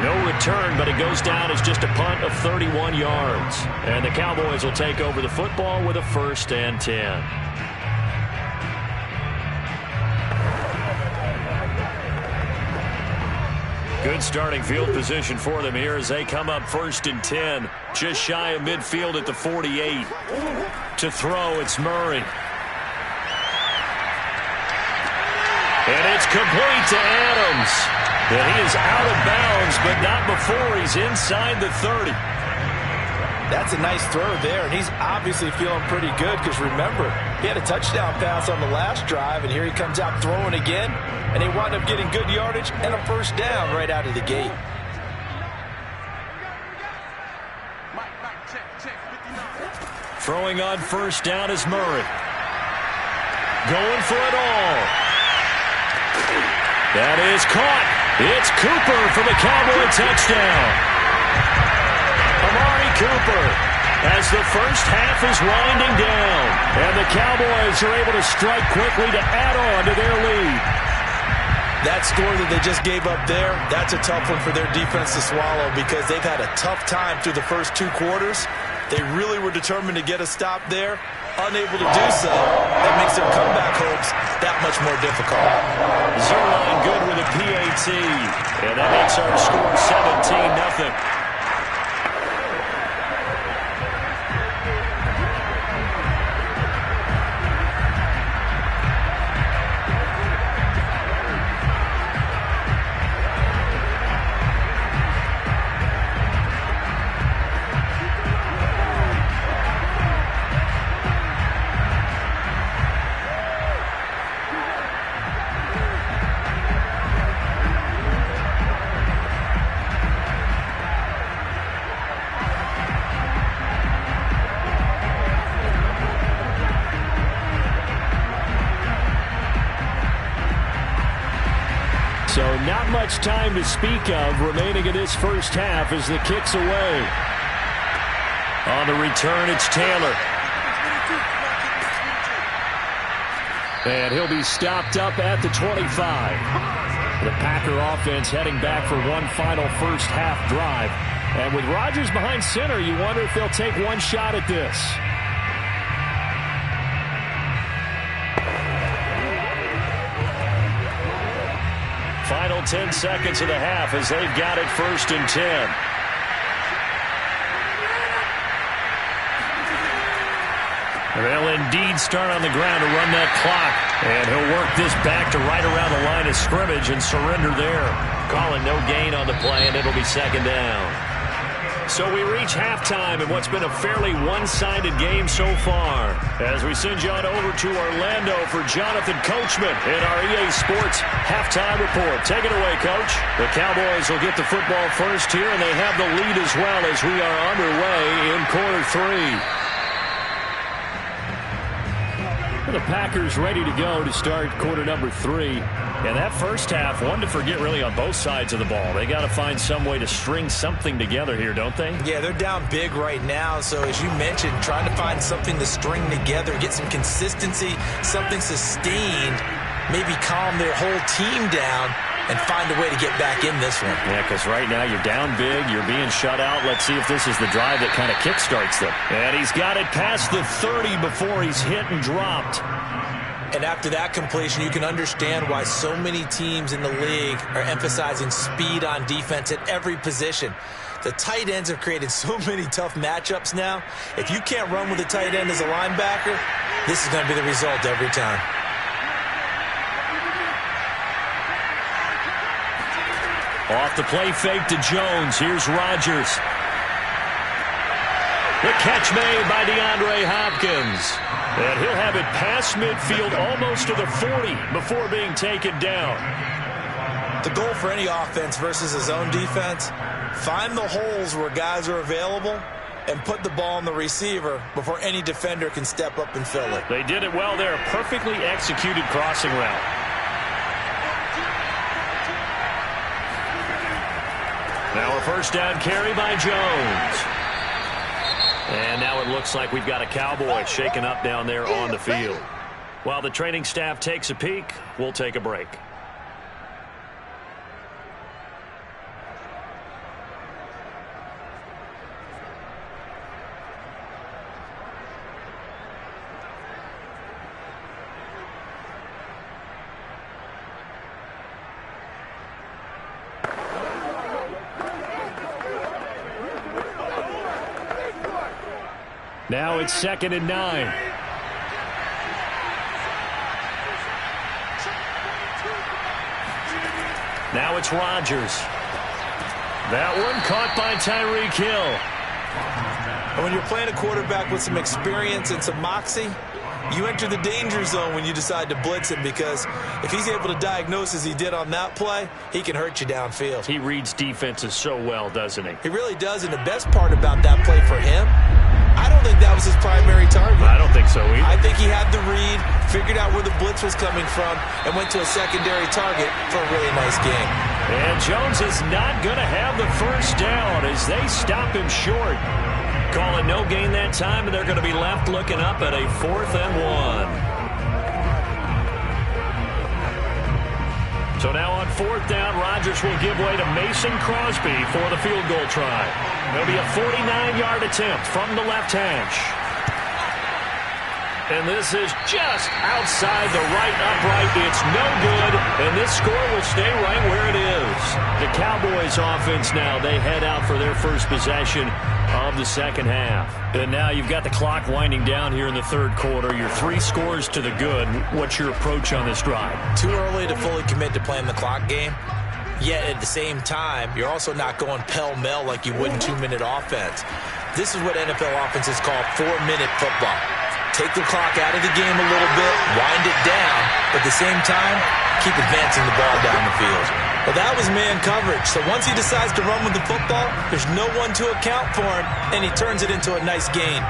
No return, but it goes down as just a punt of 31 yards. And the Cowboys will take over the football with a 1st and 10. Good starting field position for them here as they come up 1st and 10. Just shy of midfield at the 48. To throw, it's Murray. And it's complete to Adams. And he is out of bounds, but not before he's inside the 30. That's a nice throw there, and he's obviously feeling pretty good because, remember, he had a touchdown pass on the last drive, and here he comes out throwing again, and they wind up getting good yardage and a first down right out of the gate. Throwing on first down is Murray. Going for it all. That is caught. It's Cooper for the Cowboy touchdown. Amari Cooper as the first half is winding down. And the Cowboys are able to strike quickly to add on to their lead. That score that they just gave up there, that's a tough one for their defense to swallow because they've had a tough time through the first 2 quarters. They really were determined to get a stop there. Unable to do so, that makes their comeback hopes that much more difficult. Zerline good with a PAT. And that makes our score 17-0. So not much time to speak of remaining in this first half as the kick's away. On the return, it's Taylor. And he'll be stopped up at the 25. The Packer offense heading back for one final first half drive. And with Rodgers behind center, you wonder if they'll take one shot at this. Final 10 seconds of the half as they've got it 1st and 10. They'll indeed start on the ground to run that clock. And he'll work this back to right around the line of scrimmage and surrender there. Calling no gain on the play, and it'll be 2nd down. So we reach halftime in what's been a fairly one-sided game so far. As we send you on over to Orlando for Jonathan Coachman in our EA Sports Halftime Report. Take it away, Coach. The Cowboys will get the football first here, and they have the lead as well as we are underway in quarter 3. The Packers ready to go to start quarter number 3. And that first half, one to forget really on both sides of the ball. They got to find some way to string something together here, don't they? Yeah, they're down big right now. So as you mentioned, trying to find something to string together, get some consistency, something sustained, maybe calm their whole team down and find a way to get back in this one. Yeah, because right now you're down big, you're being shut out. Let's see if this is the drive that kind of kickstarts them. And he's got it past the 30 before he's hit and dropped. And after that completion, you can understand why so many teams in the league are emphasizing speed on defense at every position. The tight ends have created so many tough matchups now. If you can't run with a tight end as a linebacker, this is going to be the result every time. Off the play fake to Jones. Here's Rodgers. The catch made by DeAndre Hopkins. And he'll have it past midfield almost to the 40 before being taken down. The goal for any offense versus his own defense, find the holes where guys are available and put the ball on the receiver before any defender can step up and fill it. They did it well there. Perfectly executed crossing route. Now a first down carry by Jones. And now it looks like we've got a Cowboy shaken up down there on the field. While the training staff takes a peek, we'll take a break. Now it's 2nd and 9. Now it's Rodgers. That one caught by Tyreek Hill. And when you're playing a quarterback with some experience and some moxie, you enter the danger zone when you decide to blitz him, because if he's able to diagnose as he did on that play, he can hurt you downfield. He reads defenses so well, doesn't he? He really does, and the best part about that play for him, I don't think that was his primary target. I don't think so either. I think he had the read, figured out where the blitz was coming from, and went to a secondary target for a really nice game. And Jones is not going to have the first down as they stop him short. Call it no gain that time, and they're going to be left looking up at a 4th and 1. So now on 4th down, Rodgers will give way to Mason Crosby for the field goal try. There'll be a 49-yard attempt from the left hash. And this is just outside the right upright. It's no good, and this score will stay right where it is. The Cowboys offense now, they head out for their first possession of the second half. And now you've got the clock winding down here in the third quarter. You're 3 scores to the good. What's your approach on this drive? Too early to fully commit to playing the clock game. Yet at the same time, you're also not going pell-mell like you would in 2-minute offense. This is what NFL offenses call 4-minute football. Take the clock out of the game a little bit, wind it down, but at the same time, keep advancing the ball down the field. Well, that was man coverage. So once he decides to run with the football, there's no one to account for him, and he turns it into a nice gain.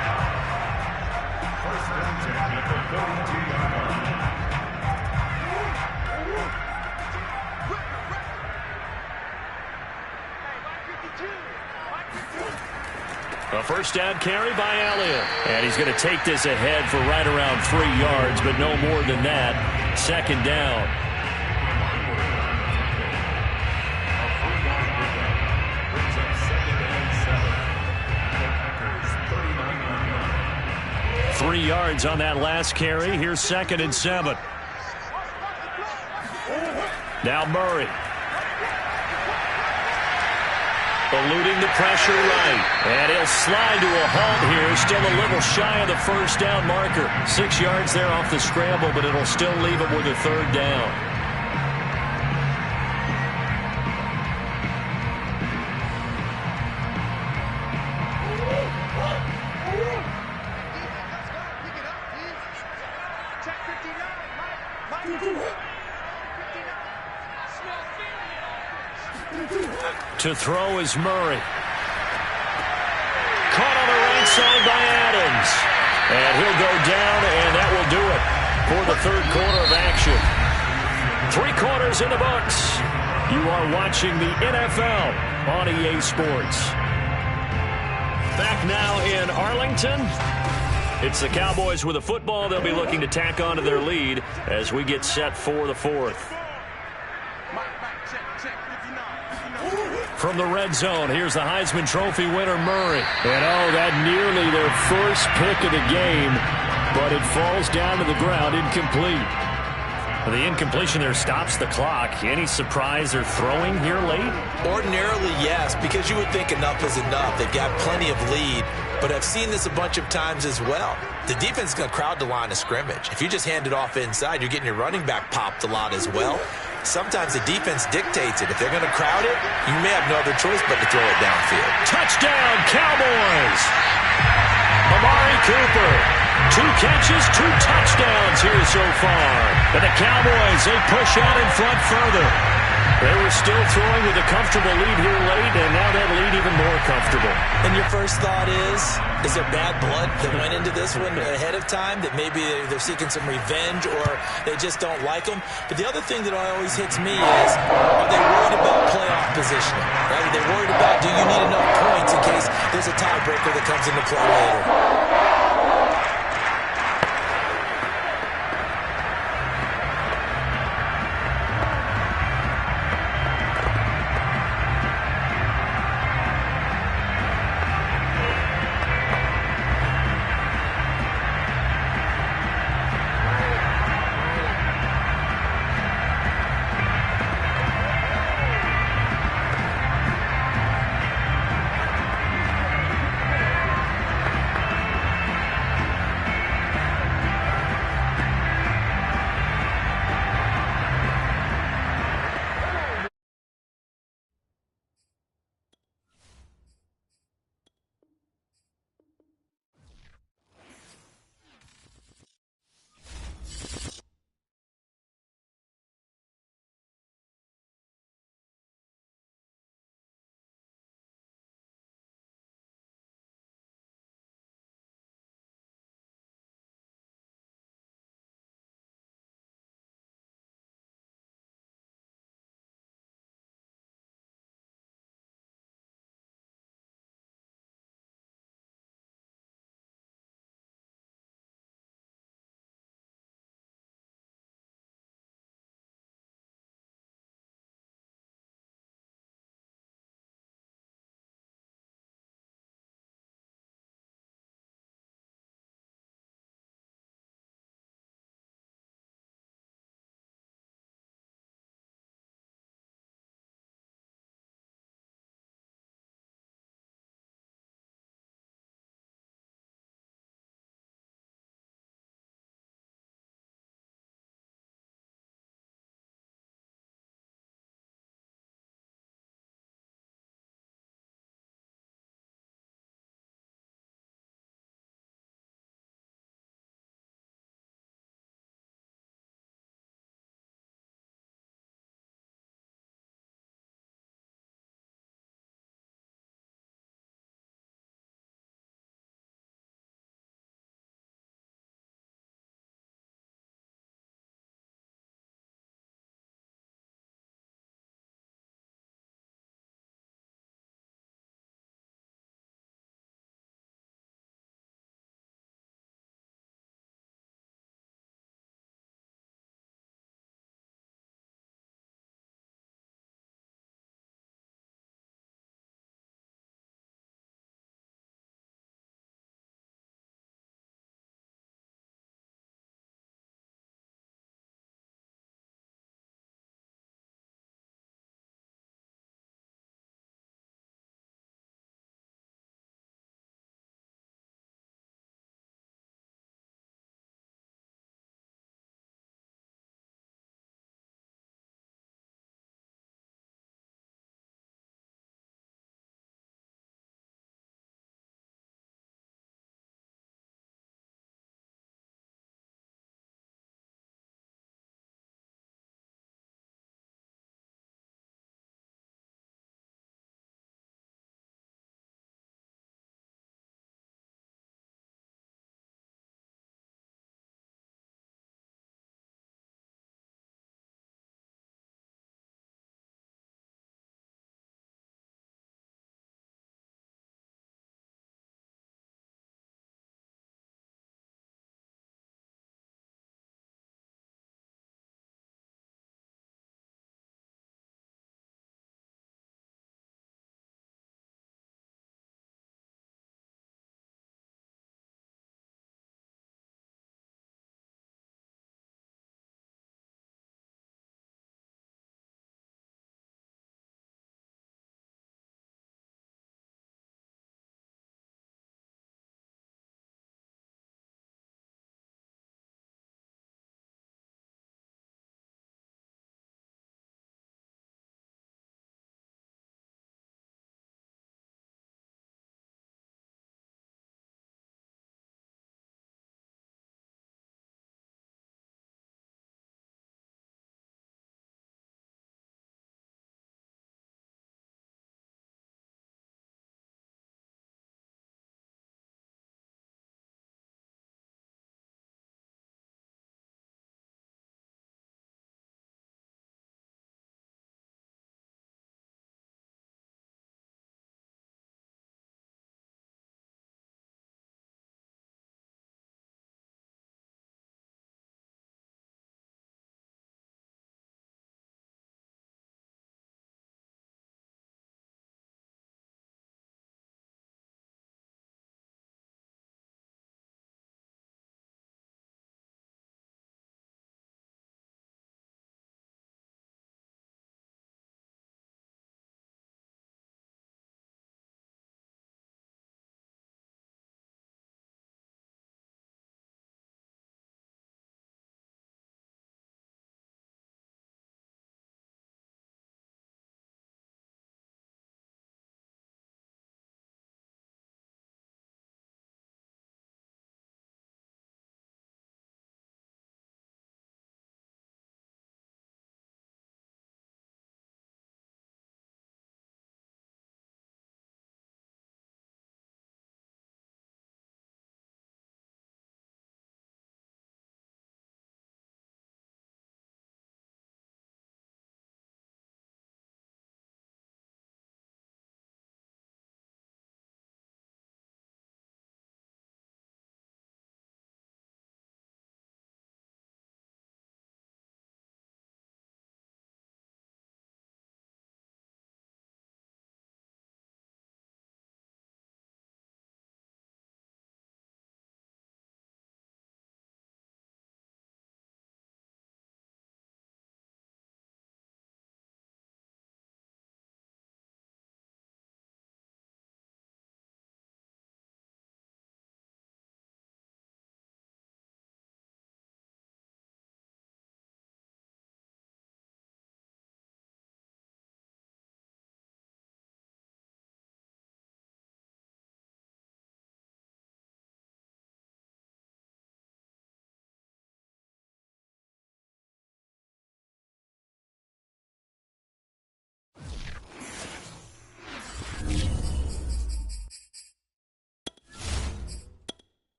A first down carry by Elliott. And he's going to take this ahead for right around 3 yards, but no more than that. 2nd down. Three yards on that last carry. Here's 2nd and 7. Now Murray. Eluding the pressure right. And he'll slide to a halt here. Still a little shy of the first down marker. 6 yards there off the scramble, but it'll still leave him with a 3rd down. To throw is Murray. Caught on the right side by Adams. And he'll go down, and that will do it for the third quarter of action. 3 quarters in the books. You are watching the NFL on EA Sports. Back now in Arlington. It's the Cowboys with a football. They'll be looking to tack onto their lead as we get set for the 4th. From the red zone, here's the Heisman Trophy winner, Murray. And that nearly their first pick of the game, but it falls down to the ground, incomplete. The incompletion there stops the clock. Any surprise they're throwing here late? Ordinarily, yes, because you would think enough is enough. They've got plenty of lead, but I've seen this a bunch of times as well. The defense is going to crowd the line of scrimmage. If you just hand it off inside, you're getting your running back popped a lot as well. Sometimes the defense dictates it. If they're going to crowd it, you may have no other choice but to throw it downfield. Touchdown, Cowboys! Amari Cooper. 2 catches, 2 touchdowns here so far. And the Cowboys, they push out in front further. They were still throwing with a comfortable lead here late, and now that lead even more comfortable. And your first thought is there bad blood that went into this one ahead of time, that maybe they're seeking some revenge or they just don't like them? But the other thing that always hits me is, are they worried about playoff positioning? Right? Are they worried about, do you need enough points in case there's a tiebreaker that comes into play later?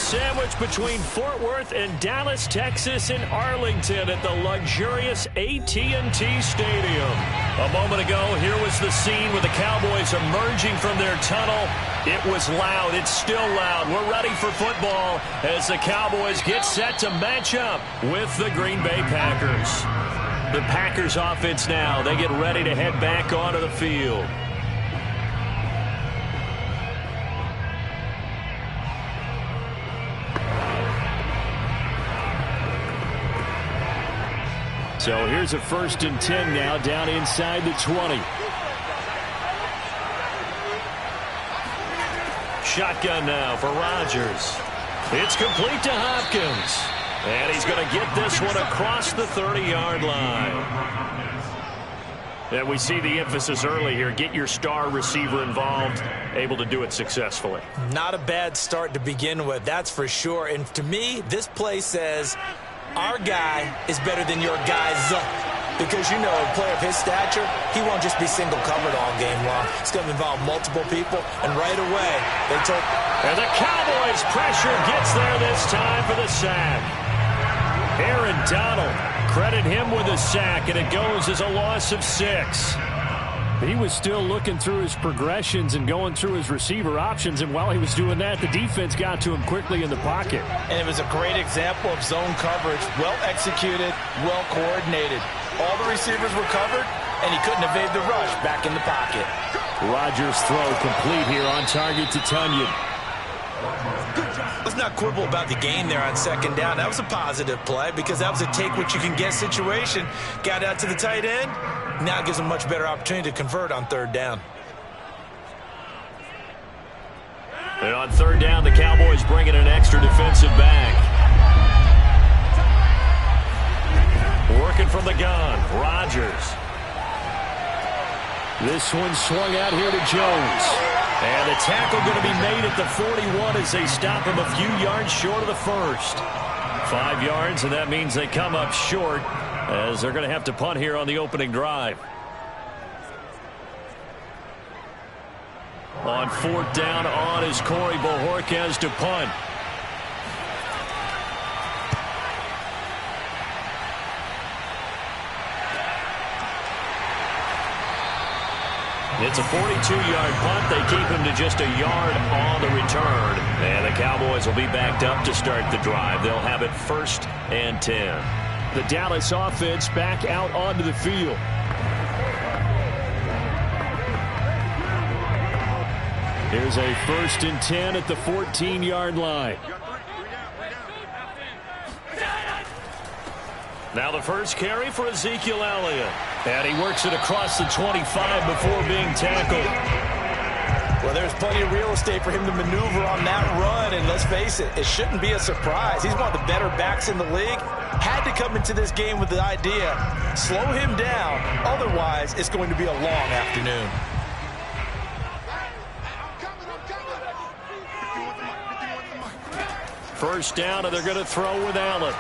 Sandwiched between Fort Worth and Dallas, Texas, and Arlington at the luxurious AT&T Stadium. A moment ago, here was the scene with the Cowboys emerging from their tunnel. It was loud. It's still loud. We're ready for football as the Cowboys get set to match up with the Green Bay Packers. The Packers offense now. They get ready to head back onto the field. So here's a 1st and 10 now down inside the 20. Shotgun now for Rodgers. It's complete to Hopkins. And he's going to get this one across the 30-yard line. And we see the emphasis early here. Get your star receiver involved, able to do it successfully. Not a bad start to begin with, that's for sure. And to me, this play says our guy is better than your guys. Because, you know, a player of his stature, he won't just be single covered all game long. It's going to involve multiple people. And right away, they took. And the Cowboys' pressure gets there this time for the sack. Aaron Donald, credit him with a sack, and it goes as a loss of 6. He was still looking through his progressions and going through his receiver options, and while he was doing that, the defense got to him quickly in the pocket. And it was a great example of zone coverage, well executed, well coordinated. All the receivers were covered, and he couldn't evade the rush back in the pocket. Rodgers' throw complete here on target to Tunyon. Let's not quibble about the gain there on 2nd down. That was a positive play because that was a take-what-you-can-get situation. Got out to the tight end. Now gives him a much better opportunity to convert on 3rd down. And on 3rd down, the Cowboys bring in an extra defensive back. Working from the gun, Rodgers. This one swung out here to Jones. And the tackle going to be made at the 41 as they stop him a few yards short of the 1st. 5 yards, and that means they come up short as they're going to have to punt here on the opening drive. On 4th down, on is Corey Bojorquez to punt. It's a 42-yard punt. They keep him to just a yard on the return. And the Cowboys will be backed up to start the drive. They'll have it 1st and 10. The Dallas offense back out onto the field. Here's a 1st and 10 at the 14-yard line. Now the first carry for Ezekiel Elliott. And he works it across the 25 before being tackled. Well, there's plenty of real estate for him to maneuver on that run. And let's face it, it shouldn't be a surprise. He's one of the better backs in the league. Had to come into this game with the idea, slow him down. Otherwise, it's going to be a long afternoon. First down, and they're going to throw with Allen.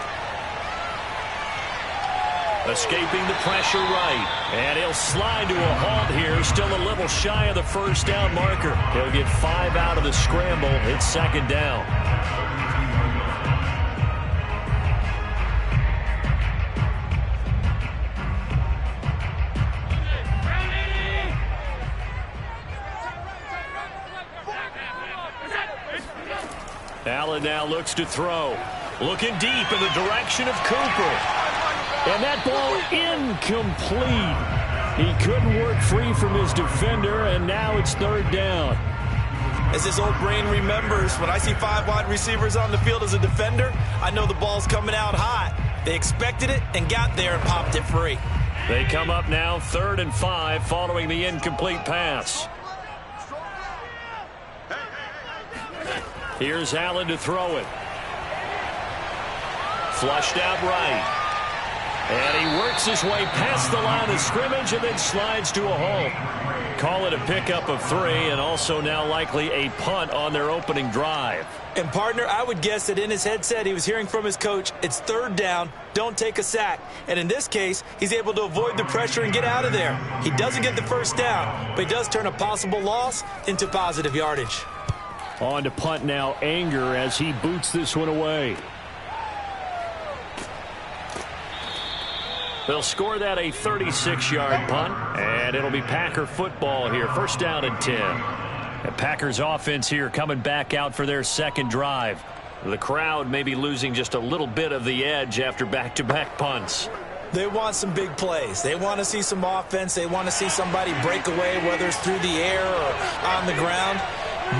Escaping the pressure right. And he'll slide to a halt here. Still a little shy of the 1st down marker. He'll get 5 out of the scramble. It's 2nd down. Allen now looks to throw. Looking deep in the direction of Cooper. And that ball incomplete. He couldn't work free from his defender, and now it's 3rd down. As his old brain remembers, when I see 5 wide receivers on the field as a defender, I know the ball's coming out hot. They expected it and got there and popped it free. They come up now 3rd and 5 following the incomplete pass. Here's Allen to throw it. Flushed out right. And he works his way past the line of scrimmage and then slides to a halt. Call it a pickup of 3 and also now likely a punt on their opening drive. And, partner, I would guess that in his headset he was hearing from his coach, it's 3rd down, don't take a sack. And in this case, he's able to avoid the pressure and get out of there. He doesn't get the 1st down, but he does turn a possible loss into positive yardage. On to punt now, Anger, as he boots this one away. They'll score that a 36-yard punt, and it'll be Packer football here. 1st down and 10. And Packers offense here coming back out for their 2nd drive. The crowd may be losing just a little bit of the edge after back-to-back punts. They want some big plays. They want to see some offense. They want to see somebody break away, whether it's through the air or on the ground.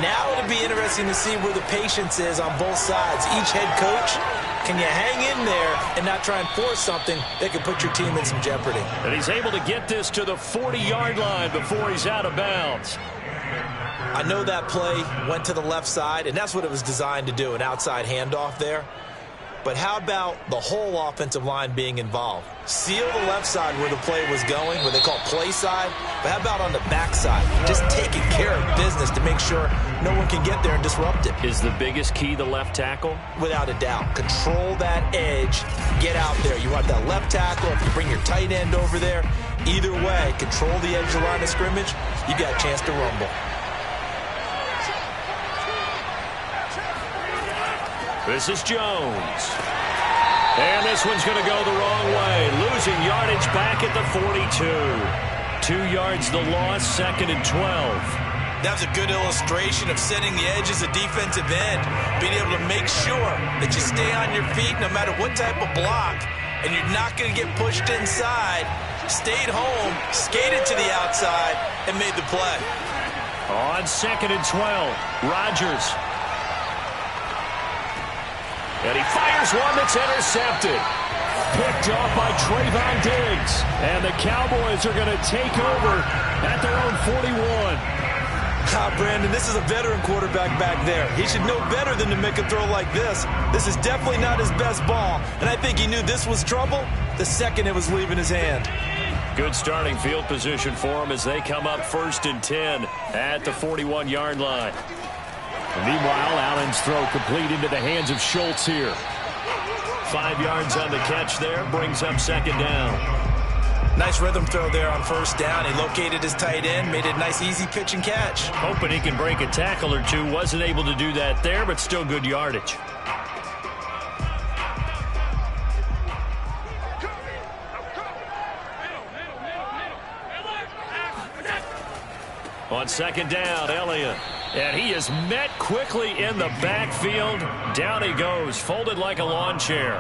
Now it'll be interesting to see where the patience is on both sides. Each head coach, can you hang in there and not try and force something that could put your team in some jeopardy? And he's able to get this to the 40-yard line before he's out of bounds. I know that play went to the left side, and that's what it was designed to do, an outside handoff there. But how about the whole offensive line being involved? Seal the left side where the play was going, what they call play side. But how about on the back side? Just taking care of business to make sure no one can get there and disrupt it. Is the biggest key the left tackle? Without a doubt. Control that edge. Get out there. You want that left tackle. If you bring your tight end over there, either way, control the edge of the line of scrimmage, you got a chance to rumble. This is Jones. And this one's going to go the wrong way. Losing yardage back at the 42. 2 yards the loss, 2nd and 12. That's a good illustration of setting the edge as a defensive end. Being able to make sure that you stay on your feet no matter what type of block. And you're not going to get pushed inside. Stayed home, skated to the outside, and made the play. On 2nd and 12, Rodgers. And he fires one that's intercepted. Picked off by Trayvon Diggs. And the Cowboys are going to take over at their own 41. Brandon, this is a veteran quarterback back there. He should know better than to make a throw like this. This is definitely not his best ball. And I think he knew this was trouble the second it was leaving his hand. Good starting field position for him as they come up 1st and 10 at the 41-yard line. Meanwhile, Allen's throw complete into the hands of Schultz here. 5 yards on the catch there, brings up 2nd down. Nice rhythm throw there on 1st down. He located his tight end, made it a nice easy pitch and catch. Hoping he can break a tackle or two. Wasn't able to do that there, but still good yardage. On 2nd down, Elliott. And he is met quickly in the backfield. Down he goes, folded like a lawn chair.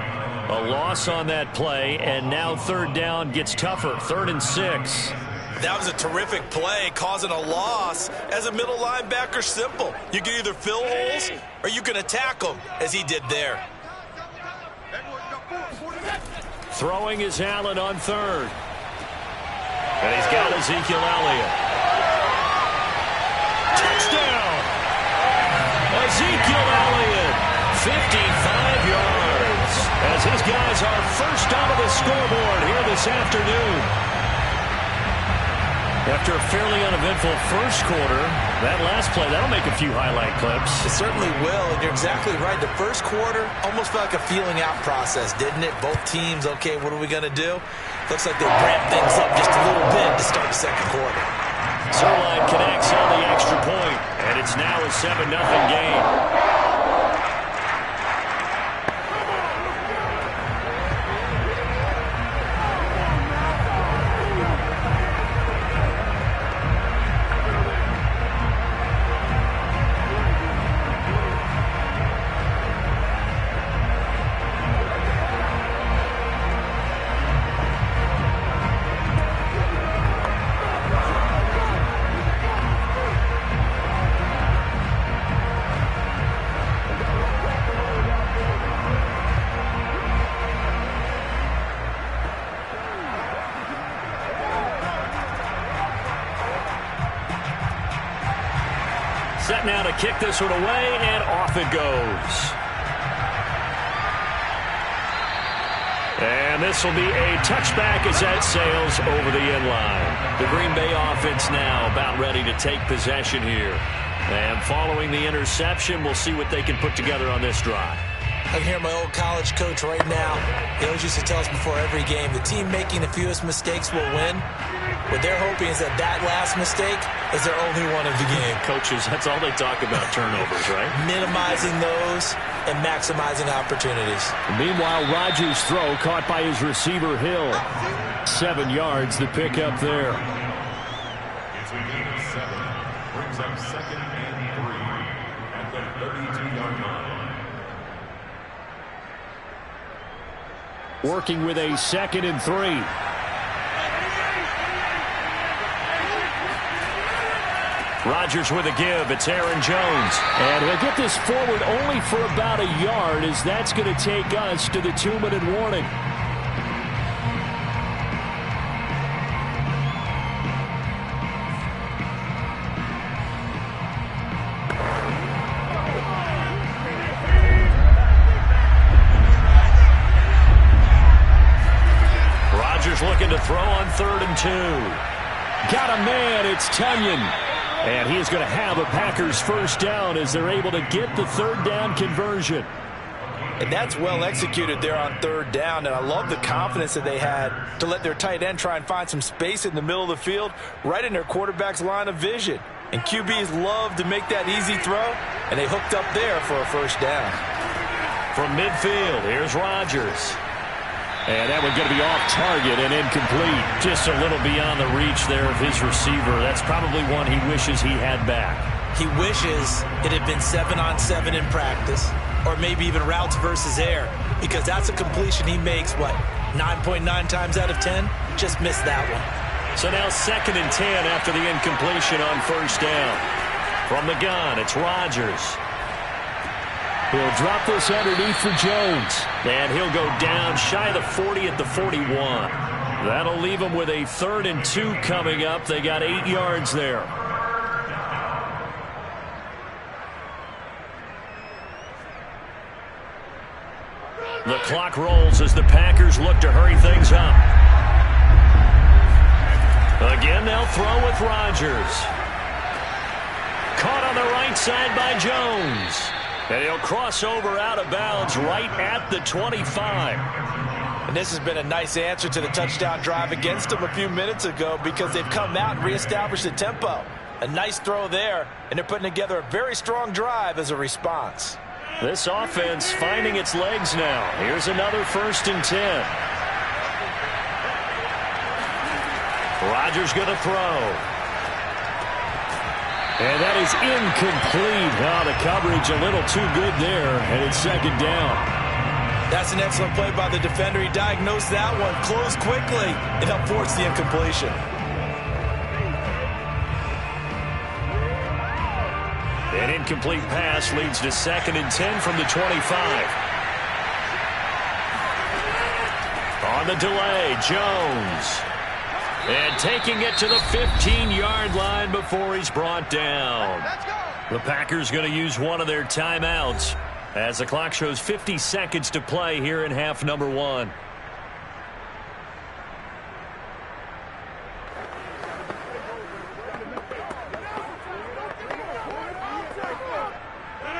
A loss on that play, and now 3rd down gets tougher. 3rd and 6. That was a terrific play, causing a loss. As a middle linebacker, simple. You can either fill holes or you can attack them, as he did there. Throwing is Allen on 3rd. And he's got Ezekiel Elliott. Touchdown! Ezekiel Elliott, 55 yards, as his guys are first onto the scoreboard here this afternoon. After a fairly uneventful first quarter, that last play, that'll make a few highlight clips. It certainly will, and you're exactly right. The first quarter almost felt like a feeling out process, didn't it? Both teams, okay, what are we going to do? Looks like they ramped things up just a little bit to start the second quarter. Zuerlein connects on the extra point, and it's now a 7-0 game. Set now to kick this one away, and off it goes. And this will be a touchback as that sails over the end line. The Green Bay offense now about ready to take possession here. And following the interception, we'll see what they can put together on this drive. I can hear my old college coach right now. He always used to tell us before every game, the team making the fewest mistakes will win. What they're hoping is that last mistake is their only one of the game. Coaches, that's all they talk about, turnovers, right? Minimizing those and maximizing opportunities. Meanwhile, Rodgers' throw caught by his receiver, Hill. 7 yards, the pickup there. It's a gain of 7. Brings up 2nd and 3 at the 32-yard line. Working with a 2nd and 3. Rodgers with a give. It's Aaron Jones. And he'll get this forward only for about a yard, as that's going to take us to the 2-minute warning. Rodgers looking to throw on 3rd and 2. Got a man, it's Tonyan. And he is going to have a Packers first down as they're able to get the 3rd down conversion. And that's well executed there on 3rd down. And I love the confidence that they had to let their tight end try and find some space in the middle of the field, right in their quarterback's line of vision. And QBs love to make that easy throw, and they hooked up there for a first down. From midfield, here's Rodgers. And that one going to be off target and incomplete. Just a little beyond the reach there of his receiver. That's probably one he wishes he had back. He wishes it had been 7-on-7 in practice, or maybe even routes versus air, because that's a completion he makes, 9.9 times out of 10? Just missed that one. So now 2nd and 10 after the incompletion on first down. From the gun, it's Rodgers. He'll drop this underneath for Jones. And he'll go down shy of the 40 at the 41. That'll leave him with a 3rd and 2 coming up. They got 8 yards there. The clock rolls as the Packers look to hurry things up. Again, they'll throw with Rodgers. Caught on the right side by Jones. And he'll cross over out of bounds right at the 25. And this has been a nice answer to the touchdown drive against them a few minutes ago, because they've come out and reestablished the tempo. A nice throw there, and they're putting together a very strong drive as a response. This offense finding its legs now. Here's another 1st and 10. Rodgers going to throw. And that is incomplete. Oh, the coverage a little too good there, and it's 2nd down. That's an excellent play by the defender. He diagnosed that one, closed quickly, and helped force the incompletion. An incomplete pass leads to 2nd and 10 from the 25. On the delay, Jones. And taking it to the 15-yard line before he's brought down. The Packers going to use one of their timeouts as the clock shows 50 seconds to play here in half number 1.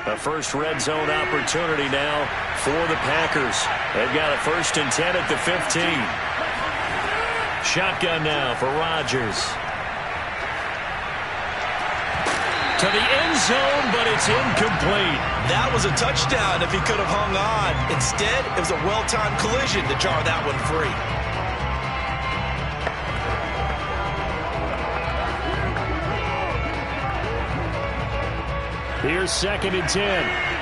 A first red zone opportunity now for the Packers. They've got a 1st and 10 at the 15. Shotgun now for Rodgers. To the end zone, but it's incomplete. That was a touchdown if he could have hung on. Instead, it was a well-timed collision to jar that one free. Here's 2nd and 10.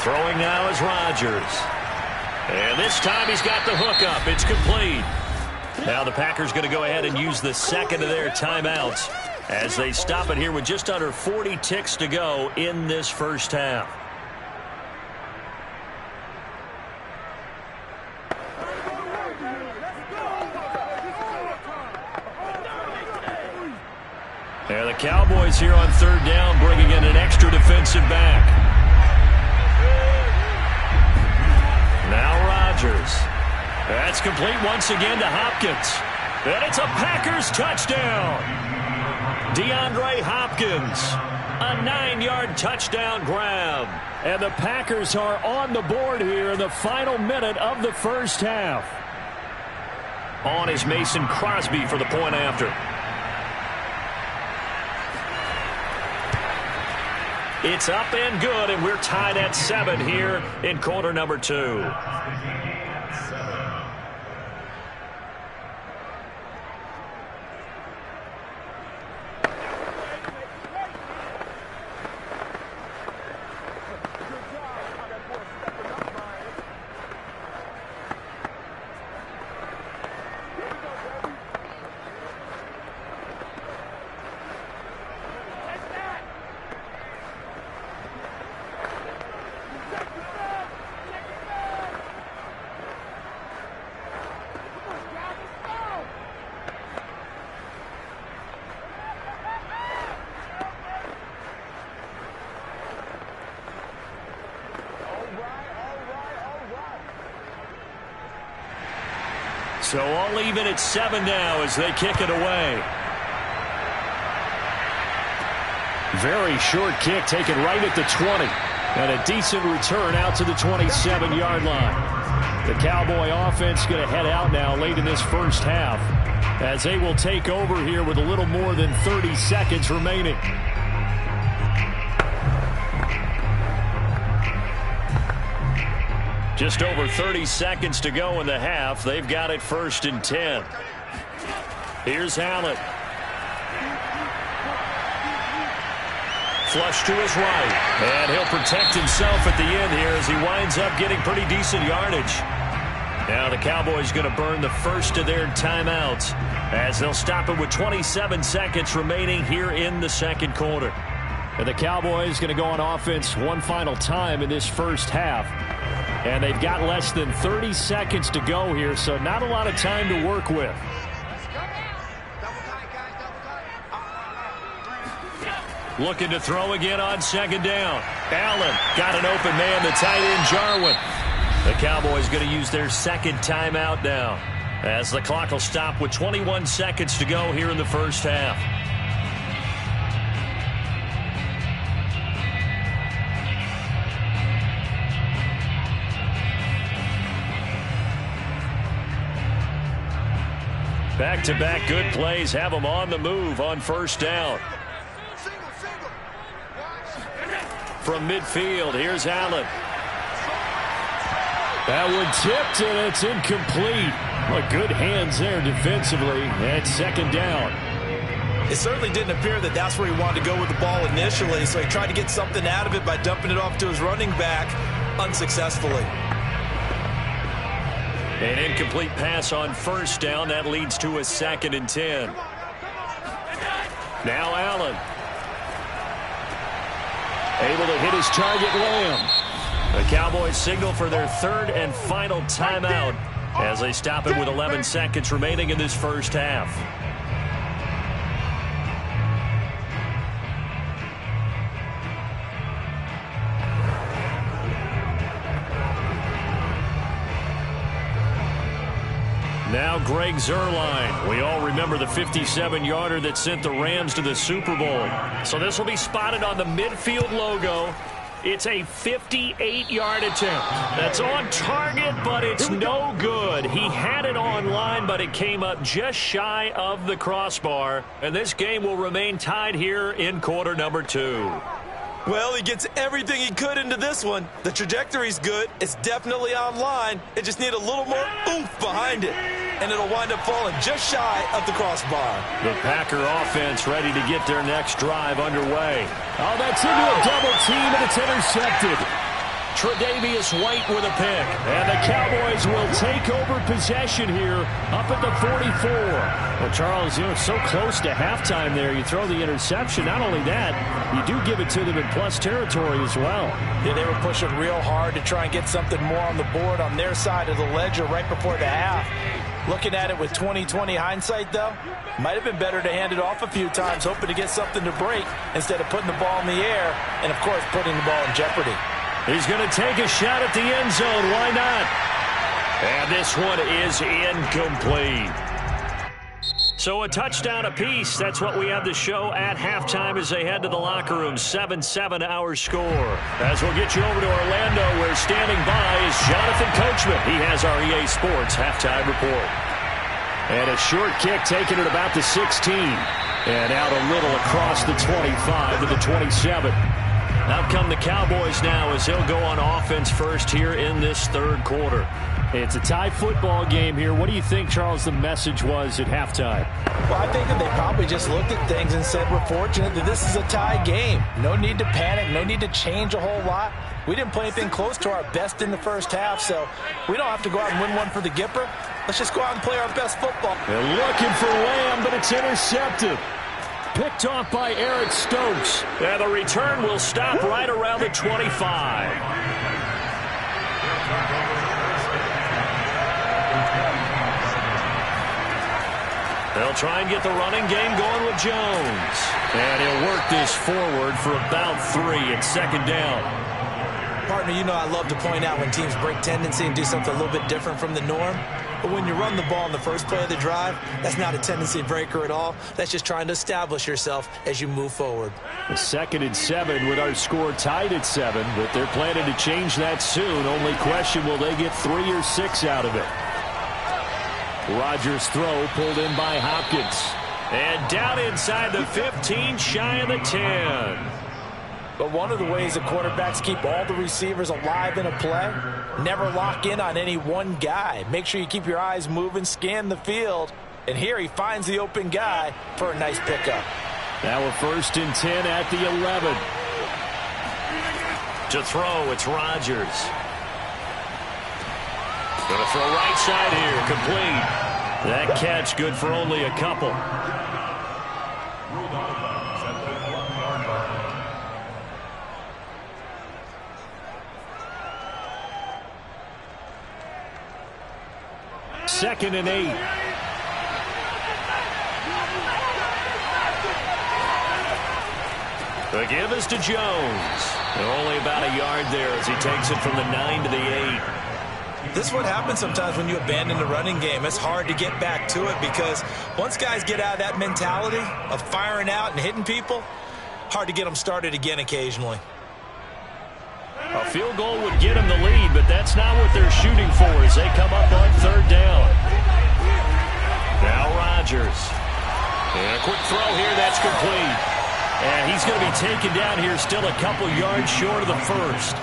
Throwing now is Rodgers. And this time he's got the hook up. It's complete. Now the Packers going to go ahead and use the 2nd of their timeouts as they stop it here with just under 40 ticks to go in this first half. There the Cowboys here on 3rd down, bringing in an extra defensive back. Now Rodgers. That's complete once again to Hopkins. And it's a Packers touchdown. DeAndre Hopkins. A 9-yard touchdown grab. And the Packers are on the board here in the final minute of the first half. On is Mason Crosby for the point after. It's up and good, and we're tied at 7 here in quarter number 2. So all even at 7 now as they kick it away. Very short kick taken right at the 20. And a decent return out to the 27-yard line. The Cowboy offense going to head out now late in this first half as they will take over here with a little more than 30 seconds remaining. Just over 30 seconds to go in the half. They've got it 1st and 10. Here's Allen. Flush to his right. And he'll protect himself at the end here as he winds up getting pretty decent yardage. Now the Cowboys going to burn the first of their timeouts as they'll stop it with 27 seconds remaining here in the second quarter. And the Cowboys going to go on offense one final time in this first half. And they've got less than 30 seconds to go here, so not a lot of time to work with. Looking to throw again on 2nd down. Allen got an open man, the tight end Jarwin. The Cowboys going to use their second timeout now as the clock will stop with 21 seconds to go here in the first half. Back-to-back good plays have them on the move on 1st down. From midfield, here's Allen. That one tipped, and it's incomplete. Well, good hands there defensively at 2nd down. It certainly didn't appear that that's where he wanted to go with the ball initially, so he tried to get something out of it by dumping it off to his running back unsuccessfully. An incomplete pass on 1st down. That leads to a 2nd and 10. Now Allen. Able to hit his target, Lamb. The Cowboys signal for their 3rd and final timeout as they stop it with 11 seconds remaining in this first half. Now Greg Zuerlein. We all remember the 57-yarder that sent the Rams to the Super Bowl. So this will be spotted on the midfield logo. It's a 58-yard attempt. That's on target, but it's no good. He had it on line, but it came up just shy of the crossbar. And this game will remain tied here in quarter number 2. Well, he gets everything he could into this one. The trajectory's good. It's definitely on line. It just need a little more oomph behind it, and it'll wind up falling just shy of the crossbar. The Packer offense ready to get their next drive underway. Oh, that's into a double team, and it's intercepted. Tre'Davious White with a pick. And the Cowboys will take over possession here up at the 44. Well, Charles, you know, so close to halftime there. You throw the interception. Not only that, you do give it to them in plus territory as well. Yeah, they were pushing real hard to try and get something more on the board on their side of the ledger right before the half. Looking at it with 20/20 hindsight, though, might have been better to hand it off a few times, hoping to get something to break instead of putting the ball in the air and, of course, putting the ball in jeopardy. He's going to take a shot at the end zone. Why not? And this one is incomplete. So a touchdown apiece. That's what we have to show at halftime as they head to the locker room. 7-7 our score. As we'll get you over to Orlando, where standing by is Jonathan Coachman. He has our EA Sports halftime report. And a short kick taken at about the 16. And out a little across the 25 to the 27. Out come the Cowboys now as they'll go on offense first here in this third quarter. It's a tie football game here. What do you think, Charles, the message was at halftime? Well, I think that they probably just looked at things and said, we're fortunate that this is a tie game. No need to panic. No need to change a whole lot. We didn't play anything close to our best in the first half, so we don't have to go out and win one for the Gipper. Let's just go out and play our best football. They're looking for Lamb, but it's intercepted. Picked off by Eric Stokes. And the return will stop right around the 25. They'll try and get the running game going with Jones. And he'll work this forward for about 3 at 2nd down. Partner, you know I love to point out when teams break tendency and do something a little bit different from the norm. But when you run the ball in the first play of the drive, that's not a tendency breaker at all. That's just trying to establish yourself as you move forward. 2nd and 7 with our score tied at 7, but they're planning to change that soon. Only question, will they get 3 or 6 out of it? Rodgers' throw pulled in by Hopkins. And down inside the 15, shy of the 10. But one of the ways the quarterbacks keep all the receivers alive in a play, never lock in on any one guy. Make sure you keep your eyes moving, scan the field. And here he finds the open guy for a nice pickup. Now a 1st and 10 at the 11. To throw, it's Rodgers. Going to throw right side here, complete. That catch good for only a couple. Second and 8. The give is to Jones. And only about a yard there as he takes it from the 9 to the 8. This is what happens sometimes when you abandon the running game. It's hard to get back to it because once guys get out of that mentality of firing out and hitting people, hard to get them started again occasionally. A field goal would get them the lead, but that's not what they're shooting for as they come up on 3rd down. Now Rodgers. And a quick throw here, that's complete. And he's going to be taken down here still a couple yards short of the 1st.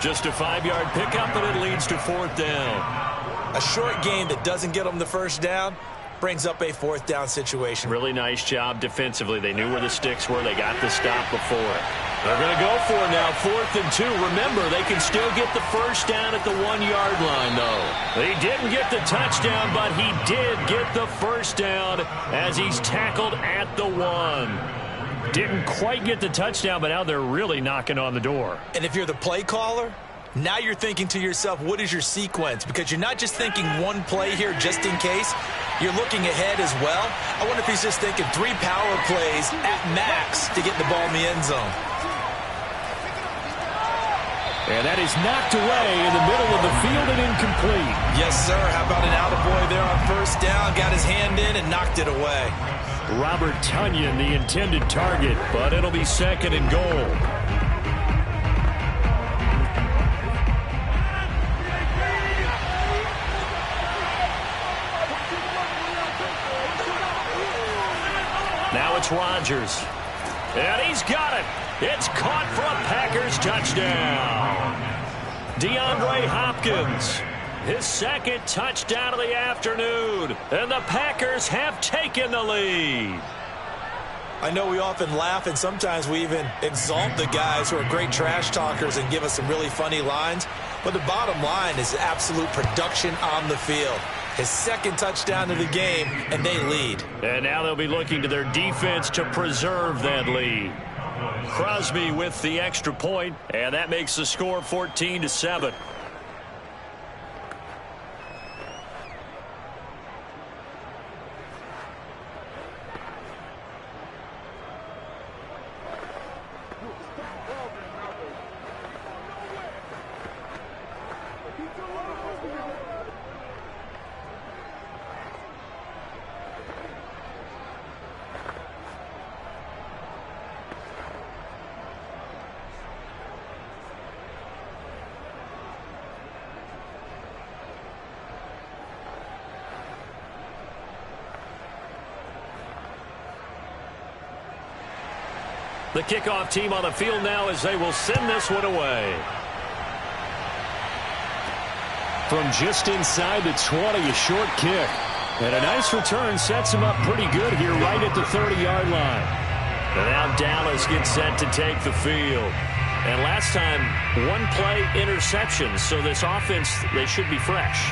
Just a 5-yard pickup, but it leads to 4th down. A short game that doesn't get them the 1st down brings up a 4th down situation. Really nice job defensively. They knew where the sticks were. They got the stop before it. They're going to go for it now, 4th and 2. Remember, they can still get the 1st down at the 1-yard line, though. He didn't get the touchdown, but he did get the 1st down as he's tackled at the 1. Didn't quite get the touchdown, but now they're really knocking on the door. And if you're the play caller, now you're thinking to yourself, what is your sequence? Because you're not just thinking one play here just in case. You're looking ahead as well. I wonder if he's just thinking 3 power plays at max to get the ball in the end zone. And that is knocked away in the middle of the field and incomplete. Yes, sir. How about an attaboy there on 1st down? Got his hand in and knocked it away. Robert Tonyan, the intended target, but it'll be 2nd and goal. Now it's Rodgers. And he's got it. It's caught for a Packers touchdown. DeAndre Hopkins. His 2nd touchdown of the afternoon. And the Packers have taken the lead. I know we often laugh and sometimes we even exalt the guys who are great trash talkers and give us some really funny lines. But the bottom line is absolute production on the field. His 2nd touchdown of the game, and they lead. And now they'll be looking to their defense to preserve that lead. Crosby with the extra point, and that makes the score 14-7. The kickoff team on the field now as they will send this one away. From just inside the 20, a short kick. And a nice return sets him up pretty good here right at the 30-yard line. And now Dallas gets set to take the field. And last time, 1-play interception. So this offense, they should be fresh.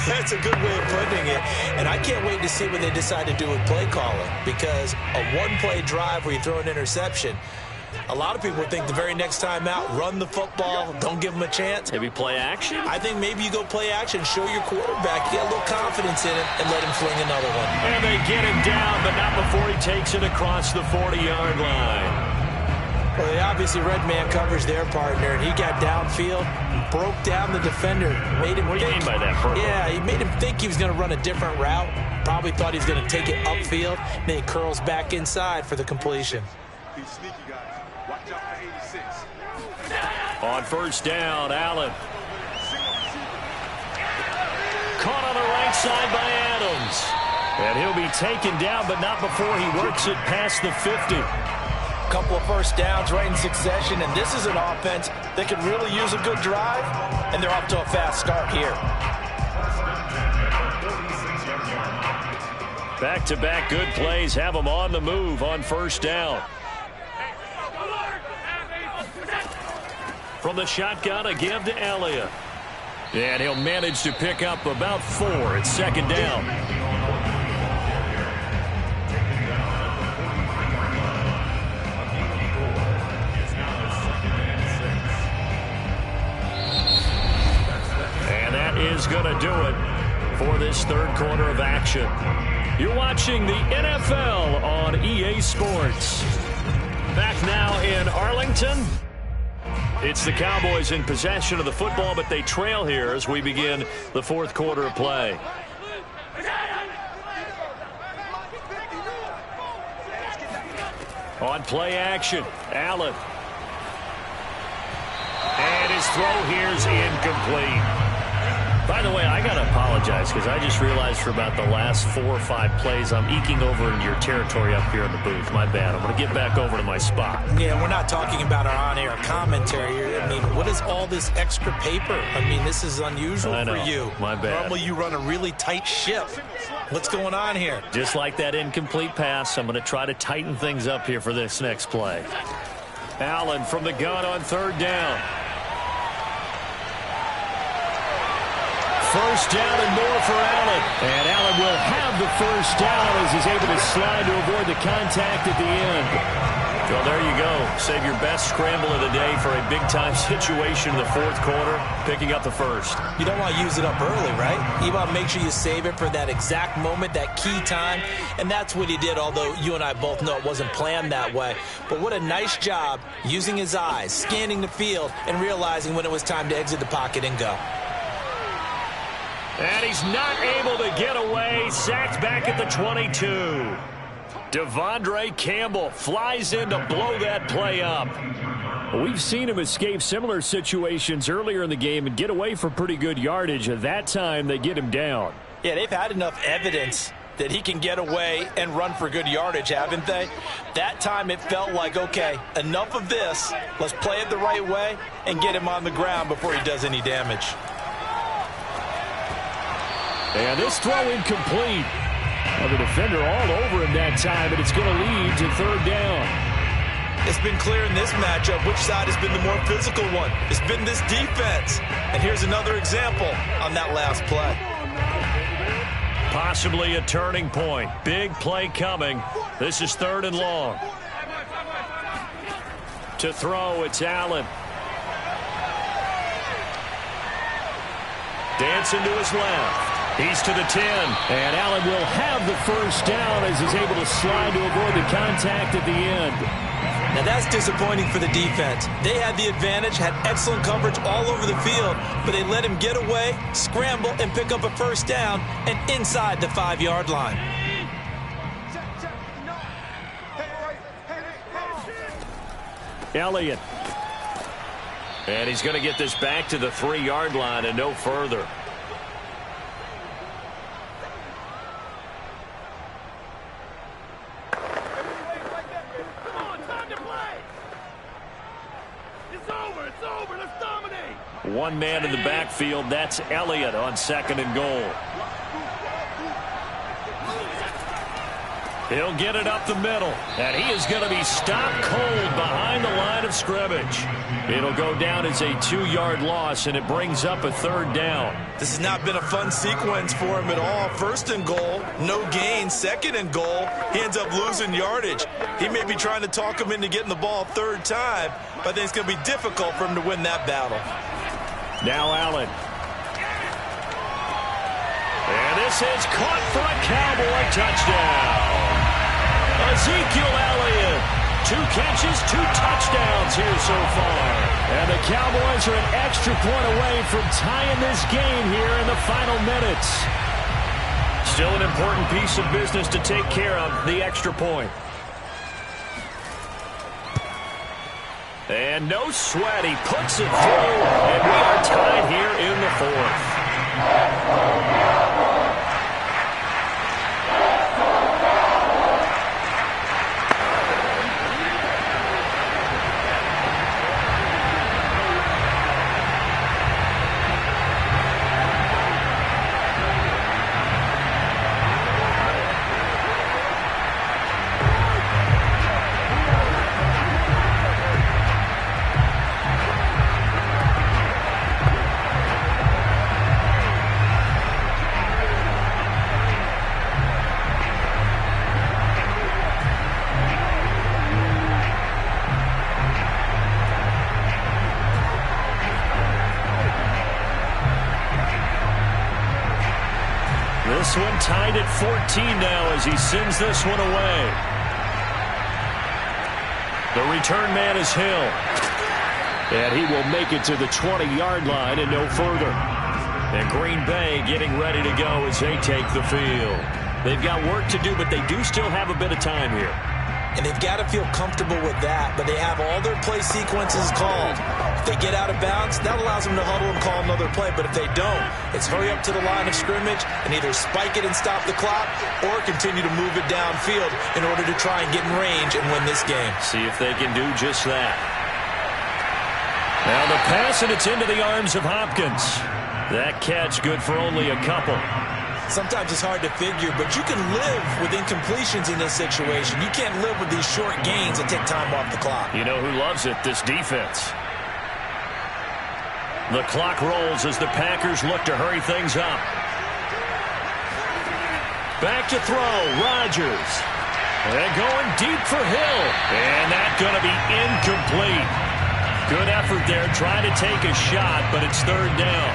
That's a good way of putting it. And I can't wait to see what they decide to do with play calling. Because a 1-play drive where you throw an interception, a lot of people think the very next time out, run the football, don't give them a chance. Maybe play action? I think maybe you go play action, show your quarterback, get a little confidence in him, and let him fling another one. And they get him down, but not before he takes it across the 40-yard line. Well, they obviously read man coverage their partner, and he got downfield, broke down the defender. What do you mean by that, Purple? Yeah, he made him think he was going to run a different route. Probably thought he was going to take it upfield. Then he curls back inside for the completion. He's sneaky, guys. Watch out for 86. On first down, Allen. Caught on the right side by Adams. And he'll be taken down, but not before he works it past the 50. Couple of first downs right in succession, and this is an offense that could really use a good drive, and they're off to a fast start here. Back-to-back good plays have them on the move on first down. From the shotgun, a give to Elliott. And he'll manage to pick up about 4 at second down. And that is going to do it for this third quarter of action. You're watching the NFL on EA Sports. Back now in Arlington. It's the Cowboys in possession of the football, but they trail here as we begin the fourth quarter of play. On play action, Allen. And his throw here's incomplete. By the way, I got to apologize because I just realized for about the last 4 or 5 plays I'm eking over into your territory up here in the booth. My bad. I'm going to get back over to my spot. Yeah, we're not talking about our on-air commentary here. I mean, what is all this extra paper? I mean, this is unusual for you. My bad. Normally you run a really tight ship. What's going on here? Just like that incomplete pass, I'm going to try to tighten things up here for this next play. Allen from the gun on third down. First down and more for Allen. And Allen will have the first down as he's able to slide to avoid the contact at the end. Well, there you go. Save your best scramble of the day for a big-time situation in the fourth quarter, picking up the first. You don't want to use it up early, right? You want to make sure you save it for that exact moment, that key time. And that's what he did, although you and I both know it wasn't planned that way. But what a nice job using his eyes, scanning the field, and realizing when it was time to exit the pocket and go. And he's not able to get away. Sacked back at the 22. Devondre Campbell flies in to blow that play up. We've seen him escape similar situations earlier in the game and get away for pretty good yardage. At that time, they get him down. Yeah, they've had enough evidence that he can get away and run for good yardage, haven't they? That time it felt like, okay, enough of this. Let's play it the right way and get him on the ground before he does any damage. And this throw incomplete. Well, the defender all over him that time, and it's going to lead to third down. It's been clear in this matchup which side has been the more physical one. It's been this defense. And here's another example on that last play. Possibly a turning point. Big play coming. This is third and long. To throw, it's Allen. Dancing to his left. He's to the 10. And Allen will have the first down as he's able to slide to avoid the contact at the end. Now that's disappointing for the defense. They had the advantage, had excellent coverage all over the field, but they let him get away, scramble, and pick up a first down and inside the 5-yard line. Elliott. And he's going to get this back to the 3-yard line and no further. One man in the backfield. That's Elliott on second and goal. He'll get it up the middle. And he is going to be stopped cold behind the line of scrimmage. It'll go down as a 2-yard loss, and it brings up a third down. This has not been a fun sequence for him at all. First and goal, no gain. Second and goal, he ends up losing yardage. He may be trying to talk him into getting the ball third time, but I think it's going to be difficult for him to win that battle. Now Allen. And this is caught for a Cowboy touchdown. Ezekiel Elliott 2 catches, 2 touchdowns here so far. And the Cowboys are an extra point away from tying this game here in the final minutes. Still an important piece of business to take care of, the extra point. And no sweat, he puts it through, and we are tied here in the 4th. This one tied at 14 now as he sends this one away. The return man is Hill. And he will make it to the 20-yard line and no further. And Green Bay getting ready to go as they take the field. They've got work to do, but they do still have a bit of time here. And they've got to feel comfortable with that, but they have all their play sequences called. If they get out of bounds, that allows them to huddle and call another play. But if they don't, it's hurry up to the line of scrimmage and either spike it and stop the clock or continue to move it downfield in order to try and get in range and win this game. See if they can do just that. Now the pass, and it's into the arms of Hopkins. That catch good for only a couple. Sometimes it's hard to figure, but you can live with incompletions in this situation. You can't live with these short gains that take time off the clock. You know who loves it? This defense. The clock rolls as the Packers look to hurry things up. Back to throw, Rodgers. And going deep for Hill. And that's going to be incomplete. Good effort there, trying to take a shot, but it's 3rd down.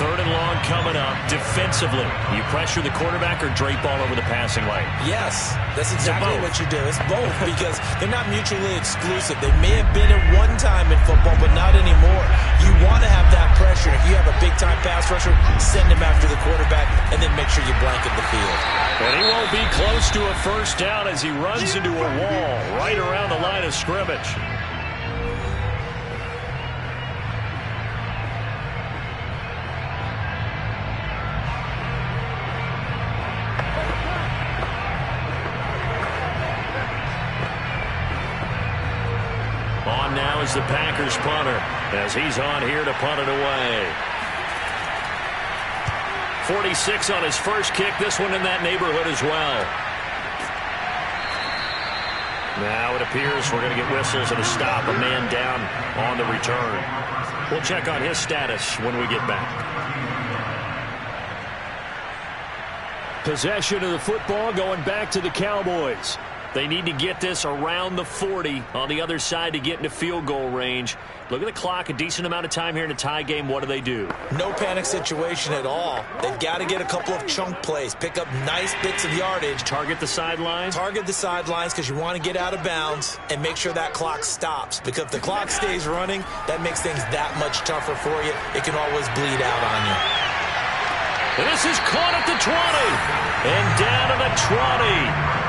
3rd and long coming up. Defensively, you pressure the quarterback or drape all over the passing lane? Yes, that's exactly what you do. It's both because they're not mutually exclusive. They may have been at one time in football, but not anymore. You want to have that pressure. If you have a big-time pass rusher, send him after the quarterback and then make sure you blanket the field. And he won't be close to a 1st down as he runs into a wall right around the line of scrimmage. Now is the Packers punter as he's on here to punt it away. 46 on his first kick. This one in that neighborhood as well. Now it appears we're going to get whistles and a stop. A man down on the return. We'll check on his status when we get back. Possession of the football going back to the Cowboys. They need to get this around the 40 on the other side to get into field goal range. Look at the clock, a decent amount of time here in a tie game. What do? No panic situation at all. They've got to get a couple of chunk plays, pick up nice bits of yardage. Target the sidelines? Target the sidelines because you want to get out of bounds and make sure that clock stops. Because if the clock stays running, that makes things that much tougher for you. It can always bleed out on you. And this is caught at the 20. And down to the 20.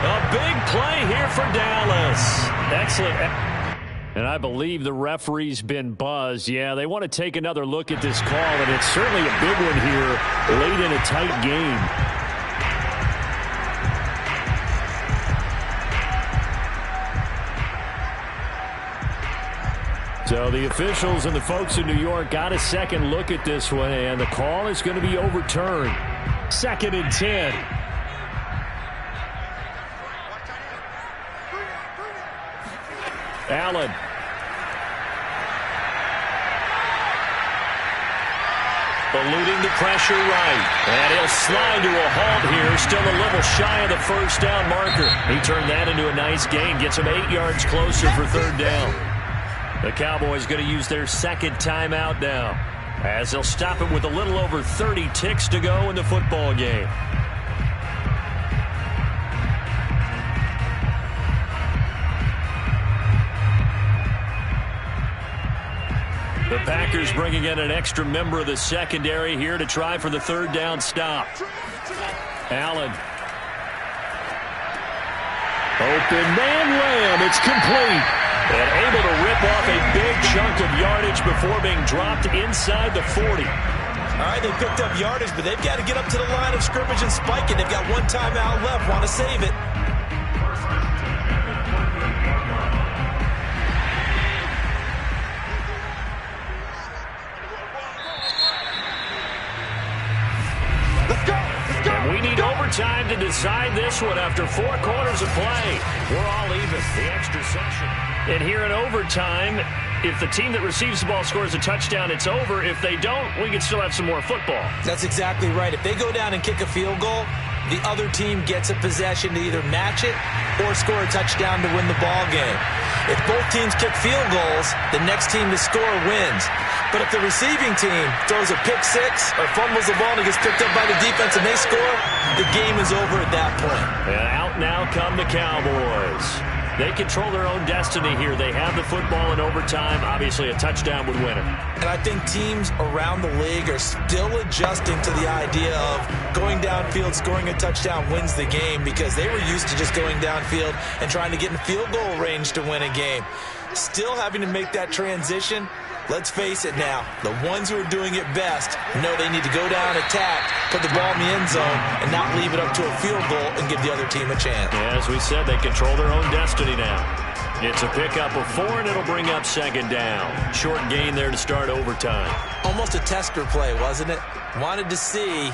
A big play here for Dallas. Excellent. And I believe the referee's been buzzed. Yeah, they want to take another look at this call, and it's certainly a big one here late in a tight game. So the officials and the folks in New York got a second look at this one, and the call is going to be overturned. 2nd and 10. Allen. Eluding the pressure right. And he'll slide to a halt here. Still a little shy of the 1st down marker. He turned that into a nice gain. Gets him 8 yards closer for 3rd down. The Cowboys going to use their 2nd timeout now, as they'll stop it with a little over 30 ticks to go in the football game. Packers bringing in an extra member of the secondary here to try for the third down stop. Allen. Open man Lamb. It's complete. And able to rip off a big chunk of yardage before being dropped inside the 40. All right, they picked up yardage, but they've got to get up to the line of scrimmage and spike it. They've got one timeout left. Want to save it. We need overtime to decide this one after 4 quarters of play. We're all even. The extra session. And here in overtime, if the team that receives the ball scores a touchdown, it's over. If they don't, we can still have some more football. That's exactly right. If they go down and kick a field goal, the other team gets a possession to either match it or score a touchdown to win the ball game. If both teams kick field goals, the next team to score wins. But if the receiving team throws a pick six or fumbles the ball and it gets picked up by the defense and they score, the game is over at that point. And out now come the Cowboys. They control their own destiny here. They have the football in overtime. Obviously, a touchdown would win it. And I think teams around the league are still adjusting to the idea of going downfield, scoring a touchdown wins the game, because they were used to just going downfield and trying to get in field goal range to win a game. Still having to make that transition. Let's face it now, the ones who are doing it best know they need to go down, attack, put the ball in the end zone, and not leave it up to a field goal and give the other team a chance. As we said, they control their own destiny now. It's a pickup of 4, and it'll bring up second down. Short gain there to start overtime. Almost a tester play, wasn't it? Wanted to see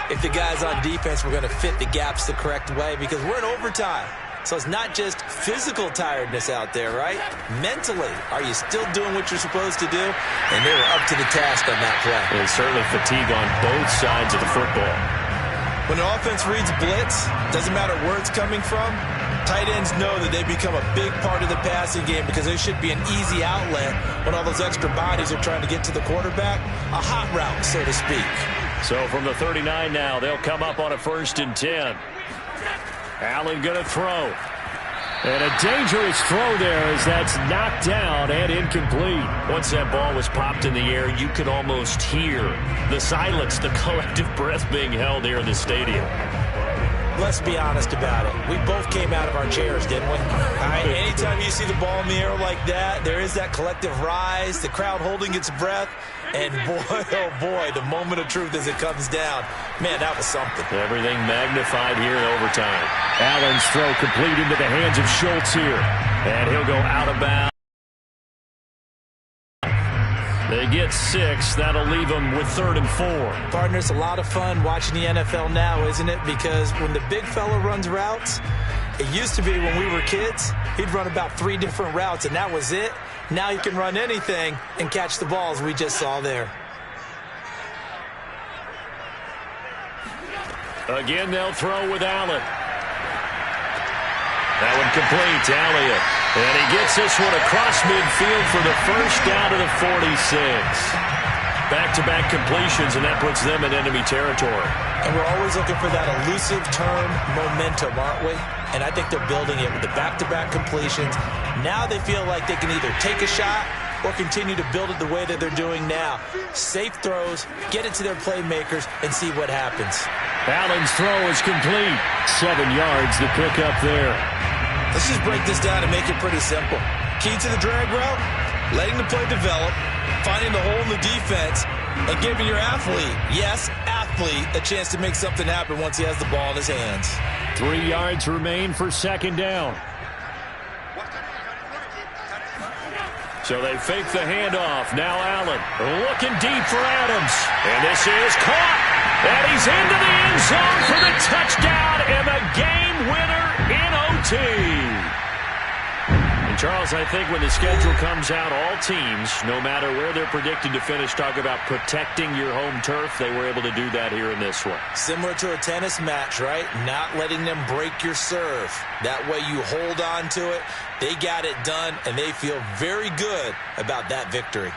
if the guys on defense were going to fit the gaps the correct way, because we're in overtime. So it's not just physical tiredness out there, right? Mentally, are you still doing what you're supposed to do? And they were up to the task on that play. And certainly fatigue on both sides of the football. When an offense reads blitz, doesn't matter where it's coming from, tight ends know that they become a big part of the passing game, because there should be an easy outlet when all those extra bodies are trying to get to the quarterback. A hot route, so to speak. So from the 39 now, they'll come up on a 1st and 10. Allen going to throw. And a dangerous throw there as that's knocked down and incomplete. Once that ball was popped in the air, you could almost hear the silence, the collective breath being held here in the stadium. Let's be honest about it. We both came out of our chairs, didn't we? Anytime you see the ball in the air like that, there is that collective rise, the crowd holding its breath, and boy, oh boy, the moment of truth as it comes down. Man, that was something. Everything magnified here in overtime. Allen's throw complete into the hands of Schultz here. And he'll go out of bounds. They get 6. That'll leave them with 3rd and 4. Partners, a lot of fun watching the NFL now, isn't it? Because when the big fella runs routes, it used to be when we were kids, he'd run about 3 different routes, and that was it. Now he can run anything and catch the balls we just saw there. Again, they'll throw with Allen. That one complete to Elliott. And he gets this one across midfield for the first down to the 46. Back-to-back completions, and that puts them in enemy territory. And we're always looking for that elusive term, momentum, aren't we? And I think they're building it with the back-to-back completions. Now they feel like they can either take a shot or continue to build it the way that they're doing now. Safe throws, get it to their playmakers, and see what happens. Allen's throw is complete. 7 yards, the pickup there. Let's just break this down and make it pretty simple. Key to the drag route, letting the play develop, finding the hole in the defense, and giving your athlete, yes, athlete, a chance to make something happen once he has the ball in his hands. 3 yards remain for second down. So they fake the handoff. Now Allen looking deep for Adams. And this is caught. And he's into the end zone for the touchdown and the game winner in OT. And Charles, I think when the schedule comes out, all teams, no matter where they're predicted to finish, talk about protecting your home turf. They were able to do that here in this one. Similar to a tennis match, right? Not letting them break your serve. That way you hold on to it. They got it done, and they feel very good about that victory.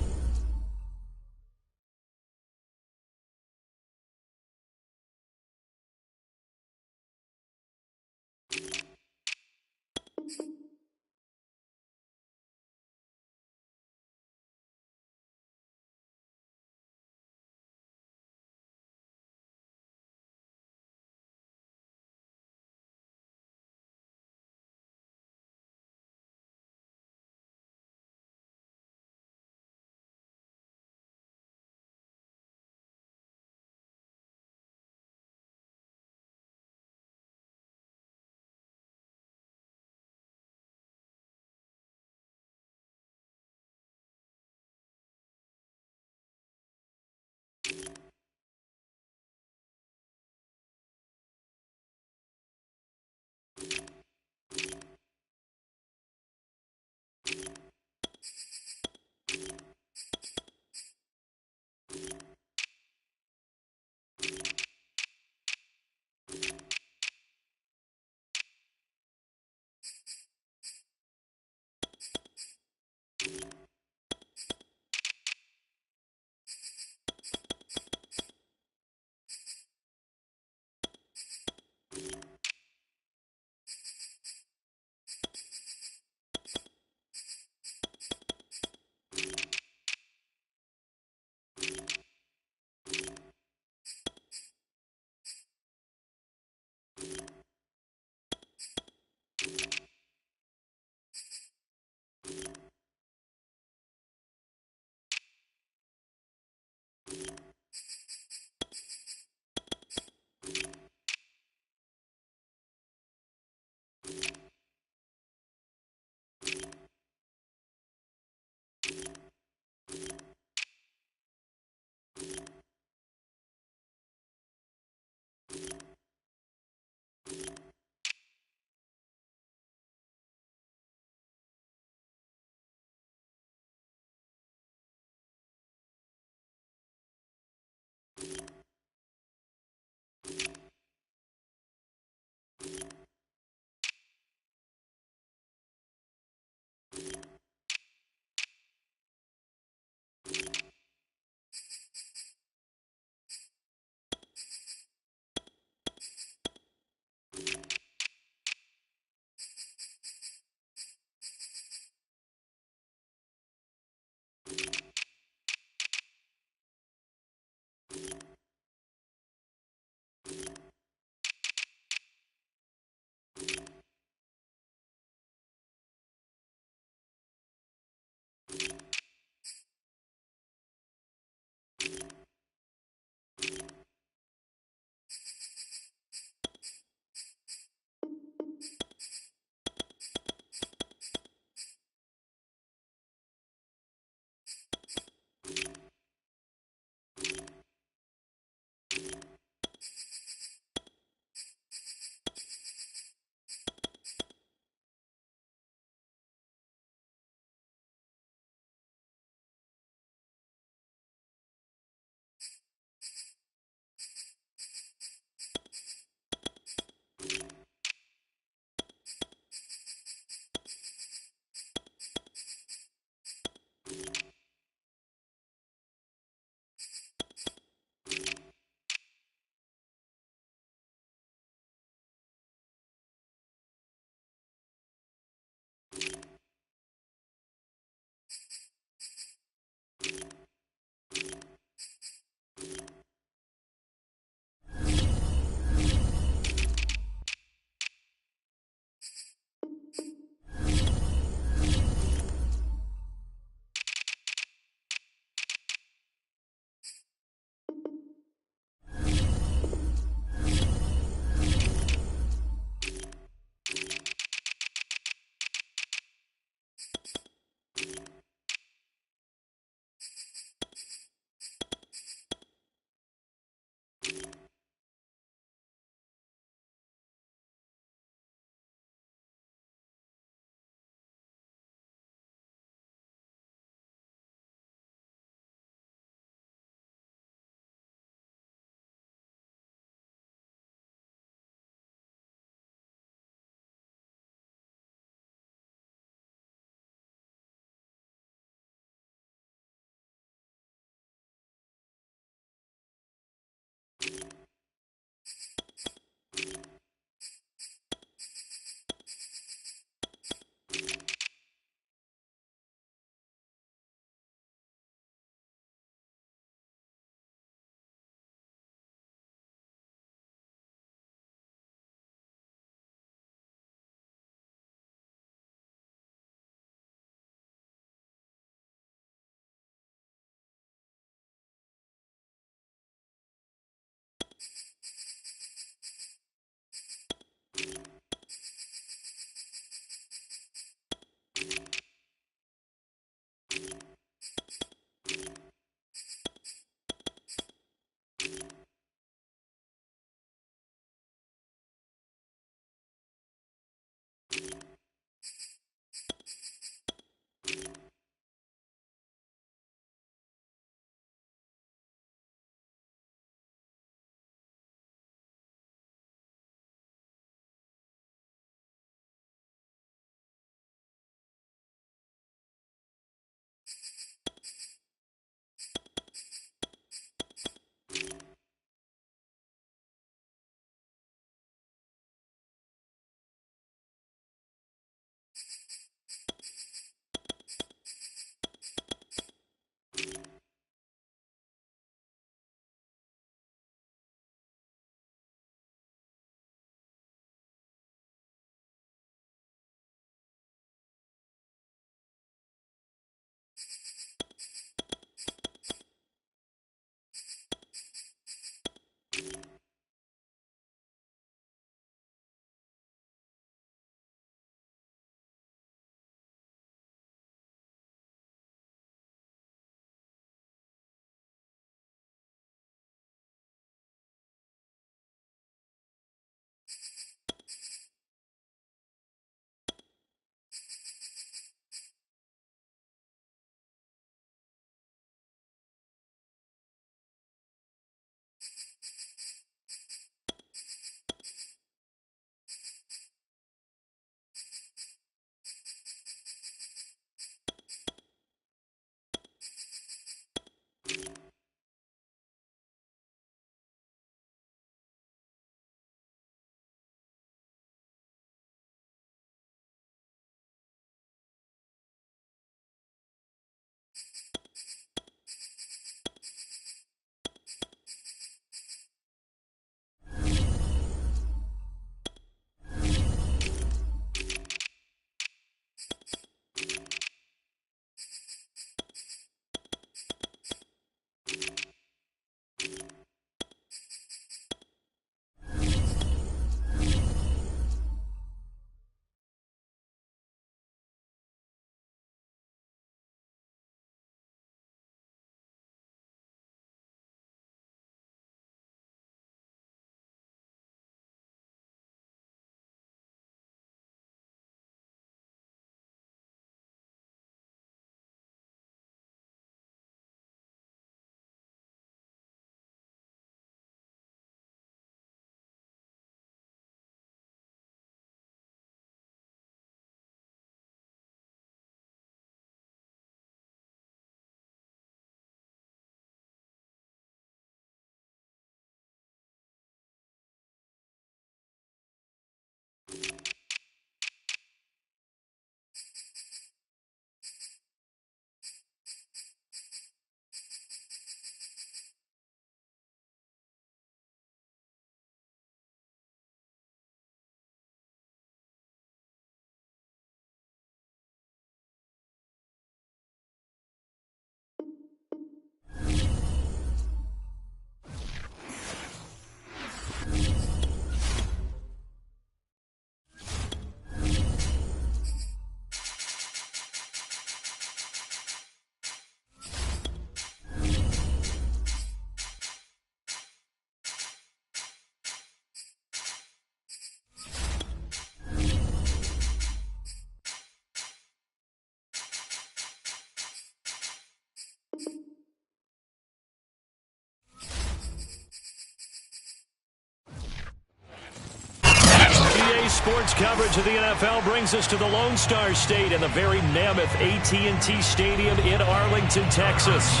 sports coverage of the NFL brings us to the Lone Star State and the very mammoth AT&T Stadium in Arlington, Texas.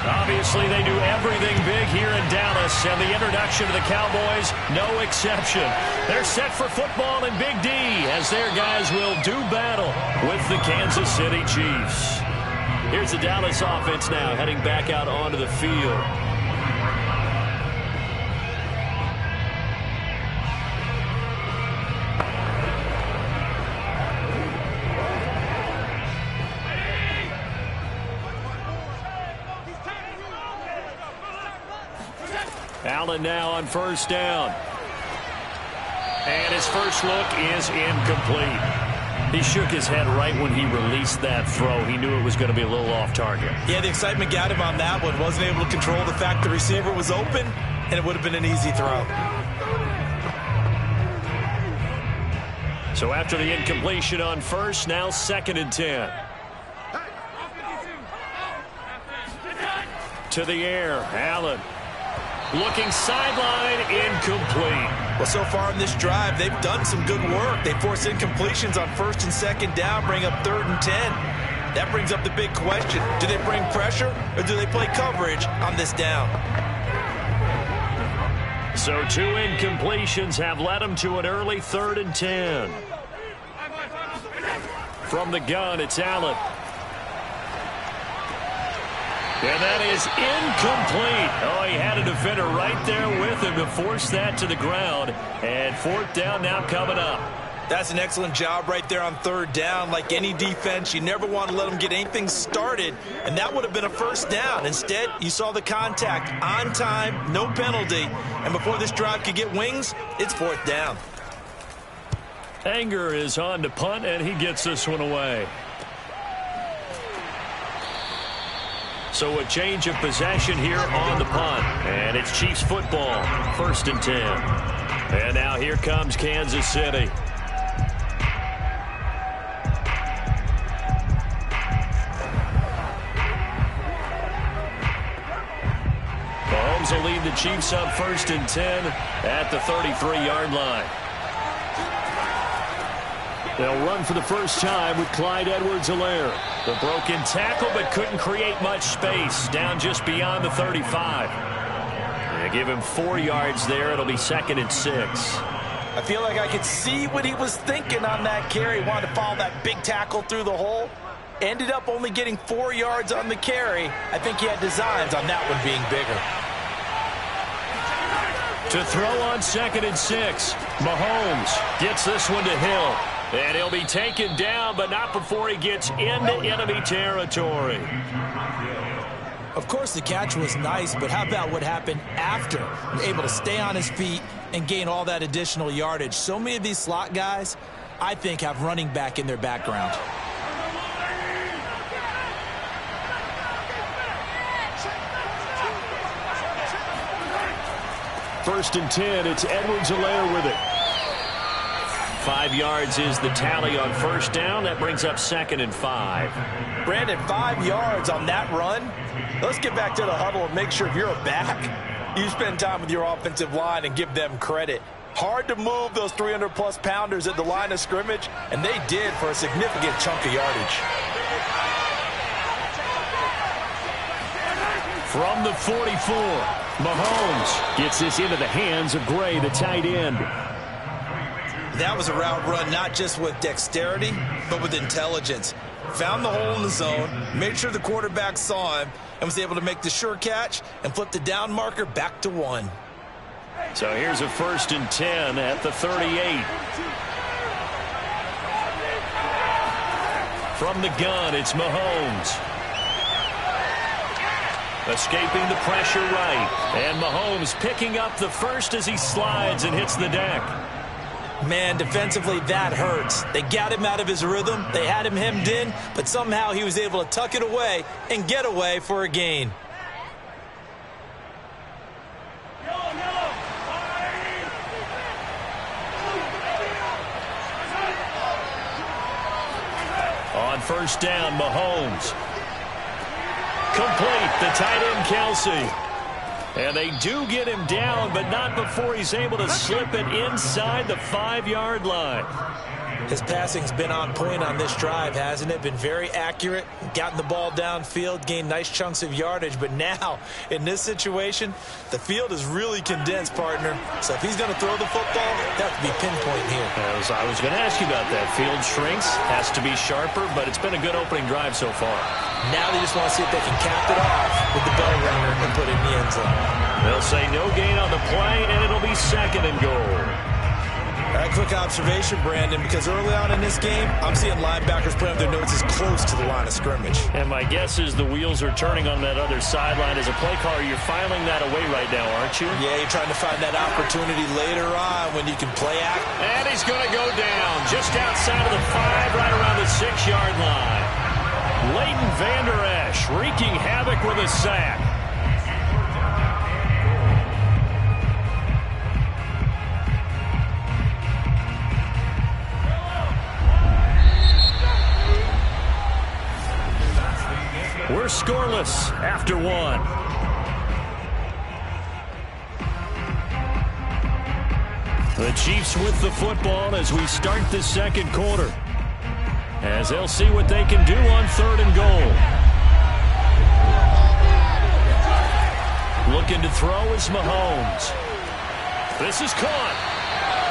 Obviously, they do everything big here in Dallas, and the introduction of the Cowboys, no exception. They're set for football in Big D as their guys will do battle with the Kansas City Chiefs. Here's the Dallas offense now heading back out onto the field. Allen now on first down. And his first look is incomplete. He shook his head right when he released that throw. He knew it was going to be a little off target. Yeah, the excitement got him on that one. Wasn't able to control the fact the receiver was open, and it would have been an easy throw. So after the incompletion on first, now 2nd and 10. To the air, Allen. Looking sideline, incomplete. Well, so far in this drive, they've done some good work. They force incompletions on 1st and 2nd down, bring up 3rd and 10. That brings up the big question. Do they bring pressure, or do they play coverage on this down? So 2 incompletions have led them to an early 3rd and 10. From the gun, it's Allen. And that is incomplete. Oh, he had a defender right there with him to force that to the ground. And 4th down now coming up. That's an excellent job right there on 3rd down. Like any defense, you never want to let them get anything started. And that would have been a 1st down. Instead, you saw the contact on time, no penalty. And before this drive could get wings, it's 4th down. Anger is on to punt, and he gets this one away. So a change of possession here on the punt. And it's Chiefs football, 1st and 10. And now here comes Kansas City. Mahomes will lead the Chiefs up 1st and 10 at the 33-yard line. They'll run for the first time with Clyde Edwards-Helaire. The broken tackle, but couldn't create much space. Down just beyond the 35. They give him 4 yards there. It'll be 2nd and 6. I feel like I could see what he was thinking on that carry. Wanted to follow that big tackle through the hole. Ended up only getting 4 yards on the carry. I think he had designs on that one being bigger. To throw on 2nd and 6. Mahomes gets this one to Hill. And he'll be taken down, but not before he gets into enemy territory. Of course, the catch was nice, but how about what happened after? Able to stay on his feet and gain all that additional yardage. So many of these slot guys, I think, have running back in their background. First and 10, it's Edwards-Helaire with it. 5 yards is the tally on first down. That brings up 2nd and 5. Brandon, 5 yards on that run. Let's get back to the huddle and make sure if you're a back, you spend time with your offensive line and give them credit. Hard to move those 300-plus pounders at the line of scrimmage, and they did for a significant chunk of yardage. From the 44, Mahomes gets this into the hands of Gray, the tight end. That was a route run not just with dexterity, but with intelligence. Found the hole in the zone, made sure the quarterback saw him, and was able to make the sure catch and flip the down marker back to 1. So here's a 1st and 10 at the 38. From the gun, it's Mahomes. Escaping the pressure right. And Mahomes picking up the first as he slides and hits the deck. Man, defensively, that hurts. They got him out of his rhythm. They had him hemmed in, but somehow he was able to tuck it away and get away for a gain. On first down, Mahomes. Complete, the tight end, Kelsey. And they do get him down, but not before he's able to slip it inside the 5-yard line. His passing's been on point on this drive, hasn't it? Been very accurate, gotten the ball downfield, gained nice chunks of yardage. But now, in this situation, the field is really condensed, partner. So if he's going to throw the football, that could be pinpoint here. I was going to ask you about that. Field shrinks, has to be sharper, but it's been a good opening drive so far. Now they just want to see if they can cap it off with the bell ringer and put it in the end zone. They'll say no gain on the play, and it'll be 2nd and goal. A quick observation, Brandon, because early on in this game, I'm seeing linebackers putting up their noses close to the line of scrimmage. And my guess is the wheels are turning on that other sideline. As a play caller, you're filing that away right now, aren't you? Yeah, you're trying to find that opportunity later on when you can play act. And he's going to go down just outside of the 5, right around the 6-yard line. Leighton Vander Esch wreaking havoc with a sack. We're scoreless after 1. The Chiefs with the football as we start the 2nd quarter. As they'll see what they can do on 3rd and goal. Looking to throw is Mahomes. This is caught.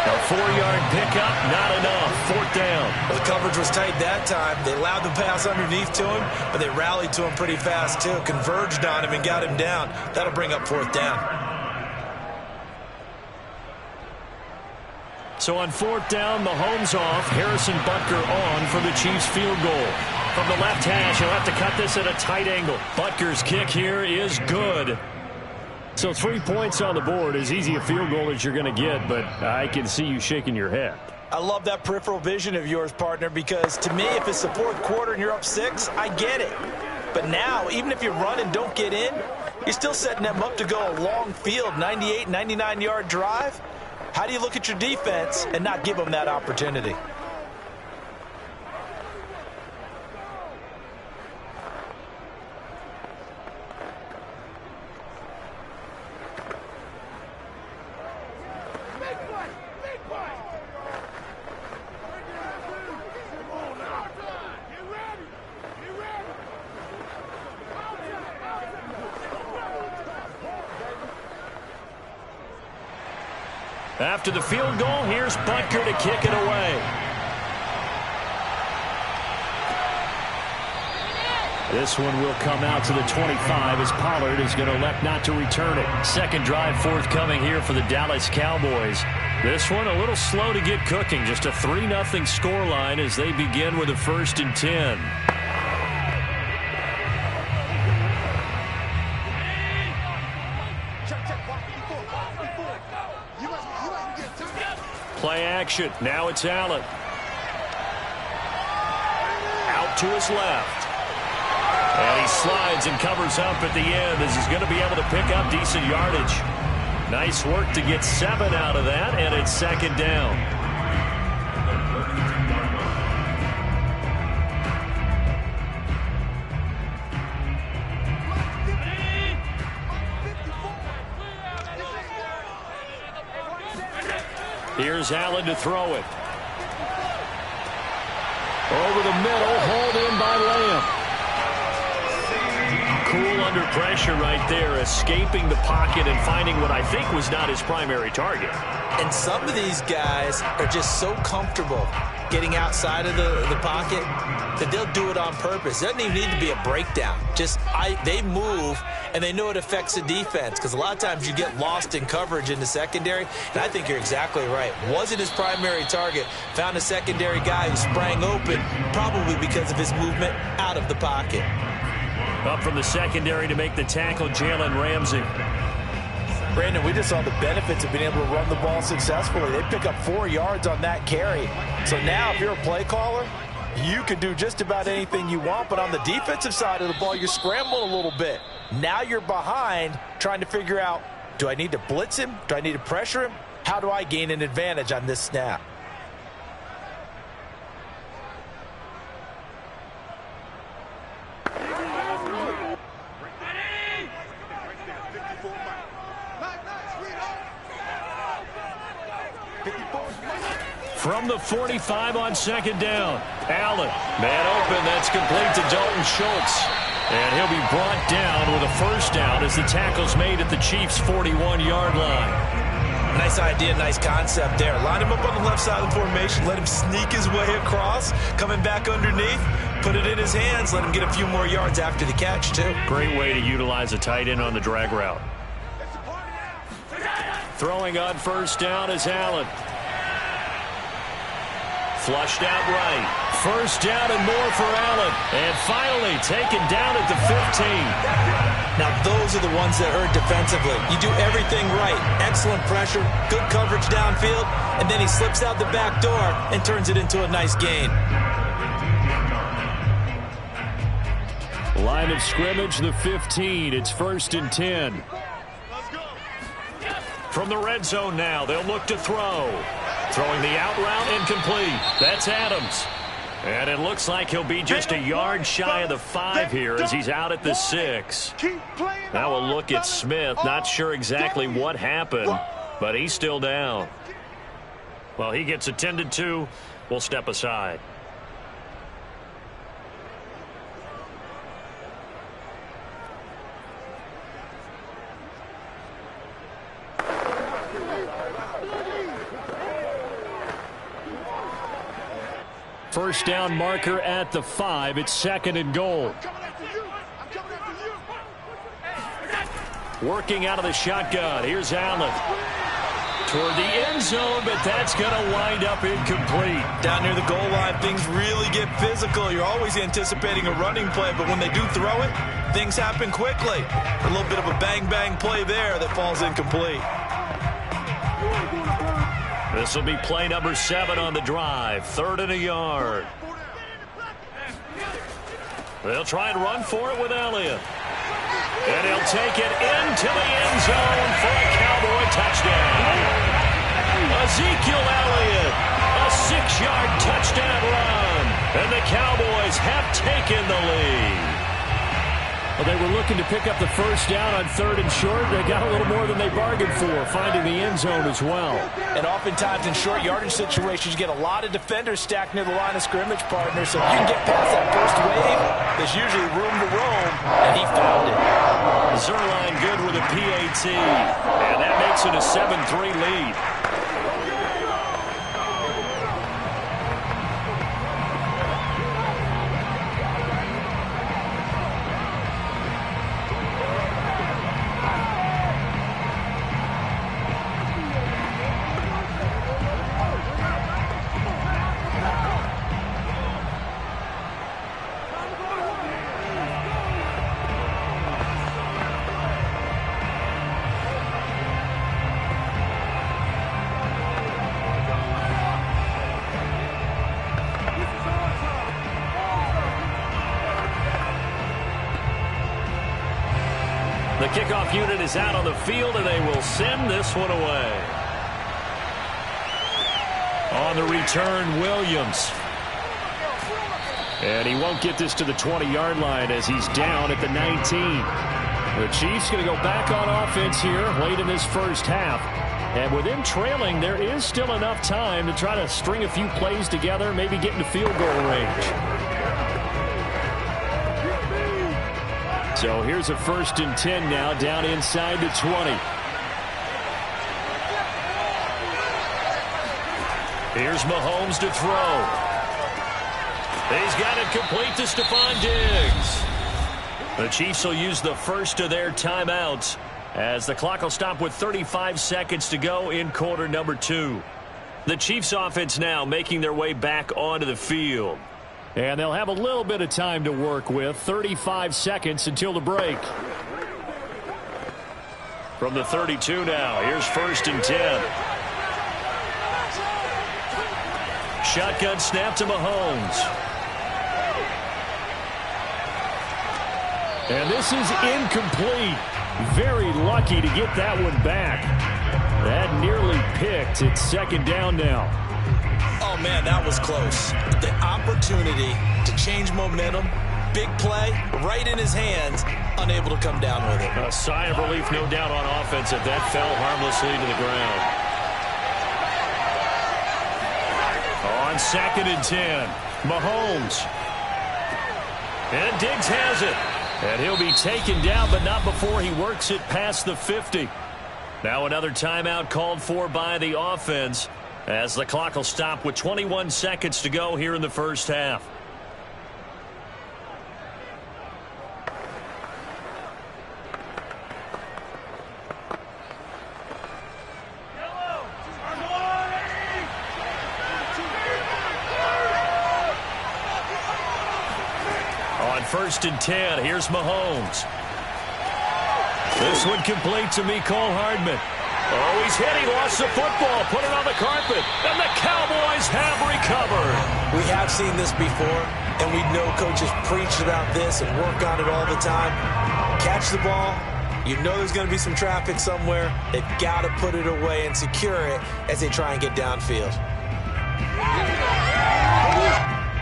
A 4-yard pickup, not enough. 4th down. Well, the coverage was tight that time. They allowed the pass underneath to him, but they rallied to him pretty fast, too. Converged on him and got him down. That'll bring up 4th down. So on 4th down, Mahomes off. Harrison Butker on for the Chiefs field goal. From the left hash, he'll have to cut this at a tight angle. Butker's kick here is good. So 3 points on the board, as easy a field goal as you're going to get, but I can see you shaking your head. I love that peripheral vision of yours, partner, because to me, if it's the 4th quarter and you're up 6, I get it. But now, even if you run and don't get in, you're still setting them up to go a long field, 98, 99-yard drive. How do you look at your defense and not give them that opportunity? After the field goal, here's Butker to kick it away. This one will come out to the 25 as Pollard is going to elect not to return it. 2nd drive forthcoming here for the Dallas Cowboys. This one a little slow to get cooking. Just a 3-0 scoreline as they begin with a 1st and 10. Play action. Now it's Allen. Out to his left. And he slides and covers up at the end as he's going to be able to pick up decent yardage. Nice work to get 7 out of that, and it's 2nd down. Here's Allen to throw it. Over the middle, hauled in by Lamb. Cool under pressure right there, escaping the pocket and finding what I think was not his primary target. And some of these guys are just so comfortable getting outside of the pocket that they'll do it on purpose. It doesn't even need to be a breakdown. They move, and they know it affects the defense because a lot of times you get lost in coverage in the secondary, and I think you're exactly right. Wasn't his primary target. Found a secondary guy who sprang open, probably because of his movement out of the pocket. Up from the secondary to make the tackle, Jalen Ramsey. Brandon, we just saw the benefits of being able to run the ball successfully. They pick up 4 yards on that carry. So now if you're a play caller, you can do just about anything you want, but on the defensive side of the ball, you're scrambling a little bit. Now you're behind trying to figure out, do I need to blitz him? Do I need to pressure him? How do I gain an advantage on this snap? From the 45 on second down. Allen, man open, that's complete to Dalton Schultz. And he'll be brought down with a first down as the tackle's made at the Chiefs' 41-yard line. Nice idea, nice concept there. Line him up on the left side of the formation, let him sneak his way across, coming back underneath, put it in his hands, let him get a few more yards after the catch, too. Great way to utilize a tight end on the drag route. Throwing on first down is Allen. Flushed out right. First down and more for Allen. And finally taken down at the 15. Now, those are the ones that hurt defensively. You do everything right. Excellent pressure, good coverage downfield, and then he slips out the back door and turns it into a nice gain. Line of scrimmage, the 15. It's 1st and 10. From the red zone now, they'll look to throw. Throwing the out route incomplete. That's Adams. And it looks like he'll be just a yard shy of the 5 here as he's out at the 6. Now we'll look at Smith. Not sure exactly what happened, but he's still down. Well, he gets attended to. We'll step aside. First down marker at the 5. It's 2nd and goal. Working out of the shotgun. Here's Allen. Toward the end zone, but that's going to wind up incomplete. Down near the goal line, things really get physical. You're always anticipating a running play, but when they do throw it, things happen quickly. A little bit of a bang-bang play there that falls incomplete. This will be play number 7 on the drive. 3rd and a yard. They'll try and run for it with Elliott. And he'll take it into the end zone for a Cowboy touchdown. Ezekiel Elliott, a 6-yard touchdown run. And the Cowboys have taken the lead. Well, they were looking to pick up the first down on 3rd and short. They got a little more than they bargained for, finding the end zone as well. And oftentimes in short yardage situations, you get a lot of defenders stacked near the line of scrimmage, partner. So if you can get past that first wave, there's usually room to roam, and he found it. Zerline good with a PAT, and that makes it a 7-3 lead. The kickoff unit is out on the field, and they will send this one away. On the return, Williams. And he won't get this to the 20-yard line as he's down at the 19. The Chiefs going to go back on offense here late in this first half. And with them trailing, there is still enough time to try to string a few plays together, maybe get into field goal range. So here's a 1st and 10 now, down inside the 20. Here's Mahomes to throw. He's got it complete to Stephon Diggs. The Chiefs will use the first of their timeouts as the clock will stop with 35 seconds to go in quarter number 2. The Chiefs offense now making their way back onto the field. And they'll have a little bit of time to work with. 35 seconds until the break. From the 32 now, here's 1st and 10. Shotgun snap to Mahomes. And this is incomplete. Very lucky to get that one back. That nearly picked. It's 2nd down now. Oh, man, that was close. The opportunity to change momentum, big play, right in his hands, unable to come down with it. A sigh of relief, no doubt, on offense if that fell harmlessly to the ground. On 2nd and 10, Mahomes. And Diggs has it. And he'll be taken down, but not before he works it past the 50. Now another timeout called for by the offense as the clock will stop with 21 seconds to go here in the first half. On 1st and 10, here's Mahomes. This one complete to Mecole Hardman. Oh, he's hit. He lost the football. Put it on the carpet. And the Cowboys have recovered. We have seen this before, and we know coaches preach about this and work on it all the time. Catch the ball. You know there's going to be some traffic somewhere. They've got to put it away and secure it as they try and get downfield.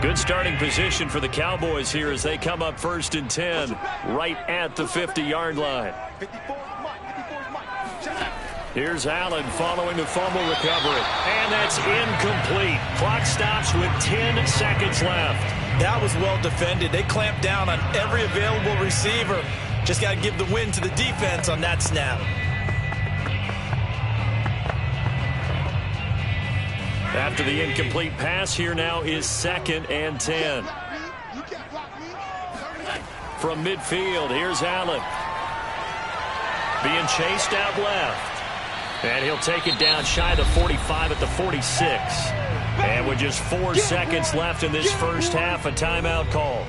Good starting position for the Cowboys here as they come up 1st and 10 right at the 50-yard line. Here's Allen following the fumble recovery. And that's incomplete. Clock stops with 10 seconds left. That was well defended. They clamped down on every available receiver. Just got to give the win to the defense on that snap. After the incomplete pass, here now is 2nd and 10. From midfield, here's Allen. Being chased out left. And he'll take it down shy of the 45 at the 46. And with just 4 seconds left in this first half, a timeout call.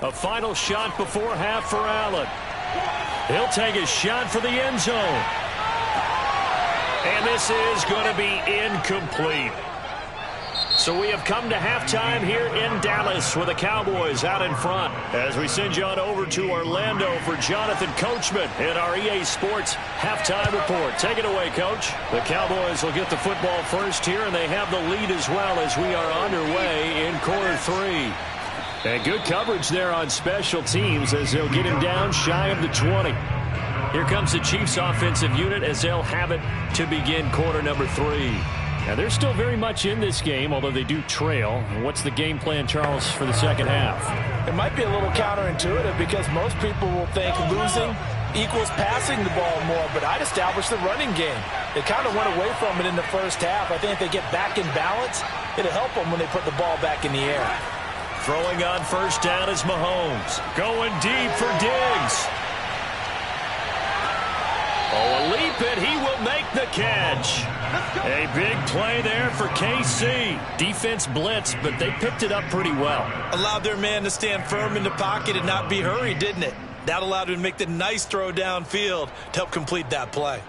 A final shot before half for Allen. He'll take a shot for the end zone. And this is going to be incomplete. So we have come to halftime here in Dallas with the Cowboys out in front. As we send you on over to Orlando for Jonathan Coachman in our EA Sports Halftime Report. Take it away, Coach. The Cowboys will get the football first here, and they have the lead as well as we are underway in quarter 3. And good coverage there on special teams as they'll get him down shy of the 20. Here comes the Chiefs offensive unit as they'll have it to begin quarter number 3. Now they're still very much in this game, although they do trail. What's the game plan, Charles, for the second half? It might be a little counterintuitive because most people will think losing equals passing the ball more, but I'd establish the running game. They kind of went away from it in the first half. I think if they get back in balance, it'll help them when they put the ball back in the air. Throwing on first down is Mahomes. Going deep for Diggs. Oh, a leap, and he will make the catch. A big play there for KC. Defense blitzed, but they picked it up pretty well. Allowed their man to stand firm in the pocket and not be hurried, didn't it? That allowed him to make the nice throw downfield to help complete that play.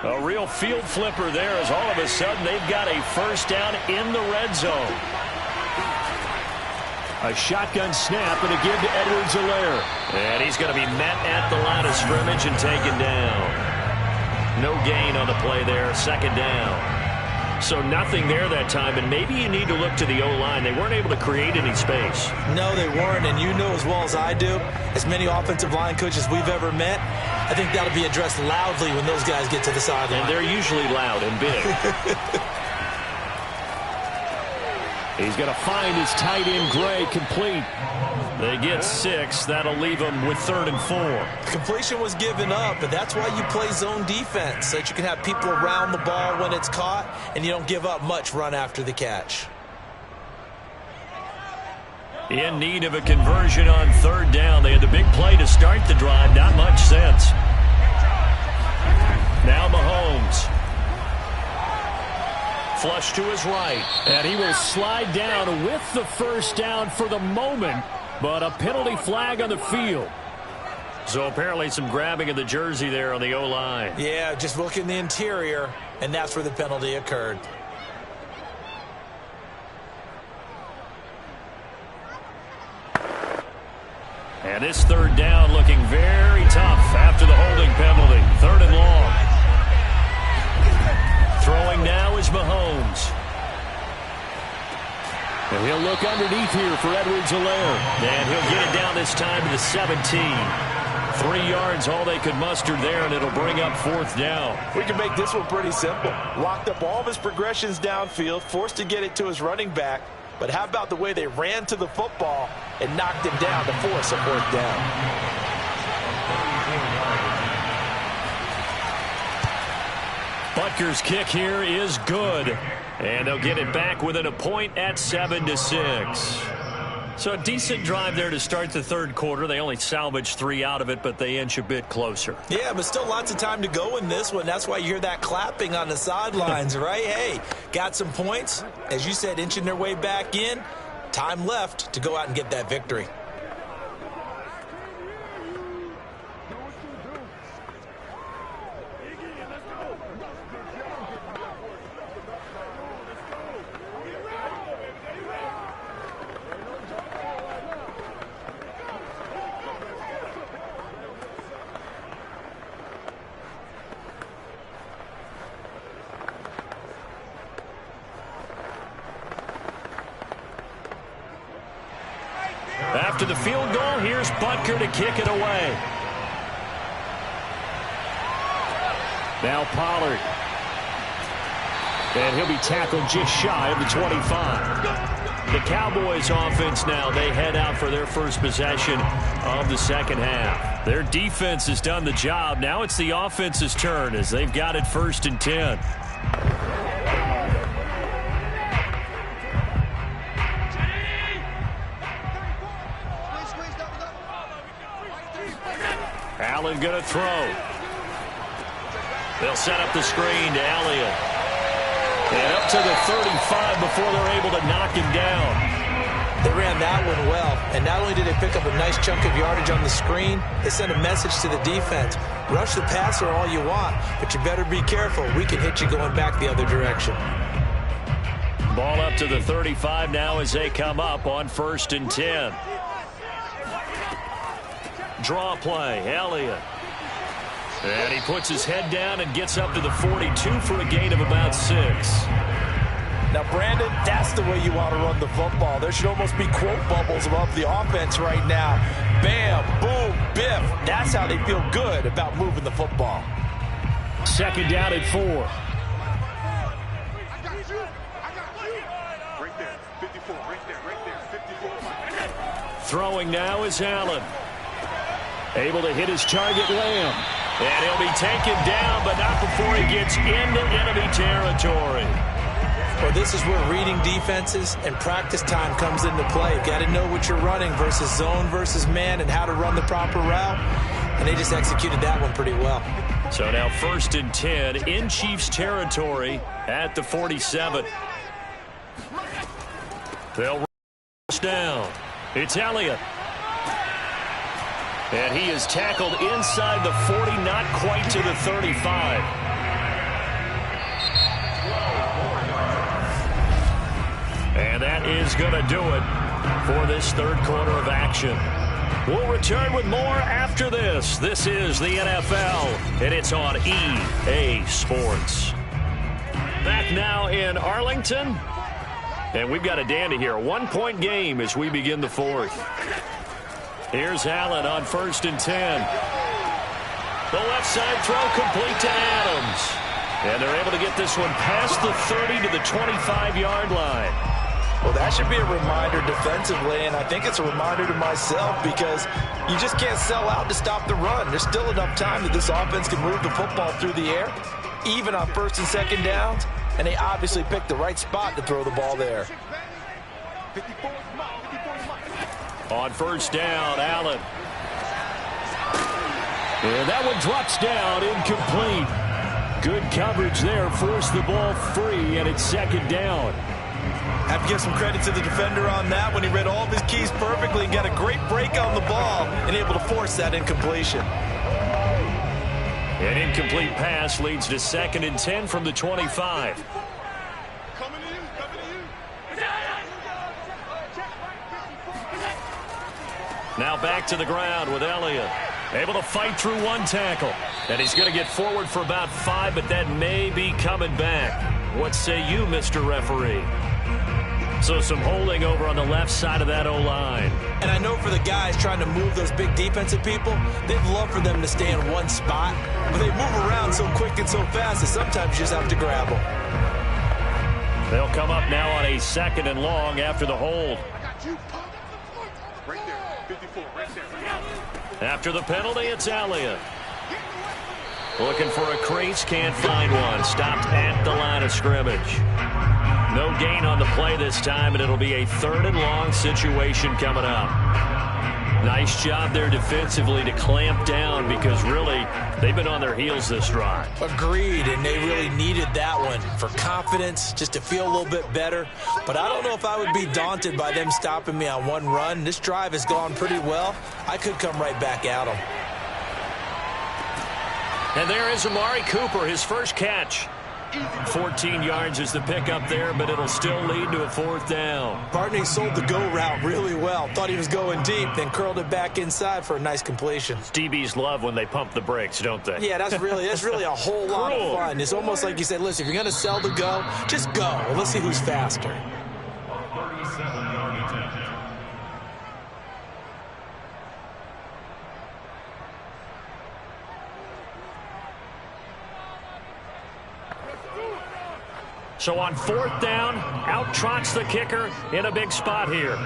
A real field flipper there as all of a sudden they've got a first down in the red zone. A shotgun snap and a give to Edwards-Helaire. And he's going to be met at the line of scrimmage and taken down. No gain on the play there, second down. So nothing there that time, and maybe you need to look to the O-line. They weren't able to create any space. No, they weren't, and you know as well as I do, as many offensive line coaches we've ever met, I think that'll be addressed loudly when those guys get to the sideline. And they're usually loud and big. He's going to find his tight end, Gray, complete. They get 6. That'll leave them with 3rd and 4. Completion was given up, but that's why you play zone defense, so that you can have people around the ball when it's caught, and you don't give up much run after the catch. In need of a conversion on 3rd down. They had the big play to start the drive. Not much sense. Now Mahomes. Flush to his right. And he will slide down with the first down for the moment. But a penalty flag on the field. So apparently some grabbing of the jersey there on the O-line. Yeah, just look in the interior, and that's where the penalty occurred. And this 3rd down looking very tough after the holding penalty. 3rd and long. They'll look underneath here for Edwards-Helaire. And he'll get it down this time to the 17. 3 yards, all they could muster there, and it'll bring up 4th down. We can make this one pretty simple. Locked up all of his progressions downfield, forced to get it to his running back. But how about the way they ran to the football and knocked him down to force a 4th down? Butker's kick here is good. And they'll get it back within a point at 7-6. So a decent drive there to start the 3rd quarter. They only salvaged 3 out of it, but they inch a bit closer. Yeah, but still lots of time to go in this one. That's why you hear that clapping on the sidelines, right? Hey, got some points. As you said, inching their way back in. Time left to go out and get that victory. After the field goal, here's Butker to kick it away. Now Pollard. And he'll be tackled just shy of the 25. The Cowboys offense now, they head out for their first possession of the 2nd half. Their defense has done the job. Now it's the offense's turn as they've got it 1st and 10. Allen going to throw. They'll set up the screen to Elliott. And up to the 35 before they're able to knock him down. They ran that one well, and not only did they pick up a nice chunk of yardage on the screen, they sent a message to the defense. Rush the passer all you want, but you better be careful. We can hit you going back the other direction. Ball up to the 35 now as they come up on 1st and 10. Draw play, Elliott. And he puts his head down and gets up to the 42 for a gain of about 6. Now, Brandon, that's the way you want to run the football. There should almost be quote bubbles above the offense right now. Bam, boom, biff. That's how they feel good about moving the football. 2nd down at 4. Right there, 54, right there, 54. Throwing now is Allen. Able to hit his target, Lamb. And he'll be taken down, but not before he gets into enemy territory. Well, this is where reading defenses and practice time comes into play. You've got to know what you're running versus zone versus man and how to run the proper route. And they just executed that one pretty well. So now 1st and 10 in Chiefs territory at the 47. They'll rush down. It's Elliott. And he is tackled inside the 40, not quite to the 35. And that is going to do it for this 3rd quarter of action. We'll return with more after this. This is the NFL, and it's on EA Sports. Back now in Arlington, and we've got a dandy here. A 1-point game as we begin the 4th. Here's Allen on 1st and 10. The left side throw complete to Adams. And they're able to get this one past the 30 to the 25-yard line. Well, that should be a reminder defensively, and I think it's a reminder to myself because you just can't sell out to stop the run. There's still enough time that this offense can move the football through the air, even on 1st and 2nd downs, and they obviously picked the right spot to throw the ball there. 54 is mine, 54 is mine. On 1st down, Allen. And that one drops down, incomplete. Good coverage there, forced the ball free, and it's 2nd down. Have to give some credit to the defender on that when he read all of his keys perfectly and got a great break on the ball and able to force that incompletion. An incomplete pass leads to 2nd and 10 from the 25. Coming to you, coming to you. Now back to the ground with Elliott. Able to fight through one tackle. And he's going to get forward for about 5, but that may be coming back. What say you, Mr. Referee? So some holding over on the left side of that O-line. And I know for the guys trying to move those big defensive people, they'd love for them to stay in one spot. But they move around so quick and so fast that sometimes you just have to grab them. They'll come up now on a 2nd and long after the hold. Right there. 54, right there. After the penalty, it's Elliott. Looking for a crease, can't find one. Stopped at the line of scrimmage. No gain on the play this time, and it'll be a 3rd and long situation coming up. Nice job there defensively to clamp down because really they've been on their heels this drive. Agreed, and they really needed that one for confidence, just to feel a little bit better. But I don't know if I would be daunted by them stopping me on one run. This drive has gone pretty well. I could come right back at them. And there is Amari Cooper, his first catch. 14 yards is the pickup there, but it'll still lead to a 4th down. Partney sold the go route really well. Thought he was going deep, then curled it back inside for a nice completion. DBs love when they pump the brakes, don't they? Yeah, that's really a whole lot of fun. It's almost like you said, listen, if you're going to sell the go, just go. Well, let's see who's faster. 37-yard attempt. So on 4th down, out trots the kicker in a big spot here.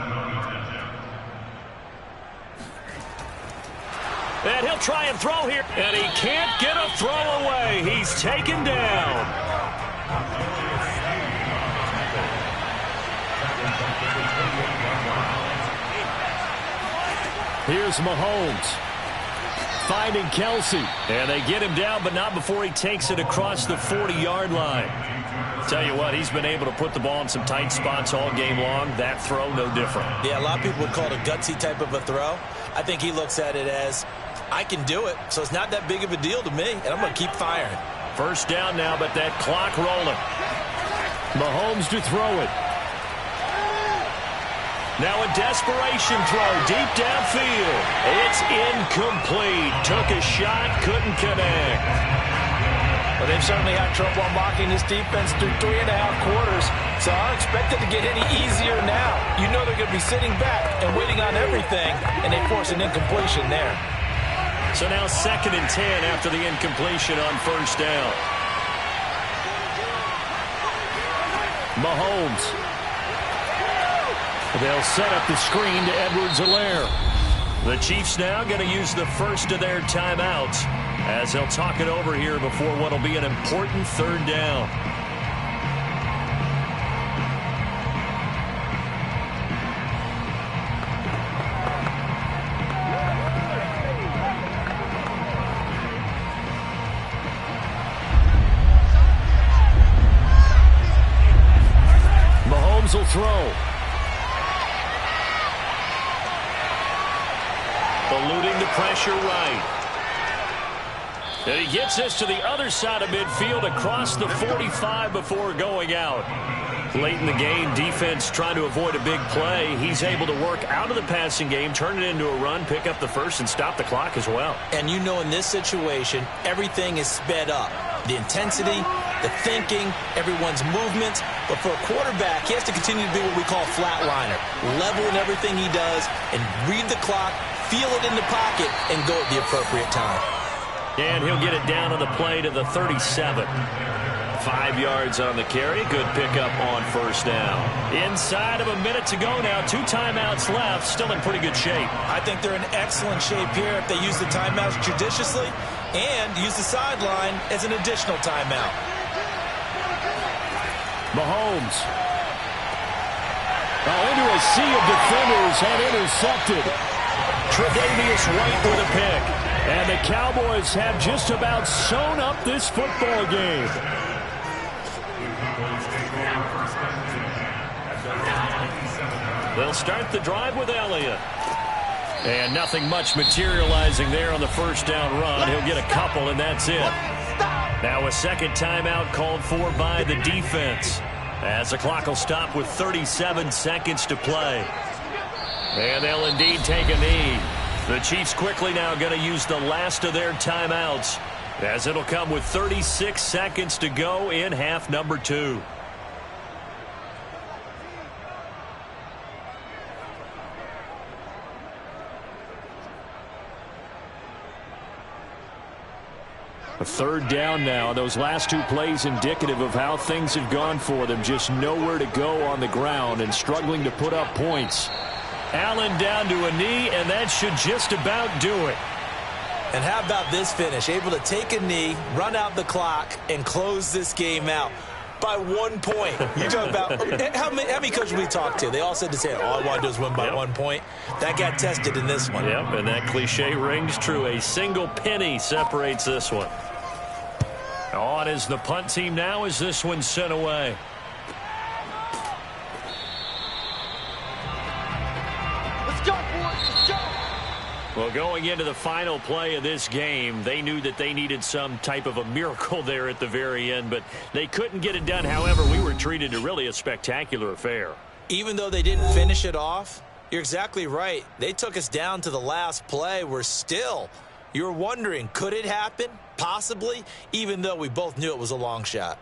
And he'll try and throw here. And he can't get a throw away. He's taken down. Here's Mahomes. Finding Kelsey. And they get him down, but not before he takes it across the 40-yard line. Tell you what, he's been able to put the ball in some tight spots all game long. That throw, no different. Yeah, a lot of people would call it a gutsy type of a throw. I think he looks at it as, I can do it, so it's not that big of a deal to me, and I'm going to keep firing. 1st down now, but that clock rolling. Mahomes to throw it. Now a desperation throw deep downfield. It's incomplete. Took a shot, couldn't connect. Well, they've certainly had trouble unlocking this defense through 3.5 quarters, so I don't expect it to get any easier now. You know they're going to be sitting back and waiting on everything, and they force an incompletion there. So now 2nd and 10 after the incompletion on 1st down. Mahomes. They'll set up the screen to Edwards-Helaire. The Chiefs now going to use the first of their timeouts as they'll talk it over here before what will be an important 3rd down. Mahomes will throw. Eluding the pressure right. And he gets this to the other side of midfield across the 45 before going out. Late in the game, defense trying to avoid a big play. He's able to work out of the passing game, turn it into a run, pick up the first, and stop the clock as well. And you know in this situation, everything is sped up. The intensity, the thinking, everyone's movements. But for a quarterback, he has to continue to be what we call a flatliner. Level in everything he does and read the clock, feel it in the pocket, and go at the appropriate time. And he'll get it down on the play to the 37. 5 yards on the carry. Good pickup on 1st down. Inside of a minute to go now. 2 timeouts left. Still in pretty good shape. I think they're in excellent shape here if they use the timeouts judiciously and use the sideline as an additional timeout. Mahomes. Now into a sea of defenders and intercepted. Tre'Davious White with a pick. And the Cowboys have just about sewn up this football game. They'll start the drive with Elliott. And nothing much materializing there on the 1st down run. He'll get a couple, and that's it. Now a 2nd timeout called for by the defense, as the clock will stop with 37 seconds to play. And they'll indeed take a knee. The Chiefs quickly now going to use the last of their timeouts, as it'll come with 36 seconds to go in half number 2. A third down now. Those last two plays indicative of how things have gone for them. Just nowhere to go on the ground and struggling to put up points. Allen down to a knee, and that should just about do it. And how about this finish? Able to take a knee, run out the clock, and close this game out by 1 point. You talk about how many coaches we talked to? They all said the same. All I want to do is win by 1 point. That got tested in this one. Yep, and that cliche rings true. A single penny separates this one. On is the punt team now as this one's sent away. Let's go, boys. Let's go. Well, going into the final play of this game, they knew that they needed some type of a miracle there at the very end, but they couldn't get it done. However, we were treated to really a spectacular affair. Even though they didn't finish it off, you're exactly right. They took us down to the last play. We're still, you're wondering, could it happen? Possibly, even though we both knew it was a long shot.